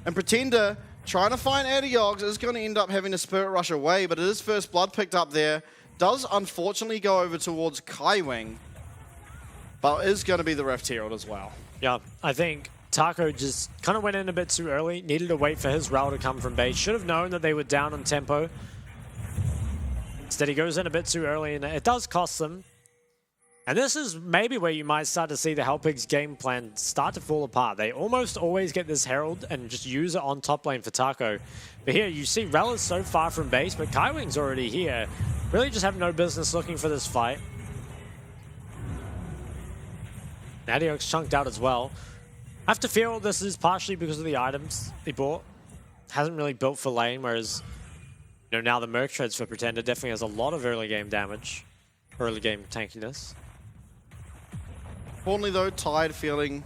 And Pretender trying to find Adiox is going to end up having a Spirit Rush away, but it is first blood picked up there. Does unfortunately go over towards Kaiwing, but is going to be the Rift Herald as well. Yeah, I think Taco just kind of went in a bit too early, needed to wait for his route to come from base. Should have known that they were down on tempo. Instead, he goes in a bit too early, and it does cost them. And this is maybe where you might start to see the Hellpigs game plan start to fall apart. They almost always get this Herald and just use it on top lane for Taco. But here, you see Rel is so far from base, but Kaiwing's already here. Really just have no business looking for this fight. Adiox chunked out as well. I have to feel this is partially because of the items they bought. Hasn't really built for lane, whereas now the Merc Treads for Pretender definitely has a lot of early game damage. Early game tankiness. Importantly though, Tide feeling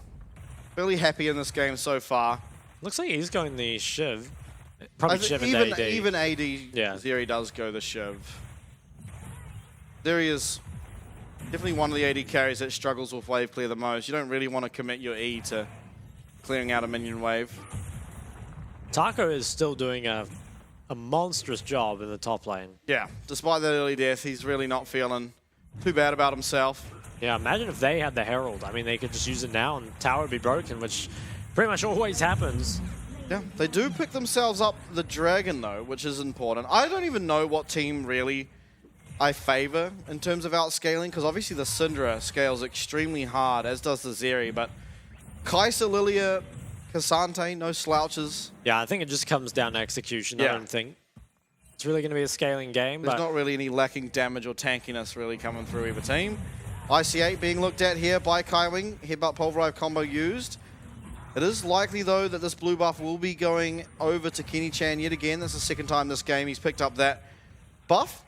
fairly happy in this game so far. Looks like he's going the Shiv. Probably Shiv and AD. Even AD, yeah. Zeri does go the Shiv. There he is. Definitely one of the AD carries that struggles with wave clear the most. You don't really want to commit your E to clearing out a minion wave. Taco is still doing a monstrous job in the top lane. Yeah, despite that early death, he's really not feeling too bad about himself. Yeah, imagine if they had the Herald. I mean, they could just use it now and tower would be broken, which pretty much always happens. Yeah, they do pick themselves up the Dragon, though, which is important. I don't even know what team really I favor in terms of outscaling, because obviously the Syndra scales extremely hard, as does the Zeri, but Kai'Sa, Lilia, Cassante, no slouches. Yeah, I think it just comes down to execution. I don't think it's really going to be a scaling game. There's not really any lacking damage or tankiness really coming through either team. IC8 being looked at here by Kaiwing. Headbutt Pulverize combo used. It is likely, though, that this blue buff will be going over to Kenny Chan yet again. That's the second time this game he's picked up that buff.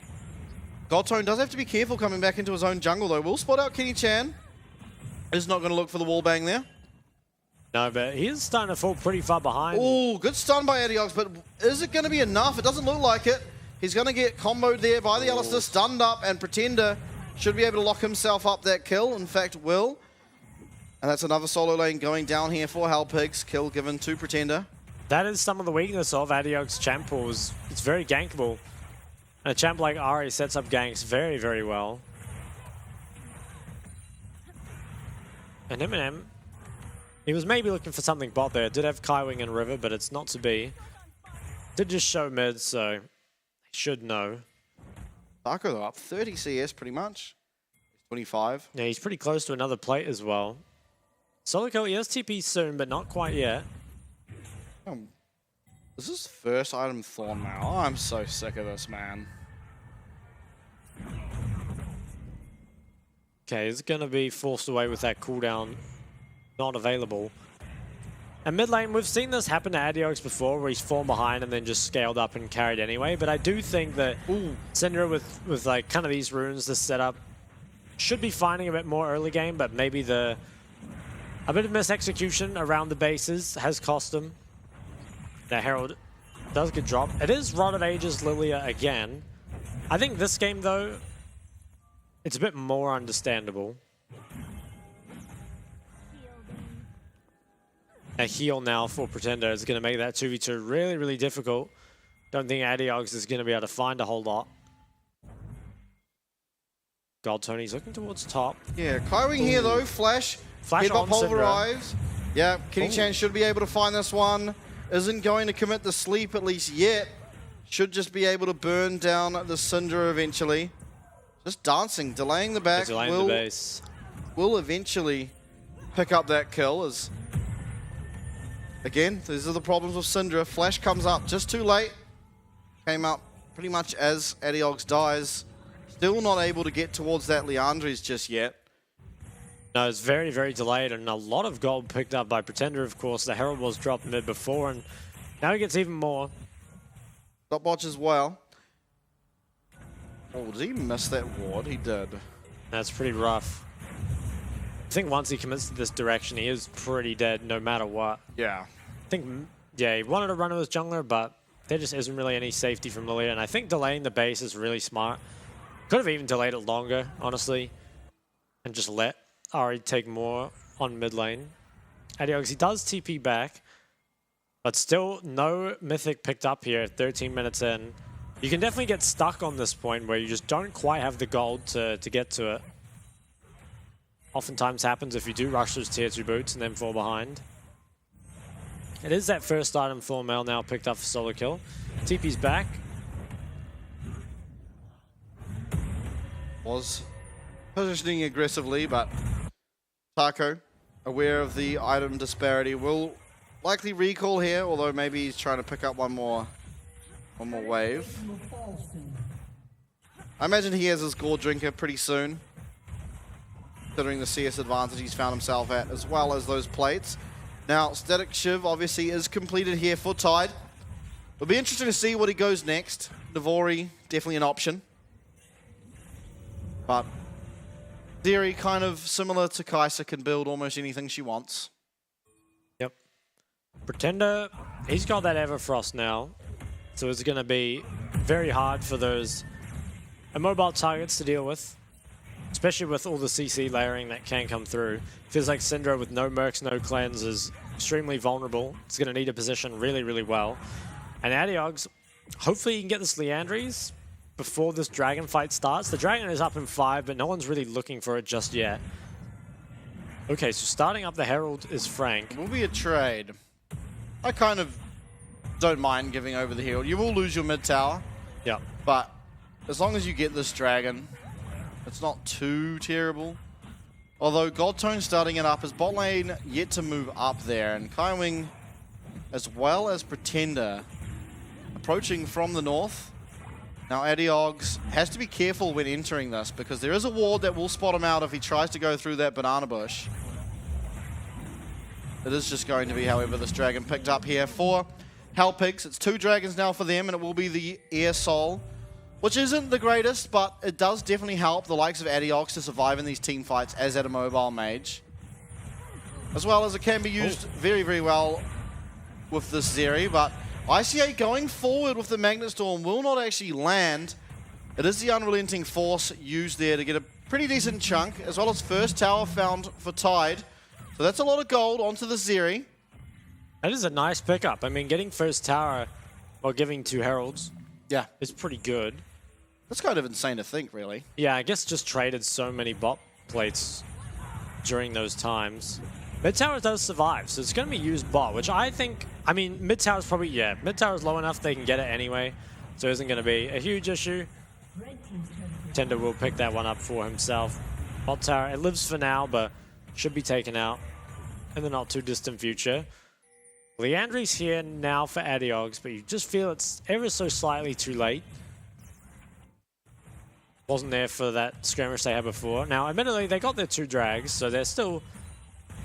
Goldtone does have to be careful coming back into his own jungle, though. We'll spot out Kenny Chan. Is not going to look for the wallbang there. No, but he is starting to fall pretty far behind. Oh, good stun by Adiox, but is it going to be enough? It doesn't look like it. He's going to get comboed there by the Alistar, stunned up, and Pretender should be able to lock himself up that kill. In fact, will. And that's another solo lane going down here for Hellpigs. Kill given to Pretender. That is some of the weakness of Adiox champ pools. It's very gankable. And a champ like Ari sets up ganks very, very well. And Eminem, he was maybe looking for something bot there. Did have Kaiwing and River, but it's not to be. Did just show mid, so he should know. Darko though, up 30 CS pretty much. 25. Yeah, he's pretty close to another plate as well. Solo kill, he has TP soon, but not quite yet. Is this first item Thorn now? Oh, I'm so sick of this, man. Okay, he's going to be forced away with that cooldown not available. And mid lane, we've seen this happen to Adiox before, where he's fallen behind and then just scaled up and carried anyway. But I do think that Syndra with like kind of these runes, this setup, should be finding a bit more early game, but maybe a bit of misexecution around the bases has cost him. The Herald does get dropped. It is Rod of Ages Lilia again. I think this game, though, it's a bit more understandable. A heal now for Pretender is going to make that 2v2 really, really difficult. Don't think Adiogs is going to be able to find a whole lot. Gold Tony's looking towards top. Yeah, Kaiwing here though, Flash on pulverized. Yeah, Kitty Chan should be able to find this one. Isn't going to commit the sleep at least yet. Should just be able to burn down the Syndra eventually. Just dancing, delaying the back. Delaying the base. Will eventually pick up that kill as, again, these are the problems with Syndra. Flash comes up just too late. Came up pretty much as Adiogs dies. Still not able to get towards that Leandri's just yet. No, it's very, very delayed, and a lot of gold picked up by Pretender, of course. The Herald was dropped mid before, and now he gets even more. Stopwatch as well. Oh, did he miss that ward? He did. That's pretty rough. I think once he commits to this direction, he is pretty dead no matter what. Yeah. I think, yeah, he wanted to run with his jungler, but there just isn't really any safety from Lilia, and I think delaying the base is really smart. Could have even delayed it longer, honestly, and just let Ari take more on mid lane. Adiogs, he does TP back, but still no Mythic picked up here 13 minutes in. You can definitely get stuck on this point where you just don't quite have the gold to get to it. Oftentimes happens if you do rush those tier 2 boots and then fall behind. It is that first item for Mel now picked up for solo kill. TP's back. Was positioning aggressively, but Taco, aware of the item disparity, will likely recall here, although maybe he's trying to pick up one more wave. I imagine he has his Gore Drinker pretty soon, considering the CS advantage he's found himself at, as well as those plates. Now, Static Shiv obviously is completed here for Tide. It'll be interesting to see what he goes next. Navori, definitely an option. But Theory, kind of similar to Kai'Sa, can build almost anything she wants. Yep. Pretender, he's got that Everfrost now, so it's going to be very hard for those immobile targets to deal with, especially with all the CC layering that can come through. Feels like Syndra with no Mercs, no Cleanse is extremely vulnerable. It's going to need a position really, really well. And Adiogs, hopefully he can get this Leandri's before this dragon fight starts. The dragon is up in 5, but no one's really looking for it just yet. Okay, so starting up the Herald is Frank. It will be a trade. I kind of don't mind giving over the Herald. You will lose your mid tower. Yeah. But as long as you get this dragon, it's not too terrible. Although Goldtone starting it up, his bot lane yet to move up there, and Kaiwing, as well as Pretender, approaching from the north. Now Adiogs has to be careful when entering this, because there is a ward that will spot him out if he tries to go through that banana bush. It is just going to be, however, this dragon picked up here for Hellpigs. It's 2 dragons now for them, and it will be the Air Soul, which isn't the greatest, but it does definitely help the likes of Adiogs to survive in these team fights as at a mobile mage. As well as it can be used very, very well with this Zeri, but ICA going forward with the Magnet Storm will not actually land. It is the Unrelenting Force used there to get a pretty decent chunk, as well as first tower found for Tide. So that's a lot of gold onto the Zeri. That is a nice pickup. I mean, getting first tower while giving 2 Heralds, yeah, is pretty good. That's kind of insane to think, really. Yeah, I guess just traded so many bot plates during those times. Mid tower does survive, so it's going to be used bot, which I think, I mean, mid tower's probably, yeah, mid tower's low enough they can get it anyway, so it isn't going to be a huge issue. Tender will pick that one up for himself. Bot tower, it lives for now, but should be taken out in the not too distant future. Leandri's here now for Adiogs, but you just feel it's ever so slightly too late. Wasn't there for that skirmish they had before. Now, admittedly, they got their 2 drags, so they're still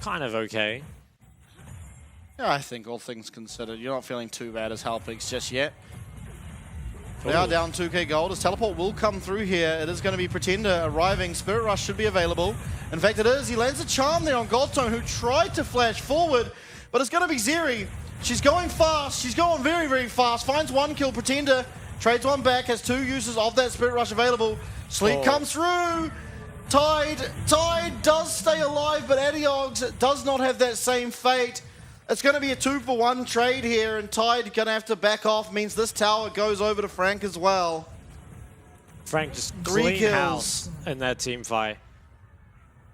kind of okay. Yeah, I think all things considered, you're not feeling too bad as Hellpigs just yet. They are down 2k gold. His teleport will come through here. It is going to be Pretender arriving. Spirit Rush should be available. In fact, it is. He lands a charm there on Goldstone, who tried to flash forward, but it's going to be Zeri. She's going fast. She's going very, very fast. Finds 1 kill. Pretender trades 1 back. Has 2 uses of that Spirit Rush available. Sleep comes through. Tide does stay alive, but Adiogs does not have that same fate. It's going to be a 2-for-1 trade here, and Tide going to have to back off. Means this tower goes over to Frank as well. Frank just 3 clean kills house in that team fight.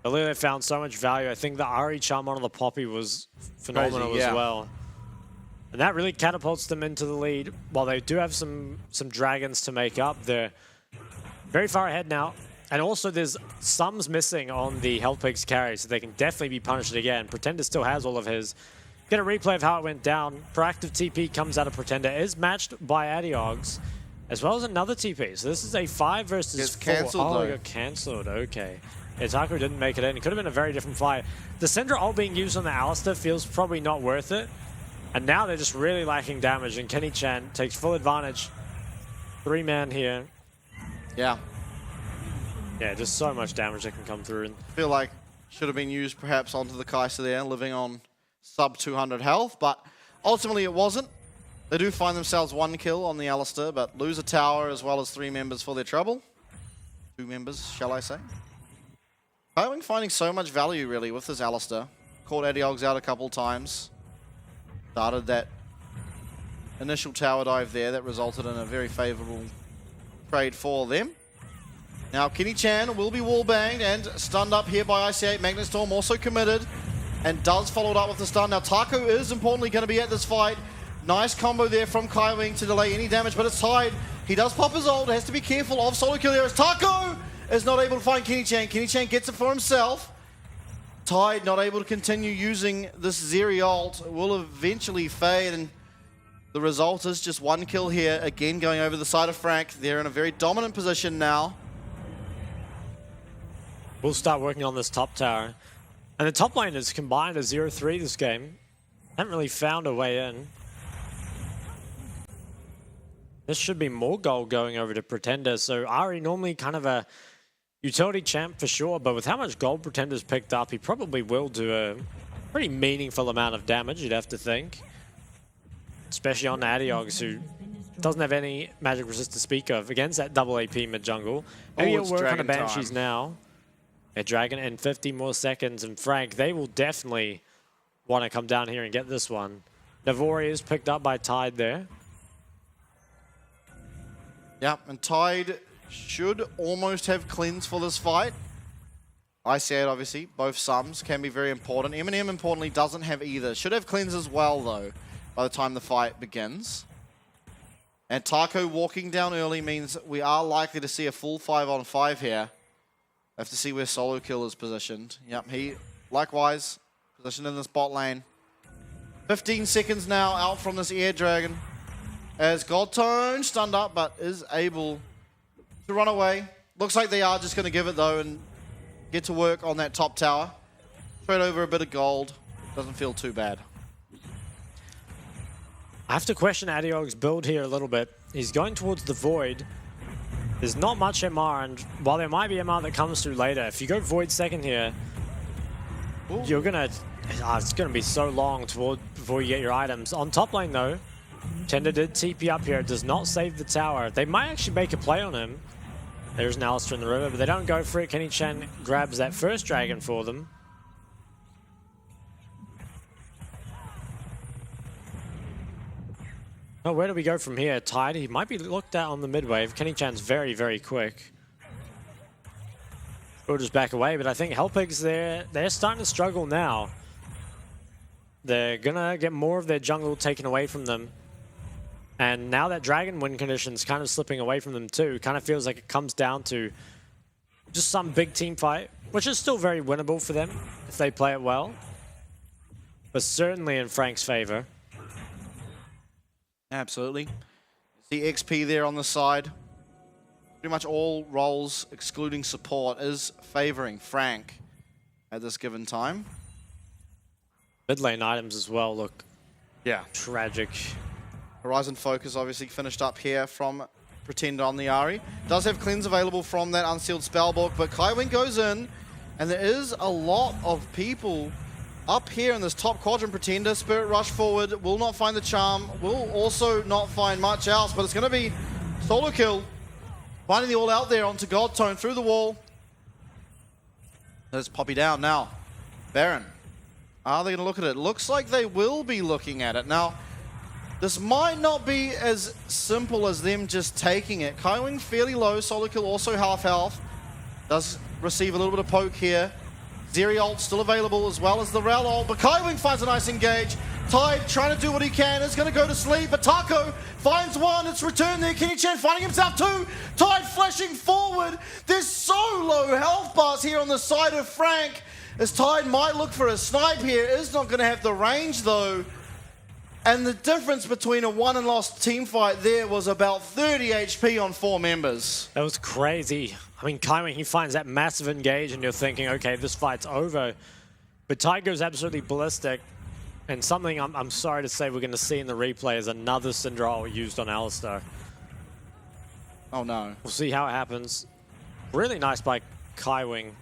Earlier they found so much value. I think the Ari charm on the Poppy was phenomenal Crazy, yeah. as well. And that really catapults them into the lead. While they do have some dragons to make up, they're very far ahead now. And also there's sums missing on the Health Pigs carry, so they can definitely be punished again. Pretender still has all of his. Get a replay of how it went down. Proactive TP comes out of Pretender. It is matched by Adiogs, as well as another TP. So this is a 5 versus 4. Cancelled, oh, though. it got cancelled. Okay. Yeah, Taco didn't make it in. It could have been a very different fight. The Syndra ult being used on the Alistar feels probably not worth it. And now they're just really lacking damage, and Kenny Chan takes full advantage. 3-man here. Yeah. Yeah, just so much damage that can come through. And feel like should have been used perhaps onto the Kai'Sa there, living on sub 200 health, but ultimately it wasn't. They do find themselves 1 kill on the Alistar, but lose a tower as well as 3 members for their trouble. 2 members, shall I say. Kaiwing finding so much value really with this Alistar. Caught Adiogs out a couple times. Started that initial tower dive there that resulted in a very favorable trade for them. Now Kenny Chan will be wallbanged and stunned up here by IC8. Magnetstorm also committed and does follow it up with the stun. Now Taco is importantly going to be at this fight. Nice combo there from Kaiwing to delay any damage, but it's Tide. He does pop his ult, has to be careful of solo kill here as Taco is not able to find Kenny Chan. Kenny Chan gets it for himself. Tide not able to continue using this Zeri ult, will eventually fade, and the result is just 1 kill here. Again going over the side of Frank. They're in a very dominant position now. we'll start working on this top tower. And the top lane is combined a 0-3 this game. Haven't really found a way in. This should be more gold going over to Pretender. So Ari normally kind of a utility champ for sure, but with how much gold Pretender's picked up, he probably will do a pretty meaningful amount of damage, you'd have to think. Especially on Adiogs, who doesn't have any magic resist to speak of against that double AP mid-jungle. Maybe it'll work on the Banshees now. A Dragon in 50 more seconds, and Frank, they will definitely want to come down here and get this one. Navori is picked up by Tide there. Yeah, and Tide should almost have cleanse for this fight. IC8 obviously, both sums can be very important. Eminem importantly doesn't have either. Should have cleanse as well though by the time the fight begins. And Taco walking down early means we are likely to see a full 5-on-5 here. Have to see where Solo Kill is positioned. Yep, he likewise positioned in this bot lane. 15 seconds now out from this Air Dragon. As Godtone stunned up but is able to run away. Looks like they are just going to give it though and get to work on that top tower. Trade over a bit of gold. Doesn't feel too bad. I have to question Adiog's build here a little bit. He's going towards the Void. There's not much MR, and while there might be MR that comes through later, if you go Void second here, you're gonna... it's gonna be so long before you get your items. On top lane though, Tender did TP up here. It does not save the tower. They might actually make a play on him. There's an Alistar in the river, but they don't go for it. Kenny Chan grabs that first dragon for them. Oh, where do we go from here? Tide, he might be looked at on the mid wave. Kenny Chan's very, very quick. We'll just back away, but I think Hellpigs there, they're starting to struggle now. They're gonna get more of their jungle taken away from them. And now that Dragon win condition's kind of slipping away from them too. Kind of feels like it comes down to just some big team fight, which is still very winnable for them if they play it well. But certainly in Frank's favor. Absolutely. The XP there on the side. Pretty much all roles, excluding support, is favoring Frank at this given time. Mid lane items as well look tragic. Horizon Focus obviously finished up here from Pretender on the Ari. Does have cleanse available from that unsealed spellbook, but Kaiwing goes in, and there is a lot of people up here in this top quadrant. Pretender, Spirit Rush forward, will not find the charm, will also not find much else, but it's going to be Solo Kill. Finding the all out there onto Godtone through the wall. Let's Poppy down now. Baron. Are they going to look at it? Looks like they will be looking at it. Now, this might not be as simple as them just taking it. Kaiwing fairly low. Solo kill also half health. Does receive a little bit of poke here. Zeri ult still available as well as the Rel ult. But Kaiwing finds a nice engage. Tide trying to do what he can. Is going to go to sleep. But Taco finds one. It's returned there. Kenny Chen finding himself two. Tide flashing forward. There's so low health bars here on the side of Frank. As Tide might look for a snipe here. Is not going to have the range though. And the difference between a won and lost team fight there was about 30 HP on 4 members. That was crazy. I mean, Kaiwing, he finds that massive engage and you're thinking, okay, this fight's over. But Tide goes absolutely ballistic. And something I'm sorry to say we're going to see in the replay is another Syndra ult used on Alistar. Oh no. We'll see how it happens. Really nice by Kaiwing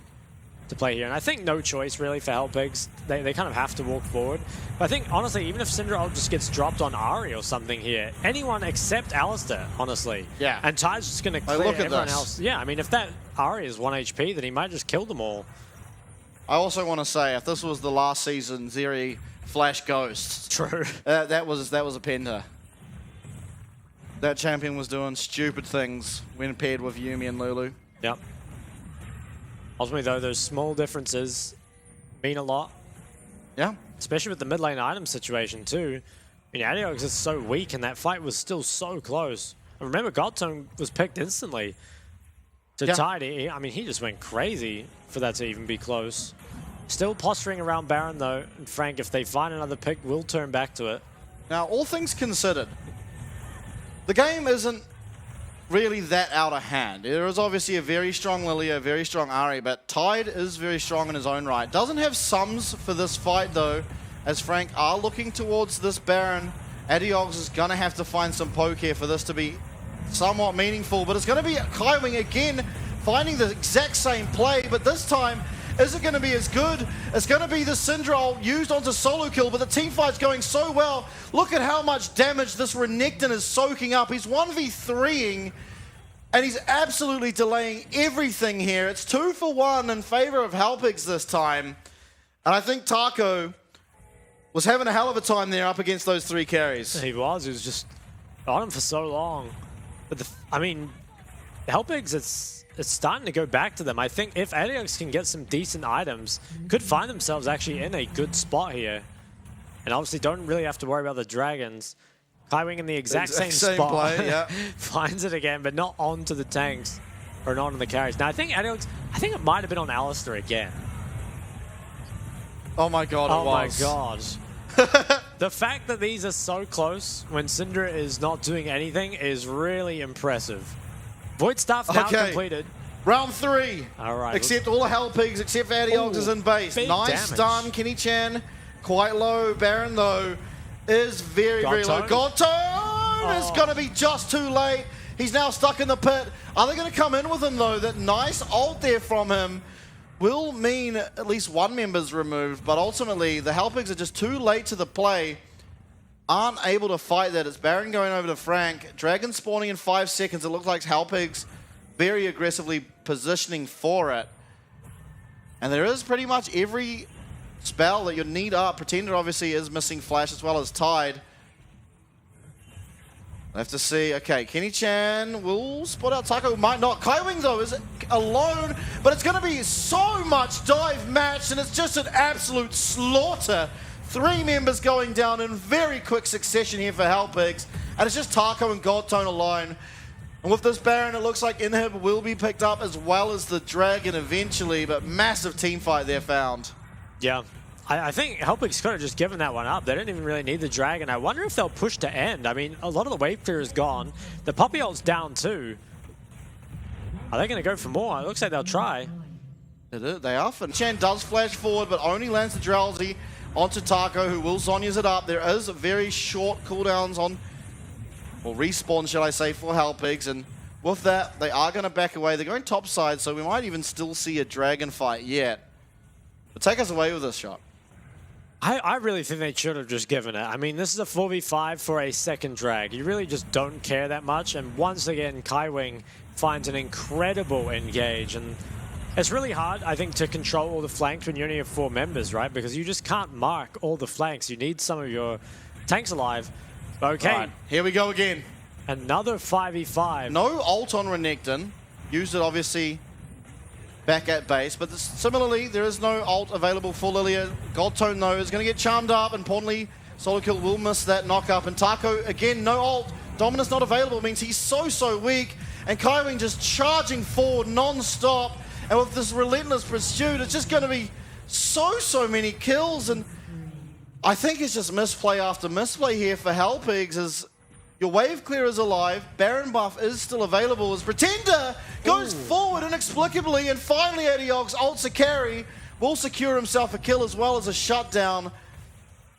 to play here. And I think no choice really for Hellpigs. They kind of have to walk forward. But I think, honestly, even if Syndra ult just gets dropped on Ahri or something here, anyone except Alistar, honestly. Yeah. And Tide's just going to clear everyone else. Yeah, I mean, if that Ahri is 1 HP, then he might just kill them all. I also want to say, if this was the last season, Zeri Flash Ghosts. True. That was a Penta. That champion was doing stupid things when paired with Yuumi and Lulu. Yep. Ultimately, though, those small differences mean a lot. Yeah. Especially with the mid lane item situation, too. I mean, Adiox is so weak, and that fight was still so close. And remember, Godtone was picked instantly. To Tide, I mean, he just went crazy for that to even be close. Still posturing around Baron, though. And Frank, if they find another pick, will turn back to it. Now, all things considered, the game isn't really that out of hand. There is obviously a very strong Lilia, a very strong Ahri, but Tide is very strong in his own right. Doesn't have sums for this fight, though, as Frank are looking towards this Baron. Adiox is going to have to find some poke here for this to be somewhat meaningful, but it's going to be Kaiwing again, finding the exact same play, but this time, is it going to be as good? It's going to be the Syndra ult used onto solo kill, but the team fight's going so well. Look at how much damage this Renekton is soaking up. He's 1v3ing, and he's absolutely delaying everything here. It's 2 for 1 in favor of Hellpigs this time. And I think Taco was having a hell of a time there up against those 3 carries. He was just on him for so long. But I mean, Hellpigs, it's starting to go back to them. I think if Adiox can get some decent items, could find themselves actually in a good spot here. And obviously don't really have to worry about the dragons. Kaiwing in the exact same spot. Play, yeah. Finds it again, but not onto the tanks or not on the carries. Now I think Adiox, I think it might have been on Alistar again. Oh my god, it was. Oh my god. The fact that these are so close when Syndra is not doing anything is really impressive. Void stuff now completed. Round 3. All right. Except all the Hellpigs, except for Adiox is in base. Nice stun, Kenny Chan. Quite low. Baron, though, is very, very low. Godtone is going to be just too late. He's now stuck in the pit. Are they going to come in with him, though? That nice ult there from him will mean at least one member's removed, but ultimately the Hellpigs are just too late to the play. Aren't able to fight that. It's Baron going over to Frank. Dragon spawning in 5 seconds. It looks like Hellpigs very aggressively positioning for it. And there is pretty much every spell that you need up. Pretender obviously is missing Flash as well as Tide. We'll have to see. Okay, Kenny Chan will spot out Taco. Might not. Kaiwing, though, is alone, but it's going to be so much dive match, and it's just an absolute slaughter. 3 members going down in very quick succession here for Hellpigs, and it's just Taco and Godtone alone. And with this Baron, it looks like Inhib will be picked up as well as the Dragon eventually, but massive team fight there found. Yeah. I think Hellpigs could have just given that one up. They didn't even really need the Dragon. I wonder if they'll push to end. I mean, a lot of the wave clear is gone. The Poppy ult's down too. Are they going to go for more? It looks like they'll try. They are. Chan does flash forward, but only lands the Drowsy onto Taco, who will Zhonya's it up. There is very short cooldowns on, or respawn, shall I say, for Hellpigs. And with that, they are going to back away. They're going top side, so we might even still see a Dragon fight yet. But take us away with this shot. I really think they should have just given it. I mean, this is a 4v5 for a second drag. You really just don't care that much. And once again, Kaiwing finds an incredible engage. And It's really hard, I think, to control all the flanks when you only have 4 members, right? Because you just can't mark all the flanks. You need some of your tanks alive. Okay. Right, here we go again. Another 5v5. No ult on Renekton. Used it, obviously, back at base. But similarly, there is no ult available for Lilia. Godtone, though, is going to get charmed up. Importantly, Solo Kill will miss that knock-up. And Taco, again, no ult. Dominus not available means he's so weak. And Kaiwing just charging forward non-stop. And with this relentless pursuit, it's just going to be so many kills. And I think it's just misplay after misplay here for Hellpigs as your wave clear is alive. Baron buff is still available as Pretender goes forward inexplicably. And finally, Adiog's ults a carry. Will secure himself a kill as well as a shutdown.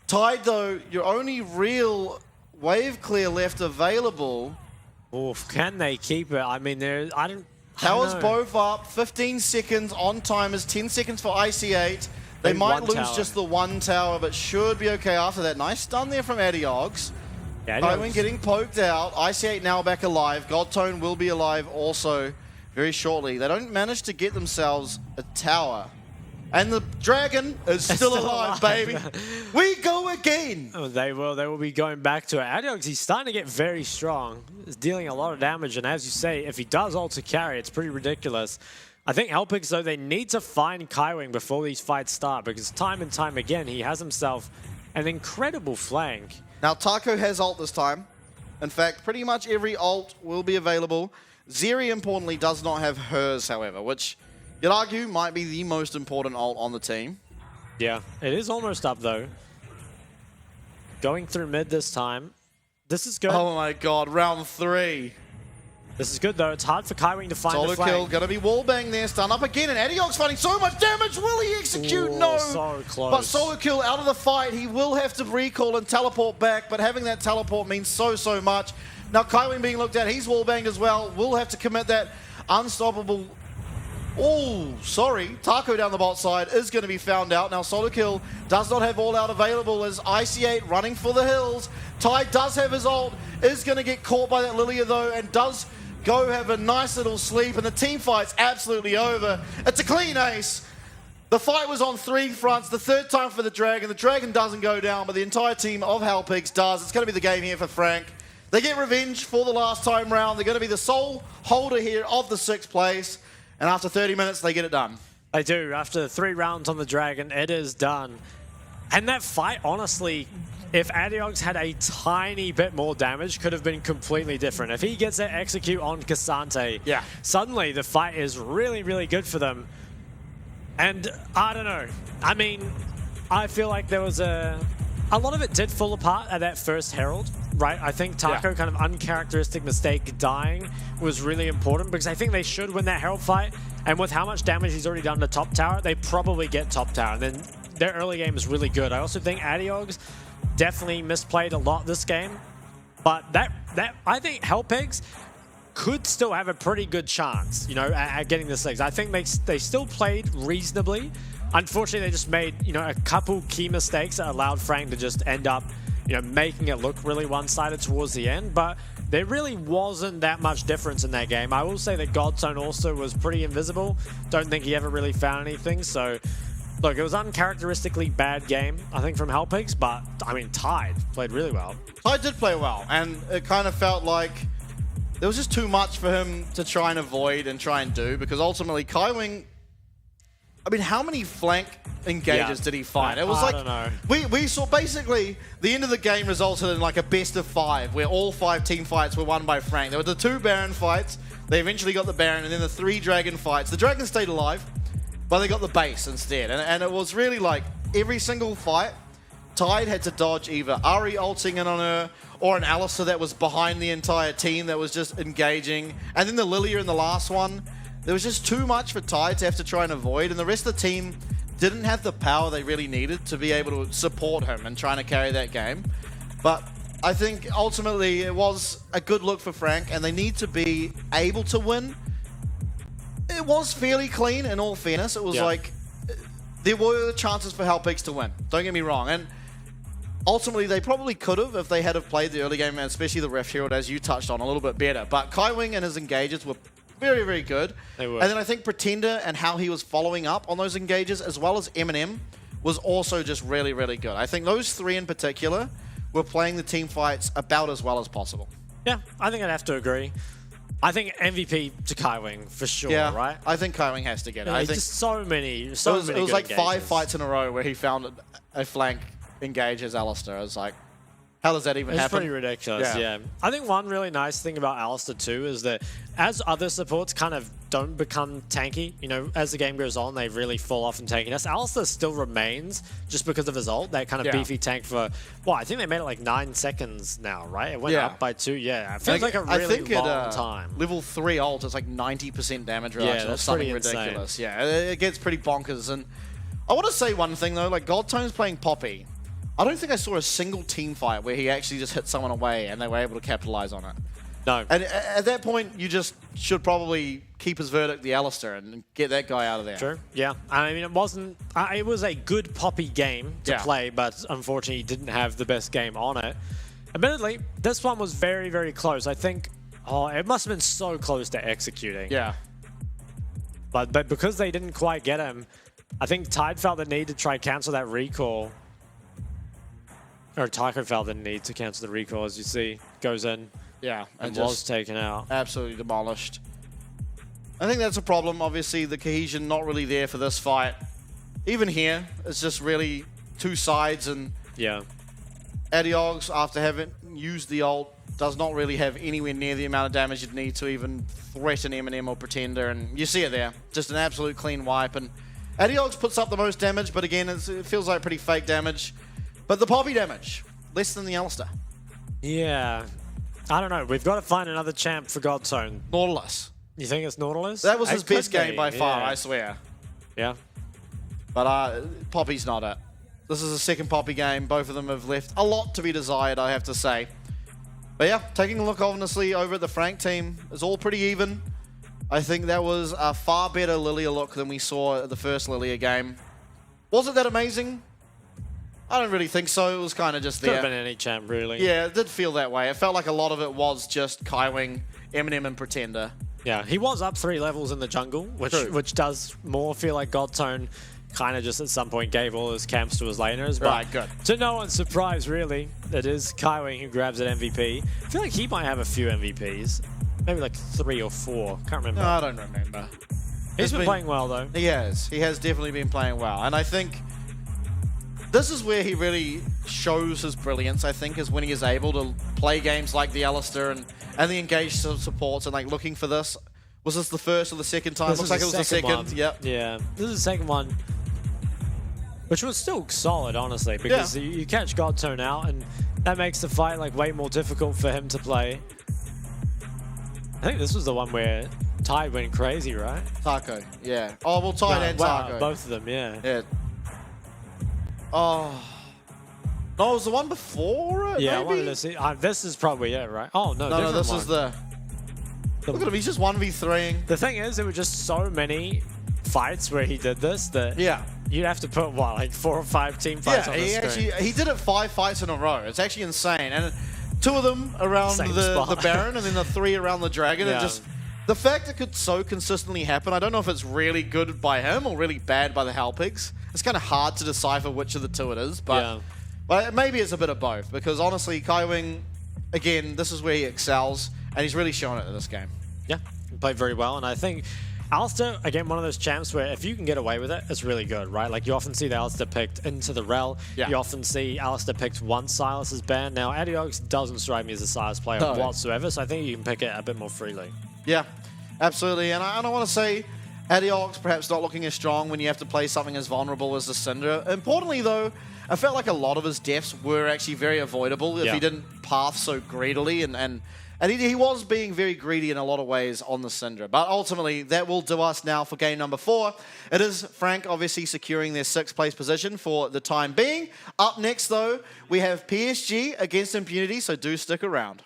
Tide, though, your only real wave clear left available. Oof, can they keep it? I mean, Towers both up, 15 seconds on timers, 10 seconds for IC8. They might lose just the one tower, but should be okay after that. Nice stun there from Adiogs. Kaiwing getting poked out. IC8 now back alive. Godtone will be alive also very shortly. They don't manage to get themselves a tower. And the dragon is still alive, baby. We go again. Oh, they will be going back to it. Adiogs, he's starting to get very strong. He's dealing a lot of damage. And as you say, if he does ult to carry, it's pretty ridiculous. I think Hellpigs, though, they need to find Kaiwing before these fights start. Because time and time again, he has himself an incredible flank. Now, Taco has ult this time. In fact, pretty much every ult will be available. Zeri, importantly, does not have hers, however, which you'd argue might be the most important ult on the team. Yeah, it is almost up, though. Going through mid this time. This is good. Oh my god, round 3. This is good, though. It's hard for Kaiwing to find the flank. Solo kill, gonna be wallbang there. Stun up again, and Adiog's finding so much damage. Will he execute? Ooh, no. So close. But Solo kill out of the fight. He will have to recall and teleport back, but having that teleport means so much. Now, Kaiwing being looked at, he's wallbanged as well. Will have to commit that unstoppable. Oh, sorry. Taco down the bot side is going to be found out. Now, Solo Kill does not have all out available as IC8 running for the hills. Tide does have his ult, is going to get caught by that Lilia, though, and does go have a nice little sleep, and the team fight's absolutely over. It's a clean ace. The fight was on 3 fronts, the 3rd time for the Dragon. The Dragon doesn't go down, but the entire team of Hellpigs does. It's going to be the game here for Frank. They get revenge for the last time round. They're going to be the sole holder here of the 6th place. And after 30 minutes, they get it done. They do. After 3 rounds on the Dragon, it is done. And that fight, honestly, if Adiogs had a tiny bit more damage, could have been completely different. If he gets that execute on Cassante, suddenly the fight is really good for them. And I don't know. I mean, I feel like there was a lot of it did fall apart at that first Herald, right? I think Taco kind of uncharacteristic mistake dying was really important because I think they should win that Herald fight. And with how much damage he's already done to top tower, they probably get top tower. And then their early game is really good. I also think Adiogs definitely misplayed a lot this game. But that I think Hellpigs could still have a pretty good chance, you know, at getting the 6. I think they still played reasonably. Unfortunately, they just made, you know, a couple key mistakes that allowed Frank to just end up, you know, making it look really one-sided towards the end. But there really wasn't that much difference in that game. I will say that Godtone also was pretty invisible. Don't think he ever really found anything. So, look, it was uncharacteristically bad game, I think, from Hellpigs. But, I mean, Tide played really well. Tide did play well. And it kind of felt like there was just too much for him to try and avoid and try and do. Because ultimately, Kaiwing, I mean, how many flank engages did he find? It was I like, don't know. We saw basically the end of the game resulted in like a best of 5 where all 5 team fights were won by Frank. There were the 2 Baron fights. They eventually got the Baron, and then the 3 Dragon fights. The Dragon stayed alive, but they got the base instead. And it was really like every single fight, Tide had to dodge either Ari ulting in on her or an Alistar that was behind the entire team that was just engaging. And then the Lilia in the last one. There was just too much for Tide to have to try and avoid, and the rest of the team didn't have the power they really needed to be able to support him and trying to carry that game. But I think ultimately it was a good look for Frank, and they need to be able to win. It was fairly clean, in all fairness. It was like, there were chances for Hellpigs to win. Don't get me wrong. And ultimately, they probably could have if they had have played the early game, and especially the Ref Herald, as you touched on, a little bit better. But Kaiwing and his engagers were very, very good. They were. And then I think Pretender and how he was following up on those engages, as well as Eminem, was also just really, really good. I think those three in particular were playing the team fights about as well as possible. Yeah, I think I'd have to agree. I think MVP to Kaiwing for sure, Yeah, right? I think Kaiwing has to get it. I think just so many. it was good like 5 engages. fights in a row where he found a flank engage as Alistair. I was like, how does that even It's happen? pretty ridiculous, yeah. I think one really nice thing about Alistair too is that as other supports kind of don't become tanky, you know, as the game goes on, they really fall off in tankiness. Alistair still remains, just because of his ult, that kind of beefy tank for, well, I think they made it like 9 seconds now, right? It went up by 2, yeah. It feels like a really long time. Level 3 ult is like 90% damage reduction or that's something pretty ridiculous. Yeah, it gets pretty bonkers. And I want to say one thing though, like Goldtone's playing Poppy. I don't think I saw a single team fight where he actually just hit someone away and they were able to capitalize on it. No. And at that point, you just should probably keep his verdict the Alistair and get that guy out of there. True, yeah. I mean, it wasn't... it was a good Poppy game to play, but unfortunately he didn't have the best game on it. Admittedly, this one was very, very close. I think... Oh, it must have been so close to executing. Yeah. But because they didn't quite get him, I think Tide felt the need to try cancel that recall. Or Tycho felt the need to cancel the recall, as you see. Goes in. Yeah. And was taken out. Absolutely demolished. I think that's a problem. Obviously, the cohesion not really there for this fight. Even here, it's just really 2 sides, and yeah, Adiogs, after having used the ult, does not really have anywhere near the amount of damage you'd need to even threaten Eminem or Pretender, and you see it there. Just an absolute clean wipe, and Adiogs puts up the most damage, but again, it feels like pretty fake damage. But the Poppy damage, less than the Alistair. Yeah. I don't know. We've got to find another champ for Godzone. Nautilus. You think it's Nautilus? That was his It could best game be, by far, yeah. I swear. Yeah. But Poppy's not it. This is the second Poppy game. Both of them have left a lot to be desired, I have to say. But yeah, taking a look honestly over at the Frank team, it's all pretty even. I think that was a far better Lilia look than we saw at the first Lilia game. Was it that amazing? I don't really think so. It was kind of just Could there. have been any champ, really. Yeah, it did feel that way. It felt like a lot of it was just Kaiwing, Eminem, and Pretender. Yeah, he was up 3 levels in the jungle, which does more feel like Godtone kind of just at some point gave all his camps to his laners. But Right, good. to no one's surprise, really, it is Kaiwing who grabs an MVP. I feel like he might have a few MVPs. Maybe like 3 or 4. Can't remember. No, I don't remember. He's been playing well, though. He has. He has definitely been playing well. And I think this is where he really shows his brilliance, I think, is when he is able to play games like the Alistair and the engaged supports and like looking for this. Was this the first or the second time? Looks like it was the second. One. Yep. Yeah, this is the second one. Which was still solid, honestly, because you catch Godtone out, and that makes the fight like way more difficult for him to play. I think this was the one where Tide went crazy, right? Taco, yeah. Oh, well, Tide and Taco. Both of them, yeah. Yeah. Oh. No, it was the one before it, Yeah, maybe? I wanted to see. This is probably it, right? Oh, no, No, this one. is the... Look at him, he's just 1v3ing. The thing is, there were just so many fights where he did this that you'd have to put, what, like 4 or 5 team fights on the screen. He did it 5 fights in a row. It's actually insane. And 2 of them around the Baron and then the 3 around the Dragon. Yeah. And just the fact it could so consistently happen, I don't know if it's really good by him or really bad by the Hellpigs. It's kind of hard to decipher which of the 2 it is, but maybe it's a bit of both. Because honestly, Kaiwing, again, this is where he excels, and he's really shown it in this game. Yeah, he played very well, and I think Alistair, again, one of those champs where if you can get away with it, it's really good, right? Like, you often see the Alistair picked into the rel. Yeah. You often see Alistair picked once Silas is banned. Now, Adiox doesn't strike me as a Silas player whatsoever, so I think you can pick it a bit more freely. Yeah, absolutely. And I want to say Adiox perhaps not looking as strong when you have to play something as vulnerable as the Syndra. Importantly, though, I felt like a lot of his deaths were actually very avoidable if he didn't path so greedily. And he was being very greedy in a lot of ways on the Syndra. But ultimately, that will do us now for game number 4. It is Frank obviously securing their 6th place position for the time being. Up next, though, we have PSG against Impunity, so do stick around.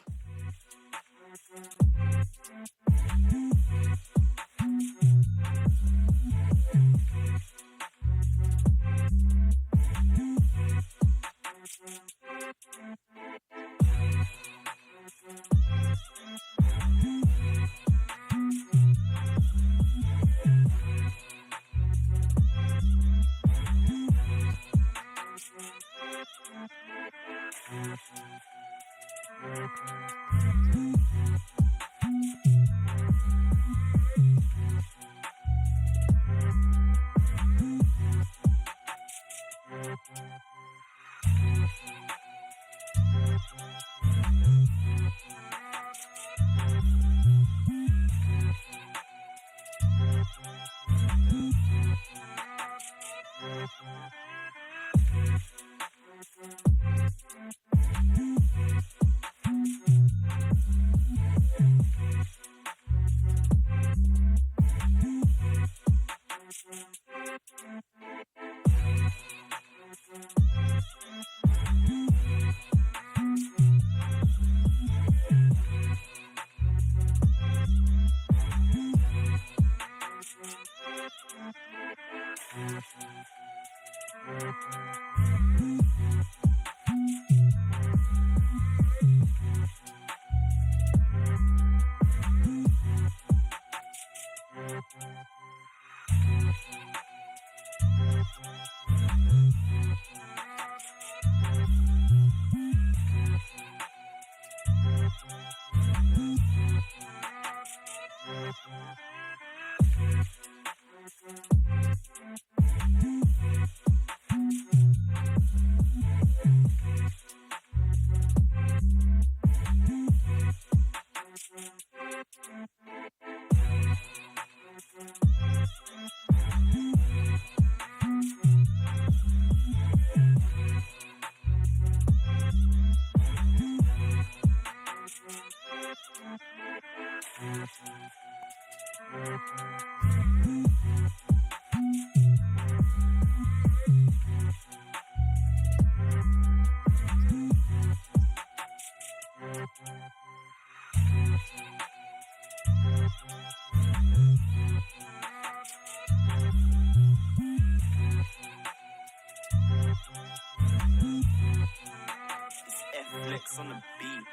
Flex on the beat.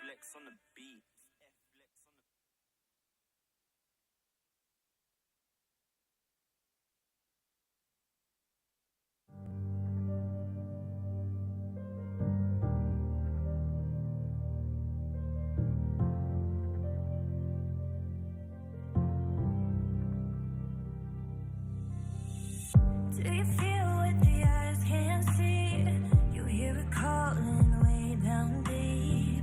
Flex on the beat. Do you feel what the eyes can't see? You hear it calling way down deep.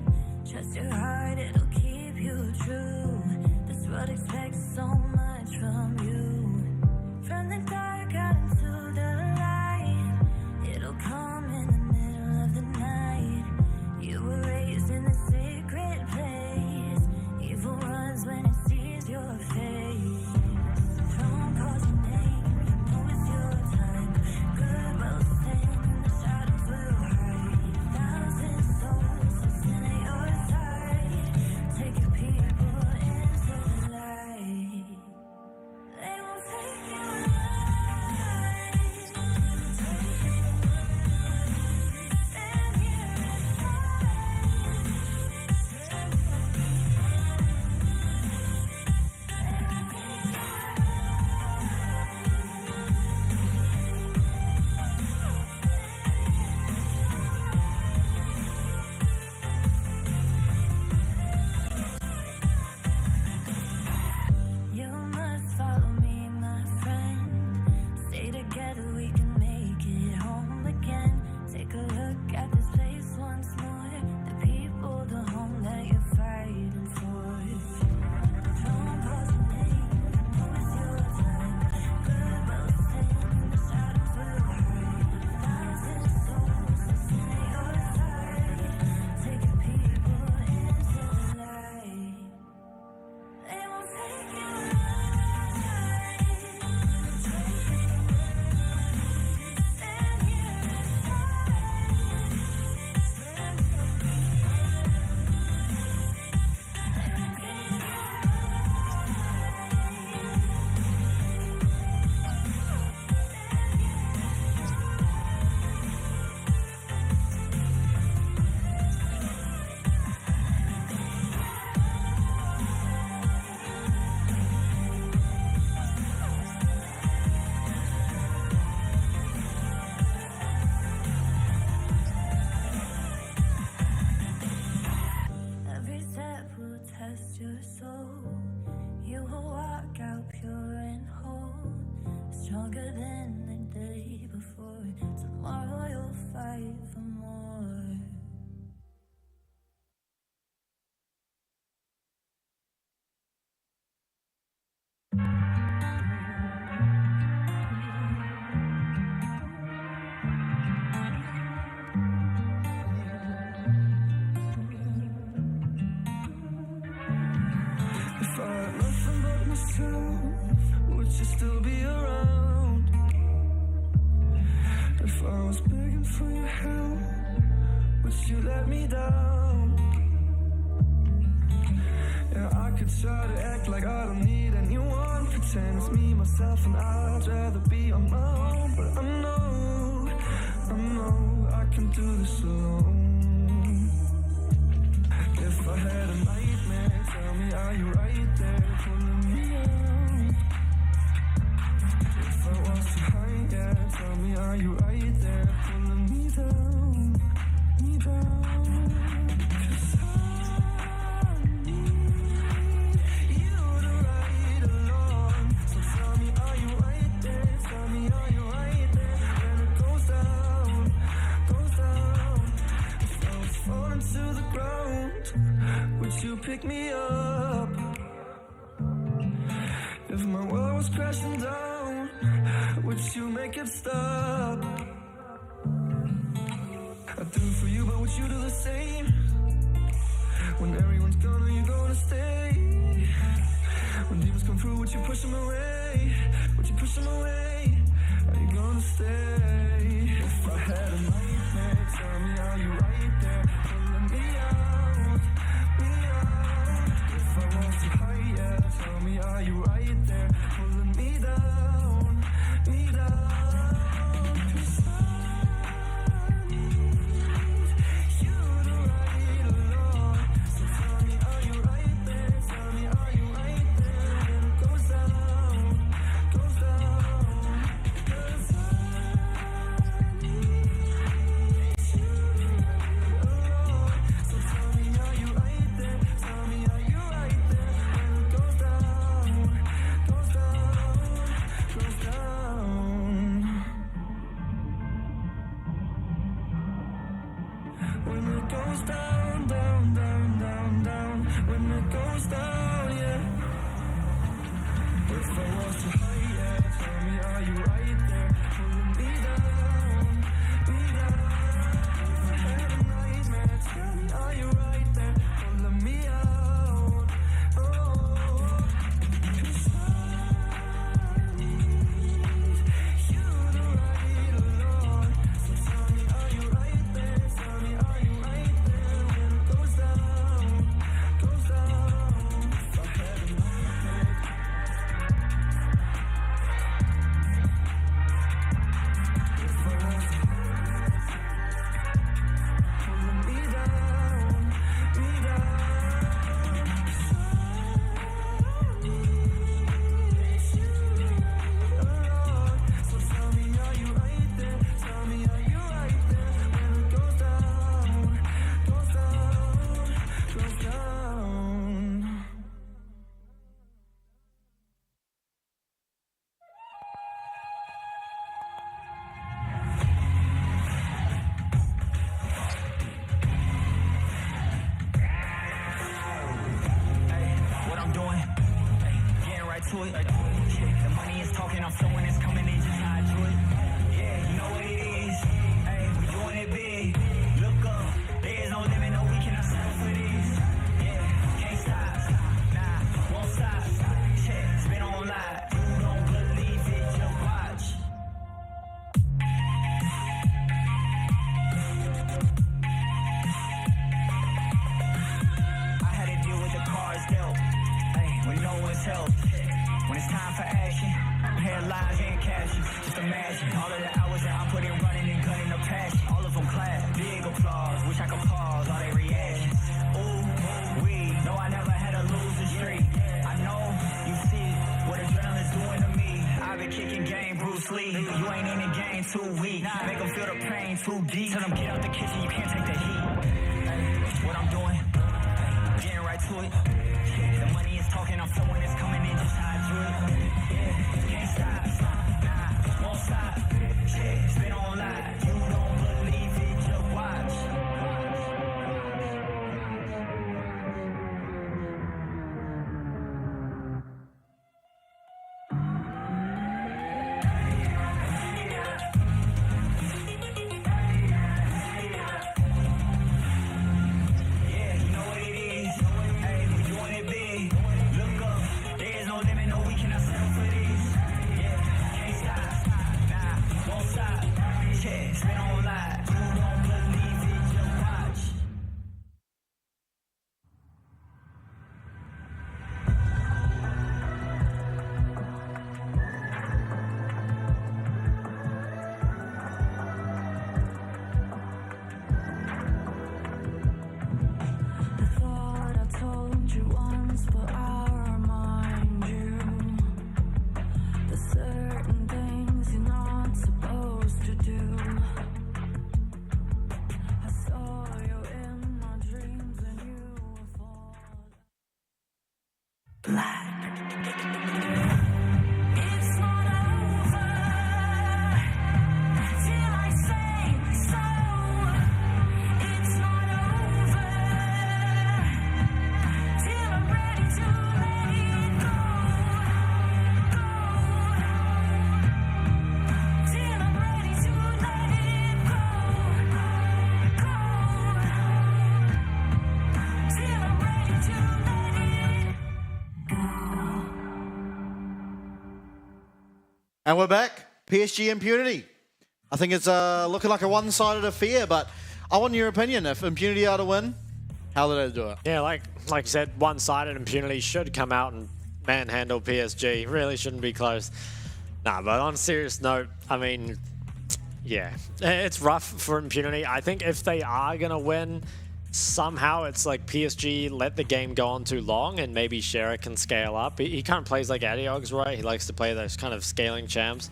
town, would you still be around? If I was begging for your help, would you let me down? Yeah, I could try to act like I don't need anyone, pretend it's me, myself, and I'd rather be on my own. But I know I can do this alone. If I had a nightmare, tell me, are you right there pulling me out? If I was too high, yeah, tell me, are you right there pulling me down, me down? 'Cause I need you to ride along. So tell me, are you right there? Tell me, are you right there when it goes down, goes down? If I was falling to the ground, would you pick me up? If my world was crashing down, would you make it stop? I do for you, but would you do the same? When everyone's gone, are you gonna stay? When demons come through, would you push them away? Would you push them away? Are you gonna stay? If I had a nightmare, tell me, are you right there pulling me out, me out? If I was too high, yeah, tell me, are you right there pulling me down, me down? 'Cause I need you to ride along. So tell me, are you right there? Tell me, are you right there when it goes down, goes down? 'Cause I need you to ride along. So tell me, are you right there? Tell me, are you right there when it goes down, goes down, goes down? When it goes down, down, down, down, down. When it goes down, yeah. If I was too high, yeah, tell me, are you right there pulling me down, me down? If I had a nightmare, tell me, are you right there pulling me out? Oh, 'cause I need you to ride along. So tell me, are you right there? Tell me, are you right there when it goes down, goes down? If I had a nightmare, if I was pulling me down, me down. 'Cause I need you along. So tell me, are you right there? Tell me, are you right there when it goes down, goes down, goes down? What I'm doing, getting right to it. The money is talking, I'm feeling it's coming in, just how I do it. Yeah, you know what it is. Hey, we doing it big. Look up, there is no limit, no, we cannot settle for this. Yeah, can't stop, nah, won't stop. Check, spin on live. You don't believe it, just watch. I had to deal with the cards dealt. Hey, when no one's help. When it's time for action, headlines and cash. Just imagine all of the hours that I put in running and gunning the passion. All of them clap, big applause. Wish I could pause all their reactions. Ooh, we know I never had a losing streak. I know you see what adrenaline's doing to me. I've been kicking game, Bruce Lee. You ain't in the game too weak. Make them feel the pain too deep. Tell them get out the kitchen, you can't take the heat. What I'm doing, getting right to it. The money is talking, I'm feeling it's coming in, just how I do it. Yeah, can't stop, nah, won't stop. Yeah, spin on live, you don't believe it, just watch. Yeah, you know what it is. Hey, we you once, but I'll remind you. There's certain things you're not supposed to do. I saw you in my dreams and you were falling. It's not over till I say so. It's not over till I'm ready to let it go. Till I'm ready to let it go. Till I'm ready to let it go. And we're back. PSG Impunity. I think it's looking like a one-sided affair, but I want your opinion. If Impunity are to win, how do they do it? Yeah, like you said, one-sided. Impunity should come out and manhandle PSG. Really shouldn't be close. Nah, but on a serious note, I mean, yeah, it's rough for Impunity. I think if they are going to win, somehow it's like PSG let the game go on too long and maybe Shera can scale up. He kind of plays like Adiogs, right? He likes to play those kind of scaling champs.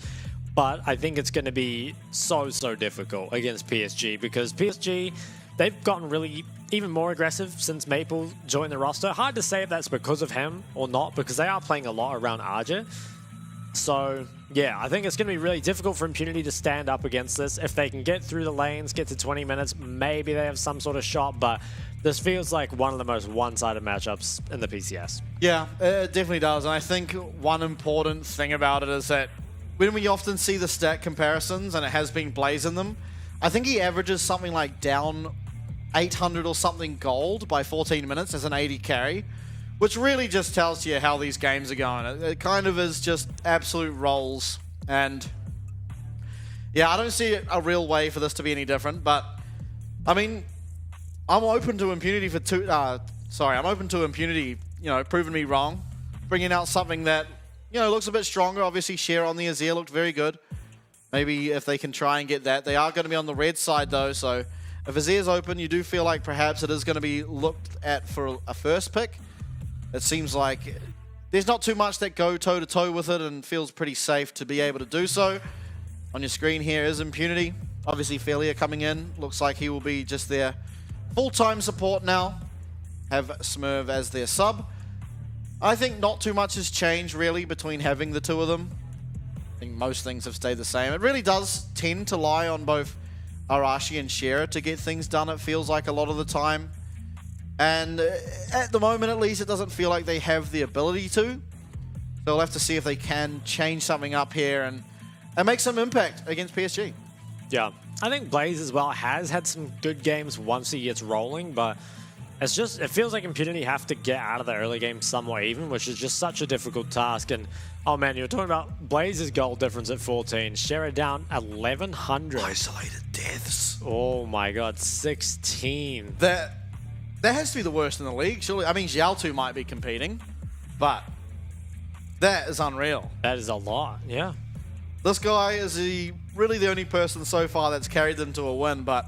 But I think it's going to be so difficult against PSG because PSG, they've gotten really even more aggressive since Maple joined the roster. Hard to say if that's because of him or not because they are playing a lot around Arja. So, yeah, I think it's going to be really difficult for Impunity to stand up against this. If they can get through the lanes, get to 20 minutes, maybe they have some sort of shot, but this feels like one of the most one-sided matchups in the PCS. Yeah, it definitely does. And I think one important thing about it is that when we often see the stat comparisons, and it has been Blaze in them, I think he averages something like down 800 or something gold by 14 minutes as an 80 carry, which really just tells you how these games are going. It kind of is just absolute rolls. And yeah, I don't see a real way for this to be any different, but I mean, I'm open to Impunity for I'm open to Impunity, you know, proving me wrong, bringing out something that, you know, looks a bit stronger. Obviously, Share on the Azir looked very good. Maybe if they can try and get that. They are going to be on the red side, though, so if Azir's open, you do feel like perhaps it is going to be looked at for a first pick. It seems like there's not too much that go toe-to-toe with it and feels pretty safe to be able to do so. On your screen here is Impunity. Obviously, Felia coming in. Looks like he will be just their full-time support now. Have Smurf as their sub. I think not too much has changed, really, between having the two of them. I think most things have stayed the same. It really does tend to lie on both Arashi and Shera to get things done, it feels like, a lot of the time. And at the moment, at least, it doesn't feel like they have the ability to. So we'll have to see if they can change something up here and make some impact against PSG. Yeah, I think Blaze as well has had some good games once he gets rolling, but it feels like Impunity have to get out of the early game somewhat even, which is just such a difficult task. And oh man, you were talking about Blaze's goal difference at 14. Shera down 1100. Isolated deaths. Oh my god, 16. That has to be the worst in the league, surely. I mean, Xiaotu might be competing, but that is unreal. That is a lot, yeah. This guy is really the only person so far that's carried them to a win, but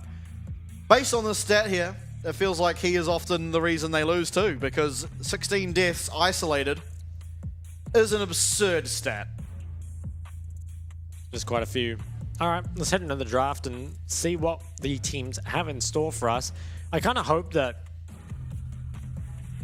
based on this stat here, it feels like he is often the reason they lose too, because 16 deaths isolated is an absurd stat. Just quite a few. All right, let's head into the draft and see what the teams have in store for us. I kind of hope that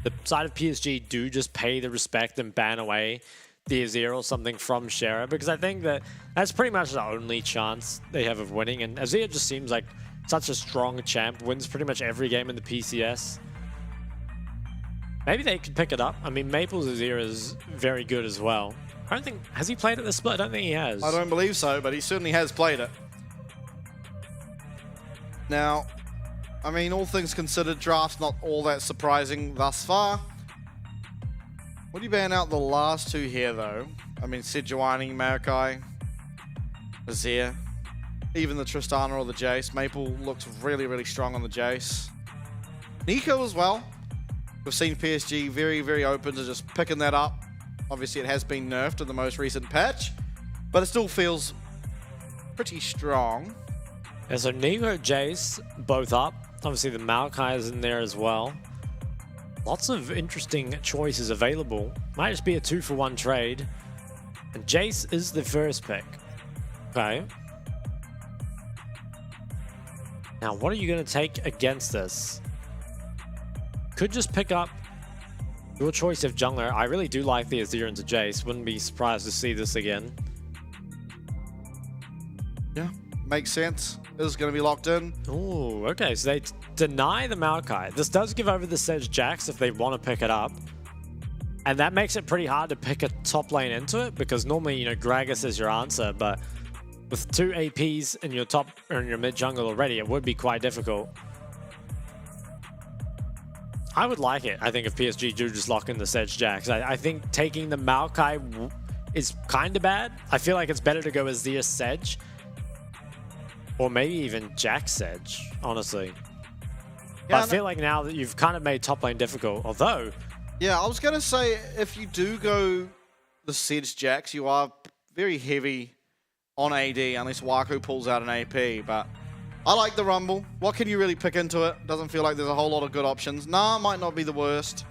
the side of PSG do just pay the respect and ban away the Azir or something from Shera, because I think that that's pretty much the only chance they have of winning. And Azir just seems like such a strong champ, wins pretty much every game in the PCS. Maybe they could pick it up. I mean, Maple's Azir is very good as well. I don't think, has he played at the split? I don't think he has. I don't believe so, but he certainly has played it. Now, I mean, all things considered, draft's not all that surprising thus far. Would you ban out the last two here, though? I mean, Sejuani, Maokai, Azir, even the Tristana or the Jace. Maple looks really, really strong on the Jace. Nico as well. We've seen PSG very, very open to just picking that up. Obviously, it has been nerfed in the most recent patch, but it still feels pretty strong. Yeah, so Nico, Jace, both up. Obviously, the Maokai is in there as well. Lots of interesting choices available. Might just be a 2-for-1 trade. And Jace is the first pick. Okay. Now, what are you going to take against this? Could just pick up your choice of jungler. I really do like the Azir into Jace. Wouldn't be surprised to see this again. Yeah, makes sense. This is going to be locked in. Oh, okay. So they deny the Maokai. This does give over the Sedge Jax if they want to pick it up. And that makes it pretty hard to pick a top lane into it because normally, you know, Gragas is your answer, but with 2 APs in your top or in your mid jungle already, it would be quite difficult. I would like it, I think, if PSG do just lock in the Sedge Jax. I think taking the Maokai is kind of bad. I feel like it's better to go Azir Sedge. Or maybe even Jax Sedge, honestly. Yeah, but I feel like now that you've kind of made top lane difficult, although... Yeah, I was going to say, if you do go the Sedge Jax, you are very heavy on AD, unless Waku pulls out an AP, but I like the Rumble. What can you really pick into it? Doesn't feel like there's a whole lot of good options. Nah, might not be the worst.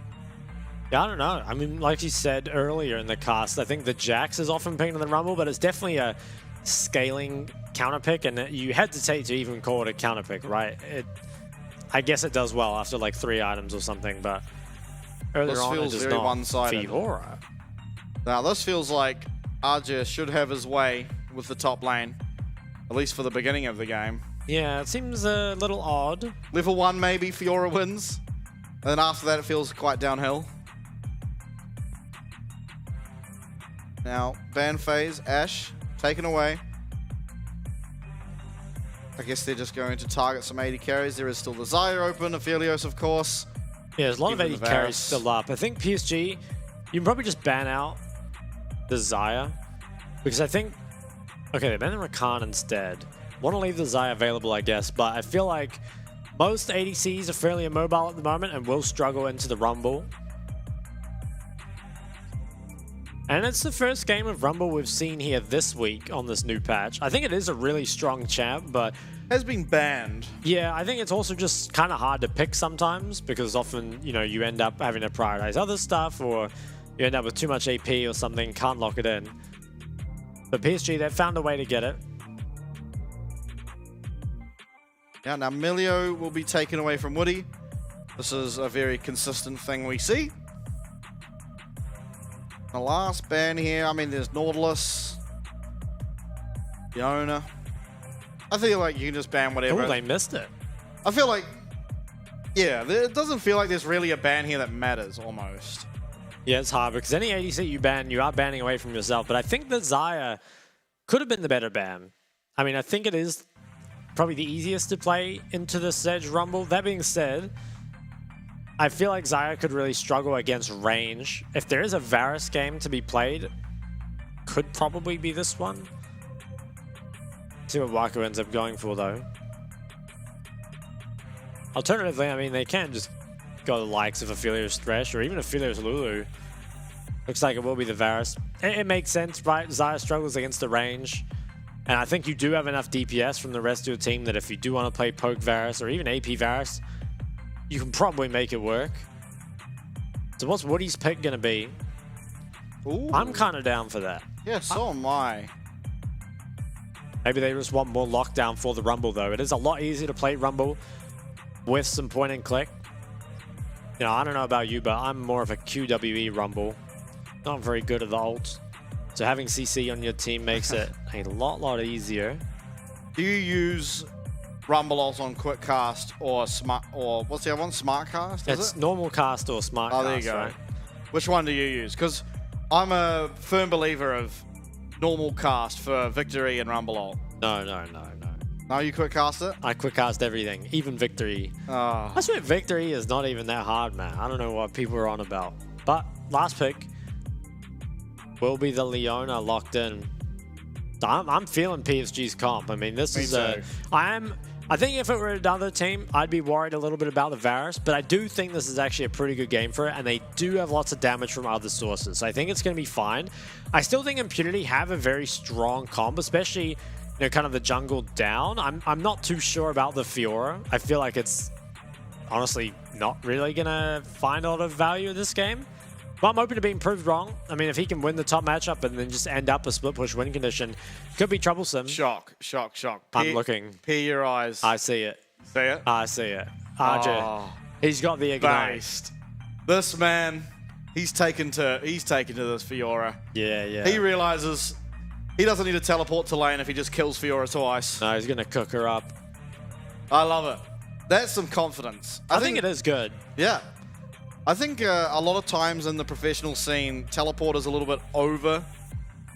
Yeah, I don't know. I mean, like you said earlier in the cast, I think the Jax is often picked in the Rumble, but it's definitely a scaling counter pick, and you hesitate to even call it a counter pick, right? I guess it does well after like 3 items or something, but earlier This on feels it does very not. one-sided. Fiora. Now, this feels like Arja should have his way with the top lane, at least for the beginning of the game. Yeah, it seems a little odd. Level 1 maybe, Fiora wins. And then after that it feels quite downhill. Now, ban phase, Ashe, taken away. I guess they're just going to target some AD carries. There is still the Xayah open, Aphelios of course. Yeah, there's a lot of Even AD the carries Varus. still up. I think PSG, you can probably just ban out the Xayah. Because I think... Okay, they ban the Rakan instead. Want to leave the Xayah available, I guess, but I feel like most ADCs are fairly immobile at the moment and will struggle into the Rumble. And it's the first game of Rumble we've seen here this week on this new patch. I think it is a really strong champ, but... Has been banned. Yeah, I think it's also just kind of hard to pick sometimes because often, you know, you end up having to prioritize other stuff or you end up with too much AP or something, can't lock it in. But PSG, they've found a way to get it. Yeah, now Milio will be taken away from Woody. This is a very consistent thing we see. The last ban here, I mean, there's Nautilus, Fiona. I feel like you can just ban whatever. Oh, they missed it. I feel like, yeah, it doesn't feel like there's really a ban here that matters, almost. Yeah, it's hard because any ADC you ban, you are banning away from yourself. But I think that Xayah could have been the better ban. I mean, I think it is probably the easiest to play into the Sedge Rumble. That being said, I feel like Xayah could really struggle against range. If there is a Varus game to be played, could probably be this one. See what Waku ends up going for, though. Alternatively, I mean, they can just go the likes of Aphelios Thresh or even Aphelios Lulu. Looks like it will be the Varus. It makes sense, right? Xayah struggles against the range. And I think you do have enough DPS from the rest of your team that if you do want to play Poke Varus or even AP Varus, you can probably make it work. So what's Woody's pick going to be? Ooh. I'm kind of down for that. Yeah, so am I. Maybe they just want more lockdown for the Rumble, though. It is a lot easier to play Rumble with some point and click. You know, I don't know about you, but I'm more of a QWE Rumble. Not very good at the ult. So having CC on your team makes it a lot easier. Do you use Rumble ult on quick cast or smart, or what's the other one? Smart cast? Is It's it? normal cast or smart cast, there you go. right? Which one do you use? Because I'm a firm believer of normal cast for Victory and Rumble ult. No. No, you quick cast it? I quick cast everything, even Victory. Oh. I swear Victory is not even that hard, man. I don't know what people are on about. But last pick will be the Leona locked in. I'm feeling PSG's comp. I mean, this is a... I think if it were another team, I'd be worried a little bit about the Varus, but I do think this is actually a pretty good game for it, and they do have lots of damage from other sources, so I think it's going to be fine. I still think Impunity have a very strong comp, especially, you know, kind of the jungle down. I'm not too sure about the Fiora. I feel like it's honestly not really going to find a lot of value in this game. But I'm open to being proved wrong. I mean, if he can win the top matchup and then just end up a split push win condition, could be troublesome. Shock, shock, shock. I'm looking. Peer your eyes. I see it. See it? I see it. RJ, Oh, he's got the ignite. based. This man, he's taken to this Fiora. Yeah, yeah. He realizes he doesn't need to teleport to lane if he just kills Fiora twice. No, he's going to cook her up. I love it. That's some confidence. I think it is good. Yeah. I think a lot of times in the professional scene, teleport is a little bit over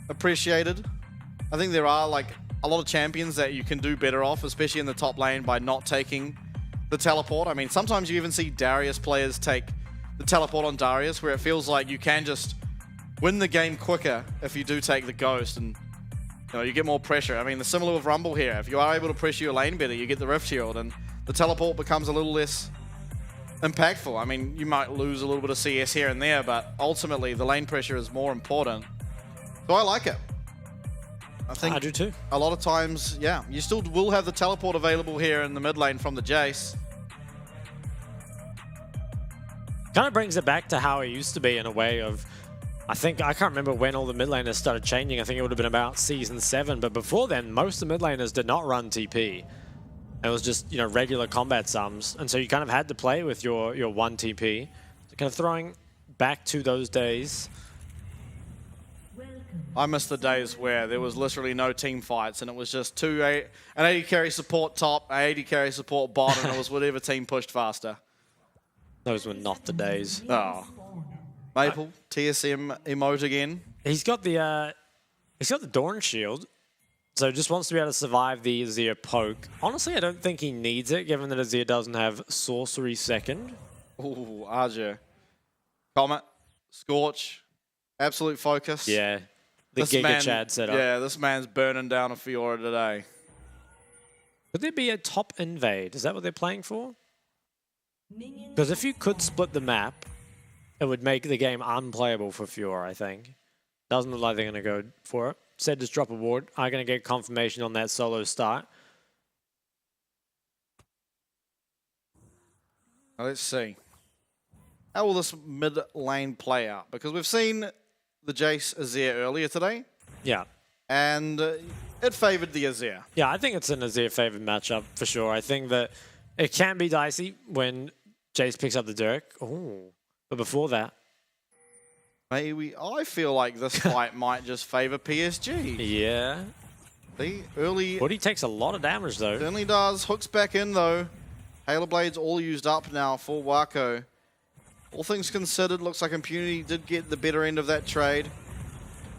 appreciated. I think there are like a lot of champions that you can do better off, especially in the top lane, by not taking the teleport. I mean, sometimes you even see Darius players take the teleport on Darius, where it feels like you can just win the game quicker if you do take the ghost, and you get more pressure. I mean, the similar with Rumble here. If you are able to pressure your lane better, you get the Rift Shield, and the teleport becomes a little less impactful. I mean, you might lose a little bit of CS here and there, but ultimately the lane pressure is more important. So I like it. I think I do too. A lot of times, yeah, you still will have the teleport available here in the mid lane from the Jace. Kind of brings it back to how it used to be in a way of, I can't remember when all the mid laners started changing. I think it would have been about Season 7, but before then, most of the mid laners did not run TP. It was just, regular combat sums. And so you kind of had to play with your 1 TP. So kind of throwing back to those days. I miss the days where there was literally no team fights and it was just an AD carry support top, an AD carry support bot, and it was whatever team pushed faster. Those were not the days. Oh. Maple, TSM emote again. He's got the Dawn Shield. So just wants to be able to survive the Azir poke. Honestly, I don't think he needs it, given that Azir doesn't have Sorcery second. Ooh, Arja. Comet, Scorch, absolute focus. Yeah, the Giga Chad setup. Yeah, this man's burning down a Fiora today. Could there be a top invade? Is that what they're playing for? Because if you could split the map, it would make the game unplayable for Fiora, I think. Doesn't look like they're going to go for it. Said just drop a ward. I'm going to get confirmation on that solo start. Now let's see. How will this mid lane play out? Because we've seen the Jace Azir earlier today. Yeah. And it favored the Azir. Yeah, I think it's an Azir favored matchup for sure. I think that it can be dicey when Jace picks up the Dirk. Ooh. But before that, I feel like this fight might just favor PSG. Yeah. The early... Woody takes a lot of damage, though. Certainly does. Hooks back in, though. Halo Blade's all used up now for Wako. All things considered, looks like Impunity did get the better end of that trade.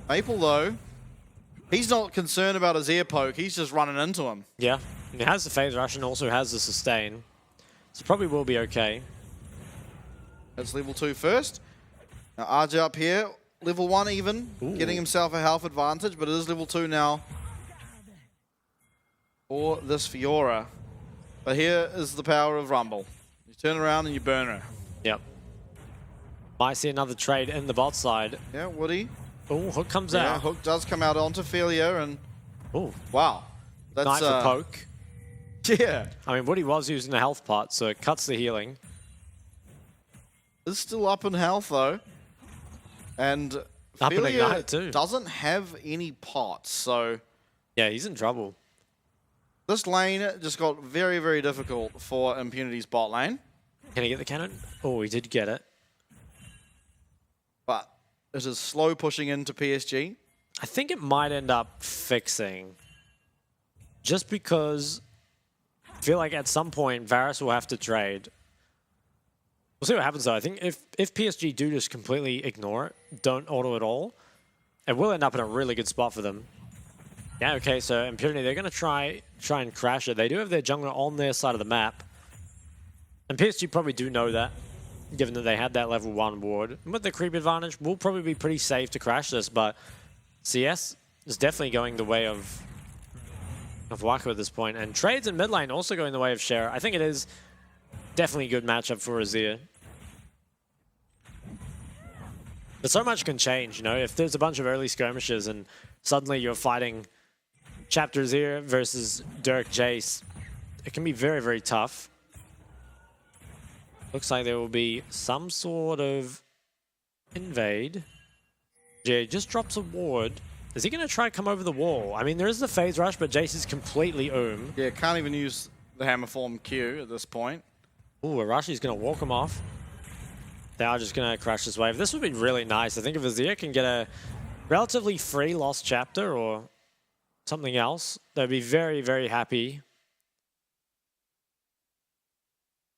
Maple, though, he's not concerned about his ear poke. He's just running into him. Yeah. He has the phase rush and also has the sustain. So probably will be okay. That's level 2 first. Now RJ up here, level 1 even, getting himself a health advantage, but it is level 2 now for this Fiora. But here is the power of Rumble. You turn around and you burn her. Yep. Might see another trade in the bot side. Yeah, Woody. Oh, Hook comes Yeah, out. Hook does come out onto Felia and... Oh. Wow. That's Knife for poke. Yeah. I mean, Woody was using the health pot, so it cuts the healing. Is still up in health, though. And Up in Felia ignite too. doesn't have any pots, so... Yeah, he's in trouble. This lane just got very, very difficult for Impunity's bot lane. Can he get the cannon? Oh, he did get it. But it is slow pushing into PSG. I think it might end up fixing. Just because I feel like at some point Varus will have to trade. We'll see what happens though. I think if PSG do just completely ignore it, don't auto at all, it will end up in a really good spot for them. Yeah, okay, so Impunity, they're going to try and crash it. They do have their jungler on their side of the map. And PSG probably do know that, given that they had that level 1 ward. And with the creep advantage, we'll probably be pretty safe to crash this, but CS is definitely going the way of Wako at this point. And trades in mid lane also going the way of Cher. I think it is definitely a good matchup for Azir. But so much can change, you know? If there's a bunch of early skirmishes and suddenly you're fighting Chapter Azir versus Dirk Jace, it can be very, very tough. Looks like there will be some sort of invade. Yeah, he just drops a ward. Is he going to try to come over the wall? I mean, there is the phase rush, but Jace is completely oom. Yeah, can't even use the hammer form Q at this point. Ooh, Arashi's going to walk him off. They are just going to crash this wave. This would be really nice. I think if Azir can get a relatively free lost chapter or something else, they'd be very, very happy.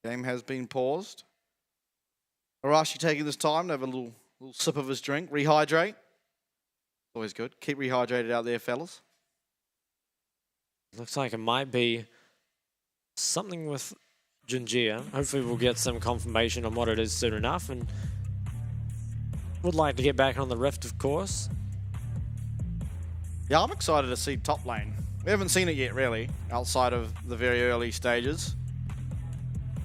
Game has been paused. Arashi taking this time to have a little sip of his drink, rehydrate. Always good. Keep rehydrated out there, fellas. Looks like it might be something with Junjia. Hopefully we'll get some confirmation on what it is soon enough, and would like to get back on the Rift, of course. Yeah, I'm excited to see top lane. We haven't seen it yet, really, outside of the very early stages.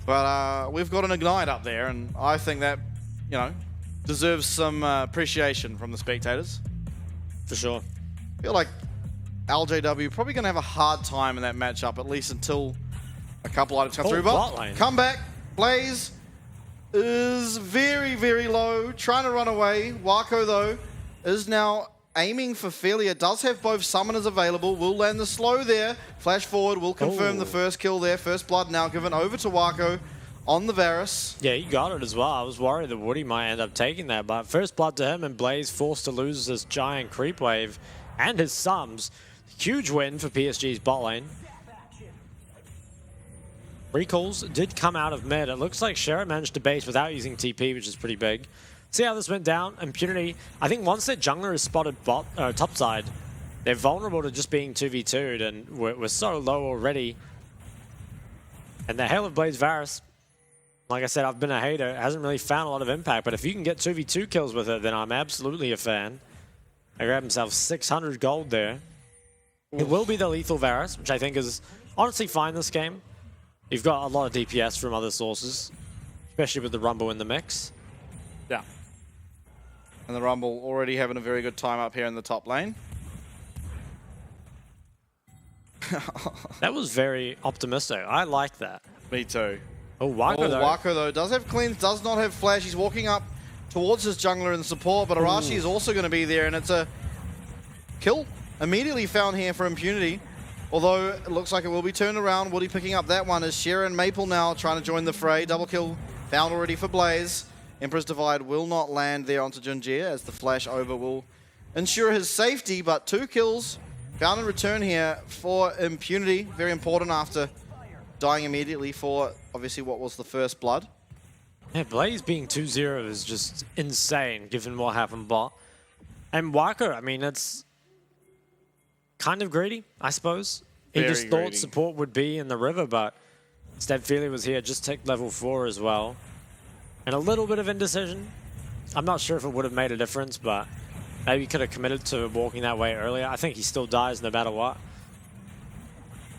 But we've got an Ignite up there, and I think that, you know, deserves some appreciation from the spectators. For sure. I feel like LJW probably going to have a hard time in that matchup, at least until a couple items come through. But come back. Blaze is very, very low, trying to run away. Wako, though, is now aiming for Felia. Does have both summoners available. Will land the slow there. Flash forward. Will confirm the first kill there. First blood now given over to Wako on the Varus. Yeah, he got it as well. I was worried that Woody might end up taking that, but first blood to him, and Blaze forced to lose this giant creep wave and his sums. Huge win for PSG's bot lane. Recalls did come out of mid. It looks like Sherrod managed to base without using TP, which is pretty big. See how this went down. Impunity, I think once their jungler is spotted top side, they're vulnerable to just being 2v2'd, and we're so low already. And the Hail of Blaze Varus, like I said, I've been a hater. It hasn't really found a lot of impact, but if you can get 2v2 kills with it, then I'm absolutely a fan. I grabbed himself 600 gold there. It will be the lethal Varus, which I think is honestly fine this game. You've got a lot of DPS from other sources, especially with the Rumble in the mix. Yeah. And the Rumble already having a very good time up here in the top lane. That was very optimistic. I like that. Me too. Oh, Wako though. Wako though does have cleanse, does not have flash. He's walking up towards his jungler in support, but Arashi is also going to be there, and it's a kill immediately found here for Impunity. Although it looks like it will be turned around. Woody picking up that one as Shera and Maple now trying to join the fray. Double kill found already for Blaze. Emperor's Divide will not land there onto Junjia as the flash over will ensure his safety, but 2 kills found in return here for Impunity. Very important after dying immediately for obviously what was the first blood. Yeah, Blaze being 2-0 is just insane given what happened bot. And Wako, I mean, it's kind of greedy, I suppose. He Very just thought greedy. support would be in the river, but instead Feely was here, just take level 4 as well. And a little bit of indecision. I'm not sure if it would have made a difference, but maybe he could have committed to walking that way earlier. I think he still dies no matter what.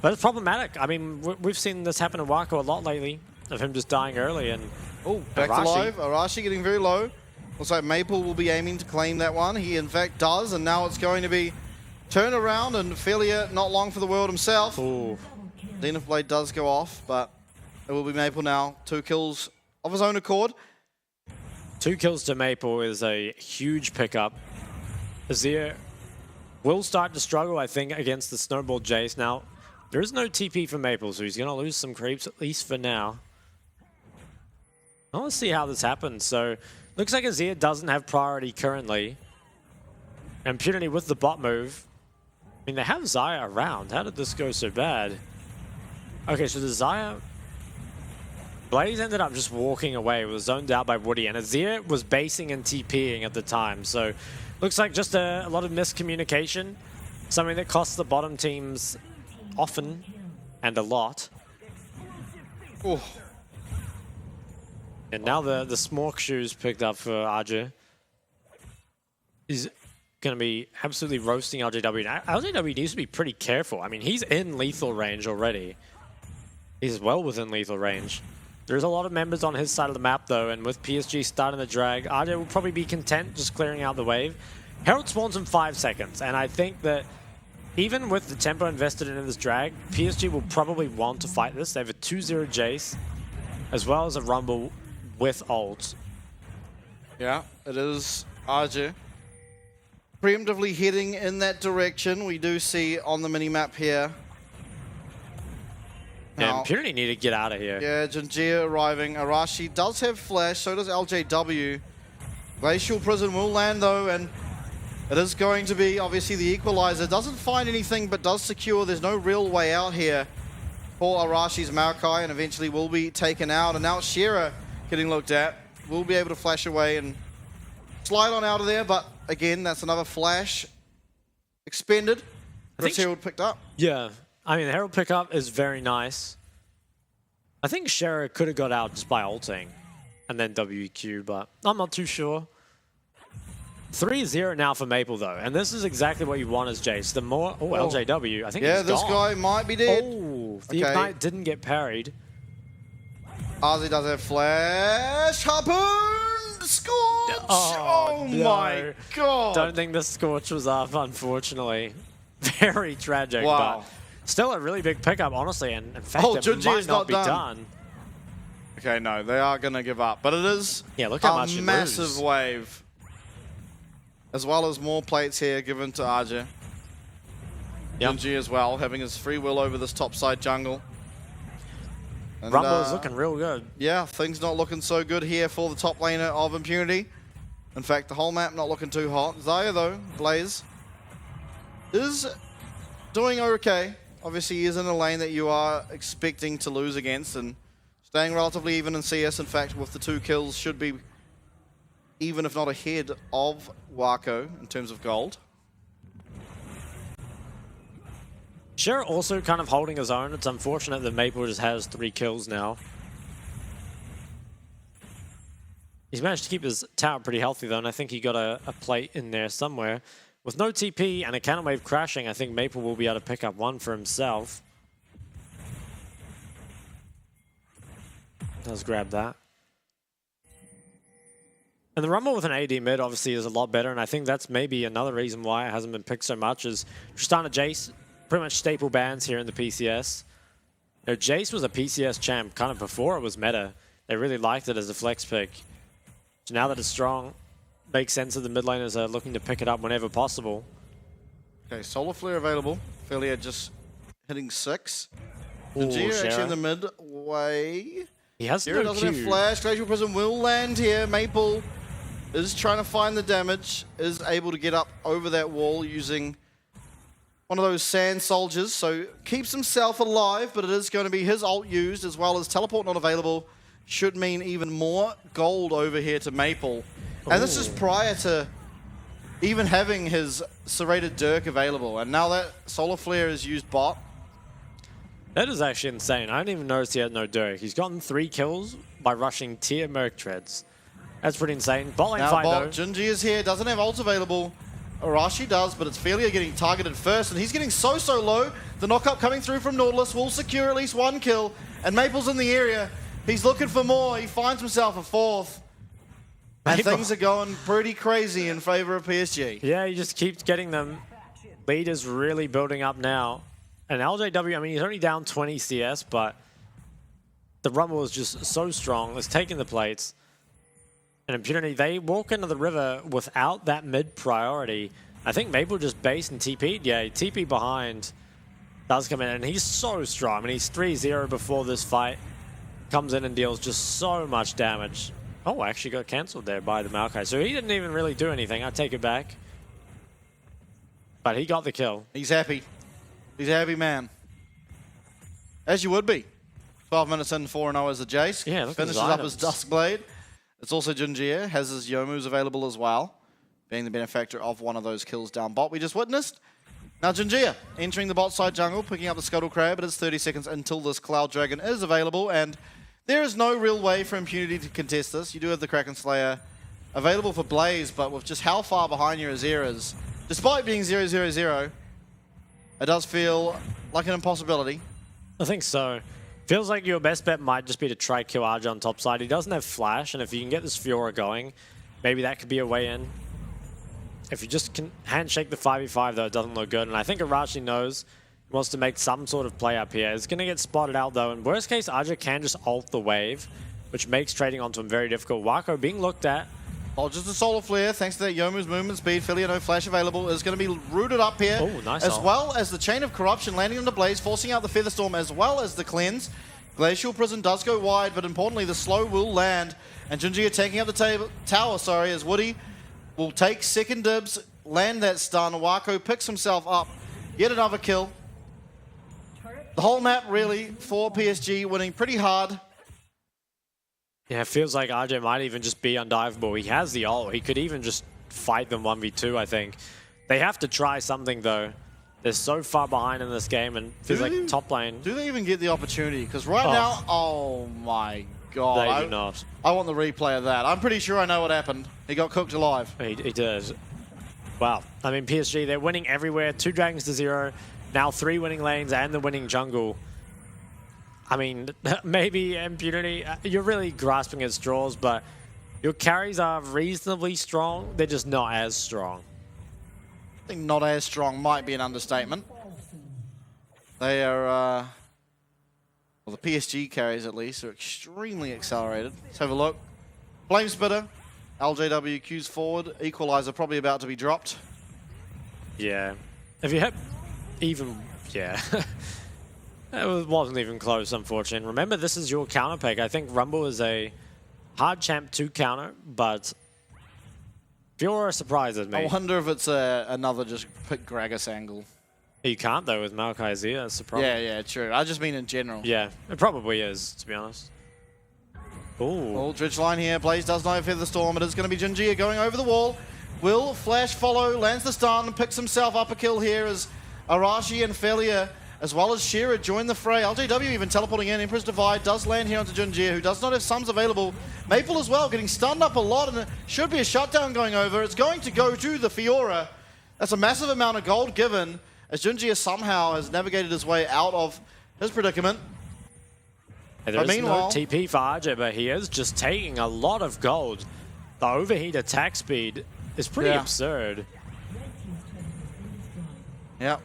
But it's problematic. I mean, we've seen this happen to Wako a lot lately, of him just dying early. And back to live. Arashi getting very low. Looks like Maple will be aiming to claim that one. He in fact does, and now it's going to be turn around, and Felia not long for the world himself. Zenith Blade does go off, but it will be Maple now. 2 kills of his own accord. 2 kills to Maple is a huge pickup. Azir will start to struggle, I think, against the Snowball Jace. Now, there is no TP for Maple, so he's going to lose some creeps, at least for now. I want to see how this happens. So, looks like Azir doesn't have priority currently. Impunity with the bot move. I mean, they have Xayah around. How did this go so bad? Okay, so the Xayah... Blaze ended up just walking away, was zoned out by Woody, and Azir was basing and TPing at the time. So, looks like just a lot of miscommunication. Something that costs the bottom teams often and a lot. Ooh. And now the Smork shoes picked up for RJ. He's going to be absolutely roasting LJW. Now, LJW needs to be pretty careful. I mean, he's in lethal range already. He's well within lethal range. There's a lot of members on his side of the map, though, and with PSG starting the drag, RJ will probably be content just clearing out the wave. Herald spawns in 5 seconds, and I think that even with the tempo invested into this drag, PSG will probably want to fight this. They have a 2-0 Jace. as well as a Rumble with ult. Yeah, it is RJ. Preemptively heading in that direction. We do see on the minimap here. Yeah, Impurity need to get out of here. Yeah, Jinjia arriving. Arashi does have flash, so does LJW. Glacial Prison will land though, and it is going to be obviously the equalizer. Doesn't find anything, but does secure. There's no real way out here for Arashi's Maokai, and eventually will be taken out. And now Shearer getting looked at. Will be able to flash away and slide on out of there, but again, that's another flash expended. Chris Herald picked up. Yeah, I mean, Herald pickup is very nice. I think Shearer could have got out just by ulting and then WQ, but I'm not too sure. 3-0 now for Maple, though, and this is exactly what you want as Jace. The more... Oh, LJW, I think he's this gone. guy might be dead. Oh, the Ignite didn't get parried. Ozzy does have flash. Harpoon! Scorch! Oh no. my god! Don't think the Scorch was up, unfortunately. Very tragic, Wow. but still a really big pickup, honestly, and in fact, Oh, it Junji might is not not be done. Okay, no, they are going to give up, but it is look how a much you massive lose. wave. As well as more plates here given to Arja. Junji as well, having his free will over this topside jungle. And, Rumble is looking real good. Yeah, things not looking so good here for the top laner of Impunity. In fact, the whole map not looking too hot. Zaya, though, Blaze, is doing okay. Obviously, he is in a lane that you are expecting to lose against, and staying relatively even in CS. In fact, with the 2 kills, should be even if not ahead of Wako in terms of gold. Shearer also kind of holding his own. It's unfortunate that Maple just has 3 kills now. He's managed to keep his tower pretty healthy, though, and I think he got a plate in there somewhere. With no TP and a cannon wave crashing, I think Maple will be able to pick up one for himself. Let's grab that. And the Rumble with an AD mid obviously is a lot better, and I think that's maybe another reason why it hasn't been picked so much, is Tristana Jace, pretty much staple bans here in the PCS. You know, Jace was a PCS champ kind of before it was meta. They really liked it as a flex pick. So now that it's strong, makes sense that the mid laners are looking to pick it up whenever possible. Okay, Solar Flare available. Felia just hitting 6. Ooh, Jinjia actually Shearer. in the mid way. He has Shearer no doesn't have Q. flash. Glacial Prism will land here. Maple is trying to find the damage, is able to get up over that wall using one of those sand soldiers, so keeps himself alive, but it is going to be his ult used, as well as teleport not available. Should mean even more gold over here to Maple. And this is prior to even having his serrated Dirk available, and now that Solar Flare is used bot. That is actually insane. I didn't even notice he had no Dirk. He's gotten 3 kills by rushing tier Merc Treads. That's pretty insane. Bot lane Now fight, bot, though. Junji is here, doesn't have ult available. Arashi does, but it's Felia getting targeted first, and he's getting so low. The knockup coming through from Nautilus will secure at least 1 kill, and Maple's in the area. He's looking for more. He finds himself a 4th. And Maple. things are going pretty crazy in favor of PSG. Yeah, he just keeps getting them. Lead is really building up now. And LJW, I mean, he's only down 20 CS, but the Rumble is just so strong. It's taking the plates. And Impunity, they walk into the river without that mid priority. I think Maple just based and TP'd. Yeah, TP behind does come in, and he's so strong. I mean, he's 3-0 before this fight. Comes in and deals just so much damage. Oh, actually got cancelled there by the Maokai. So he didn't even really do anything. I take it back. But he got the kill. He's happy. He's a happy man. As you would be. 12 minutes in, 4-0 as a Jace. Yeah, look at his Finishes up his items. Duskblade. It's also Jinjia, has his Yomus available as well, being the benefactor of one of those kills down bot we just witnessed. Now Jinjia entering the bot side jungle, picking up the Scuttle Crab. It is 30 seconds until this Cloud Dragon is available, and there is no real way for Impunity to contest this. You do have the Kraken Slayer available for Blaze, but with just how far behind your Azir is, despite being 0-0-0, it does feel like an impossibility. I think so. Feels like your best bet might just be to try kill Arja on top side. He doesn't have flash, and if you can get this Fiora going, maybe that could be a way in. If you just can handshake the 5v5, though, it doesn't look good. And I think Arashi knows He wants to make some sort of play up here. It's going to get spotted out though. In worst case, Aja can just ult the wave, which makes trading onto him very difficult. Wako being looked at. Oh, just a solar flare, thanks to that Youmu's movement speed. Filia, no flash available, is going to be rooted up here. Oh, nice as ult. well as the Chain of Corruption landing on the Blaze, forcing out the Featherstorm, as well as the Cleanse. Glacial Prison does go wide, but importantly, the slow will land. And Junji are taking up the tower, as Woody will take second dibs, land that stun. Wako picks himself up, yet another kill. The whole map really for PSG, winning pretty hard. Yeah, it feels like RJ might even just be undiveable. He has the ult. He could even just fight them 1v2, I think. They have to try something, though. They're so far behind in this game, and feels like top lane. Do they even get the opportunity? Because right now, oh my god. They do not. I want the replay of that. I'm pretty sure I know what happened. He got cooked alive. He did. Wow. I mean, PSG, they're winning everywhere. 2 Dragons to 0. Now 3 winning lanes and the winning jungle. I mean, maybe Impunity, you're really grasping at straws, but your carries are reasonably strong. They're just not as strong. I think not as strong might be an understatement. They are, well, the PSG carries at least are extremely accelerated. Let's have a look. Flame Spitter, LJW Q's forward. Equalizer probably about to be dropped. Yeah. If you had even, yeah. It wasn't even close, unfortunately. Remember, this is your counter pick. I think Rumble is a hard champ to counter, but Fiora surprises me. I wonder if it's another just pick Gragas angle. You can't, though, with Maokai Zia. That's the problem. Yeah, true. I just mean in general. Yeah, it probably is, to be honest. Ooh. Oh, Dredge line here. Blaze does not fear the storm. It is going to be Jinjia going over the wall. Will Flash follow, lands the stun, picks himself up a kill here as Arashi and Felia, as well as Shearer, join the fray. LJW even teleporting in. Emperor's Divide does land here onto Junjia, who does not have sums available. Maple as well, getting stunned up a lot, and it should be a shutdown going over. It's going to go to the Fiora. That's a massive amount of gold given, as Junjia somehow has navigated his way out of his predicament. There is no TP for Arja, but he is just taking a lot of gold. The overheat attack speed is pretty absurd. Yeah.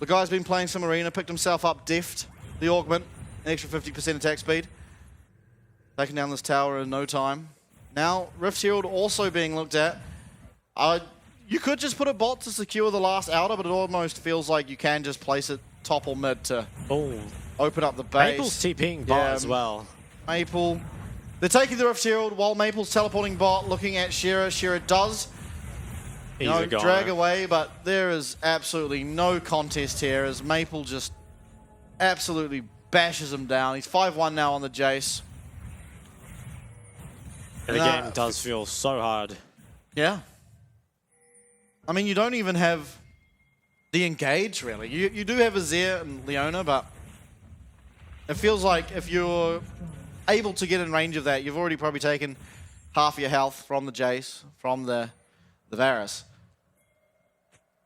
The guy's been playing some arena, picked himself up deft, the augment, an extra 50% attack speed. Taking down this tower in no time. Now, Rift Shield also being looked at. You could just put a bot to secure the last outer, but it almost feels like you can just place it top or mid to open up the base. Maple's TPing bot as well. Maple. They're taking the Rift Shield while Maple's teleporting bot, looking at Shearer. Shearer does drag away, but there is absolutely no contest here as Maple just absolutely bashes him down. He's 5-1 now on the Jace. And the game does feel so hard. Yeah. I mean, you don't even have the engage, really. You do have Azir and Leona, but it feels like if you're able to get in range of that, you've already probably taken half your health from the Jace, from the Varus.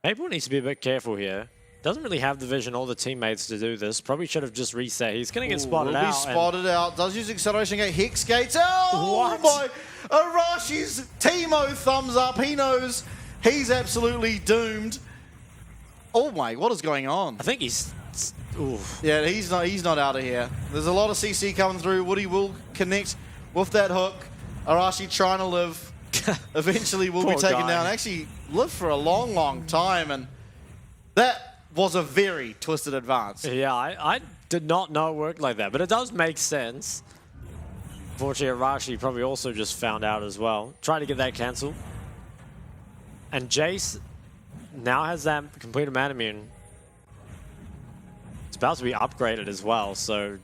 Maple needs to be a bit careful here. Doesn't really have the vision or the teammates to do this. Probably should have just reset. He's going to get spotted out. Will be spotted out. Does use acceleration gate. Hex gates. Oh my! Arashi's Teemo thumbs up. He knows he's absolutely doomed. Oh my! What is going on? I think he's. Oof. Yeah, he's not out of here. There's a lot of CC coming through. Woody will connect with that hook. Arashi trying to live. Eventually will be taken down. Actually lived for a long time, and that was a very twisted advance. Yeah, I did not know it worked like that, but it does make sense. Unfortunately, Arashi probably also just found out as well. Trying to get that cancel. And Jace now has that complete man immune. It's about to be upgraded as well, so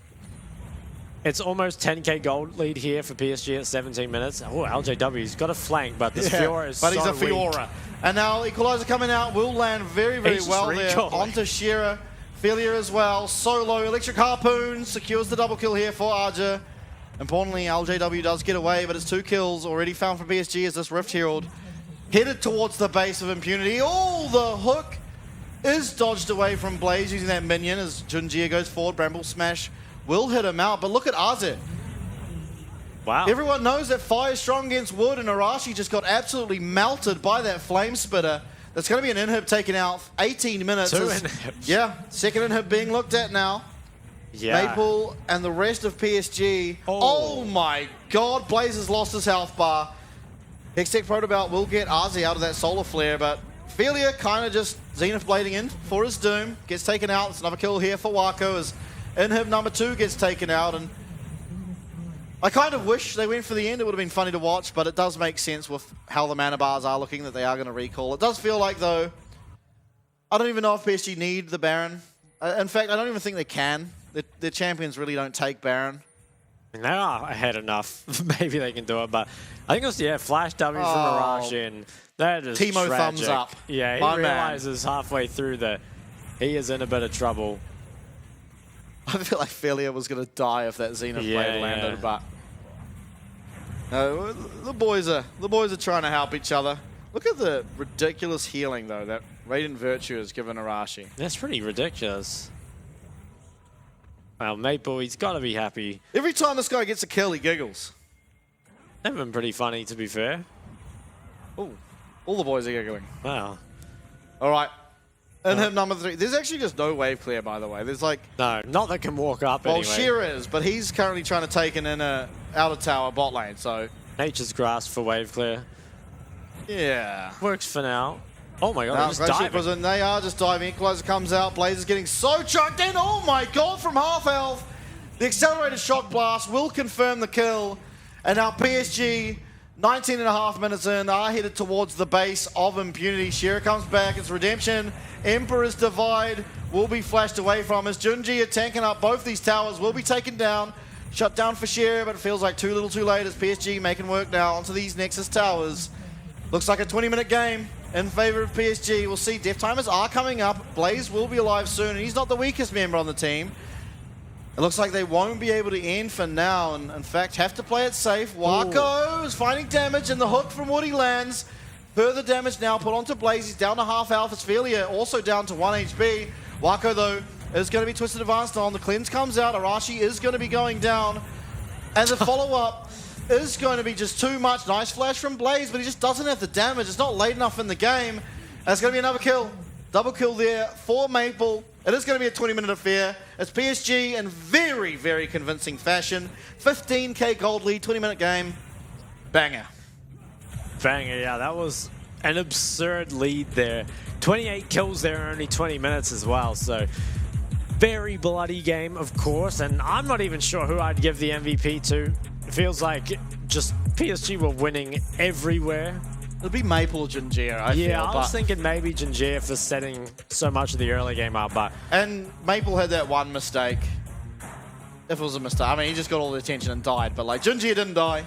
it's almost 10k gold lead here for PSG at 17 minutes. Oh, LJW's got a flank, but this Fiora is but so he's a Fiora. weak. And now Equalizer coming out will land very well there onto Shearer. Felia as well. Solo, Electric Harpoon secures the double kill here for Arja. Importantly, LJW does get away, but it's 2 kills already found from PSG as this Rift Herald headed towards the base of Impunity. Oh, the hook is dodged away from Blaze using that minion as Junjia goes forward. Bramble Smash will hit him out, but look at Azir. Wow. Everyone knows that fire is strong against wood, and Arashi just got absolutely melted by that Flame Spitter. That's going to be an inhib taken out. 18 minutes. Two inhibs. Yeah, second inhib being looked at now. Yeah. Maple and the rest of PSG. Oh my god, Blaze has lost his health bar. Hextech Protobelt will get Arzi out of that solar flare, but Felia kind of just Zenith blading in for his doom. Gets taken out. It's another kill here for Wako as inhib number 2 gets taken out. And I kind of wish they went for the end. It would have been funny to watch, but it does make sense with how the mana bars are looking that they are going to recall. It does feel like, though, I don't even know if PSG need the Baron. In fact, I don't even think they can. The champions really don't take Baron. I mean, they are ahead enough. Maybe they can do it, but I think it was, yeah, flash W from Arashi, and that is Timo tragic. thumbs up. Yeah, he My realizes halfway through that he is in a bit of trouble. I feel like Felia was going to die if that Zenith blade landed, but no, the boys are trying to help each other. Look at the ridiculous healing though that Radiant Virtue has given Arashi. That's pretty ridiculous. Well, Maple, he's got to be happy. Every time this guy gets a kill, he giggles. They've been pretty funny, to be fair. Oh, all the boys are giggling. Wow. All right. Inhib number 3. There's actually just no wave clear, by the way. There's like... No, not that can walk up well, anyway. Sheer is, but he's currently trying to take an inner outer tower bot lane, so... Nature's Grasp for wave clear. Yeah. Works for now. Oh my god, Now, they're just diving. And they are just diving. Equalizer comes out. Blaze is getting so chucked in. Oh my god, from half health. The accelerated shock blast will confirm the kill. And now PSG, 19.5 minutes in, are headed towards the base of Impunity. Shearer comes back. It's Redemption. Emperor's Divide will be flashed away from us. Junji are tanking up both these towers. Will be taken down. Shut down for Shearer, but it feels like too little too late as PSG making work now onto these Nexus towers. Looks like a 20-minute game in favor of PSG. We'll see. Death timers are coming up. Blaze will be alive soon, and he's not the weakest member on the team. It looks like they won't be able to end for now, and in fact have to play it safe. Wako is finding damage, and the hook from Woody lands. Further damage now put onto Blaze. He's down to half health. It's Felia also down to 1 HP. Wako, though, is going to be Twisted Advanced on. The cleanse comes out. Arashi is going to be going down. And the follow-up is going to be just too much. Nice flash from Blaze, but he just doesn't have the damage. It's not late enough in the game. And it's going to be another kill. Double kill there for Maple. It is going to be a 20-minute affair. It's PSG in very, very convincing fashion. 15k gold lead, 20-minute game. Banger. Banger, yeah, that was an absurd lead there. 28 kills there in only 20 minutes as well, so very bloody game, of course, and I'm not even sure who I'd give the MVP to. It feels like just PSG were winning everywhere. It'll be Maple or Jinjir, I feel. Yeah, I was thinking maybe Jinjir for setting so much of the early game up, but... And Maple had that one mistake. If it was a mistake. I mean, he just got all the attention and died, but like, Jinjir didn't die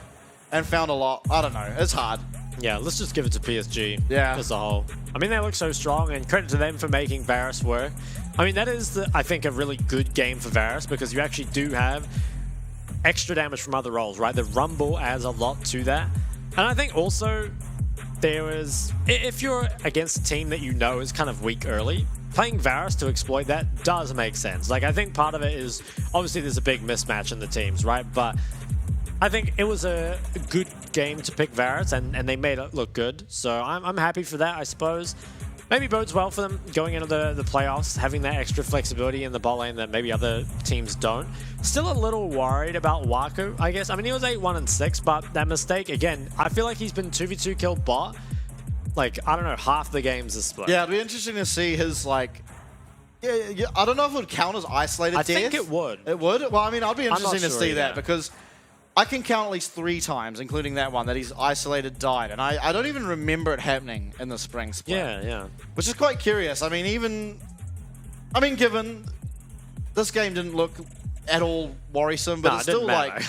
and found a lot. I don't know. It's hard. Yeah, let's just give it to PSG yeah. as a whole. I mean, they look so strong, and credit to them for making Varus work. I mean, that is, I think, a really good game for Varus, because you actually do have extra damage from other roles, right? The Rumble adds a lot to that. And I think also, there is, if you're against a team that you know is kind of weak early, playing Varus to exploit that does make sense. Like, I think part of it is, obviously there's a big mismatch in the teams, right? But I think it was a good game to pick Varus, and they made it look good. So I'm happy for that, I suppose. Maybe bodes well for them going into the playoffs, having that extra flexibility in the bot lane that maybe other teams don't. Still a little worried about Wako, I guess. I mean, he was 8-1-6, but that mistake, again, I feel like he's been 2v2 kill bot. Like, I don't know, half the games is split. Yeah, it'd be interesting to see his, like... Yeah, I don't know if it would count as isolated death. I think it would. It would? Well, I mean, I'd be interested to see that, either. because I can count at least 3 times, including that one, that he's isolated died. And I don't even remember it happening in the spring split. Yeah. Which is quite curious. I mean, given this game didn't look at all worrisome, but it's still like,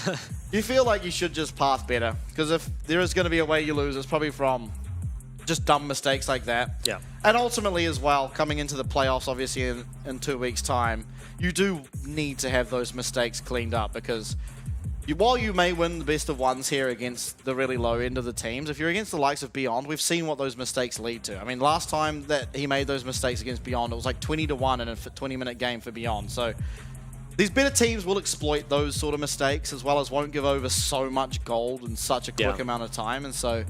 you feel like you should just path better. Because if there is going to be a way you lose, it's probably from just dumb mistakes like that. Yeah. And ultimately as well, coming into the playoffs, obviously in 2 weeks' time, you do need to have those mistakes cleaned up, because while you may win the best of ones here against the really low end of the teams, if you're against the likes of Beyond, we've seen what those mistakes lead to. I mean, last time that he made those mistakes against Beyond, it was like 20-1 in a 20-minute game for Beyond. So these better teams will exploit those sort of mistakes, as well as won't give over so much gold in such a quick amount of time. And so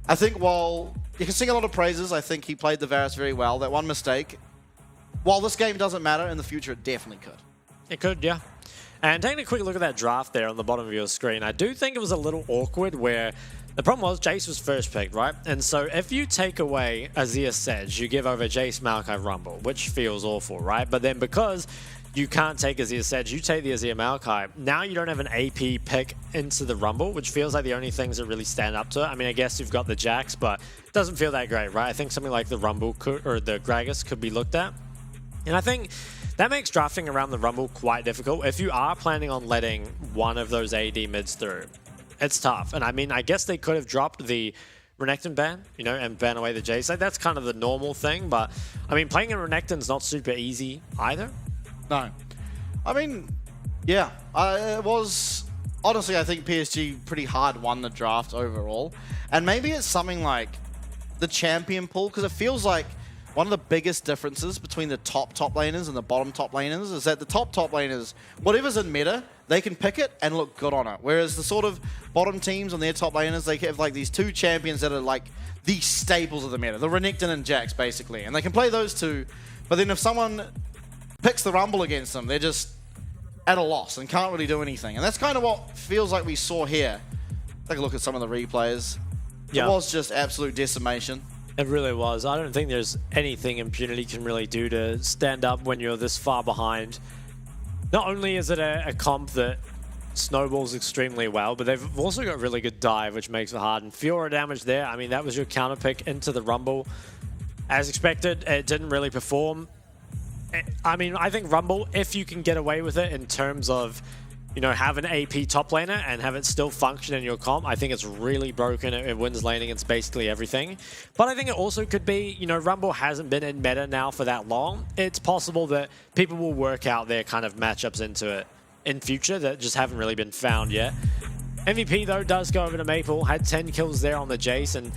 I think while you can sing a lot of praises. I think he played the Varus very well. That one mistake, while this game doesn't matter, in the future it definitely could. It could, yeah. And taking a quick look at that draft there on the bottom of your screen, I do think it was a little awkward where the problem was Jace was first picked, right? And so if you take away Azir Sedge, you give over Jace, Maokai, Rumble, which feels awful, right? But then because you can't take Azir Sedge, you take the Azir Maokai. Now you don't have an AP pick into the Rumble, which feels like the only things that really stand up to it. I mean, I guess you've got the Jax, but it doesn't feel that great, right? I think something like the Rumble or the Gragas could be looked at. And I think that makes drafting around the Rumble quite difficult. If you are planning on letting one of those AD mids through, it's tough. And I mean, I guess they could have dropped the Renekton ban, you know, and ban away the Jace. Like, that's kind of the normal thing, but I mean, playing in Renekton's not super easy either. No. I mean, yeah, it was... Honestly, I think PSG pretty hard won the draft overall. And maybe it's something like the champion pool, because it feels like one of the biggest differences between the top laners and the bottom top laners is that the top laners, whatever's in meta, they can pick it and look good on it. Whereas the sort of bottom teams on their top laners, they have like these two champions that are like the staples of the meta, the Renekton and Jax basically. And they can play those two, but then if someone picks the Rumble against them, they're just at a loss and can't really do anything. And that's kind of what feels like we saw here. Take a look at some of the replays. Yeah. It was just absolute decimation. It really was. I don't think there's anything Impunity can really do to stand up when you're this far behind. Not only is it a comp that snowballs extremely well, but they've also got really good dive, which makes it hard. And Fiora damage there, I mean, that was your counter pick into the Rumble. As expected, it didn't really perform. I mean, I think Rumble, if you can get away with it in terms of, you know, have an AP top laner and have it still function in your comp, I think it's really broken. It wins lane against basically everything. But I think it also could be, you know, Rumble hasn't been in meta now for that long. It's possible that people will work out their kind of matchups into it in future that just haven't really been found yet. MVP, though, does go over to Maple, had 10 kills there on the Jace, and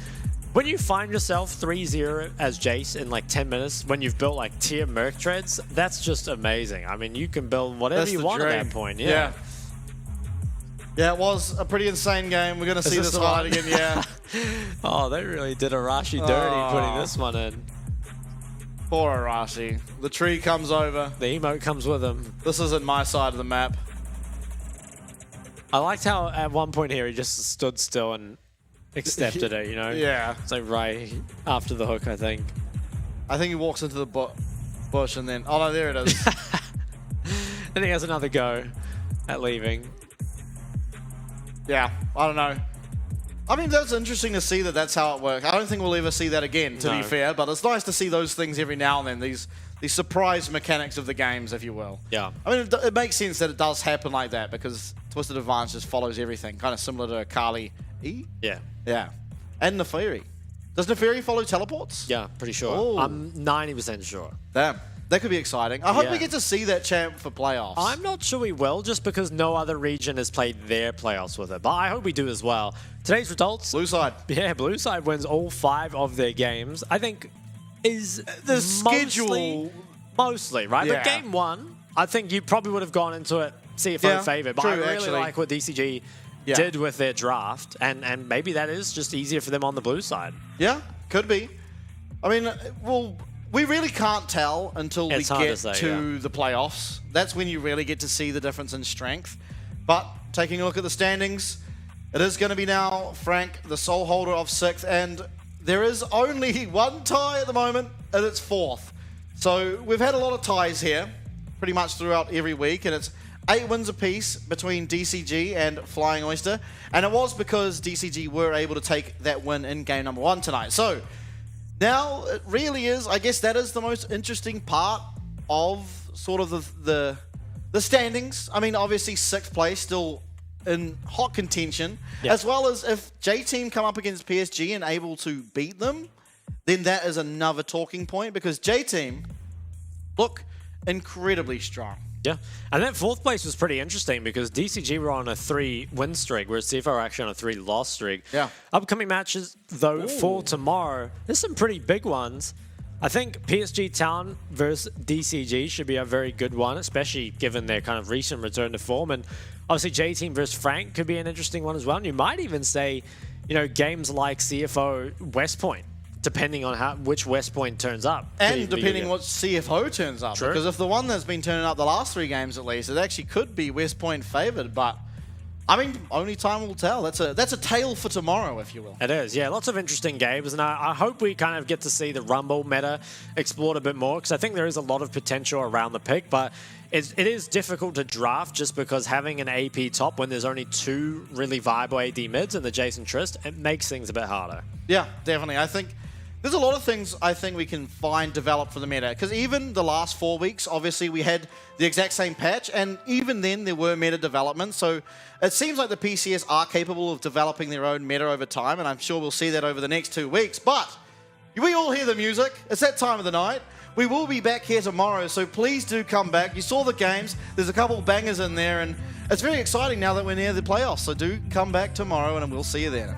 when you find yourself 3-0 as Jace in like 10 minutes, when you've built like tier Merc treads, that's just amazing. I mean, you can build whatever you want at that point. Yeah. Yeah, it was a pretty insane game. We're going to see this highlight again, yeah. Oh, they really did Arashi dirty putting this one in. Poor Arashi. The tree comes over. The emote comes with him. This isn't my side of the map. I liked how at one point here he just stood still and accepted it, you know? Yeah. It's like right after the hook, I think. I think he walks into the bush and then... Oh, no, there it is. And he has another go at leaving. Yeah, I don't know. I mean, that's interesting to see that that's how it works. I don't think we'll ever see that again, to be fair, but it's nice to see those things every now and then, these surprise mechanics of the games, if you will. Yeah. I mean, it makes sense that it does happen like that, because Twisted Advance just follows everything, kind of similar to Akali E? Yeah. Yeah. And Neferi. Does Neferi follow teleports? Yeah, pretty sure. Ooh. I'm 90% sure. Damn. That could be exciting. I hope we get to see that champ for playoffs. I'm not sure we will, just because no other region has played their playoffs with it. But I hope we do as well. Today's results. Blue side. Yeah, Blue side wins all 5 of their games. I think is the schedule. Mostly, right? Yeah. But game 1, I think you probably would have gone into it CFO favored. But I really like what DCG did with their draft. And maybe that is just easier for them on the blue side. Yeah, could be. I mean, well... We really can't tell until we get to the playoffs. That's when you really get to see the difference in strength. But taking a look at the standings, it is going to be now Frank, the sole holder of 6th, and there is only one tie at the moment, and it's 4th. So we've had a lot of ties here, pretty much throughout every week, and it's 8 wins apiece between DCG and Flying Oyster, and it was because DCG were able to take that win in game number 1 tonight. So now, it really is, I guess that is the most interesting part of sort of the standings. I mean, obviously 6th place still in hot contention, as well as if J-Team come up against PSG and able to beat them, then that is another talking point, because J-Team look incredibly strong. Yeah, and that 4th place was pretty interesting because DCG were on a 3-win streak, whereas CFO are actually on a 3-loss streak. Yeah. Upcoming matches, though, for tomorrow, there's some pretty big ones. I think PSG Town versus DCG should be a very good one, especially given their kind of recent return to form. And obviously J-Team versus Frank could be an interesting one as well. And you might even say, you know, games like CFO West Point depending on which West Point turns up. And depending what CFO turns up. True. Because if the one that's been turning up the last 3 games at least, it actually could be West Point favoured. But, I mean, only time will tell. That's a tale for tomorrow, if you will. It is, yeah. Lots of interesting games. And I hope we kind of get to see the Rumble meta explored a bit more, because I think there is a lot of potential around the pick. But it is difficult to draft just because having an AP top when there's only 2 really viable AD mids and the Jason Trist, it makes things a bit harder. Yeah, definitely. I think there's a lot of things I think we can find develop for the meta. Because even the last 4 weeks, obviously we had the exact same patch, and even then there were meta developments. So it seems like the PCS are capable of developing their own meta over time, and I'm sure we'll see that over the next 2 weeks. But we all hear the music. It's that time of the night. We will be back here tomorrow, so please do come back. You saw the games. There's a couple of bangers in there, and it's very exciting now that we're near the playoffs. So do come back tomorrow, and we'll see you then.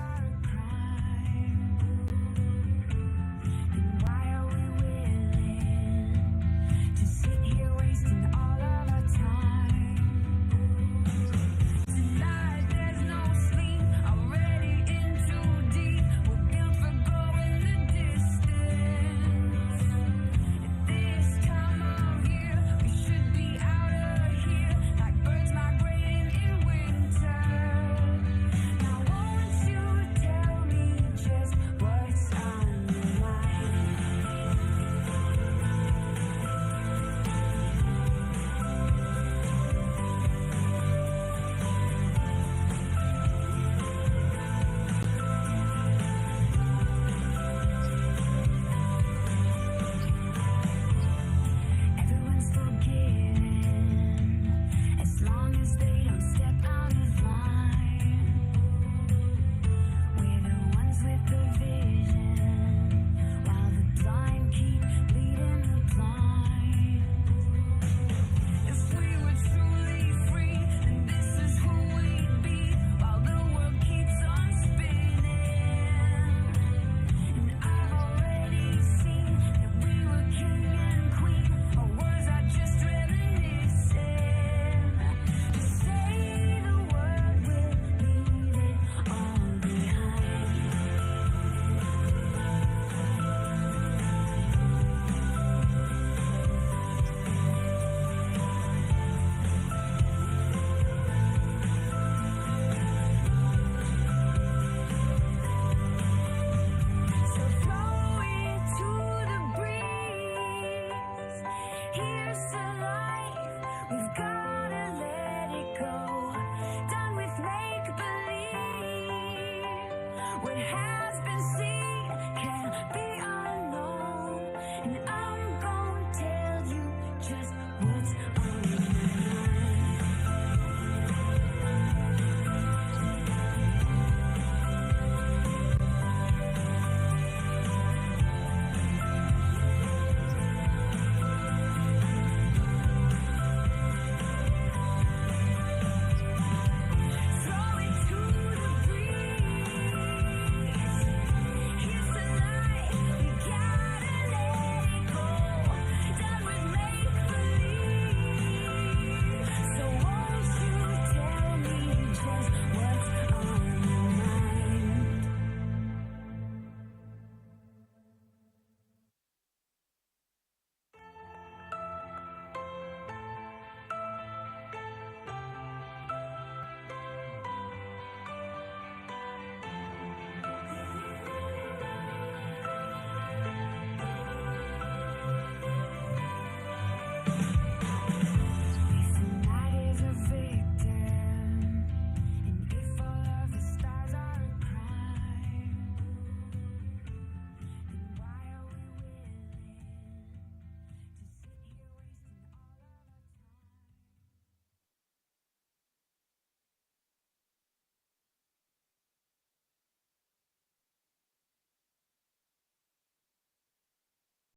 What has been seen